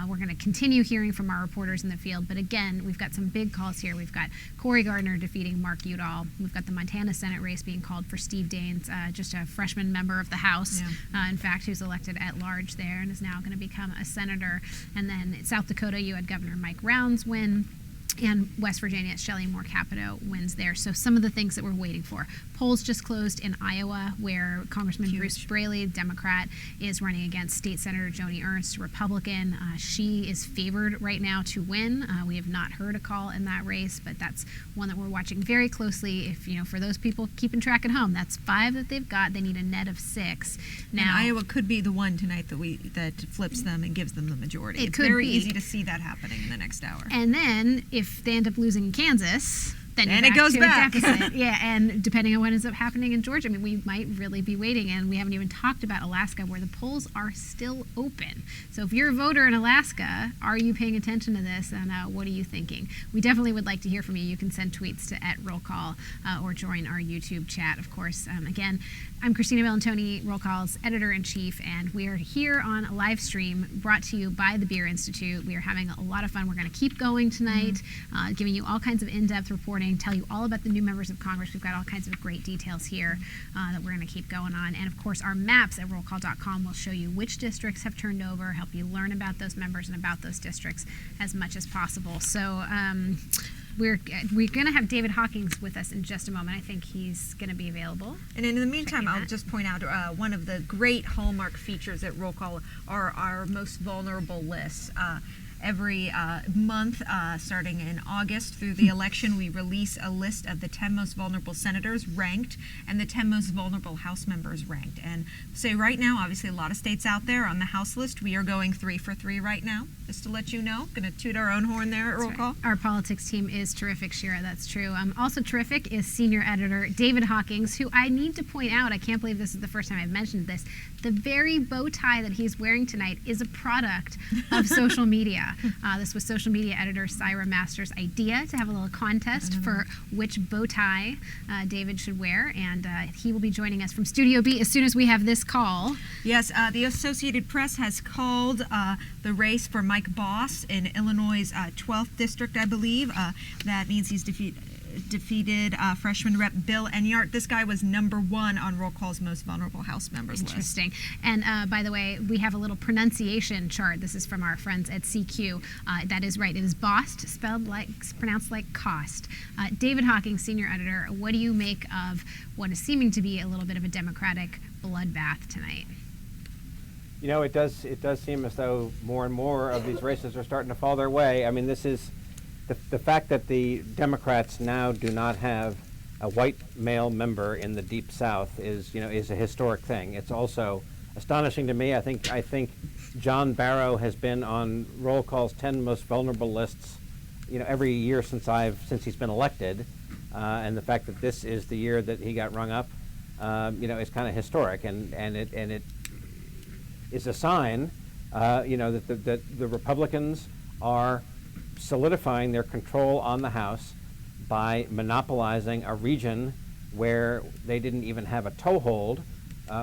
We're going to continue hearing from our reporters in the field. But again, we've got some big calls here. We've got Cory Gardner defeating Mark Udall. We've got the Montana Senate race being called for Steve Daines, just a freshman member of the House, in fact, who's elected at large there and is now going to become a senator. And then in South Dakota, you had Governor Mike Rounds win. And West Virginia, Shelley Moore Capito wins there. So some of the things that we're waiting for. Polls just closed in Iowa, where Congressman Bruce Braley, Democrat, is running against State Senator Joni Ernst, Republican. She is favored right now to win. We have not heard a call in that race, but that's one that we're watching very closely. If for those people keeping track at home, that's 5 that they've got. They need a net of 6. Now, and Iowa could be the one tonight that flips them and gives them the majority. It's very easy to see that happening in the next hour. And then if they end up losing in Kansas, then it goes back. A deficit. Yeah, and depending on what ends up happening in Georgia, I mean, we might really be waiting. And we haven't even talked about Alaska, where the polls are still open. So if you're a voter in Alaska, are you paying attention to this? And what are you thinking? We definitely would like to hear from you. You can send tweets to @RollCall or join our YouTube chat, of course. Again, I'm Christina Bellantoni, Roll Call's editor-in-chief, and we are here on a live stream brought to you by the Beer Institute. We are having a lot of fun. We're going to keep going tonight, giving you all kinds of in-depth reporting, tell you all about the new members of Congress. We've got all kinds of great details here that we're going to keep going on. And, of course, our maps at rollcall.com will show you which districts have turned over, help you learn about those members and about those districts as much as possible. So we're going to have David Hawkings with us in just a moment. I think he's going to be available. And in the meantime, I'll just point out one of the great hallmark features at Roll Call are our most vulnerable lists. every month, starting in August through the election, we release a list of the 10 most vulnerable senators ranked and the 10 most vulnerable House members ranked. And so right now, obviously a lot of states out there on the House list. We are going 3 for 3 right now, just to let you know. Going to toot our own horn there at Roll Call. Our politics team is terrific, Shira. That's true. Also terrific is senior editor David Hawkings, who I need to point out, I can't believe this is the first time I've mentioned this, the very bow tie that he's wearing tonight is a product of social media. This was social media editor Syra Masters' idea to have a little contest for which bow tie David should wear, and he will be joining us from Studio B as soon as we have this call. Yes, the Associated Press has called the race for Mike Boss in Illinois' 12th district, I believe. That means he's defeated freshman rep Bill Enyart. This guy was #1 on Roll Call's most vulnerable House members list. Interesting. And by the way, we have a little pronunciation chart. This is from our friends at CQ. That is right. It is Bost, pronounced like cost. David Hawkins, senior editor, what do you make of what is seeming to be a little bit of a Democratic bloodbath tonight? You know, it does seem as though more and more of these races are starting to fall their way. I mean, this is the fact that the Democrats now do not have a white male member in the Deep South is a historic thing. It's also astonishing to me. I think John Barrow has been on Roll Call's 10 most vulnerable lists, every year since he's been elected, and the fact that this is the year that he got rung up, is kind of historic, and it is a sign, that the Republicans are solidifying their control on the House by monopolizing a region where they didn't even have a toehold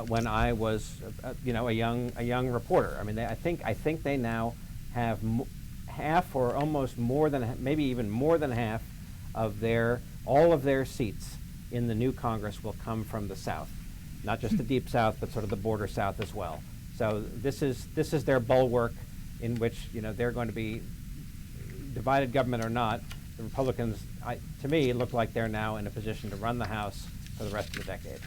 when I was, a young reporter. I mean, I think they now have half, or almost more than, maybe even more than half of all of their seats in the new Congress will come from the South, not just the Deep South, but sort of the border South as well. So this is their bulwark in which they're going to be, divided government or not. The Republicans, to me, look like they're now in a position to run the House for the rest of the decade.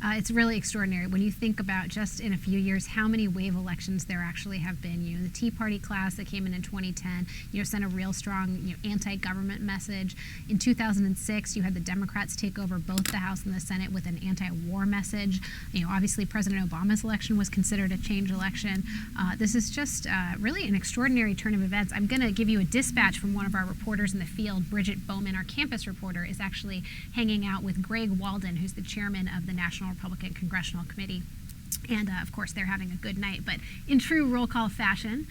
It's really extraordinary when you think about just in a few years how many wave elections there actually have been. The Tea Party class that came in 2010, sent a real strong, anti-government message. In 2006, you had the Democrats take over both the House and the Senate with an anti-war message. Obviously President Obama's election was considered a change election. This is just really an extraordinary turn of events. I'm going to give you a dispatch from one of our reporters in the field. Bridget Bowman, our campus reporter, is actually hanging out with Greg Walden, who's the chairman of the National Republican Congressional Committee. And of course, they're having a good night. But in true Roll Call fashion,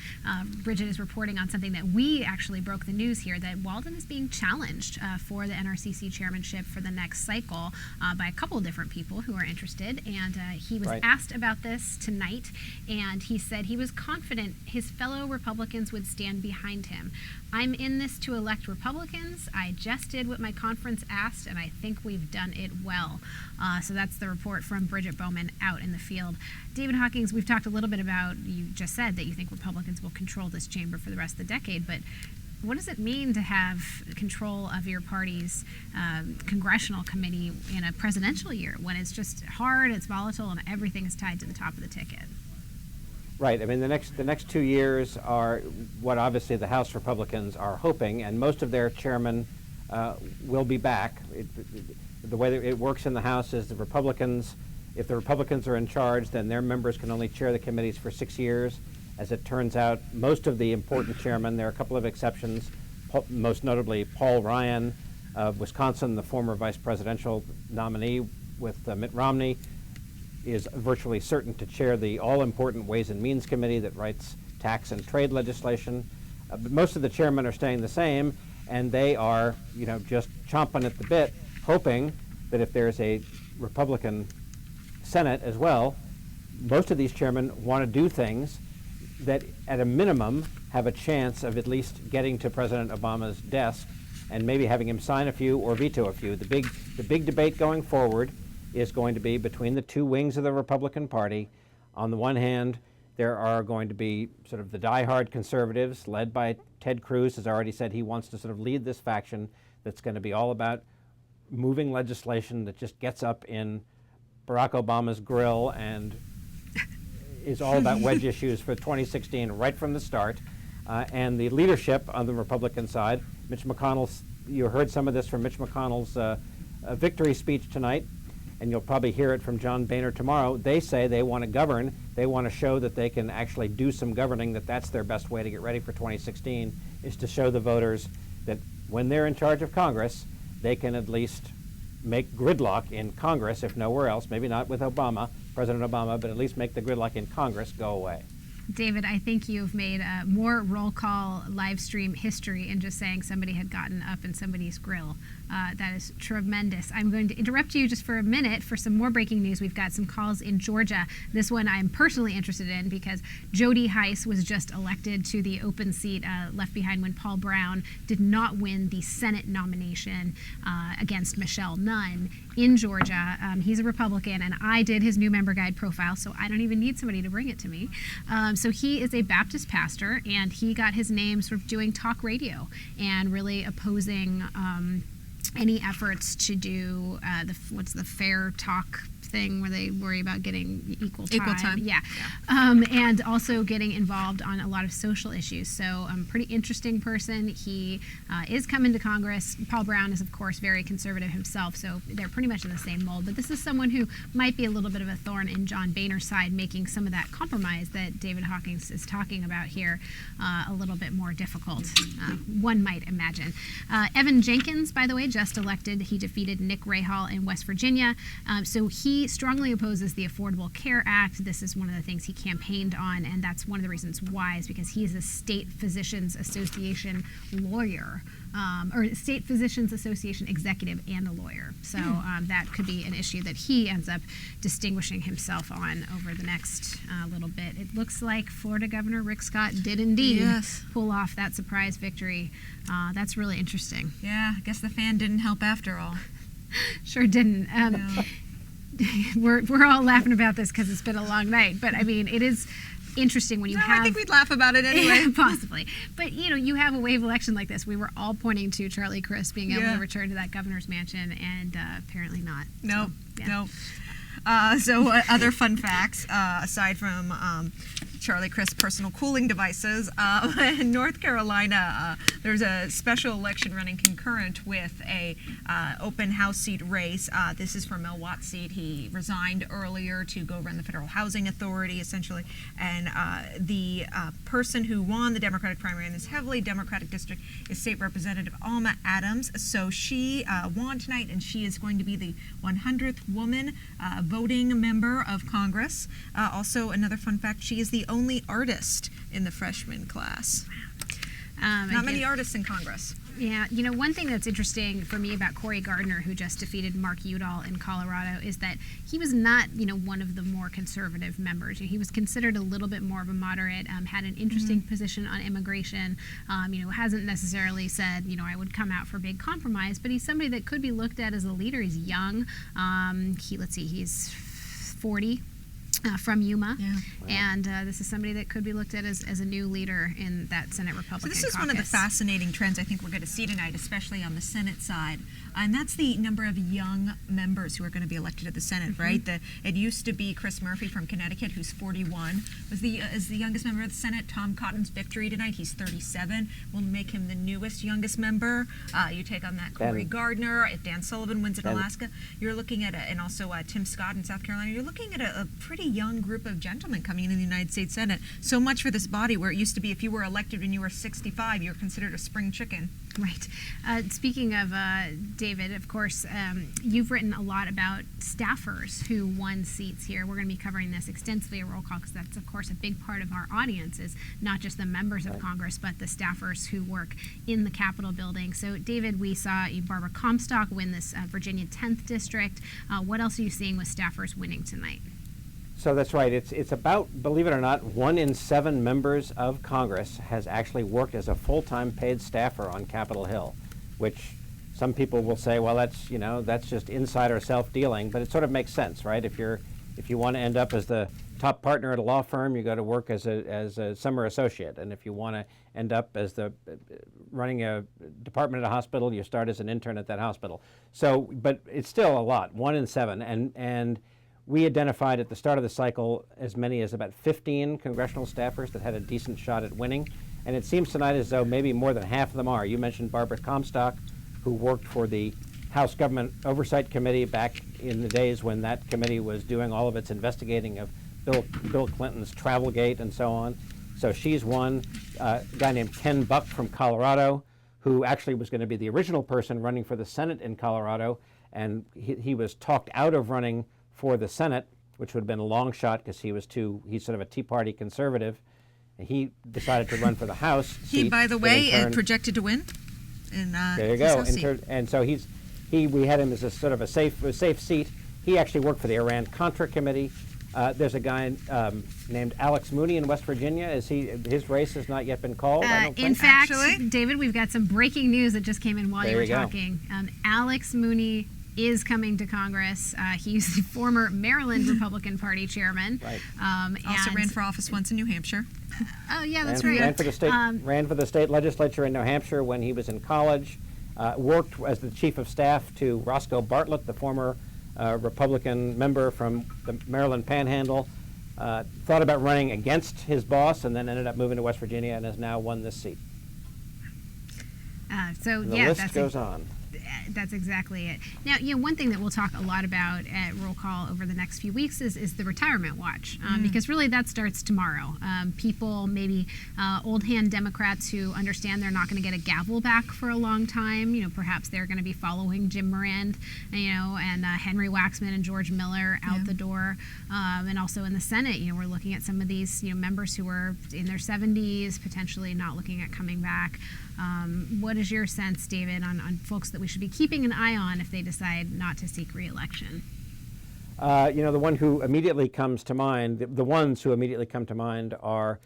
Bridget is reporting on something that we actually broke the news here, that Walden is being challenged for the NRCC chairmanship for the next cycle by a couple of different people who are interested. And he was asked about this tonight, and he said he was confident his fellow Republicans would stand behind him. I'm in this to elect Republicans. I just did what my conference asked, and I think we've done it well. So that's the report from Bridget Bowman out in the field. David Hawkins, we've talked a little bit about, you just said that you think Republicans will control this chamber for the rest of the decade, but what does it mean to have control of your party's congressional committee in a presidential year when it's just hard, it's volatile, and everything is tied to the top of the ticket? Right. I mean, the next 2 years are what obviously the House Republicans are hoping, and most of their chairmen will be back. The way that it works in the House is the Republicans, if the Republicans are in charge, then their members can only chair the committees for 6 years. As it turns out, most of the important chairmen, there are a couple of exceptions, most notably Paul Ryan of Wisconsin, the former vice presidential nominee with Mitt Romney, is virtually certain to chair the all-important Ways and Means Committee that writes tax and trade legislation. But most of the chairmen are staying the same, and they are, just chomping at the bit, hoping that if there's a Republican Senate as well, most of these chairmen want to do things that, at a minimum, have a chance of at least getting to President Obama's desk and maybe having him sign a few or veto a few. The big debate going forward is going to be between the two wings of the Republican Party. On the one hand, there are going to be sort of the diehard conservatives, led by Ted Cruz, has already said he wants to sort of lead this faction that's going to be all about moving legislation that just gets up in Barack Obama's grill and is all about wedge issues for 2016 right from the start. and the leadership on the Republican side. Mitch McConnell, you heard some of this from Mitch McConnell's victory speech tonight, and you'll probably hear it from John Boehner tomorrow. They say they want to govern. They want to show that they can actually do some governing, that that's their best way to get ready for 2016, is to show the voters that when they're in charge of Congress, they can at least make gridlock in Congress, if nowhere else, maybe not with Obama, President Obama, but at least make the gridlock in Congress go away. David, I think you've made more roll call live stream history in just saying somebody had gotten up in somebody's grill. That is tremendous. I'm going to interrupt you just for a minute for some more breaking news. We've got some calls in Georgia. This one I'm personally interested in because Jody Hice was just elected to the open seat left behind when Paul Brown did not win the Senate nomination against Michelle Nunn in Georgia. He's a Republican, and I did his new member guide profile, so I don't even need somebody to bring it to me. So he is a Baptist pastor, and he got his name sort of doing talk radio and really opposing any efforts to do what's the fair talk thing where they worry about getting equal time. Yeah. And also getting involved on a lot of social issues. So pretty interesting person. He is coming to Congress. Paul Brown is, of course, very conservative himself, so they're pretty much in the same mold. But this is someone who might be a little bit of a thorn in John Boehner's side, making some of that compromise that David Hawkins is talking about here a little bit more difficult, one might imagine. Evan Jenkins, by the way, just elected. He defeated Nick Rahal in West Virginia. So he strongly opposes the Affordable Care Act. This is one of the things he campaigned on, and that's one of the reasons why, is because he is a State Physicians Association lawyer, or State Physicians Association executive and a lawyer. So that could be an issue that he ends up distinguishing himself on over the next little bit. It looks like Florida Governor Rick Scott did indeed pull off that surprise victory. That's really interesting. Yeah, I guess the fan didn't help after all. Sure didn't. We're all laughing about this because it's been a long night, but I mean, it is interesting when you have... I think we'd laugh about it anyway. Possibly. But, you have a wave election like this. We were all pointing to Charlie Crist being able to return to that governor's mansion, and apparently not. Nope. So other fun facts, aside from Charlie Crist's personal cooling devices, in North Carolina, there's a special election running concurrent with a open House seat race. This is for Mel Watt's seat. He resigned earlier to go run the Federal Housing Authority, essentially, and the person who won the Democratic primary in this heavily Democratic district is State Representative Alma Adams. So she won tonight, and she is going to be the 100th woman voting member of Congress. Also, another fun fact, she is the only artist in the freshman class. Not many artists in Congress. Yeah, one thing that's interesting for me about Cory Gardner, who just defeated Mark Udall in Colorado, is that he was not, one of the more conservative members. He was considered a little bit more of a moderate, had an interesting position on immigration, hasn't necessarily said, I would come out for big compromise, but he's somebody that could be looked at as a leader. He's young. He's 40. From Yuma, and this is somebody that could be looked at as a new leader in that Senate Republican So this is caucus. one of the fascinating trends I think we're going to see tonight, especially on the Senate side, and that's the number of young members who are going to be elected to the Senate, right? It used to be Chris Murphy from Connecticut, who's 41, is the youngest member of the Senate. Tom Cotton's victory tonight, he's 37, will make him the newest youngest member. You take on that Cory Gardner. If Dan Sullivan wins in Alaska, you're looking at and also Tim Scott in South Carolina, you're looking at a pretty young group of gentlemen coming into the United States Senate. So much for this body, where it used to be if you were elected when you were 65, you were considered a spring chicken. Right. Speaking of David, of course, you've written a lot about staffers who won seats here. We're going to be covering this extensively at Roll Call because that's, of course, a big part of our audience is not just the members of Congress, but the staffers who work in the Capitol building. So, David, we saw Barbara Comstock win this Virginia 10th district. What else are you seeing with staffers winning tonight? So that's right. It's about, believe it or not, 1 in 7 members of Congress has actually worked as a full-time paid staffer on Capitol Hill, which some people will say, well, that's just insider self-dealing, but it sort of makes sense, right? If you want to end up as the top partner at a law firm, you go to work as a summer associate, and if you want to end up as running a department at a hospital, you start as an intern at that hospital. So, but it's still a lot, 1 in 7, and we identified at the start of the cycle as many as about 15 congressional staffers that had a decent shot at winning. And it seems tonight as though maybe more than half of them are. You mentioned Barbara Comstock, who worked for the House Government Oversight Committee back in the days when that committee was doing all of its investigating of Bill Clinton's Travelgate and so on. So she's one. A guy named Ken Buck from Colorado, who actually was going to be the original person running for the Senate in Colorado, and he was talked out of running for the Senate, which would have been a long shot because he's sort of a Tea Party conservative. And he decided to run for the House seat. He, by the way, projected to win. There you go. And so we had him as a sort of a safe seat. He actually worked for the Iran-Contra Committee. There's a guy named Alex Mooney in West Virginia. His race has not yet been called? In fact, David, we've got some breaking news that just came in while you were talking. Alex Mooney is coming to Congress. He's the former Maryland Republican Party chairman. Right. Also ran for office once in New Hampshire. Oh, yeah, that's right. Ran for the state legislature in New Hampshire when he was in college. Worked as the chief of staff to Roscoe Bartlett, the former Republican member from the Maryland Panhandle. Thought about running against his boss and then ended up moving to West Virginia and has now won this seat. The list goes on. That's exactly it. Now, one thing that we'll talk a lot about at Roll Call over the next few weeks is the retirement watch, because really that starts tomorrow. People, maybe old hand Democrats who understand they're not going to get a gavel back for a long time, perhaps they're going to be following Jim Morand, and Henry Waxman and George Miller out the door. And also in the Senate, we're looking at some of these, members who are in their 70s, potentially not looking at coming back. What is your sense, David, on folks that we should be keeping an eye on if they decide not to seek re-election? The one who immediately comes to mind, the ones who immediately come to mind are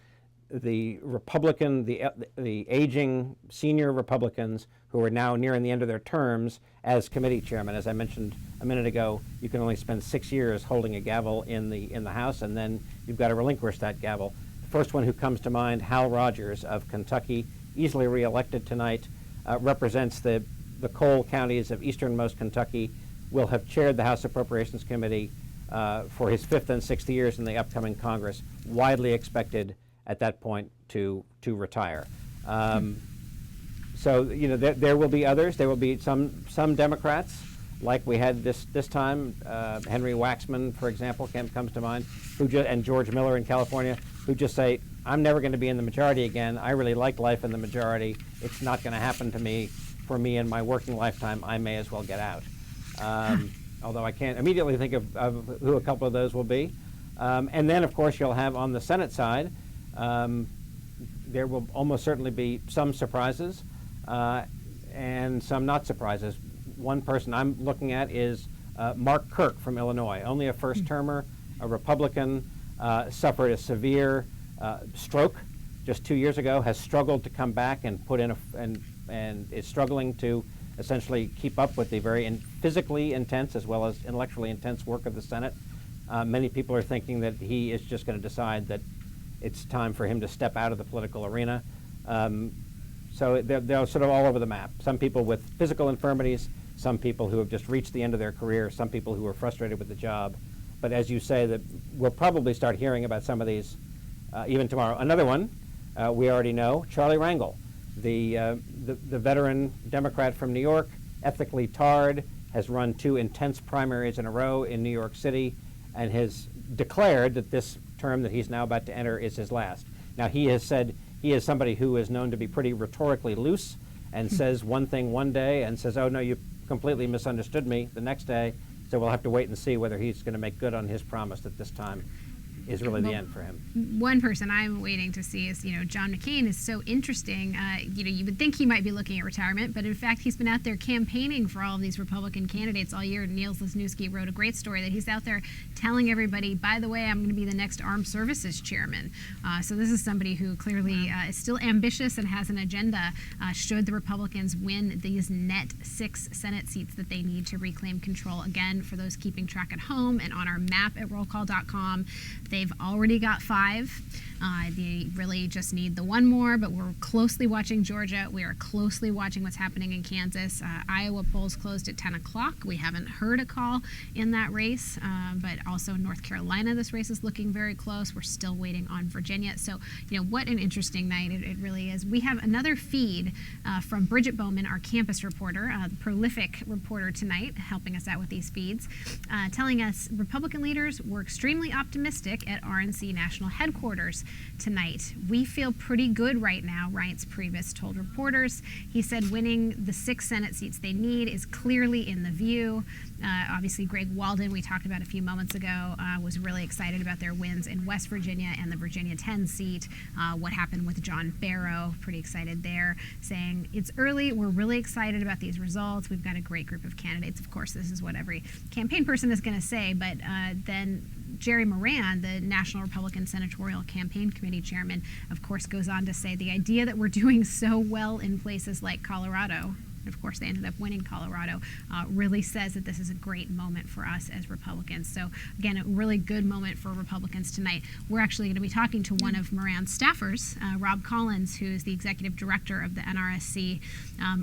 the Republican, the aging senior Republicans who are now nearing the end of their terms as committee chairman. As I mentioned a minute ago, you can only spend 6 years holding a gavel in the House, and then you've got to relinquish that gavel. The first one who comes to mind, Hal Rogers of Kentucky, easily reelected tonight, represents the coal counties of easternmost Kentucky, will have chaired the House Appropriations Committee for his 5th and 6th years in the upcoming Congress, widely expected at that point to retire. So there will be others. There will be some Democrats, like we had this time. Henry Waxman, for example, comes to mind, and George Miller in California, who just say, I'm never going to be in the majority again. I really like life in the majority. It's not going to happen to me. For me in my working lifetime, I may as well get out. Although I can't immediately think of who a couple of those will be. And then, of course, you'll have on the Senate side, there will almost certainly be some surprises and some not surprises. One person I'm looking at is Mark Kirk from Illinois, only a first-termer, a Republican, suffered a severe stroke just 2 years ago, has struggled to come back and put in and is struggling to essentially keep up with the very physically intense as well as intellectually intense work of the Senate. Many people are thinking that he is just going to decide that it's time for him to step out of the political arena. So they're sort of all over the map. Some people with physical infirmities, some people who have just reached the end of their career, some people who are frustrated with the job. But as you say, that we'll probably start hearing about some of these even tomorrow. Another one we already know, Charlie Rangel, the veteran Democrat from New York, ethically tarred, has run 2 intense primaries in a row in New York City, and has declared that this term that he's now about to enter is his last. Now, he has said he is somebody who is known to be pretty rhetorically loose and says one thing one day and says, oh, no, you completely misunderstood me the next day. So we'll have to wait and see whether he's going to make good on his promise that this time is really the end for him. One person I'm waiting to see is, John McCain is so interesting. You would think he might be looking at retirement, but in fact, he's been out there campaigning for all of these Republican candidates all year. Niels Lesniewski wrote a great story that he's out there telling everybody, by the way, I'm going to be the next Armed Services Chairman. So this is somebody who clearly is still ambitious and has an agenda should the Republicans win these net 6 Senate seats that they need to reclaim control. Again, for those keeping track at home and on our map at rollcall.com, they've already got 5. They really just need the one more, but we're closely watching Georgia. We are closely watching what's happening in Kansas. Iowa polls closed at 10 o'clock. We haven't heard a call in that race, but also in North Carolina, this race is looking very close. We're still waiting on Virginia. So, what an interesting night it really is. We have another feed from Bridget Bowman, our campus reporter, the prolific reporter tonight, helping us out with these feeds, telling us Republican leaders were extremely optimistic at RNC National Headquarters tonight. We feel pretty good right now, Reince Priebus told reporters. He said winning the 6 Senate seats they need is clearly in the view. Obviously, Greg Walden, we talked about a few moments ago, was really excited about their wins in West Virginia and the Virginia 10 seat. What happened with John Barrow, pretty excited there, saying it's early, we're really excited about these results. We've got a great group of candidates. Of course, this is what every campaign person is going to say, but then Jerry Moran, the National Republican Senatorial Campaign Committee chairman, of course, goes on to say the idea that we're doing so well in places like Colorado, and of course they ended up winning Colorado, really says that this is a great moment for us as Republicans. So again, a really good moment for Republicans tonight. We're actually going to be talking to one of Moran's staffers, Rob Collins, who's the executive director of the NRSC.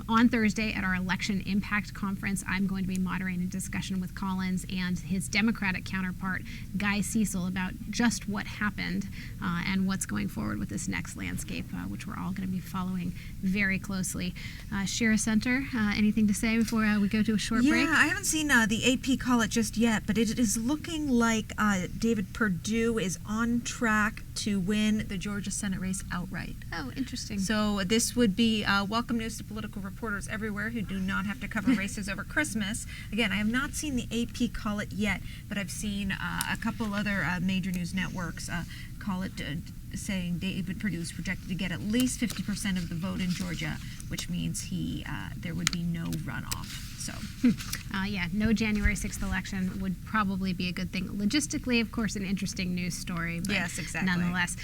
On Thursday at our Election Impact Conference, I'm going to be moderating a discussion with Collins and his Democratic counterpart, Guy Cecil, about just what happened and what's going forward with this next landscape, which we're all going to be following very closely. Shira Center, anything to say before we go to a short break? Yeah, I haven't seen the AP call it just yet, but it is looking like David Perdue is on track to win the Georgia Senate race outright. Oh, interesting. So this would be welcome news to political reporters everywhere who do not have to cover races over Christmas. Again, I have not seen the AP call it yet, but I've seen a couple other major news networks call it saying David Perdue is projected to get at least 50% of the vote in Georgia, which means there would be no runoff. So, no January 6th election would probably be a good thing. Logistically, of course, an interesting news story, but yes, exactly. Nonetheless.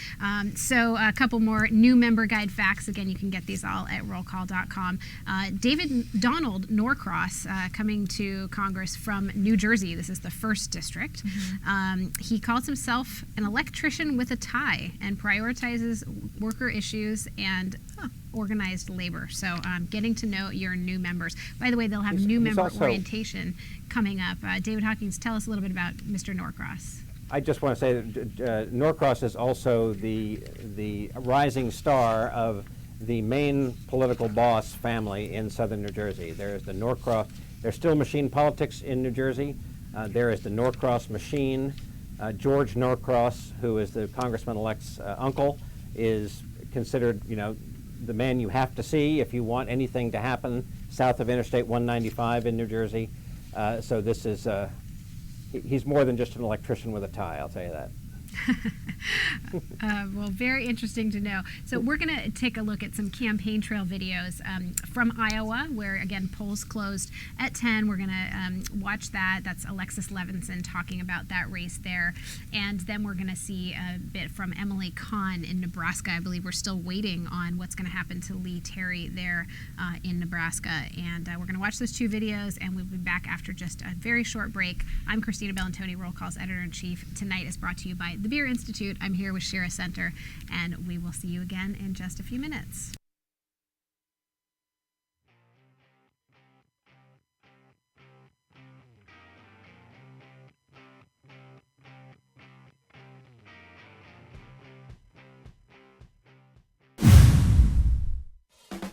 So a couple more new member guide facts. Again, you can get these all at rollcall.com. Donald Norcross, coming to Congress from New Jersey. This is the 1st district. Mm-hmm. He calls himself an electrician with a tie and prioritizes worker issues and organized labor. So getting to know your new members. By the way, they'll have new member orientation coming up. David Hawkins, tell us a little bit about Mr. Norcross. I just want to say that Norcross is also the rising star of the main political boss family in southern New Jersey. There is the Norcross. There's still machine politics in New Jersey. There is the Norcross machine. George Norcross, who is the congressman-elect's uncle, is considered, the man you have to see if you want anything to happen south of Interstate 195 in New Jersey. So this is, he's more than just an electrician with a tie, I'll tell you that. Well, very interesting to know. So we're going to take a look at some campaign trail videos from Iowa, where, again, polls closed at 10. We're going to watch that. That's Alexis Levinson talking about that race there. And then we're going to see a bit from Emily Kahn in Nebraska. I believe we're still waiting on what's going to happen to Lee Terry there in Nebraska. And we're going to watch those 2 videos, and we'll be back after just a very short break. I'm Christina Bellantoni, Roll Call's Editor-in-Chief. Tonight is brought to you by the Beer Institute. I'm here with Shira Center, and we will see you again in just a few minutes.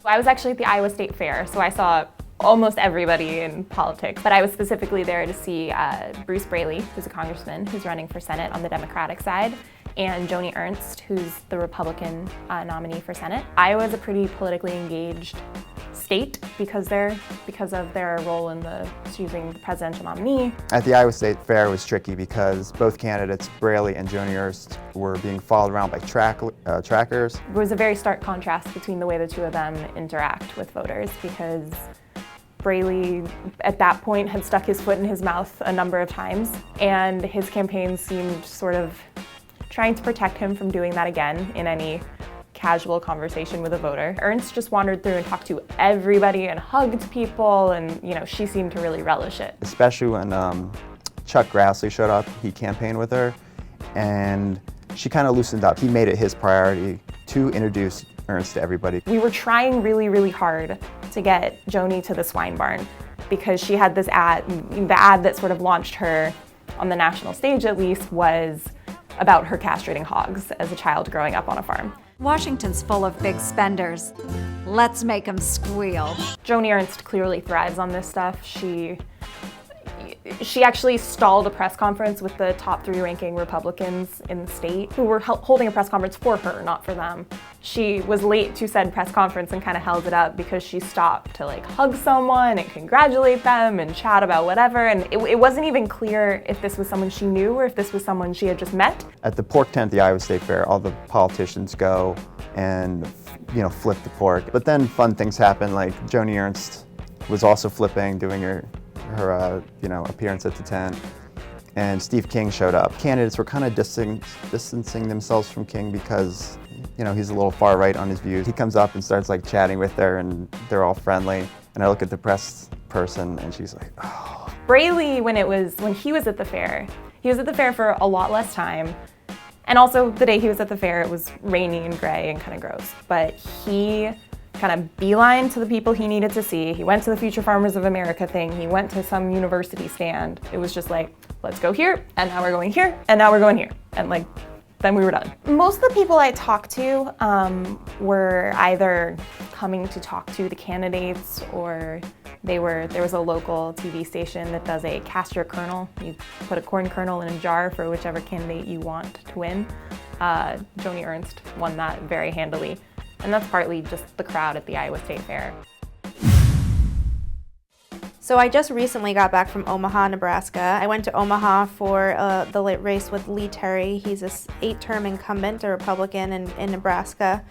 I was actually at the Iowa State Fair, so I saw almost everybody in politics, but I was specifically there to see Bruce Braley, who's a congressman who's running for Senate on the Democratic side, and Joni Ernst, who's the Republican nominee for Senate. Iowa is a pretty politically engaged state because of their role in choosing the presidential nominee. At the Iowa State Fair, it was tricky because both candidates, Braley and Joni Ernst, were being followed around by trackers. There was a very stark contrast between the way the two of them interact with voters, because Braley, at that point, had stuck his foot in his mouth a number of times, and his campaign seemed sort of trying to protect him from doing that again in any casual conversation with a voter. Ernst just wandered through and talked to everybody and hugged people, and she seemed to really relish it. Especially when Chuck Grassley showed up, he campaigned with her, and she kind of loosened up. He made it his priority to introduce Ernst to everybody. We were trying really, really hard to get Joni to the swine barn because she had this ad, the ad that sort of launched her on the national stage at least was about her castrating hogs as a child growing up on a farm. Washington's full of big spenders. Let's make them squeal. Joni Ernst clearly thrives on this stuff. She actually stalled a press conference with the top 3 ranking Republicans in the state who were holding a press conference for her, not for them. She was late to said press conference and kind of held it up because she stopped to like hug someone and congratulate them and chat about whatever. And it wasn't even clear if this was someone she knew or if this was someone she had just met. At the pork tent at the Iowa State Fair, all the politicians go and, flip the pork. But then fun things happen, like Joni Ernst was also flipping, doing her appearance at the tent, and Steve King showed up. Candidates were kind of distancing themselves from King because, he's a little far right on his views. He comes up and starts like chatting with her, and they're all friendly. And I look at the press person, and she's like, oh. Braley, when he was at the fair, he was at the fair for a lot less time. And also the day he was at the fair, it was rainy and gray and kind of gross. But he kind of beeline to the people he needed to see. He went to the Future Farmers of America thing. He went to some university stand. It was just like, let's go here, and now we're going here, and now we're going here. And then we were done. Most of the people I talked to were either coming to talk to the candidates or there was a local TV station that does a cast your kernel. You put a corn kernel in a jar for whichever candidate you want to win. Joni Ernst won that very handily. And that's partly just the crowd at the Iowa State Fair. So I just recently got back from Omaha, Nebraska. I went to Omaha for the race with Lee Terry. He's an 8-term incumbent, a Republican in Nebraska,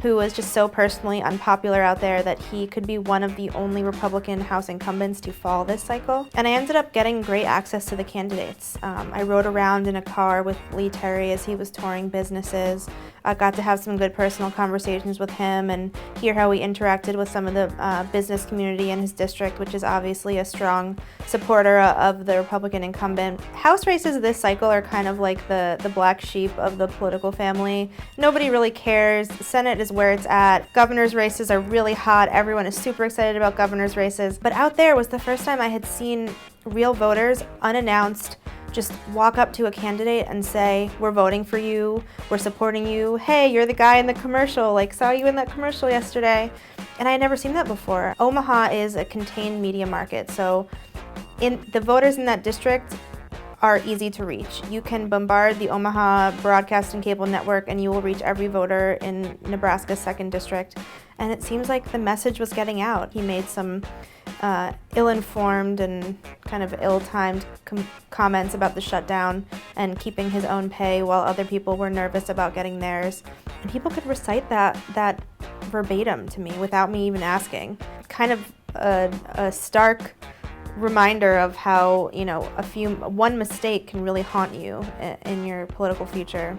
who was just so personally unpopular out there that he could be one of the only Republican House incumbents to fall this cycle. And I ended up getting great access to the candidates. I rode around in a car with Lee Terry as he was touring businesses. I got to have some good personal conversations with him and hear how he interacted with some of the business community in his district, which is obviously a strong supporter of the Republican incumbent. House races this cycle are kind of like the black sheep of the political family. Nobody really cares. The Senate is where it's at. Governor's races are really hot. Everyone is super excited about governor's races. But out there was the first time I had seen real voters, unannounced, just walk up to a candidate and say, we're voting for you, we're supporting you, hey, you're the guy in the commercial, saw you in that commercial yesterday. And I had never seen that before. Omaha is a contained media market, so the voters in that district are easy to reach. You can bombard the Omaha broadcast and cable network and you will reach every voter in Nebraska's 2nd district. And it seems like the message was getting out. He made some ill-informed and kind of ill-timed comments about the shutdown and keeping his own pay while other people were nervous about getting theirs. And people could recite that verbatim to me without me even asking. Kind of a stark reminder of how, one mistake can really haunt you in your political future.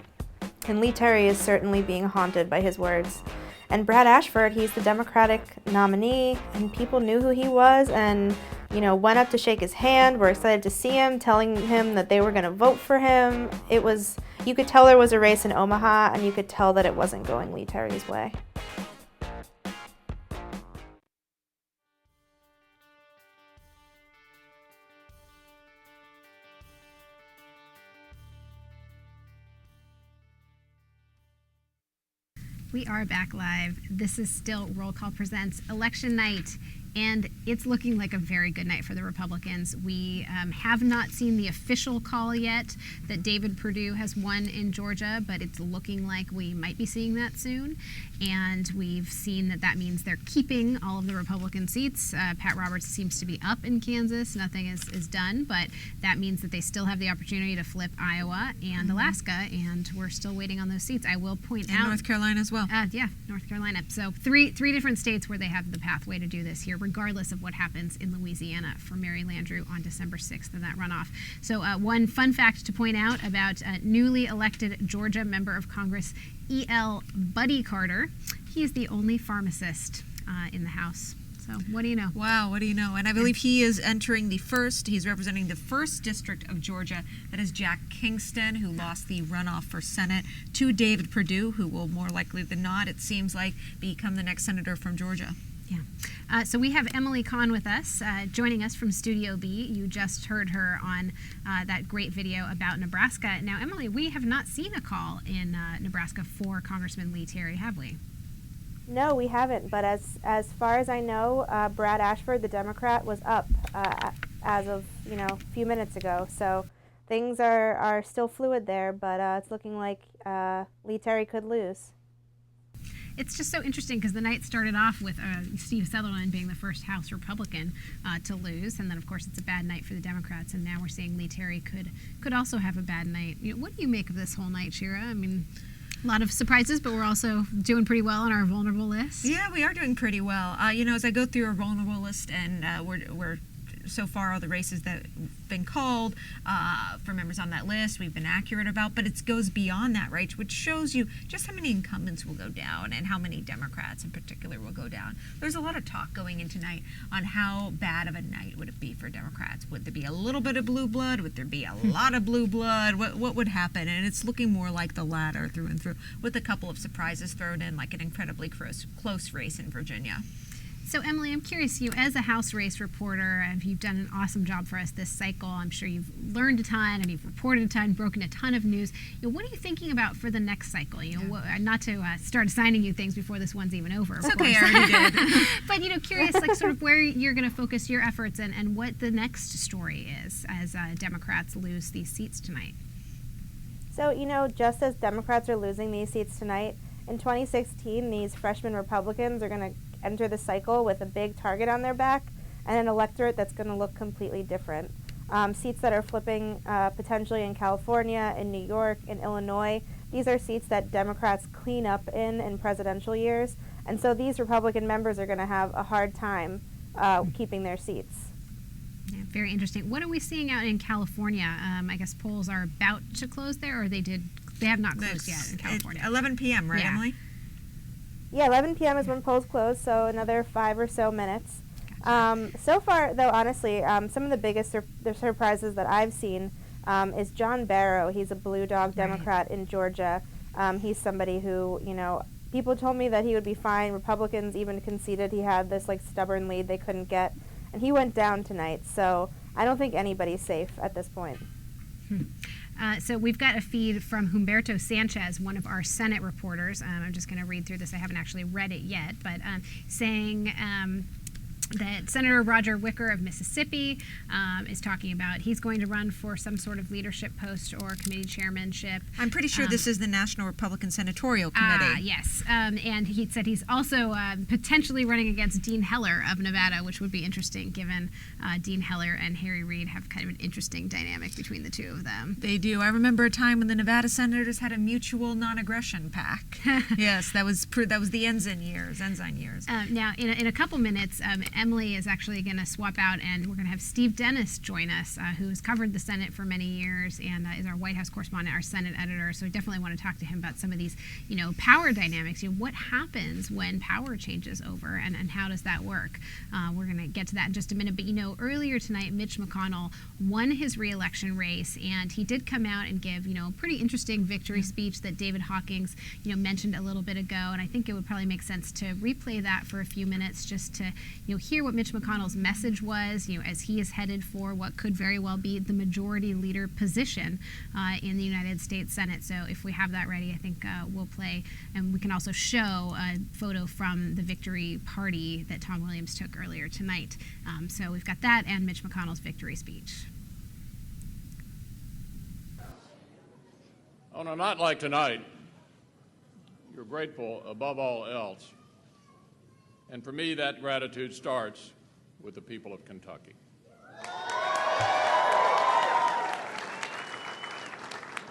And Lee Terry is certainly being haunted by his words. And Brad Ashford, he's the Democratic nominee, and people knew who he was and, went up to shake his hand, were excited to see him, telling him that they were going to vote for him. You could tell there was a race in Omaha, and you could tell that it wasn't going Lee Terry's way. We are back live. This is still Roll Call Presents Election Night, and it's looking like a very good night for the Republicans. We have not seen the official call yet that David Perdue has won in Georgia, but it's looking like we might be seeing that soon. And we've seen that means they're keeping all of the Republican seats. Pat Roberts seems to be up in Kansas. Nothing is done, but that means that they still have the opportunity to flip Iowa and Alaska, and we're still waiting on those seats. I will point out North Carolina as well. Yeah, North Carolina. So three different states where they have the pathway to do this here, regardless of what happens in Louisiana for Mary Landrieu on December 6th in that runoff. So one fun fact to point out about newly elected Georgia member of Congress, E.L. Buddy Carter. He is the only pharmacist in the House. So what do you know? Wow, what do you know? And I believe he is entering he's representing the 1st District of Georgia. That is Jack Kingston, who lost the runoff for Senate to David Perdue, who will more likely than not, it seems like, become the next senator from Georgia. Yeah. So we have Emily Kahn with us, joining us from Studio B. You just heard her on that great video about Nebraska. Now, Emily, we have not seen a call in Nebraska for Congressman Lee Terry, have we? No, we haven't. But as far as I know, Brad Ashford, the Democrat, was up as of a few minutes ago. So things are still fluid there, but it's looking like Lee Terry could lose. It's just so interesting because the night started off with Steve Sutherland being the first House Republican to lose, and then of course it's a bad night for the Democrats, and now we're seeing Lee Terry could also have a bad night. What do you make of this whole night, Shira? I mean, a lot of surprises, but we're also doing pretty well on our vulnerable list. Yeah, we are doing pretty well. As I go through our vulnerable list, and we're so far all the races that have been called for members on that list we've been accurate about, but it goes beyond that, right, which shows you just how many incumbents will go down and how many Democrats in particular will go down. There's a lot of talk going in tonight on how bad of a night would it be for Democrats. Would there be a little bit of blue blood? Would there be a lot of blue blood? What would happen? And it's looking more like the latter through and through, with a couple of surprises thrown in, like an incredibly close race in Virginia. So, Emily, I'm curious, as a House race reporter, you've done an awesome job for us this cycle. I'm sure you've learned a ton and you've reported a ton, broken a ton of news. What are you thinking about for the next cycle? Not to start assigning you things before this one's even over. It's okay, I already did. But, curious, sort of where you're going to focus your efforts and what the next story is as Democrats lose these seats tonight. So, just as Democrats are losing these seats tonight, in 2016, these freshman Republicans are going to enter the cycle with a big target on their back and an electorate that's going to look completely different. Seats that are flipping potentially in California, in New York, in Illinois, these are seats that Democrats clean up in presidential years. And so these Republican members are going to have a hard time keeping their seats. Yeah, very interesting. What are we seeing out in California? I guess polls are about to close there, or they have not closed yet in California. 11 p.m., right, Emily? Yeah, 11 p.m. is when polls close, so another 5 or so minutes. So far, though, honestly, some of the biggest surprises that I've seen is John Barrow. He's a blue dog Democrat in Georgia. He's somebody who, people told me that he would be fine. Republicans even conceded he had this stubborn lead they couldn't get, and he went down tonight. So I don't think anybody's safe at this point. So we've got a feed from Humberto Sanchez, one of our Senate reporters. I'm just going to read through this. I haven't actually read it yet, but saying that Senator Roger Wicker of Mississippi is talking about he's going to run for some sort of leadership post or committee chairmanship. I'm pretty sure this is the National Republican Senatorial Committee. Yes, and he said he's also potentially running against Dean Heller of Nevada, which would be interesting given Dean Heller and Harry Reid have kind of an interesting dynamic between the two of them. They do. I remember a time when the Nevada senators had a mutual non-aggression pact. Yes, that was the Ensign years. Now, in a couple minutes, Emily is actually going to swap out, and we're going to have Steve Dennis join us, who's covered the Senate for many years and is our White House correspondent, our Senate editor. So we definitely want to talk to him about some of these, power dynamics. What happens when power changes over, and how does that work? We're going to get to that in just a minute. But earlier tonight, Mitch McConnell won his re-election race, and he did come out and give, a pretty interesting victory speech that David Hawkings, mentioned a little bit ago. And I think it would probably make sense to replay that for a few minutes just to, hear what Mitch McConnell's message was, as he is headed for what could very well be the majority leader position in the United States Senate. So if we have that ready, I think we'll play, and we can also show a photo from the victory party that Tom Williams took earlier tonight. So we've got that and Mitch McConnell's victory speech. On a night like tonight, you're grateful above all else. And for me, that gratitude starts with the people of Kentucky.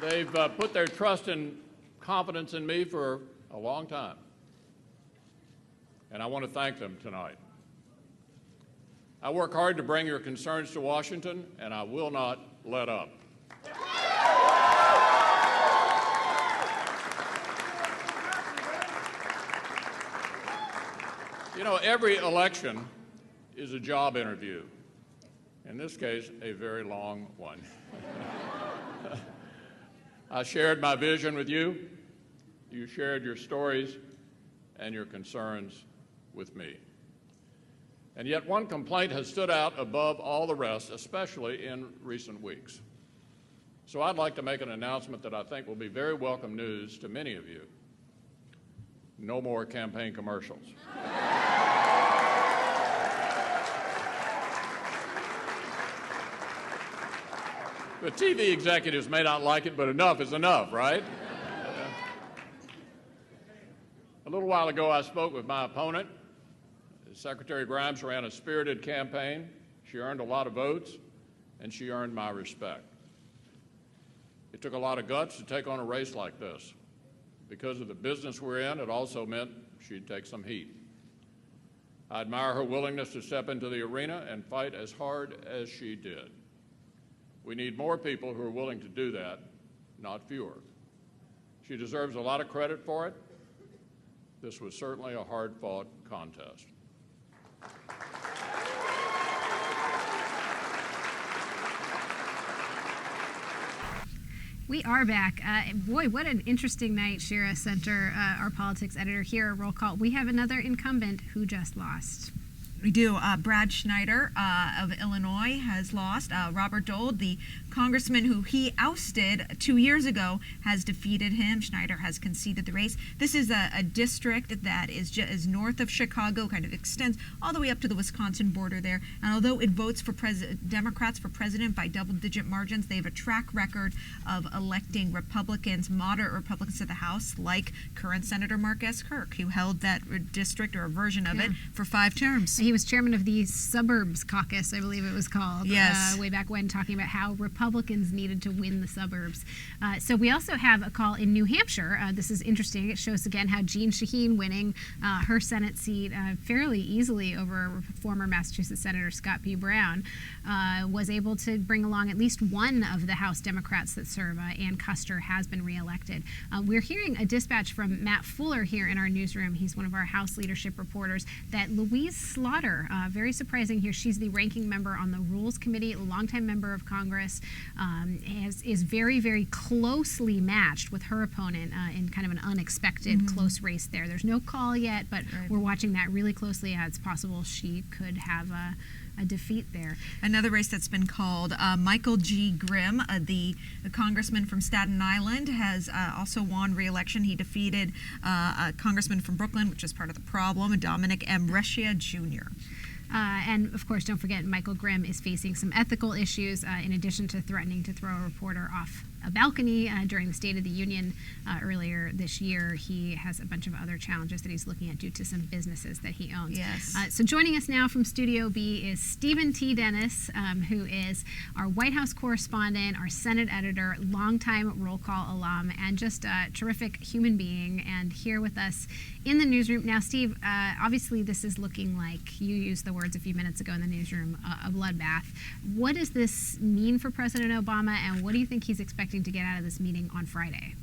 They've put their trust and confidence in me for a long time, and I want to thank them tonight. I work hard to bring your concerns to Washington, and I will not let up. Every election is a job interview. In this case, a very long one. I shared my vision with you. You shared your stories and your concerns with me. And yet one complaint has stood out above all the rest, especially in recent weeks. So I'd like to make an announcement that I think will be very welcome news to many of you. No more campaign commercials. The TV executives may not like it, but enough is enough, right? A little while ago, I spoke with my opponent. Secretary Grimes ran a spirited campaign. She earned a lot of votes, and she earned my respect. It took a lot of guts to take on a race like this. Because of the business we're in, it also meant she'd take some heat. I admire her willingness to step into the arena and fight as hard as she did. We need more people who are willing to do that, not fewer. She deserves a lot of credit for it. This was certainly a hard-fought contest. We are back. Boy, what an interesting night Shira sent our politics editor here at Roll Call. We have another incumbent who just lost. We do. Brad Schneider of Illinois has lost. Robert Dole, the congressman who he ousted 2 years ago, has defeated him. Schneider has conceded the race. This is a district that is north of Chicago, kind of extends all the way up to the Wisconsin border there. And although it votes for Democrats for president by double-digit margins, they have a track record of electing Republicans, moderate Republicans to the House, like current Senator Mark S. Kirk, who held that district or a version of it for 5 terms. He was chairman of the Suburbs Caucus, I believe it was called. Yes. Way back when, talking about how Republicans needed to win the suburbs. So we also have a call in New Hampshire. This is interesting. It shows again how Jean Shaheen winning her Senate seat fairly easily over former Massachusetts Senator Scott P. Brown was able to bring along at least one of the House Democrats that serve. Ann Custer has been reelected. We're hearing a dispatch from Matt Fuller here in our newsroom. He's one of our House leadership reporters, that Louise Slaughter, very surprising here, she's the ranking member on the Rules Committee, a longtime member of Congress, is very, very closely matched with her opponent in kind of an unexpected close race there. There's no call yet, but we're watching that really closely. It's possible she could have a defeat there. Another race that's been called, Michael G. Grimm, the congressman from Staten Island, has also won re-election. He defeated a congressman from Brooklyn, which is part of the problem, Dominic M. Brescia Jr. And of course, don't forget, Michael Grimm is facing some ethical issues in addition to threatening to throw a reporter off a balcony during the State of the Union earlier this year. He has a bunch of other challenges that he's looking at due to some businesses that he owns. Yes. So joining us now from Studio B is Stephen T. Dennis, who is our White House correspondent, our Senate editor, longtime Roll Call alum, and just a terrific human being, and here with us in the newsroom. Now, Steve, obviously this is looking like, you used the words a few minutes ago in the newsroom, a bloodbath. What does this mean for President Obama, and what do you think he's expecting to get out of this meeting on Friday?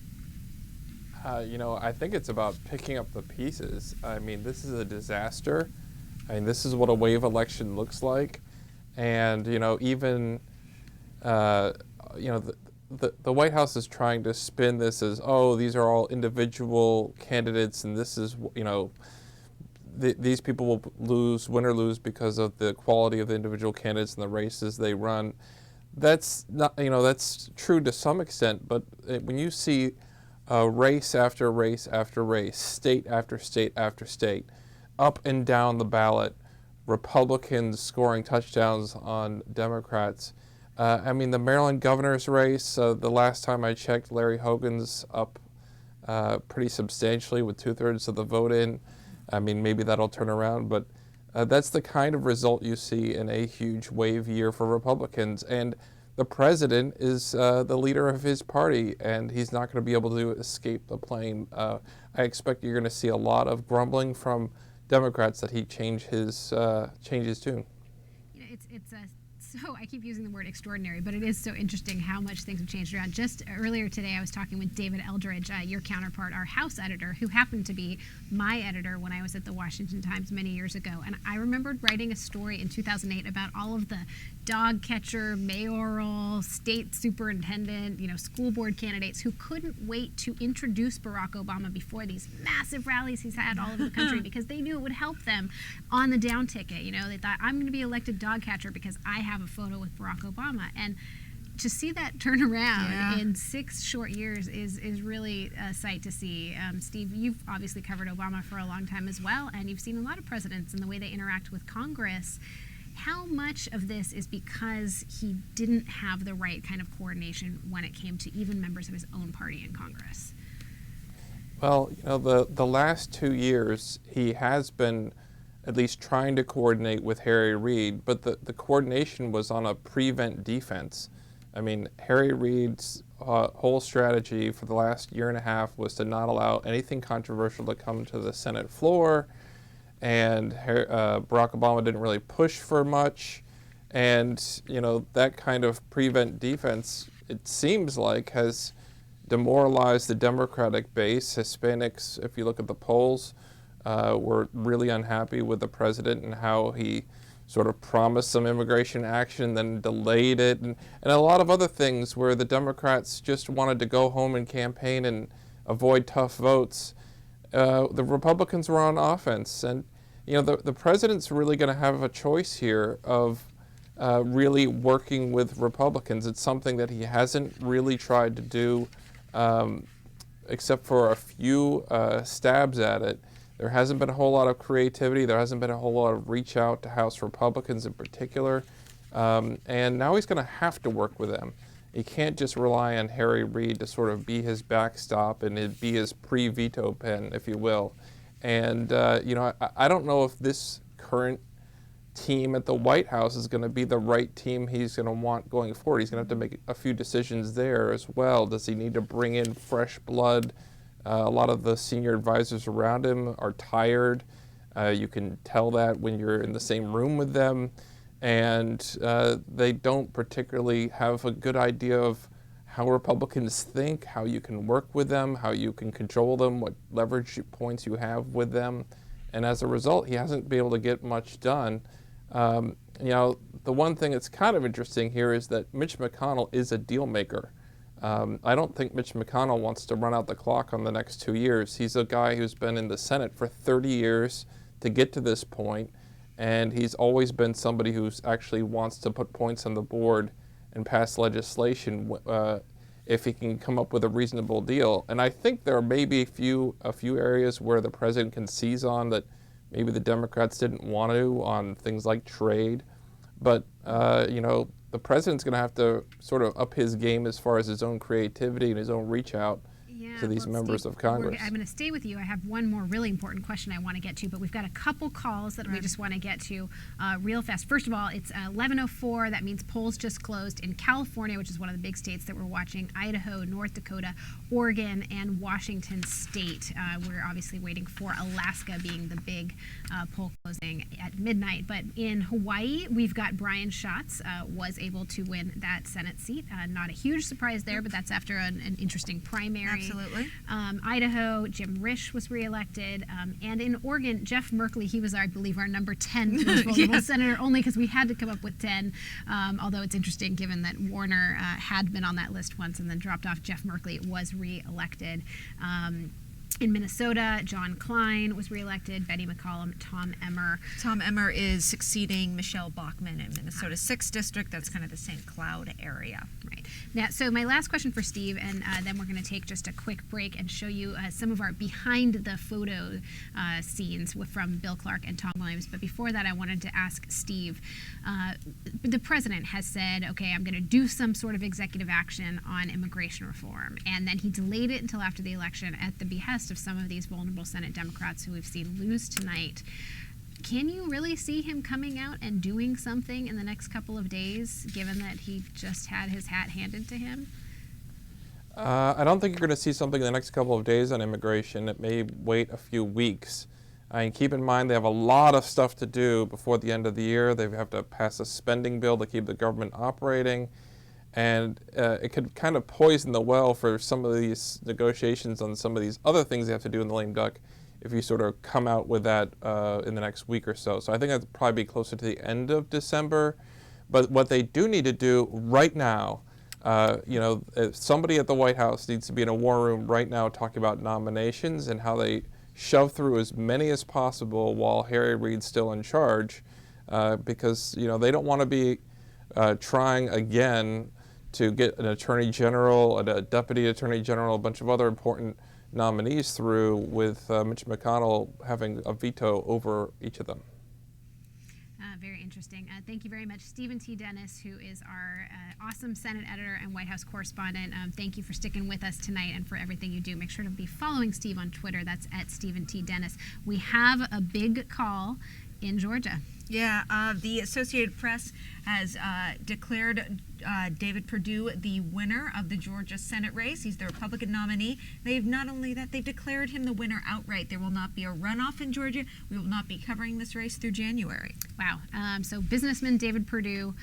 I think it's about picking up the pieces. I mean, this is a disaster. I mean, this is what a wave election looks like. And, even, the White House is trying to spin this as, oh, these are all individual candidates, and this is, these people will win or lose because of the quality of the individual candidates and the races they run. That's not, that's true to some extent, but when you see race after race after race, state after state after state, up and down the ballot, Republicans scoring touchdowns on Democrats. I mean, the Maryland governor's race, the last time I checked, Larry Hogan's up pretty substantially with 2/3 of the vote in. I mean, maybe that'll turn around, but that's the kind of result you see in a huge wave year for Republicans. And the president is the leader of his party, and he's not going to be able to escape the plane. I expect you're going to see a lot of grumbling from Democrats that he change his tune. It's a so, I keep using the word extraordinary, but it is so interesting how much things have changed around. Just earlier today, I was talking with David Eldridge, your counterpart, our House editor, who happened to be my editor when I was at the Washington Times many years ago. And I remembered writing a story in 2008 about all of the dog catcher, mayoral, state superintendent, school board candidates who couldn't wait to introduce Barack Obama before these massive rallies he's had all over the country because they knew it would help them on the down ticket. They thought, I'm going to be elected dog catcher because I have a photo with Barack Obama. And to see that turn around in 6 short years is really a sight to see. Steve, you've obviously covered Obama for a long time as well, and you've seen a lot of presidents and the way they interact with Congress. How much of this is because he didn't have the right kind of coordination when it came to even members of his own party in Congress? Well, the last 2 years, he has been at least trying to coordinate with Harry Reid, but the coordination was on a prevent defense. I mean, Harry Reid's whole strategy for the last year and a half was to not allow anything controversial to come to the Senate floor, and Barack Obama didn't really push for much, and that kind of prevent defense, it seems like, has demoralized the Democratic base. Hispanics, if you look at the polls, were really unhappy with the president and how he sort of promised some immigration action, then delayed it, and a lot of other things where the Democrats just wanted to go home and campaign and avoid tough votes. The Republicans were on offense, and the president's really going to have a choice here of really working with Republicans. It's something that he hasn't really tried to do, except for a few stabs at it. There hasn't been a whole lot of creativity. There hasn't been a whole lot of reach out to House Republicans in particular. And now he's going to have to work with them. He can't just rely on Harry Reid to sort of be his backstop and be his pre-veto pen, if you will. And, I don't know if this current team at the White House is going to be the right team he's going to want going forward. He's going to have to make a few decisions there as well. Does he need to bring in fresh blood? A lot of the senior advisors around him are tired. You can tell that when you're in the same room with them. And they don't particularly have a good idea of how Republicans think, how you can work with them, how you can control them, what leverage points you have with them. And as a result, he hasn't been able to get much done. The one thing that's kind of interesting here is that Mitch McConnell is a deal maker. I don't think Mitch McConnell wants to run out the clock on the next 2 years. He's a guy who's been in the Senate for 30 years to get to this point, and he's always been somebody who actually wants to put points on the board and pass legislation if he can come up with a reasonable deal. And I think there may be a few areas where the president can seize on that maybe the Democrats didn't want to, on things like trade. But, the president's going to have to sort of up his game as far as his own creativity and his own reach out to these members of Congress. I'm going to stay with you. I have one more really important question I want to get to, but we've got a couple calls that we just want to get to real fast. First of all, it's 11:04. That means polls just closed in California, which is one of the big states that we're watching, Idaho, North Dakota, Oregon, and Washington State. We're obviously waiting for Alaska being the big poll closing at midnight. But in Hawaii, we've got Brian Schatz was able to win that Senate seat. Not a huge surprise there, but that's after an interesting primary. Absolutely. Idaho, Jim Risch was reelected. And in Oregon, Jeff Merkley, he was, I believe, our number 10 most vulnerable senator, only because we had to come up with 10. Although it's interesting, given that Warner had been on that list once and then dropped off, Jeff Merkley was reelected. In Minnesota, John Klein was reelected, Betty McCollum, Tom Emmer. Tom Emmer is succeeding Michelle Bachmann in Minnesota's 6th district. That's kind of the St. Cloud area. Right. Now, so my last question for Steve, and then we're going to take just a quick break and show you some of our behind the photo scenes from Bill Clark and Tom Williams. But before that, I wanted to ask Steve, the president has said, okay, I'm going to do some sort of executive action on immigration reform. And then he delayed it until after the election at the behest of some of these vulnerable Senate Democrats who we've seen lose tonight. Can you really see him coming out and doing something in the next couple of days, given that he just had his hat handed to him? I don't think you're going to see something in the next couple of days on immigration. It may wait a few weeks. I mean, keep in mind they have a lot of stuff to do before the end of the year. They have to pass a spending bill to keep the government operating. And it could kind of poison the well for some of these negotiations on some of these other things they have to do in the lame duck if you sort of come out with that in the next week or so. So I think that'd probably be closer to the end of December. But what they do need to do right now, somebody at the White House needs to be in a war room right now talking about nominations and how they shove through as many as possible while Harry Reid's still in charge, because they don't want to be trying again to get an attorney general, a deputy attorney general, a bunch of other important nominees through with Mitch McConnell having a veto over each of them. Very interesting. Thank you very much, Stephen T. Dennis, who is our awesome Senate editor and White House correspondent. Thank you for sticking with us tonight and for everything you do. Make sure to be following Steve on Twitter. That's at Stephen T. Dennis. We have a big call in Georgia. Yeah, the Associated Press has declared David Perdue the winner of the Georgia Senate race. He's the Republican nominee. They've not only that, they've declared him the winner outright. There will not be a runoff in Georgia. We will not be covering this race through January. Wow. So businessman David Perdue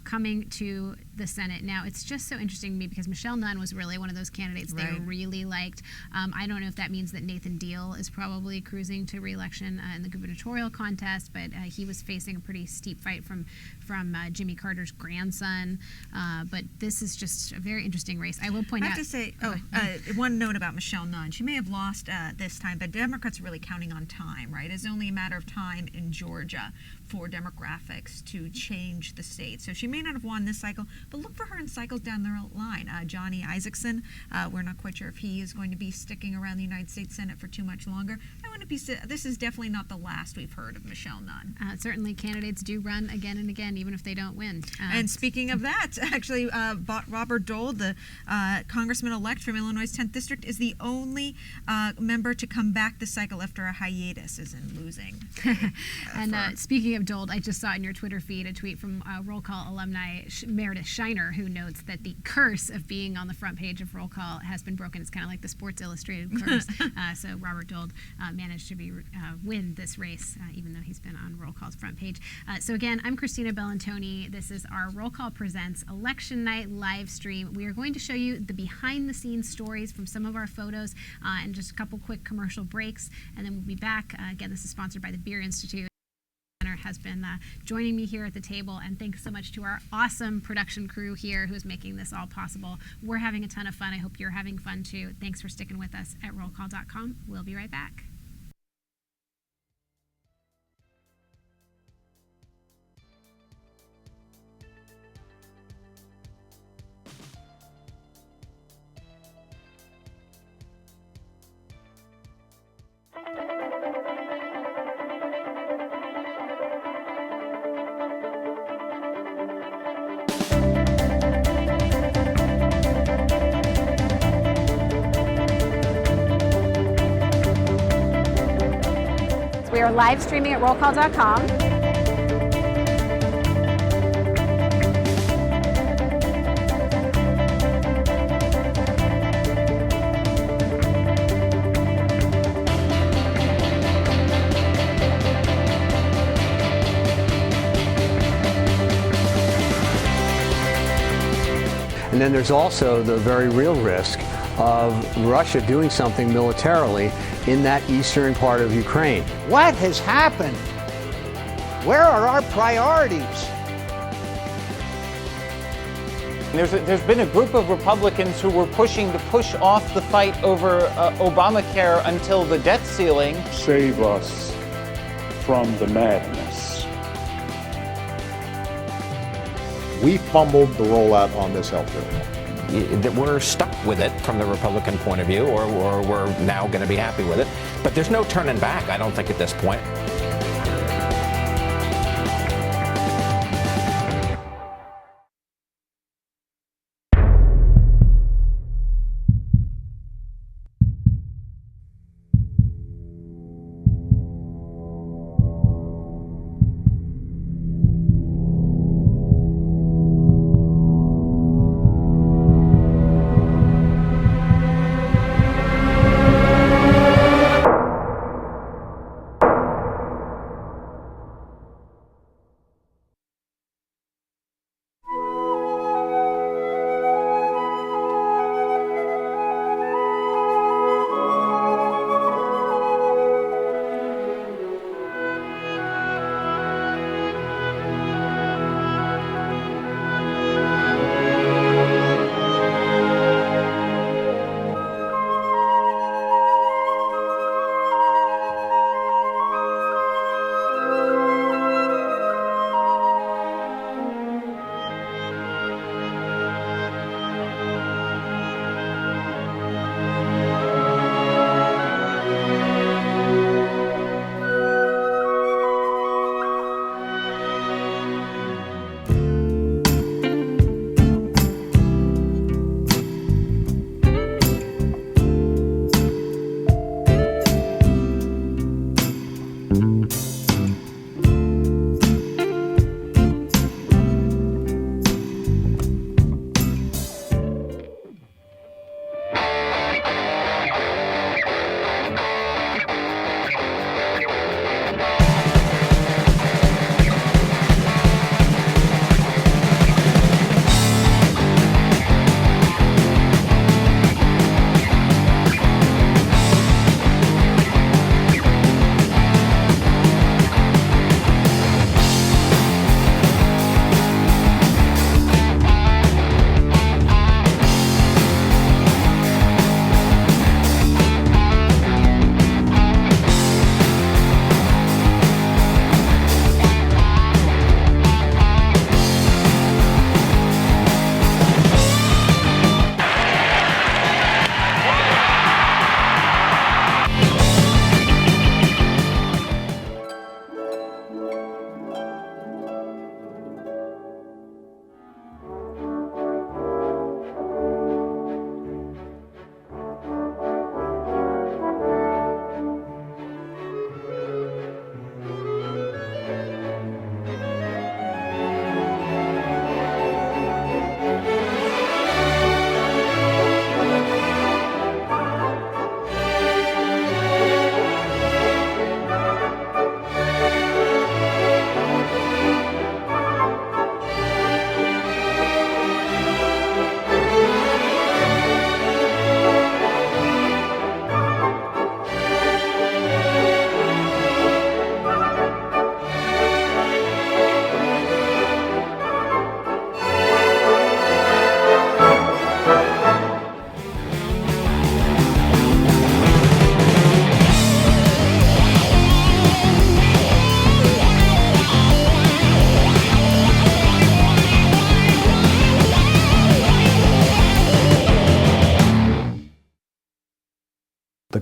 coming to the Senate. Now, it's just so interesting to me because Michelle Nunn was really one of those candidates they really liked. I don't know if that means that Nathan Deal is probably cruising to re-election in the gubernatorial contest, but he was facing a pretty steep fight from Jimmy Carter's grandson. But this is just a very interesting race. I will point out. I have to say, one note about Michelle Nunn. She may have lost this time, but Democrats are really counting on time, right? It's only a matter of time in Georgia for demographics to change the state. So she may not have won this cycle, but look for her in cycles down the line. Johnny Isaacson, we're not quite sure if he is going to be sticking around the United States Senate for too much longer. This is definitely not the last we've heard of Michelle Nunn. Certainly candidates do run again and again, even if they don't win. And speaking of that, actually, Robert Dole, the congressman-elect from Illinois' 10th District, is the only member to come back this cycle after a hiatus, as in losing. And speaking of Dole, I just saw in your Twitter feed a tweet from Roll Call alumni Meredith Shiner, who notes that the curse of being on the front page of Roll Call has been broken. It's kind of like the Sports Illustrated curse. So Robert Dole managed to win this race, even though he's been on Roll Call's front page. So again, I'm Christina Bellantoni. This is our Roll Call Presents Election Night live stream. We are going to show you the behind-the-scenes stories from some of our photos and just a couple quick commercial breaks, and then we'll be back. Again, this is sponsored by the Beer Institute. Has been joining me here at the table, and thanks so much to our awesome production crew here who is making this all possible. We're having a ton of fun. I hope you're having fun too. Thanks for sticking with us at rollcall.com. We'll be right back. We are live streaming at rollcall.com. And then there's also the very real risk of Russia doing something militarily in that eastern part of Ukraine. What has happened? Where are our priorities? There's been a group of Republicans who were pushing to push off the fight over Obamacare until the debt ceiling. Save us from the madness. We fumbled the rollout on this health bill. We're stuck with it from the Republican point of view, or we're now going to be happy with it. But there's no turning back, I don't think, at this point.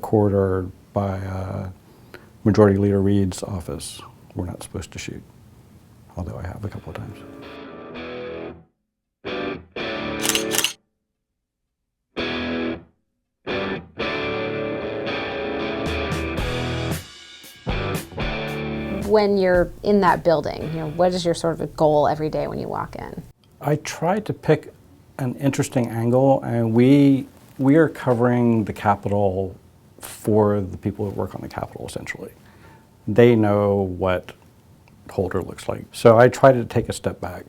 corridor by Majority Leader Reid's office. We're not supposed to shoot, although I have a couple of times. When you're in that building, what is your sort of a goal every day when you walk in? I try to pick an interesting angle, and we are covering the Capitol for the people who work on the Capitol, essentially. They know what Holder looks like. So I try to take a step back,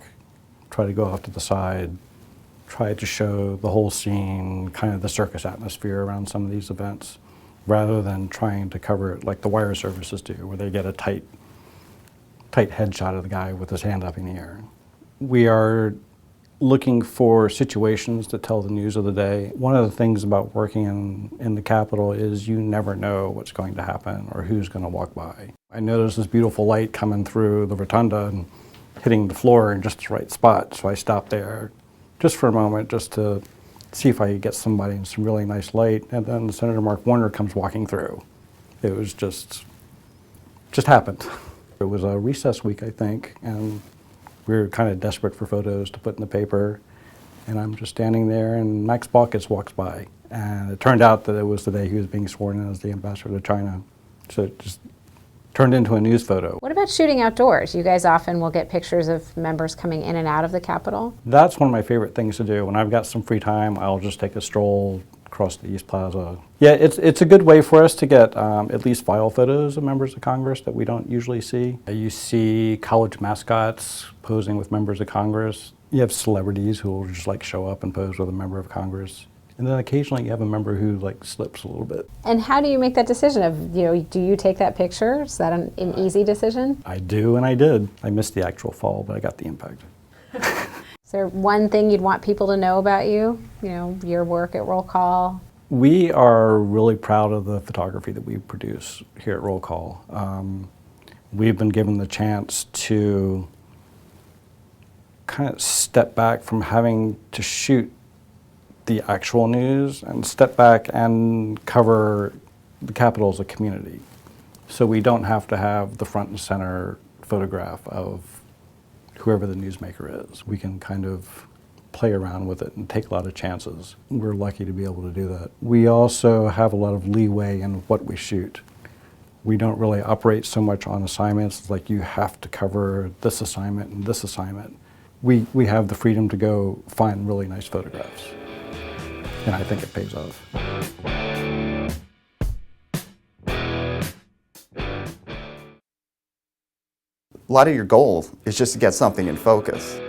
try to go off to the side, try to show the whole scene, kind of the circus atmosphere around some of these events, rather than trying to cover it like the wire services do, where they get a tight headshot of the guy with his hand up in the air. We are looking for situations that tell the news of the day. One of the things about working in the Capitol is you never know what's going to happen or who's going to walk by. I noticed this beautiful light coming through the rotunda and hitting the floor in just the right spot, so I stopped there just for a moment just to see if I could get somebody in some really nice light, and then Senator Mark Warner comes walking through. It was just happened. It was a recess week, I think, and we were kind of desperate for photos to put in the paper, and I'm just standing there, and Max Baucus walks by, and it turned out that it was the day he was being sworn in as the ambassador to China, so it just turned into a news photo. What about shooting outdoors? You guys often will get pictures of members coming in and out of the Capitol. That's one of my favorite things to do. When I've got some free time, I'll just take a stroll across the East Plaza. Yeah, it's a good way for us to get at least file photos of members of Congress that we don't usually see. You see college mascots posing with members of Congress. You have celebrities who will just show up and pose with a member of Congress. And then occasionally you have a member who slips a little bit. And how do you make that decision of, do you take that picture? Is that an easy decision? I do, and I did. I missed the actual fall, but I got the impact. Is there one thing you'd want people to know about you? Your work at Roll Call? We are really proud of the photography that we produce here at Roll Call. We've been given the chance to kind of step back from having to shoot the actual news and step back and cover the Capitol as a community. So we don't have to have the front and center photograph of whoever the newsmaker is. We can kind of play around with it and take a lot of chances. We're lucky to be able to do that. We also have a lot of leeway in what we shoot. We don't really operate so much on assignments like you have to cover this assignment and this assignment. We have the freedom to go find really nice photographs. And I think it pays off. A lot of your goal is just to get something in focus.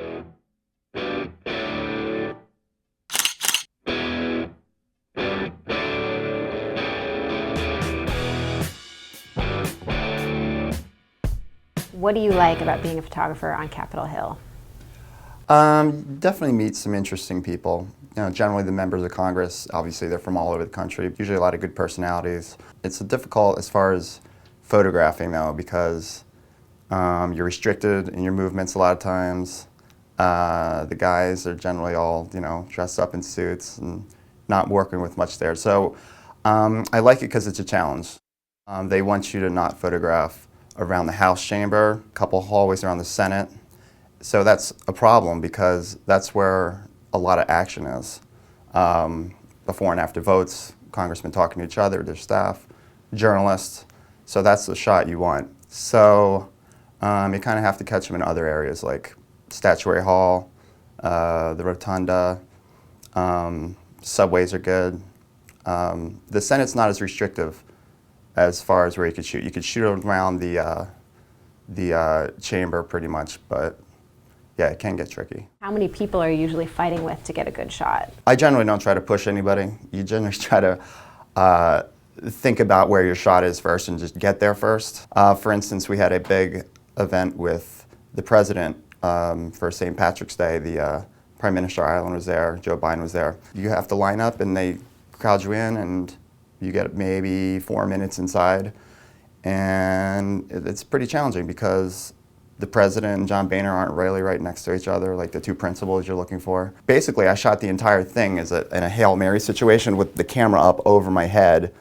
What do you like about being a photographer on Capitol Hill? Definitely meet some interesting people. Generally the members of Congress, obviously they're from all over the country, usually a lot of good personalities. It's difficult as far as photographing though, because you're restricted in your movements a lot of times. The guys are generally all, dressed up in suits and not working with much there. So I like it because it's a challenge. They want you to not photograph around the House chamber, a couple hallways around the Senate. So that's a problem because that's where a lot of action is. Before and after votes, congressmen talking to each other, their staff, journalists. So that's the shot you want. So you kind of have to catch them in other areas like Statuary Hall, the Rotunda, subways are good. The Senate's not as restrictive as far as where you could shoot. You could shoot around the chamber pretty much, but yeah, it can get tricky. How many people are you usually fighting with to get a good shot? I generally don't try to push anybody. You generally try to think about where your shot is first and just get there first. For instance, we had a big event with the president for St. Patrick's Day. The Prime Minister Ireland was there, Joe Biden was there. You have to line up and they crowd you in and you get maybe 4 minutes inside. And it's pretty challenging because the president and John Boehner aren't really right next to each other, like the two principals you're looking for. Basically, I shot the entire thing in a Hail Mary situation with the camera up over my head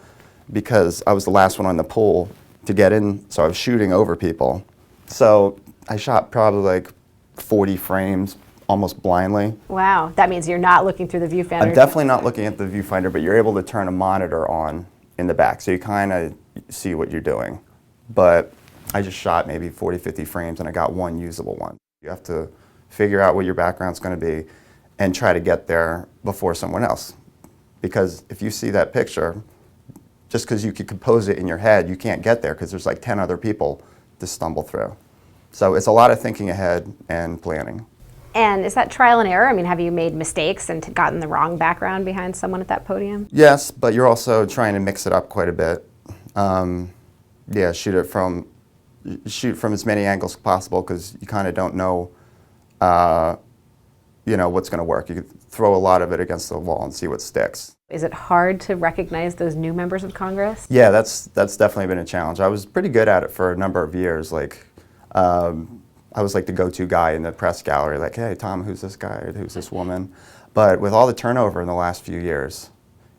because I was the last one on the pool to get in, so I was shooting over people. So I shot probably like 40 frames, almost blindly. Wow, that means you're not looking through the viewfinder. I'm definitely not looking at the viewfinder, but you're able to turn a monitor on in the back, so you kind of see what you're doing. But I just shot maybe 40, 50 frames, and I got one usable one. You have to figure out what your background's going to be and try to get there before someone else. Because if you see that picture, just because you could compose it in your head, you can't get there because there's like 10 other people to stumble through. So it's a lot of thinking ahead and planning. And is that trial and error? I mean, have you made mistakes and gotten the wrong background behind someone at that podium? Yes, but you're also trying to mix it up quite a bit. Yeah, shoot from as many angles as possible because you kind of don't know, what's going to work. You could throw a lot of it against the wall and see what sticks. Is it hard to recognize those new members of Congress? Yeah, that's definitely been a challenge. I was pretty good at it for a number of years. Like, I was like the go-to guy in the press gallery, like, hey, Tom, who's this guy or who's this woman? But with all the turnover in the last few years,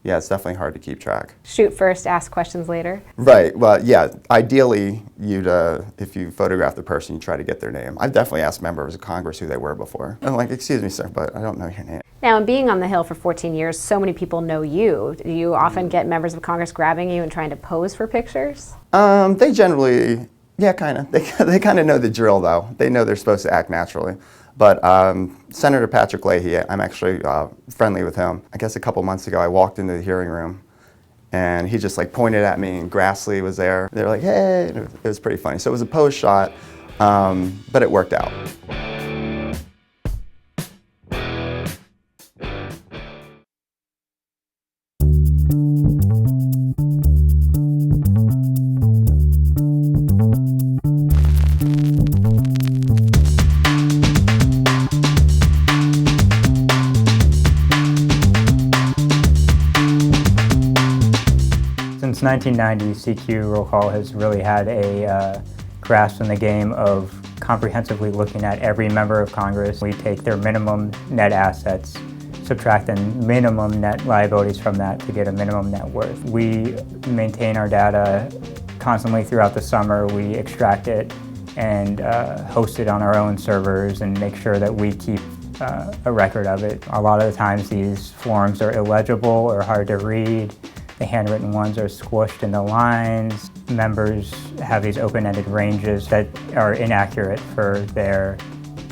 yeah, it's definitely hard to keep track. Shoot first, ask questions later? Right, well, yeah, ideally, if you photograph the person, you try to get their name. I've definitely asked members of Congress who they were before. I'm like, excuse me, sir, but I don't know your name. Now, in being on the Hill for 14 years, so many people know you. Do you often get members of Congress grabbing you and trying to pose for pictures? They generally, yeah, kind of. They kind of know the drill, though. They know they're supposed to act naturally. But Senator Patrick Leahy, I'm actually friendly with him. I guess a couple months ago, I walked into the hearing room, and he just like pointed at me, and Grassley was there. They were like, hey, and it was pretty funny. So it was a pose shot, but it worked out. Since 1990, CQ roll call has really had a grasp in the game of comprehensively looking at every member of Congress. We take their minimum net assets, subtract the minimum net liabilities from that to get a minimum net worth. We maintain our data constantly throughout the summer. We extract it and host it on our own servers and make sure that we keep a record of it. A lot of the times these forms are illegible or hard to read. The handwritten ones are squished into lines. Members have these open-ended ranges that are inaccurate for their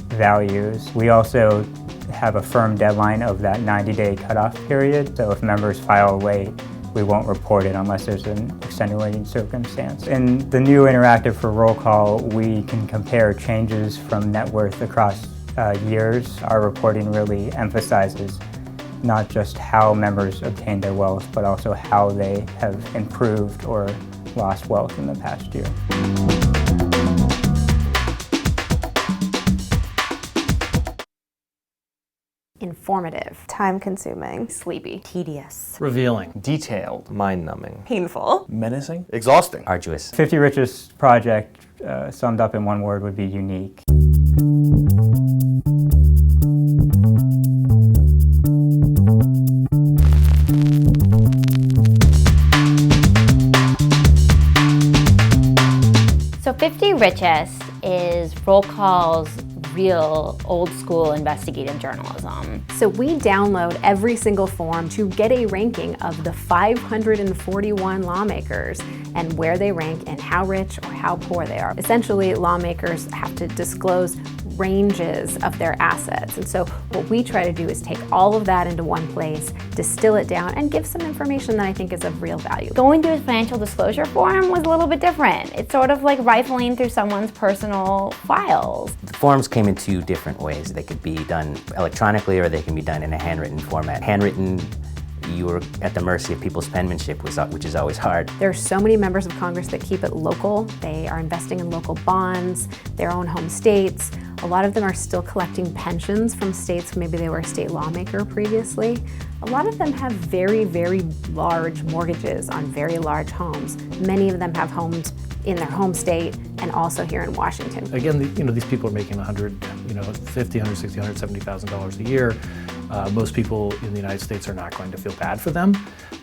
values. We also have a firm deadline of that 90-day cutoff period, so if members file late, we won't report it unless there's an extenuating circumstance. In the new interactive for roll call, we can compare changes from net worth across years. Our reporting really emphasizes not just how members obtain their wealth, but also how they have improved or lost wealth in the past year. Informative. Time-consuming. Sleepy. Tedious. Revealing. Detailed. Mind-numbing. Painful. Menacing. Exhausting. Arduous. 50 Richest project summed up in one word would be unique. So 50 Richest is roll call's real old school investigative journalism. So we download every single form to get a ranking of the 541 lawmakers and where they rank and how rich or how poor they are. Essentially, lawmakers have to disclose ranges of their assets. And so what we try to do is take all of that into one place, distill it down, and give some information that I think is of real value. Going through a financial disclosure form was a little bit different. It's sort of like rifling through someone's personal files. The forms came in two different ways. They could be done electronically or they can be done in a handwritten format. Handwritten, you were at the mercy of people's penmanship, which is always hard. There are so many members of Congress that keep it local. They are investing in local bonds, their own home states. A lot of them are still collecting pensions from states, maybe they were a state lawmaker previously. A lot of them have very, very large mortgages on very large homes. Many of them have homes in their home state and also here in Washington. Again, these people are making $150,000, $160,000, $170,000 a year. Most people in the United States are not going to feel bad for them.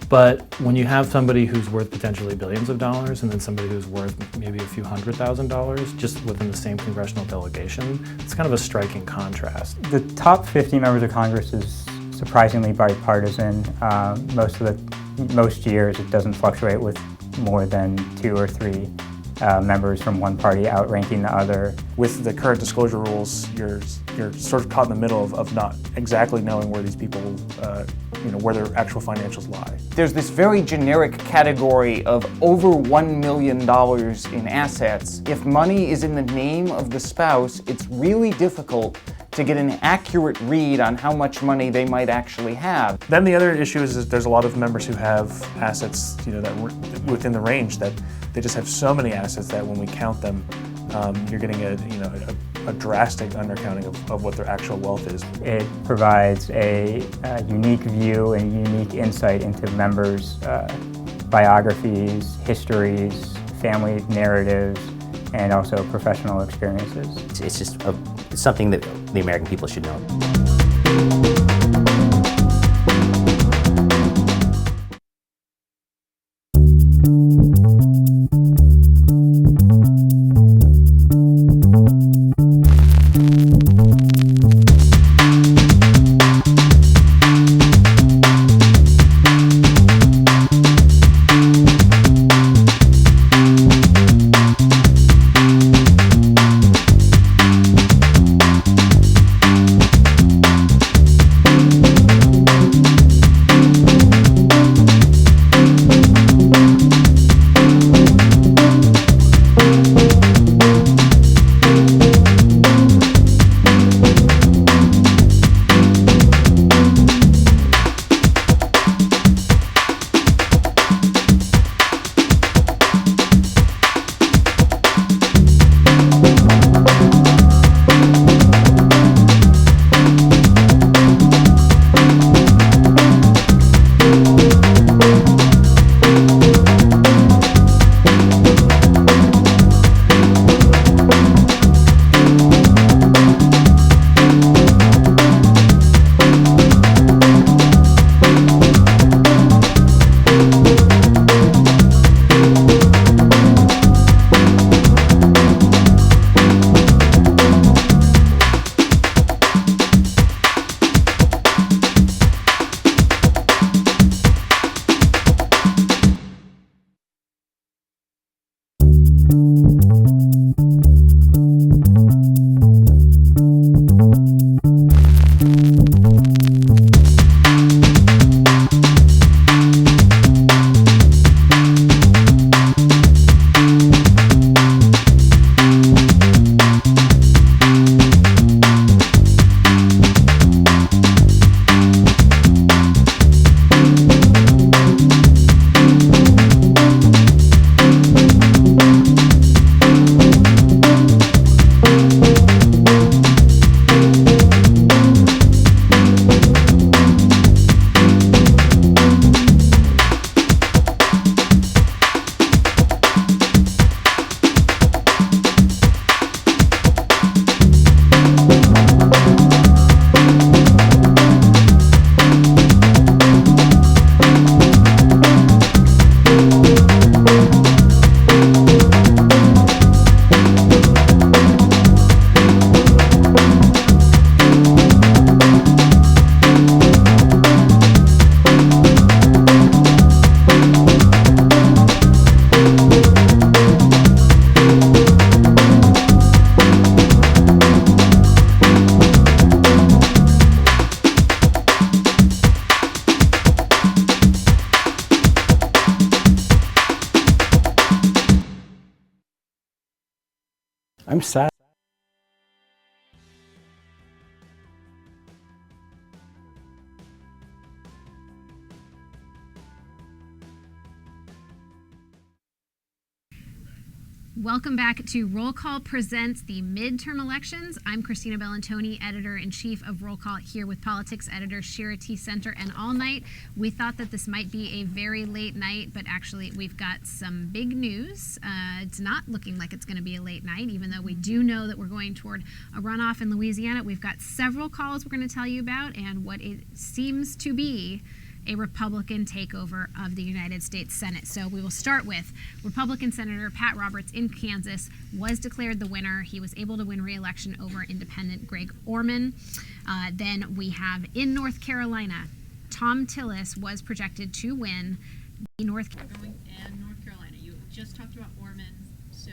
But when you have somebody who's worth potentially billions of dollars and then somebody who's worth maybe a few $100,000 just within the same congressional delegation, it's kind of a striking contrast. The top 50 members of Congress is surprisingly bipartisan. Most years it doesn't fluctuate with more than 2 or 3 members from one party outranking the other. With the current disclosure rules, you're sort of caught in the middle of not exactly knowing where these people, where their actual financials lie. There's this very generic category of over $1 million in assets. If money is in the name of the spouse, it's really difficult to get an accurate read on how much money they might actually have. Then the other issue is that there's a lot of members who have assets, that were within the range that they just have so many assets that when we count them, you're getting a drastic undercounting of what their actual wealth is. It provides a unique view and unique insight into members' biographies, histories, family narratives, and also professional experiences. It's just it's something that the American people should know. I'm sad. Welcome back to Roll Call Presents the Midterm Elections. I'm Christina Bellantoni, Editor-in-Chief of Roll Call, here with Politics Editor Shira T. Center and All Night. We thought that this might be a very late night, but actually we've got some big news. It's not looking like it's going to be a late night, even though we do know that we're going toward a runoff in Louisiana. We've got several calls we're going to tell you about, and what it seems to be a Republican takeover of the United States Senate. So we will start with Republican Senator Pat Roberts in Kansas was declared the winner. He was able to win re-election over independent Greg Orman. Then we have in North Carolina, Tom Tillis was projected to win North Carolina. And North Carolina. You just talked about Orman, so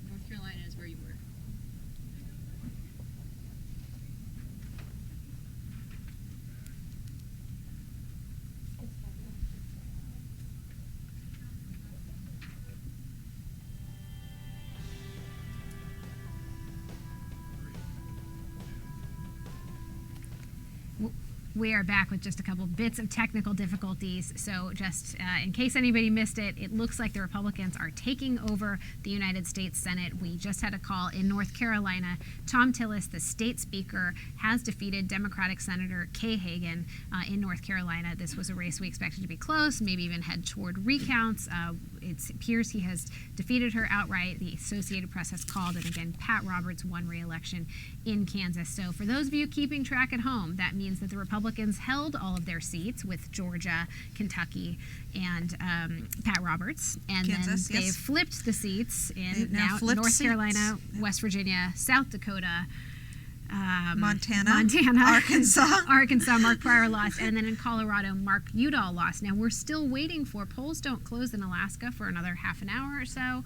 North Carolina is where you were. We are back with just a couple bits of technical difficulties. So just in case anybody missed it, it looks like the Republicans are taking over the United States Senate. We just had a call in North Carolina. Tom Tillis, the state speaker, has defeated Democratic Senator Kay Hagan in North Carolina. This was a race we expected to be close, maybe even head toward recounts. It appears he has defeated her outright. The Associated Press has called, and again, Pat Roberts won re-election in Kansas. So for those of you keeping track at home, that means that the Republicans held all of their seats with Georgia, Kentucky, and Pat Roberts. And Kansas, then they've flipped the seats in now North Carolina, West Virginia, South Dakota, Montana, Arkansas, Mark Pryor lost, and then in Colorado, Mark Udall lost. Now we're still waiting for, polls don't close in Alaska for another half an hour or so.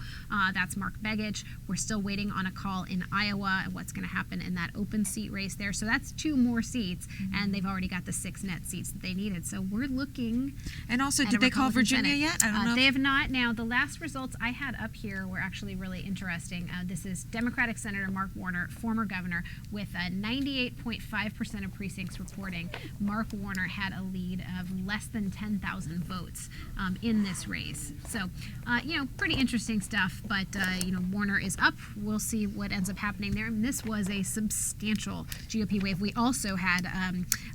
That's Mark Begich. We're still waiting on a call in Iowa and what's going to happen in that open seat race there. So that's 2 more seats, and they've already got the 6 net seats that they needed. So we're looking. And also, did they call Virginia yet? I don't know. They have not. Now the last results I had up here were actually really interesting. This is Democratic Senator Mark Warner, former governor, with 98.5% of precincts reporting Mark Warner had a lead of less than 10,000 votes in this race. So, pretty interesting stuff, but, Warner is up. We'll see what ends up happening there. And this was a substantial GOP wave. We also had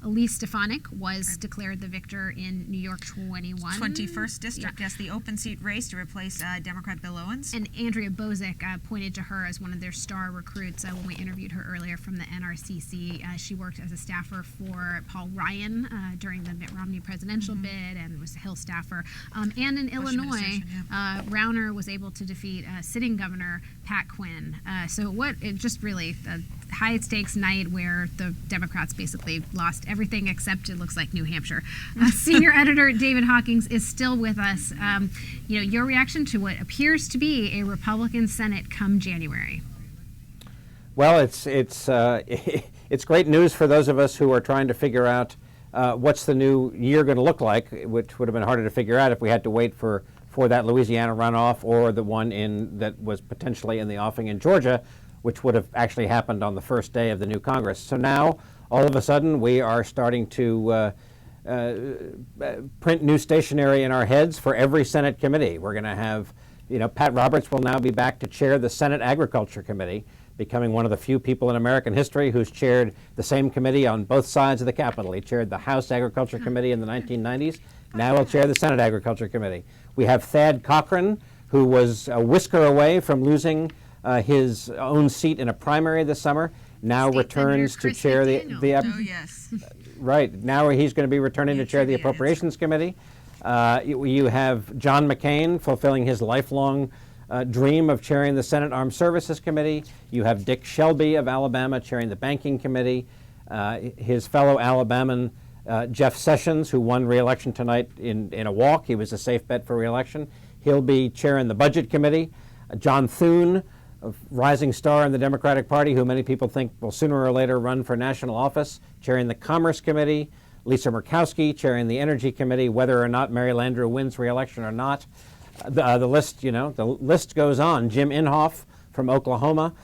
Elise Stefanik was declared the victor in New York 21st District, yes, the open seat race to replace Democrat Bill Owens. And Andrea Bozick pointed to her as one of their star recruits when we interviewed her earlier from the NRCC. She worked as a staffer for Paul Ryan during the Mitt Romney presidential bid and was a Hill staffer. And in Illinois, Rauner was able to defeat sitting governor Pat Quinn. Just really a high stakes night where the Democrats basically lost everything except, it looks like, New Hampshire. Senior editor David Hawkings is still with us. Your reaction to what appears to be a Republican Senate come January. Well, it's great news for those of us who are trying to figure out what's the new year going to look like, which would have been harder to figure out if we had to wait for that Louisiana runoff or the one that was potentially in the offing in Georgia, which would have actually happened on the first day of the new Congress. So now, all of a sudden, we are starting to print new stationery in our heads for every Senate committee. We're going to have, Pat Roberts will now be back to chair the Senate Agriculture Committee, becoming one of the few people in American history who's chaired the same committee on both sides of the Capitol. He chaired the House Agriculture Committee in the 1990s. Now he'll chair the Senate Agriculture Committee. We have Thad Cochran, who was a whisker away from losing his own seat in a primary this summer, now returns to chair Right, now he's going to be returning to chair the Appropriations Committee. You have John McCain fulfilling his lifelong dream of chairing the Senate Armed Services Committee. You have Dick Shelby of Alabama chairing the Banking Committee. His fellow Alabaman Jeff Sessions, who won re-election tonight in a walk. He was a safe bet for re-election. He'll be chairing the Budget Committee. John Thune, a rising star in the Democratic Party, who many people think will sooner or later run for national office, chairing the Commerce Committee. Lisa Murkowski chairing the Energy Committee, whether or not Mary Landrieu wins re-election or not. The list goes on. Jim Inhofe from Oklahoma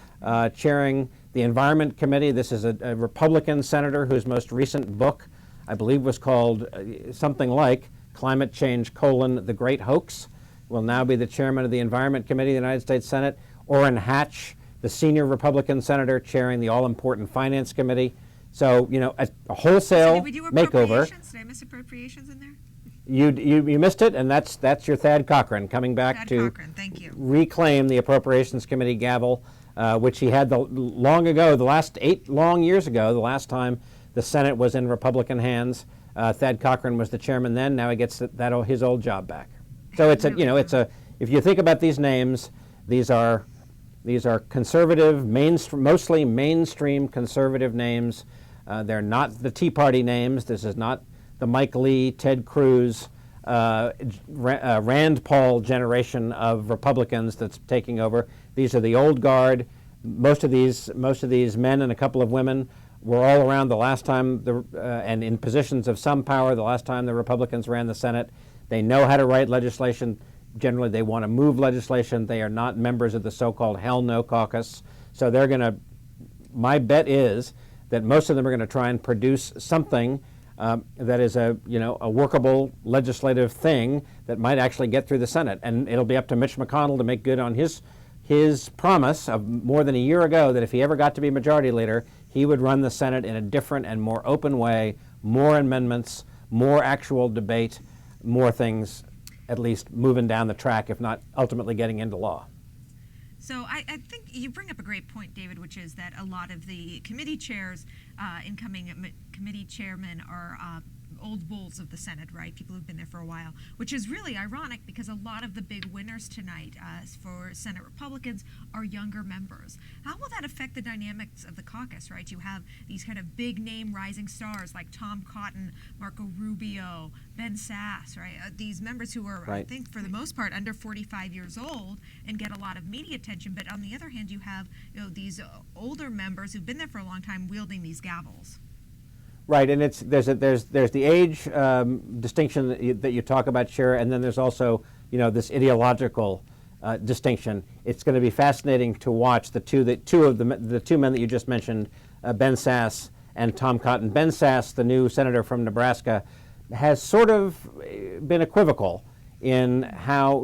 chairing the Environment Committee. This is a Republican senator whose most recent book, I believe, was called something like Climate Change: The Great Hoax. Will now be the chairman of the Environment Committee of the United States Senate. Orrin Hatch, the senior Republican senator chairing the all-important Finance Committee. So, a wholesale makeover. Did I miss appropriations in there? You missed it, and that's your Thad Cochran coming back to reclaim the Appropriations Committee gavel, which he had long ago, the last 8 long years ago, the last time the Senate was in Republican hands. Thad Cochran was the chairman then. Now he gets his old job back. So it's if you think about these names, these are conservative, mostly mainstream conservative names. They're not the Tea Party names. This is not the Mike Lee, Ted Cruz, Rand Paul generation of Republicans that's taking over. These are the old guard. Most of these men and a couple of women were all around the last time, and in positions of some power the last time the Republicans ran the Senate. They know how to write legislation. Generally, they want to move legislation. They are not members of the so-called Hell No caucus. So they're going to, my bet is that most of them are going to try and produce something that is a workable legislative thing that might actually get through the Senate. And it'll be up to Mitch McConnell to make good on his promise of more than a year ago that if he ever got to be majority leader, he would run the Senate in a different and more open way, more amendments, more actual debate, more things at least moving down the track, if not ultimately getting into law. So I think you bring up a great point, David, which is that a lot of the committee chairs, incoming committee chairmen are old bulls of the Senate, right? People who've been there for a while, which is really ironic because a lot of the big winners tonight for Senate Republicans are younger members. How will that affect the dynamics of the caucus, right? You have these kind of big name rising stars like Tom Cotton, Marco Rubio, Ben Sasse, right? These members who are, right, I think, for the most part, under 45 years old and get a lot of media attention. But on the other hand, you have these older members who've been there for a long time wielding these gavels. Right, and there's the age distinction that you talk about, Shira, and then there's also this ideological distinction. It's going to be fascinating to watch the two men that you just mentioned, Ben Sasse and Tom Cotton. Ben Sasse, the new senator from Nebraska, has sort of been equivocal in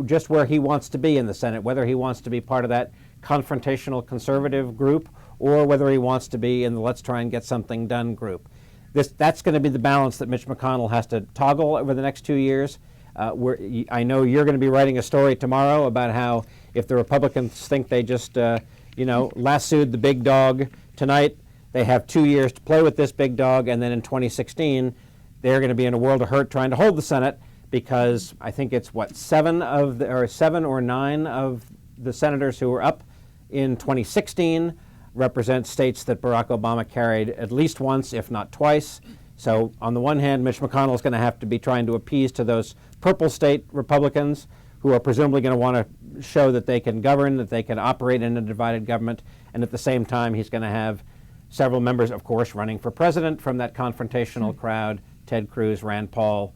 just where he wants to be in the Senate, whether he wants to be part of that confrontational conservative group or whether he wants to be in the let's try and get something done group. That's going to be the balance that Mitch McConnell has to toggle over the next 2 years. I know you're going to be writing a story tomorrow about how if the Republicans think they just, lassoed the big dog tonight, they have 2 years to play with this big dog, and then in 2016, they're going to be in a world of hurt trying to hold the Senate because I think it's, 7 or 9 of the senators who were up in 2016 represent states that Barack Obama carried at least once, if not twice. So on the one hand, Mitch McConnell is going to have to be trying to appease to those purple state Republicans who are presumably going to want to show that they can govern, that they can operate in a divided government. And at the same time, he's going to have several members, of course, running for president from that confrontational crowd, Ted Cruz, Rand Paul,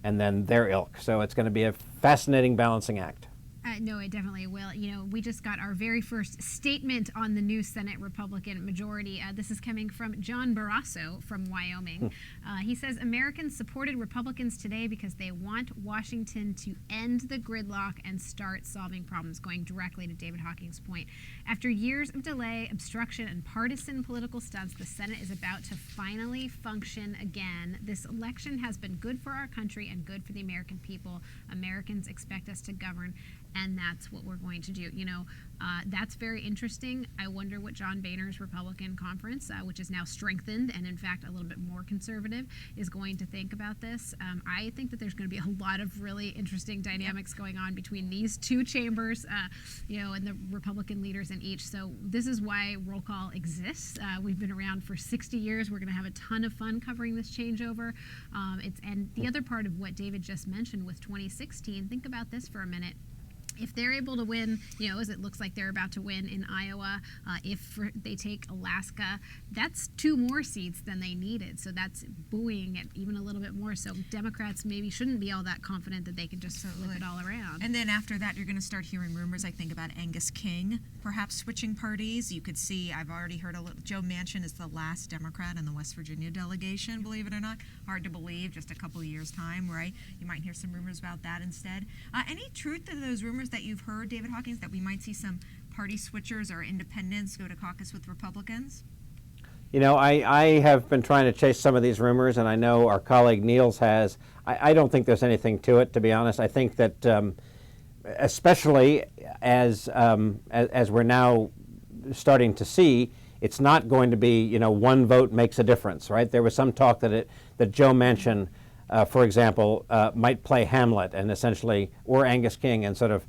and then their ilk. So it's going to be a fascinating balancing act. No, it definitely will. We just got our very first statement on the new Senate Republican majority. This is coming from John Barrasso from Wyoming. He says, Americans supported Republicans today because they want Washington to end the gridlock and start solving problems, going directly to David Hawkings' point. After years of delay, obstruction, and partisan political stunts, the Senate is about to finally function again. This election has been good for our country and good for the American people. Americans expect us to govern, and that's what we're going to do. That's very interesting. I wonder what John Boehner's Republican conference, which is now strengthened and in fact a little bit more conservative, is going to think about this. I think that there's going to be a lot of really interesting dynamics going on between these two chambers, and the Republican leaders in each. So this is why Roll Call exists. We've been around for 60 years. We're going to have a ton of fun covering this changeover. And the other part of what David just mentioned with 2016, think about this for a minute. If they're able to win, as it looks like they're about to win in Iowa, if they take Alaska, that's 2 more seats than they needed. So that's buoying it even a little bit more. So Democrats maybe shouldn't be all that confident that they can just flip it all around. And then after that, you're going to start hearing rumors, I think, about Angus King perhaps switching parties. You could see, I've already heard Joe Manchin is the last Democrat in the West Virginia delegation, believe it or not. Hard to believe, just a couple of years' time, right? You might hear some rumors about that instead. Any truth to those rumors that you've heard, David Hawkins, that we might see some party switchers or independents go to caucus with Republicans? I have been trying to chase some of these rumors, and I know our colleague Niels has. I don't think there's anything to it, to be honest. I think that especially as we're now starting to see, it's not going to be, one vote makes a difference, right? There was some talk that Joe Manchin, for example, might play Hamlet and essentially, or Angus King, and sort of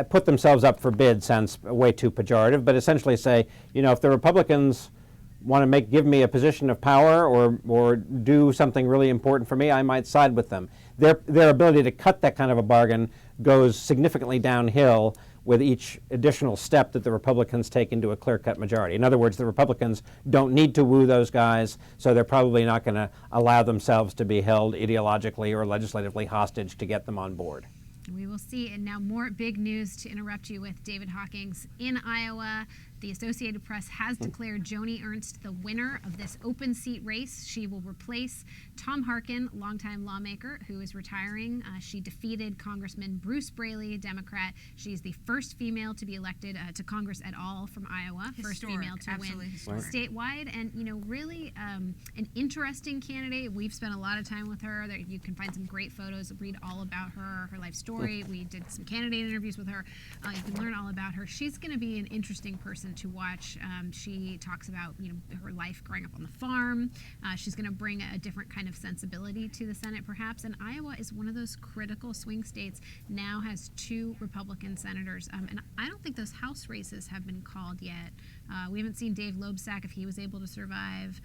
put themselves up for bid. Sounds way too pejorative, but essentially say, if the Republicans want to give me a position of power or do something really important for me, I might side with them. Their ability to cut that kind of a bargain goes significantly downhill with each additional step that the Republicans take into a clear-cut majority. In other words, the Republicans don't need to woo those guys, so they're probably not going to allow themselves to be held ideologically or legislatively hostage to get them on board. We will see. And now more big news to interrupt you with. David Hawkings in Iowa. The Associated Press has declared Joni Ernst the winner of this open seat race. She will replace Tom Harkin, longtime lawmaker who is retiring. She defeated Congressman Bruce Braley, Democrat. She's the first female to be elected to Congress at all from Iowa. First female to win statewide. And, really an interesting candidate. We've spent a lot of time with her. You can find some great photos, read all about her life story. We did some candidate interviews with her. You can learn all about her. She's going to be an interesting person to watch. She talks about her life growing up on the farm. She's going to bring a different kind of sensibility to the Senate, perhaps. And Iowa is one of those critical swing states. Now has 2 Republican senators, and I don't think those House races have been called yet. We haven't seen Dave Loebsack if he was able to survive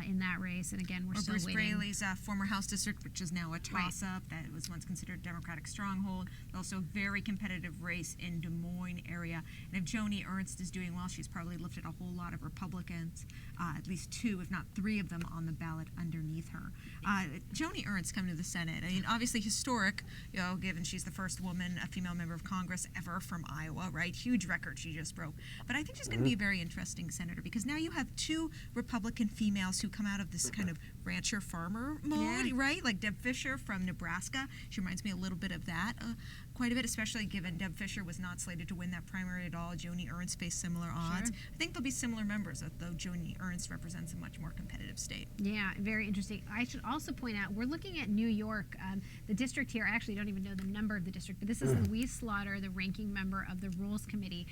in that race. And again, we're still Bruce waiting. Braley's former House district, which is now a toss-up. That was once considered a Democratic stronghold. Also a very competitive race in Des Moines area. And if Joni Ernst is doing well, she's probably lifted a whole lot of Republicans, at least 2, if not 3 of them on the ballot underneath her. Joni Ernst coming to the Senate. I mean, obviously historic, given she's the first woman, a female member of Congress ever from Iowa, right? Huge record she just broke. But I think she's going to be a very interesting senator because now you have 2 Republican females who come out of this kind of rancher-farmer mode, right? Like Deb Fischer from Nebraska. She reminds me a little bit of that quite a bit, especially given Deb Fischer was not slated to win that primary at all. Joni Ernst faced similar odds. I think there'll be similar members, though Joni Ernst represents a much more competitive state. Yeah, very interesting. I should also point out, we're looking at New York. The district here, I actually don't even know the number of the district, but this is Louise Slaughter, the ranking member of the Rules Committee.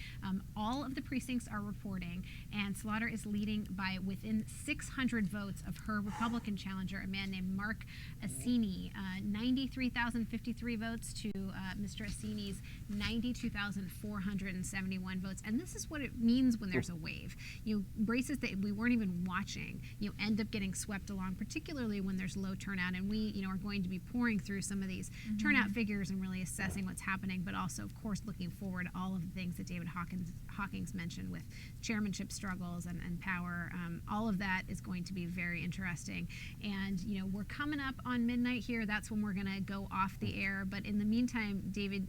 All of the precincts are reporting, and Slaughter is leading by within 600 votes of her Republican challenger, a man named Mark Assini. 93,053 votes to Mr. Assini's 92,471 votes. And this is what it means when there's a wave. Races that we weren't even watching, end up getting swept along, particularly when there's low turnout. And we, are going to be pouring through some of these turnout figures and really assessing what's happening, but also, of course, looking forward all of the things that David Hawkings mentioned with chairmanship struggles and power. All of that is going to be very interesting. And, we're coming up on midnight here. That's when we're going to go off the air. But in the meantime, David,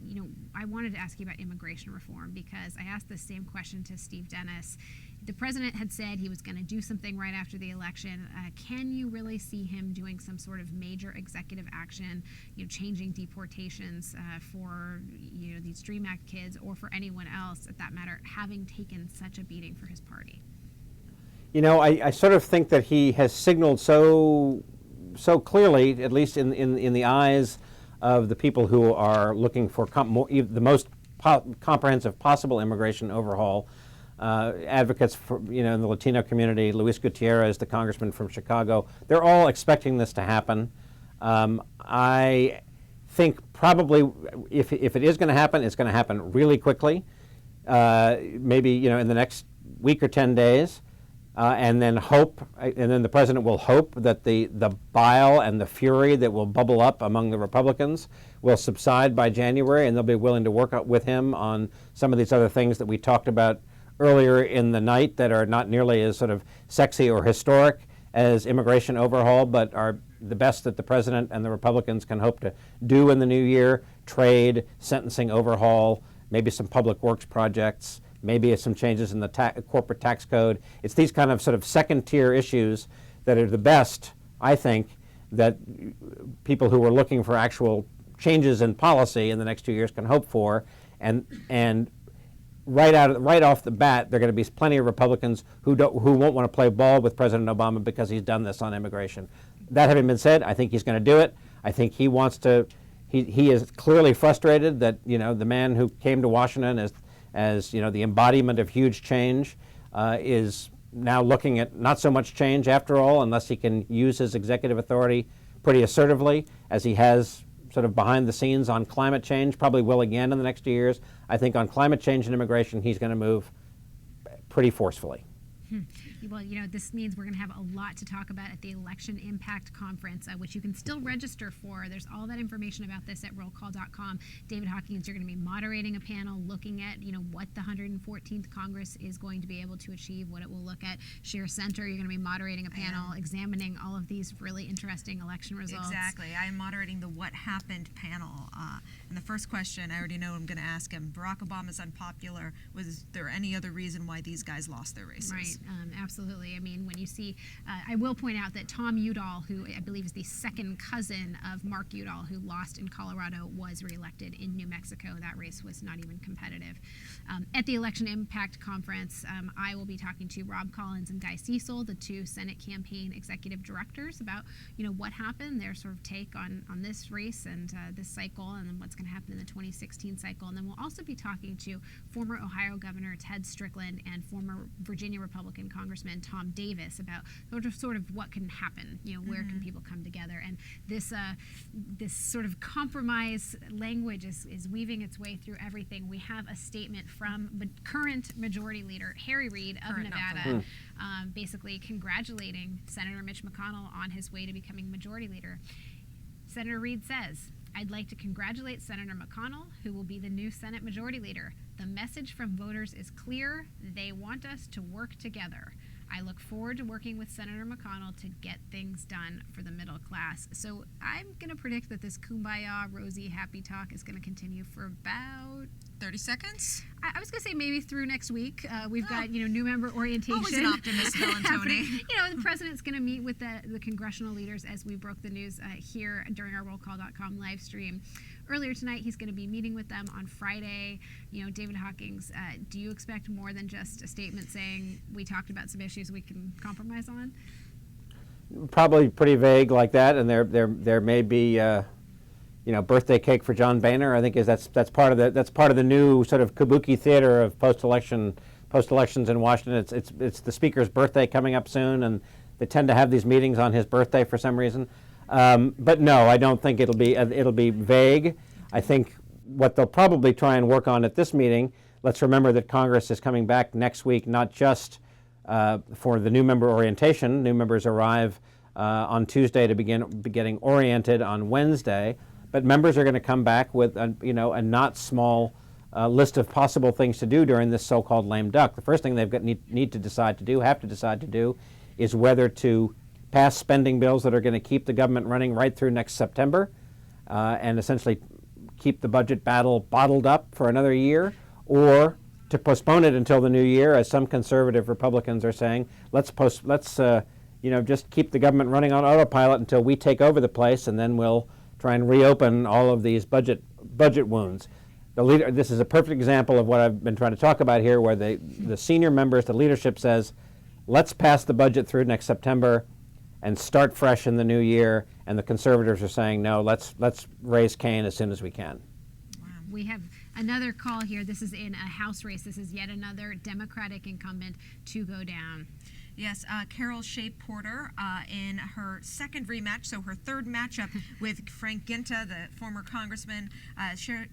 I wanted to ask you about immigration reform because I asked the same question to Steve Dennis. The president had said he was going to do something right after the election. Can you really see him doing some sort of major executive action, changing deportations for these DREAM Act kids or for anyone else, at that matter, having taken such a beating for his party? I sort of think that he has signaled so clearly, at least in the eyes of the people who are looking for the most comprehensive possible immigration overhaul. Advocates for, in the Latino community, Luis Gutierrez, the congressman from Chicago, they're all expecting this to happen. I think probably if it is going to happen, it's going to happen really quickly, maybe, in the next week or 10 days. And then the president will hope that the bile and the fury that will bubble up among the Republicans will subside by January, and they'll be willing to work with him on some of these other things that we talked about earlier in the night that are not nearly as sort of sexy or historic as immigration overhaul, but are the best that the president and the Republicans can hope to do in the new year: trade, sentencing overhaul, maybe some public works projects, maybe some changes in the corporate tax code. It's these kind of sort of second-tier issues that are the best, I think, that people who are looking for actual changes in policy in the next 2 years can hope for. And right off the bat, there are going to be plenty of Republicans who won't want to play ball with President Obama because he's done this on immigration. That having been said, I think he's going to do it. I think he wants to. He is clearly frustrated that the man who came to Washington as the embodiment of huge change is now looking at not so much change after all, unless he can use his executive authority pretty assertively, as he has sort of behind the scenes on climate change, probably will again in the next 2 years. I think on climate change and immigration, he's going to move pretty forcefully. Well, you know, this means we're going to have a lot to talk about at the Election Impact Conference, which you can still register for. There's all that information about this at rollcall.com. David Hawkins, you're going to be moderating a panel looking at, you know, what the 114th Congress is going to be able to achieve, what it will look at. Shira Center, you're going to be moderating a panel examining all of these really interesting election results. Exactly. I'm moderating the What Happened panel. And the first question, I already know I'm going to ask him, Barack Obama's unpopular. Was there any other reason why these guys lost their races? Right. Absolutely. I mean, when you see, I will point out that Tom Udall, who I believe is the second cousin of Mark Udall, who lost in Colorado, was reelected in New Mexico. That race was not even competitive. At the Election Impact Conference, I will be talking to Rob Collins and Guy Cecil, the two Senate campaign executive directors, about, you know, what happened, their sort of take on this race and this cycle, and then what's going to happen in the 2016 cycle. And then we'll also be talking to former Ohio Governor Ted Strickland and former Virginia Republican Congressman Tom Davis about sort of what can happen, you know, where can people come together. And this this sort of compromise language is weaving its way through everything. We have a statement from current Majority Leader Harry Reid of Nevada, basically congratulating Senator Mitch McConnell on his way to becoming Majority Leader. Senator Reid says, "I'd like to congratulate Senator McConnell, who will be the new Senate Majority Leader. The message from voters is clear. They want us to work together. I look forward to working with Senator McConnell to get things done for the middle class." So I'm going to predict that this kumbaya, rosy, happy talk is going to continue for about 30 seconds? I was going to say maybe through next week. We've got, you know, new member orientation. Always an optimist, Bellantoni. You know, the president's going to meet with the congressional leaders, as we broke the news here during our rollcall.com live stream. Earlier tonight, he's going to be meeting with them on Friday. You know, David Hawkins, do you expect more than just a statement saying we talked about some issues we can compromise on? Probably pretty vague like that, and there may be you know, birthday cake for John Boehner. I think that's part of the new sort of kabuki theater of post-elections in Washington. It's the speaker's birthday coming up soon, and they tend to have these meetings on his birthday for some reason. But no, I don't think it'll be vague. I think what they'll probably try and work on at this meeting. Let's remember that Congress is coming back next week, not just for the new member orientation. New members arrive on Tuesday to begin getting oriented on Wednesday. But members are going to come back with a not small list of possible things to do during this so-called lame duck. The first thing they've got have to decide to do, is whether to pass spending bills that are going to keep the government running right through next September, and essentially keep the budget battle bottled up for another year, or to postpone it until the new year, as some conservative Republicans are saying. Let's just keep the government running on autopilot until we take over the place, and then we'll try and reopen all of these budget wounds. This is a perfect example of what I've been trying to talk about here, where the senior members, the leadership says, let's pass the budget through next September and start fresh in the new year, and the conservatives are saying, no, let's raise Cain as soon as we can. We have another call here. This is in a House race. This is yet another Democratic incumbent to go down. Yes, Carol Shea Porter in her second rematch, so her third matchup with Frank Ginta, the former congressman.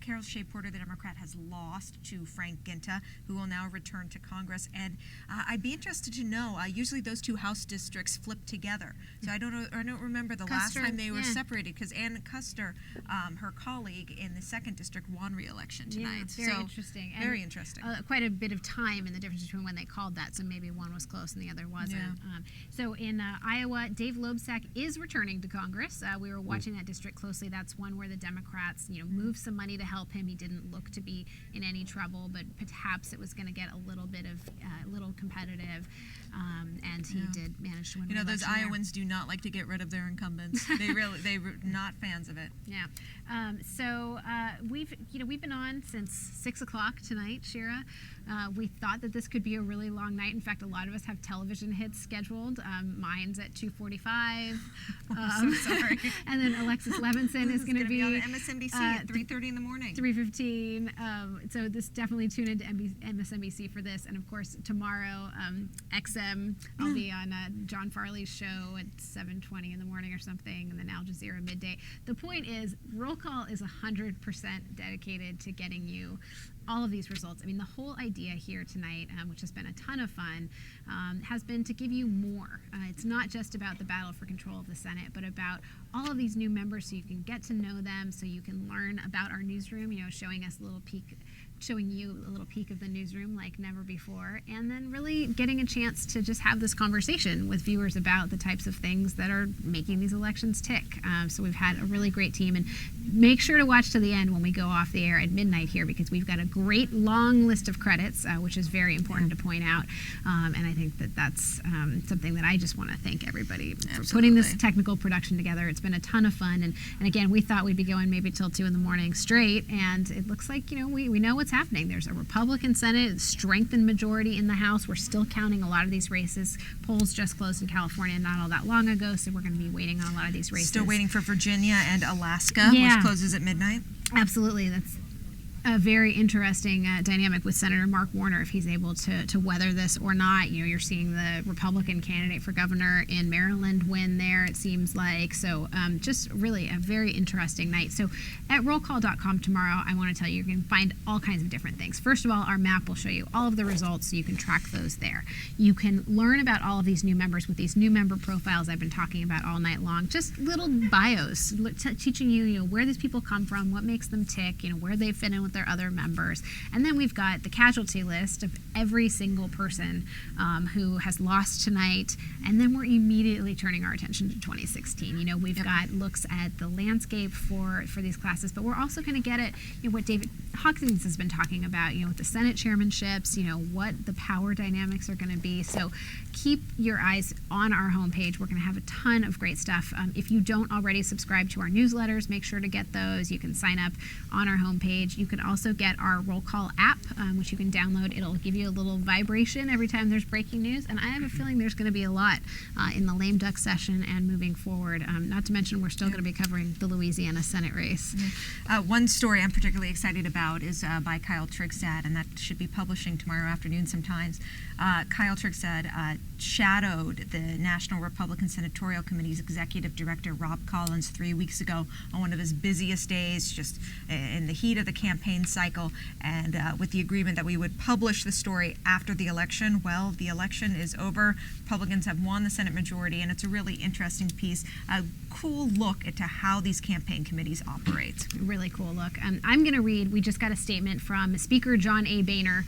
Carol Shea Porter, the Democrat, has lost to Frank Ginta, who will now return to Congress. And I'd be interested to know, usually those two House districts flip together. So I don't remember the last time they were separated, because Ann Custer, her colleague in the second district, won re-election tonight. Yeah, very interesting. Very interesting. Quite a bit of time in the difference between when they called that, so maybe one was close and the other wasn't. Yeah. So in Iowa, Dave Loebsack is returning to Congress. We were watching that district closely. That's one where the Democrats, moved some money to help him. He didn't look to be in any trouble, but perhaps it was going to get a little bit of little competitive, and he did manage to win. Those Iowans do not like to get rid of their incumbents. They're not fans of it. Yeah. So we've been on since 6 o'clock tonight, Shira. We thought that this could be a really long night. In fact, a lot of us have television hits scheduled. Mine's at 2:45. So sorry. And then Alexis Levinson is going to be on MSNBC at 3:30 in the morning. 3:15. So this definitely tune into MSNBC for this. And of course, tomorrow, XM, I'll be on John Farley's show at 7:20 in the morning or something, and then Al Jazeera midday. The point is, Roll Call is 100% dedicated to getting you all of these results. I mean, the whole idea here tonight, which has been a ton of fun, has been to give you more. It's not just about the battle for control of the Senate, but about all of these new members so you can get to know them, so you can learn about our newsroom, showing us a little peek, showing you a little peek of the newsroom like never before, and then really getting a chance to just have this conversation with viewers about the types of things that are making these elections tick. So we've had a really great team, and make sure to watch to the end when we go off the air at midnight here, because we've got a great long list of credits, which is very important to point out. And I think that that's something that I just want to thank everybody for putting this technical production together. It's been a ton of fun, and again, we thought we'd be going maybe till 2 in the morning straight, and it looks like we know what's happening. There's a Republican Senate, strengthened majority in the House. We're still counting a lot of these races. Polls just closed in California not all that long ago, so we're going to be waiting on a lot of these races. Still waiting for Virginia and Alaska, which closes at midnight. Absolutely. That's a very interesting dynamic with Senator Mark Warner, if he's able to weather this or not. You're seeing the Republican candidate for governor in Maryland win there, it seems like. So just really a very interesting night. So at rollcall.com tomorrow, I want to tell you, you're going to find all kinds of different things. First of all, our map will show you all of the results, so you can track those there. You can learn about all of these new members with these new member profiles I've been talking about all night long. Just little bios, teaching you, where these people come from, what makes them tick, where they fit in with their other members. And then we've got the casualty list of every single person who has lost tonight. And then we're immediately turning our attention to 2016. We've got looks at the landscape for these classes, but we're also going to get at what David Hawkins has been talking about, with the Senate chairmanships, what the power dynamics are going to be. So keep your eyes on our homepage. We're going to have a ton of great stuff. If you don't already subscribe to our newsletters, make sure to get those. You can sign up on our homepage. You can also get our Roll Call app, which you can download. It'll give you a little vibration every time there's breaking news, and I have a feeling there's going to be a lot in the lame duck session and moving forward. Not to mention, we're still going to be covering the Louisiana Senate race. One story I'm particularly excited about is by Kyle Trigstad, and that should be publishing tomorrow afternoon sometimes. Kyle Trigstad shadowed the National Republican Senatorial Committee's executive director, Rob Collins, 3 weeks ago on one of his busiest days, just in the heat of the campaign cycle, and with the agreement that we would publish the story after the election. Well, the election is over. Republicans have won the Senate majority, and it's a really interesting piece, a cool look into how these campaign committees operate. Really cool look. I'm going to read, we just got a statement from Speaker John A. Boehner.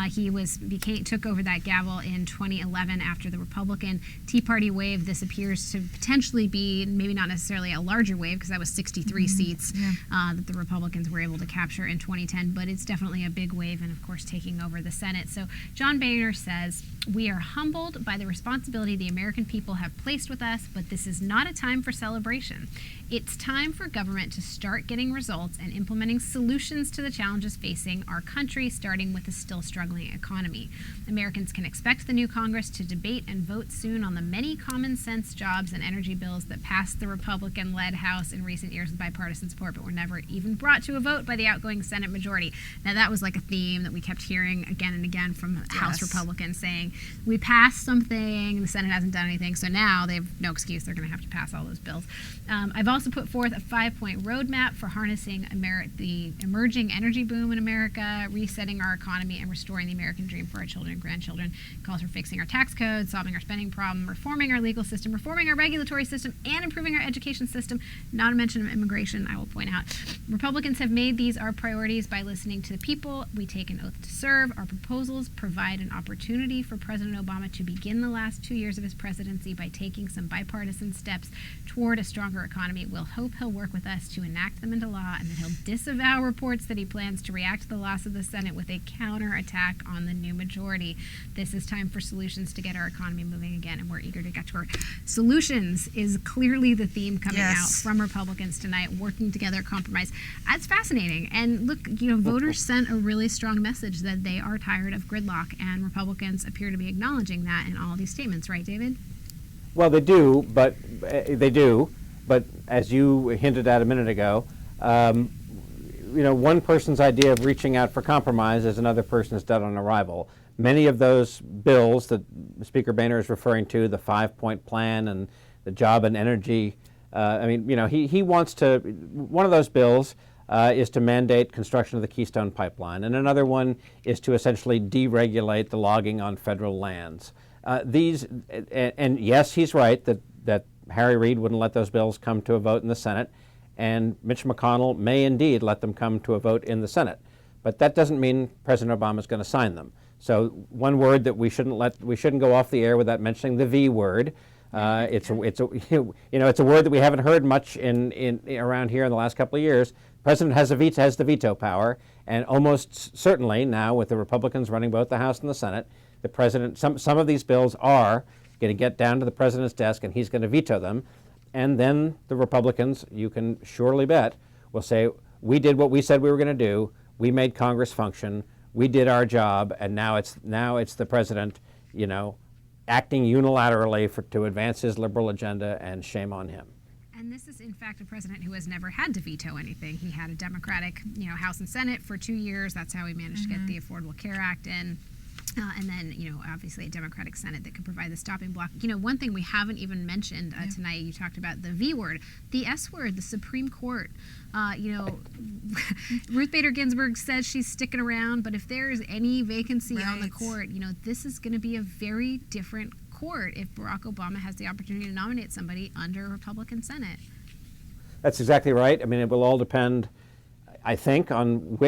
He took over that gavel in 2011 after the Republican Tea Party wave. This appears to potentially be maybe not necessarily a larger wave, because that was 63 seats that the Republicans were able to capture in 2010, but it's definitely a big wave, and of course taking over the Senate. So John Boehner says, "We are humbled by the responsibility the American people have placed with us, but this is not a time for celebration. It's time for government to start getting results and implementing solutions to the challenges facing our country, starting with a still struggling economy. Americans can expect the new Congress to debate and vote soon on the many common sense jobs and energy bills that passed the Republican-led House in recent years with bipartisan support, but were never even brought to a vote by the outgoing Senate majority." Now, that was like a theme that we kept hearing again and again from House Republicans, saying, we passed something, the Senate hasn't done anything, so now they have no excuse. They're going to have to pass all those bills. I've also put forth a 5-point roadmap for harnessing the emerging energy boom in America, resetting our economy, and restoring the American dream for our children and grandchildren. It calls for fixing our tax code, solving our spending problem, reforming our legal system, reforming our regulatory system, and improving our education system, not a mention of immigration, I will point out. Republicans have made these our priorities by listening to the people. We take an oath to serve. Our proposals provide an opportunity for President Obama to begin the last 2 years of his presidency by taking some bipartisan steps toward a stronger economy. We'll hope he'll work with us to enact them into law, and that he'll disavow reports that he plans to react to the loss of the Senate with a counterattack on the new majority. This is time for solutions to get our economy moving again, and we're eager to get to work. Solutions is clearly the theme coming out from Republicans tonight, working together, compromise. That's fascinating. And look, voters sent a really strong message that they are tired of gridlock, and Republicans appear to be acknowledging that in all these statements, right, David? Well, they do, but as you hinted at a minute ago, one person's idea of reaching out for compromise is another person's dead on arrival. Many of those bills that Speaker Boehner is referring to, the 5-point plan and the job and energy, he wants to, one of those bills is to mandate construction of the Keystone Pipeline, and another one is to essentially deregulate the logging on federal lands. And yes, he's right that Harry Reid wouldn't let those bills come to a vote in the Senate, and Mitch McConnell may indeed let them come to a vote in the Senate. But that doesn't mean President Obama is going to sign them. So one word that we shouldn't go off the air without mentioning the V word. It's a word that we haven't heard much in around here in the last couple of years. The President has the veto power, and almost certainly now with the Republicans running both the House and the Senate, the President, some of these bills are going to get down to the President's desk, and he's going to veto them. And then the Republicans, you can surely bet, will say, we did what we said we were going to do. We made Congress function. We did our job, and now it's the President, acting unilaterally to advance his liberal agenda, and shame on him. And this is, in fact, a president who has never had to veto anything. He had a Democratic, House and Senate for 2 years. That's how he managed to get the Affordable Care Act in. And then, obviously a Democratic Senate that could provide the stopping block. One thing we haven't even mentioned tonight, you talked about the V word, the S word, the Supreme Court. Ruth Bader Ginsburg says she's sticking around, but if there's any vacancy on the court, this is going to be a very different court if Barack Obama has the opportunity to nominate somebody under a Republican Senate. That's exactly right. It will all depend, I think, on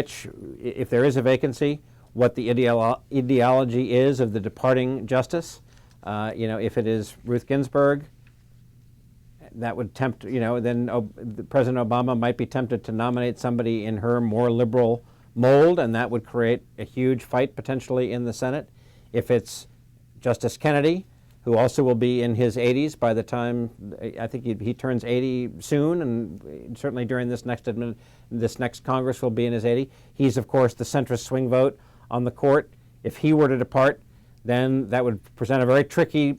if there is a vacancy, what the ideology is of the departing justice. If it is Ruth Ginsburg, that would tempt, then President Obama might be tempted to nominate somebody in her more liberal mold, and that would create a huge fight potentially in the Senate. If it's Justice Kennedy, who also will be in his 80s by the time, I think he turns 80 soon, and certainly during this next Congress will be in his 80s. He's, of course, the centrist swing vote on the court. If he were to depart, then that would present a very tricky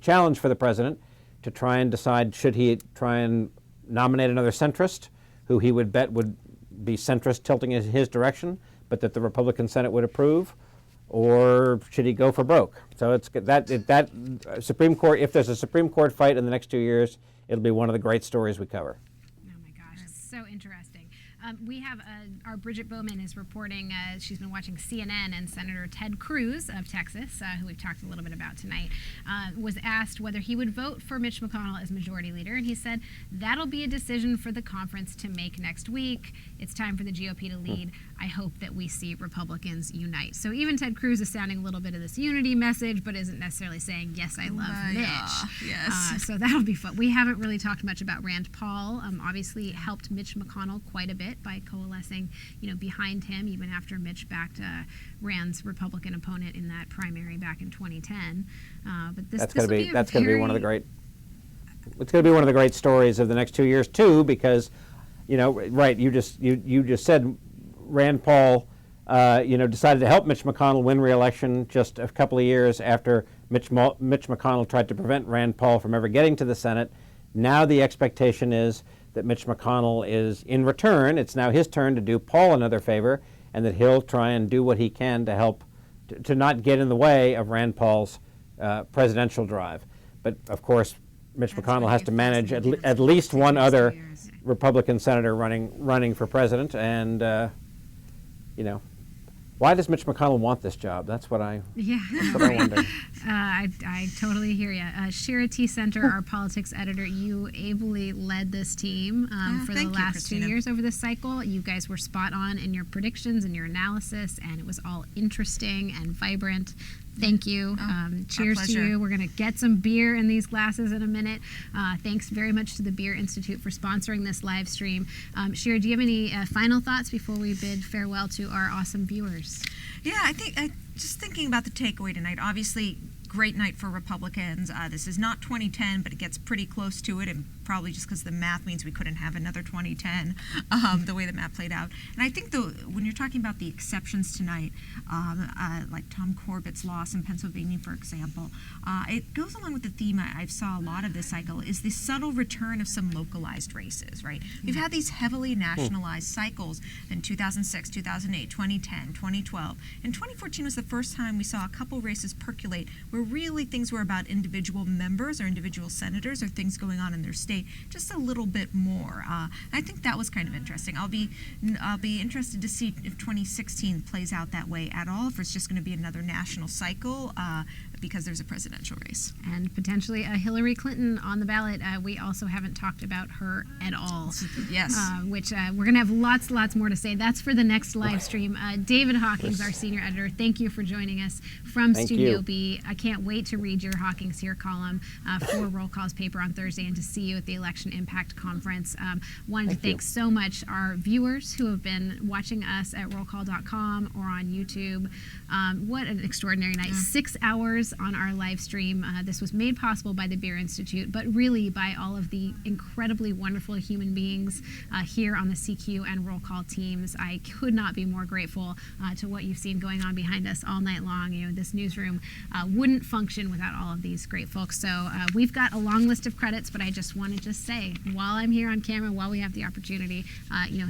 challenge for the president to try and decide, should he try and nominate another centrist who he would bet would be centrist tilting in his direction, but that the Republican Senate would approve, or should he go for broke? So it's that Supreme Court, if there's a Supreme Court fight in the next 2 years, it'll be one of the great stories we cover. Oh my gosh, it's so interesting. We have our Bridget Bowman is reporting, she's been watching CNN, and Senator Ted Cruz of Texas, who we've talked a little bit about tonight, was asked whether he would vote for Mitch McConnell as majority leader, and he said, that'll be a decision for the conference to make next week. It's time for the GOP to lead. I hope that we see Republicans unite. So even Ted Cruz is sounding a little bit of this unity message, but isn't necessarily saying, yes, I love Mitch. Yes. So that'll be fun. We haven't really talked much about Rand Paul. Obviously helped Mitch McConnell quite a bit by coalescing, behind him, even after Mitch backed Rand's Republican opponent in that primary back in 2010. But that's going to be one of the great. It's going to be one of the great stories of the next 2 years too, because, right? You just said Rand Paul, decided to help Mitch McConnell win re-election just a couple of years after Mitch McConnell tried to prevent Rand Paul from ever getting to the Senate. Now the expectation is that Mitch McConnell is, in return, it's now his turn to do Paul another favor, and that he'll try and do what he can to help to not get in the way of Rand Paul's presidential drive. But of course, Mitch McConnell has to manage at least one other Republican senator running for president, and why does Mitch McConnell want this job? That's what I wonder. I totally hear you. Shira T. Center, our politics editor, you ably led this team for the last 2 years over this cycle. You guys were spot on in your predictions and your analysis, and it was all interesting and vibrant. Thank you. Cheers to you. We're going to get some beer in these glasses in a minute. Thanks very much to the Beer Institute for sponsoring this live stream. Shira, do you have any final thoughts before we bid farewell to our awesome viewers? Yeah, I think just thinking about the takeaway tonight, obviously great night for Republicans. This is not 2010, but it gets pretty close to it in probably just because the math means we couldn't have another 2010, the way the map played out. And I think when you're talking about the exceptions tonight, like Tom Corbett's loss in Pennsylvania, for example, it goes along with the theme I've saw a lot of this cycle, is the subtle return of some localized races, right? We've had these heavily nationalized cycles in 2006, 2008, 2010, 2012. And 2014 was the first time we saw a couple races percolate where really things were about individual members or individual senators or things going on in their state just a little bit more. I think that was kind of interesting. I'll be interested to see if 2016 plays out that way at all, if it's just going to be another national cycle because there's a presidential race. And potentially a Hillary Clinton on the ballot. We also haven't talked about her at all. Yes. Which we're going to have lots more to say. That's for the next live stream. David Hawkings, our senior editor, thank you for joining us from Studio B. I can't wait to read your Hawkings Here column for Roll Call's paper on Thursday and to see you at the Election Impact Conference. Wanted to thank so much our viewers who have been watching us at rollcall.com or on YouTube. What an extraordinary night. 6 hours on our live stream. This was made possible by the Beer Institute, but really by all of the incredibly wonderful human beings here on the CQ and Roll Call teams. I could not be more grateful to what you've seen going on behind us all night long. You know, this newsroom wouldn't function without all of these great folks. So we've got a long list of credits, but I just want to say, while I'm here on camera, while we have the opportunity,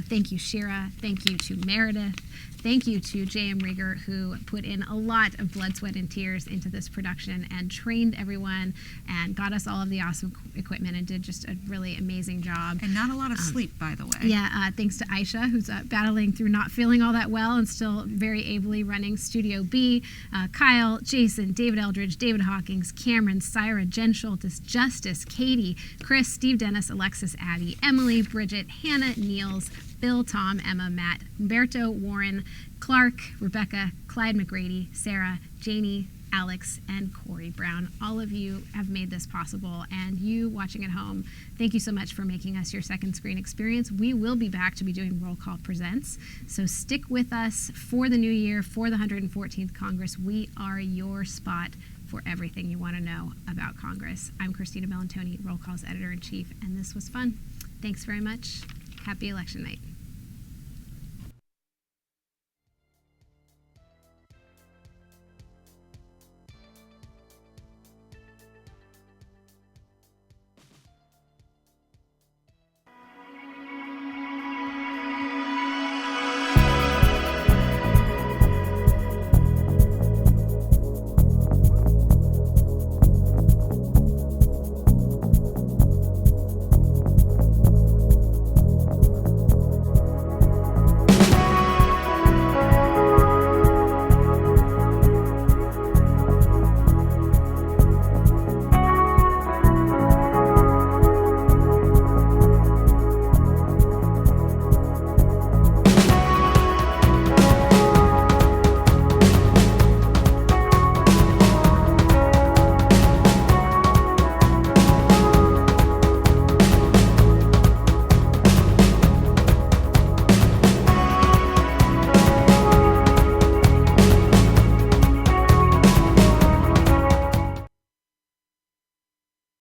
thank you, Shira. Thank you to Meredith. Thank you to J.M. Rieger, who put in a lot of blood, sweat, and tears into this production and trained everyone and got us all of the awesome equipment and did just a really amazing job. And not a lot of sleep, by the way. Yeah, thanks to Aisha, who's battling through not feeling all that well and still very ably running Studio B. Kyle, Jason, David Eldridge, David Hawkins, Cameron, Syra, Jen Schultes, Justice, Katie, Chris, Steve Dennis, Alexis, Addie, Emily, Bridget, Hannah, Niels, Bill, Tom, Emma, Matt, Humberto, Warren, Clark, Rebecca, Clyde McGrady, Sarah, Janie, Alex, and Corey Brown. All of you have made this possible, and you watching at home, thank you so much for making us your second screen experience. We will be back to be doing Roll Call Presents, so stick with us for the new year, for the 114th Congress. We are your spot for everything you want to know about Congress. I'm Christina Bellantoni, Roll Call's editor-in-chief, and this was fun. Thanks very much. Happy election night.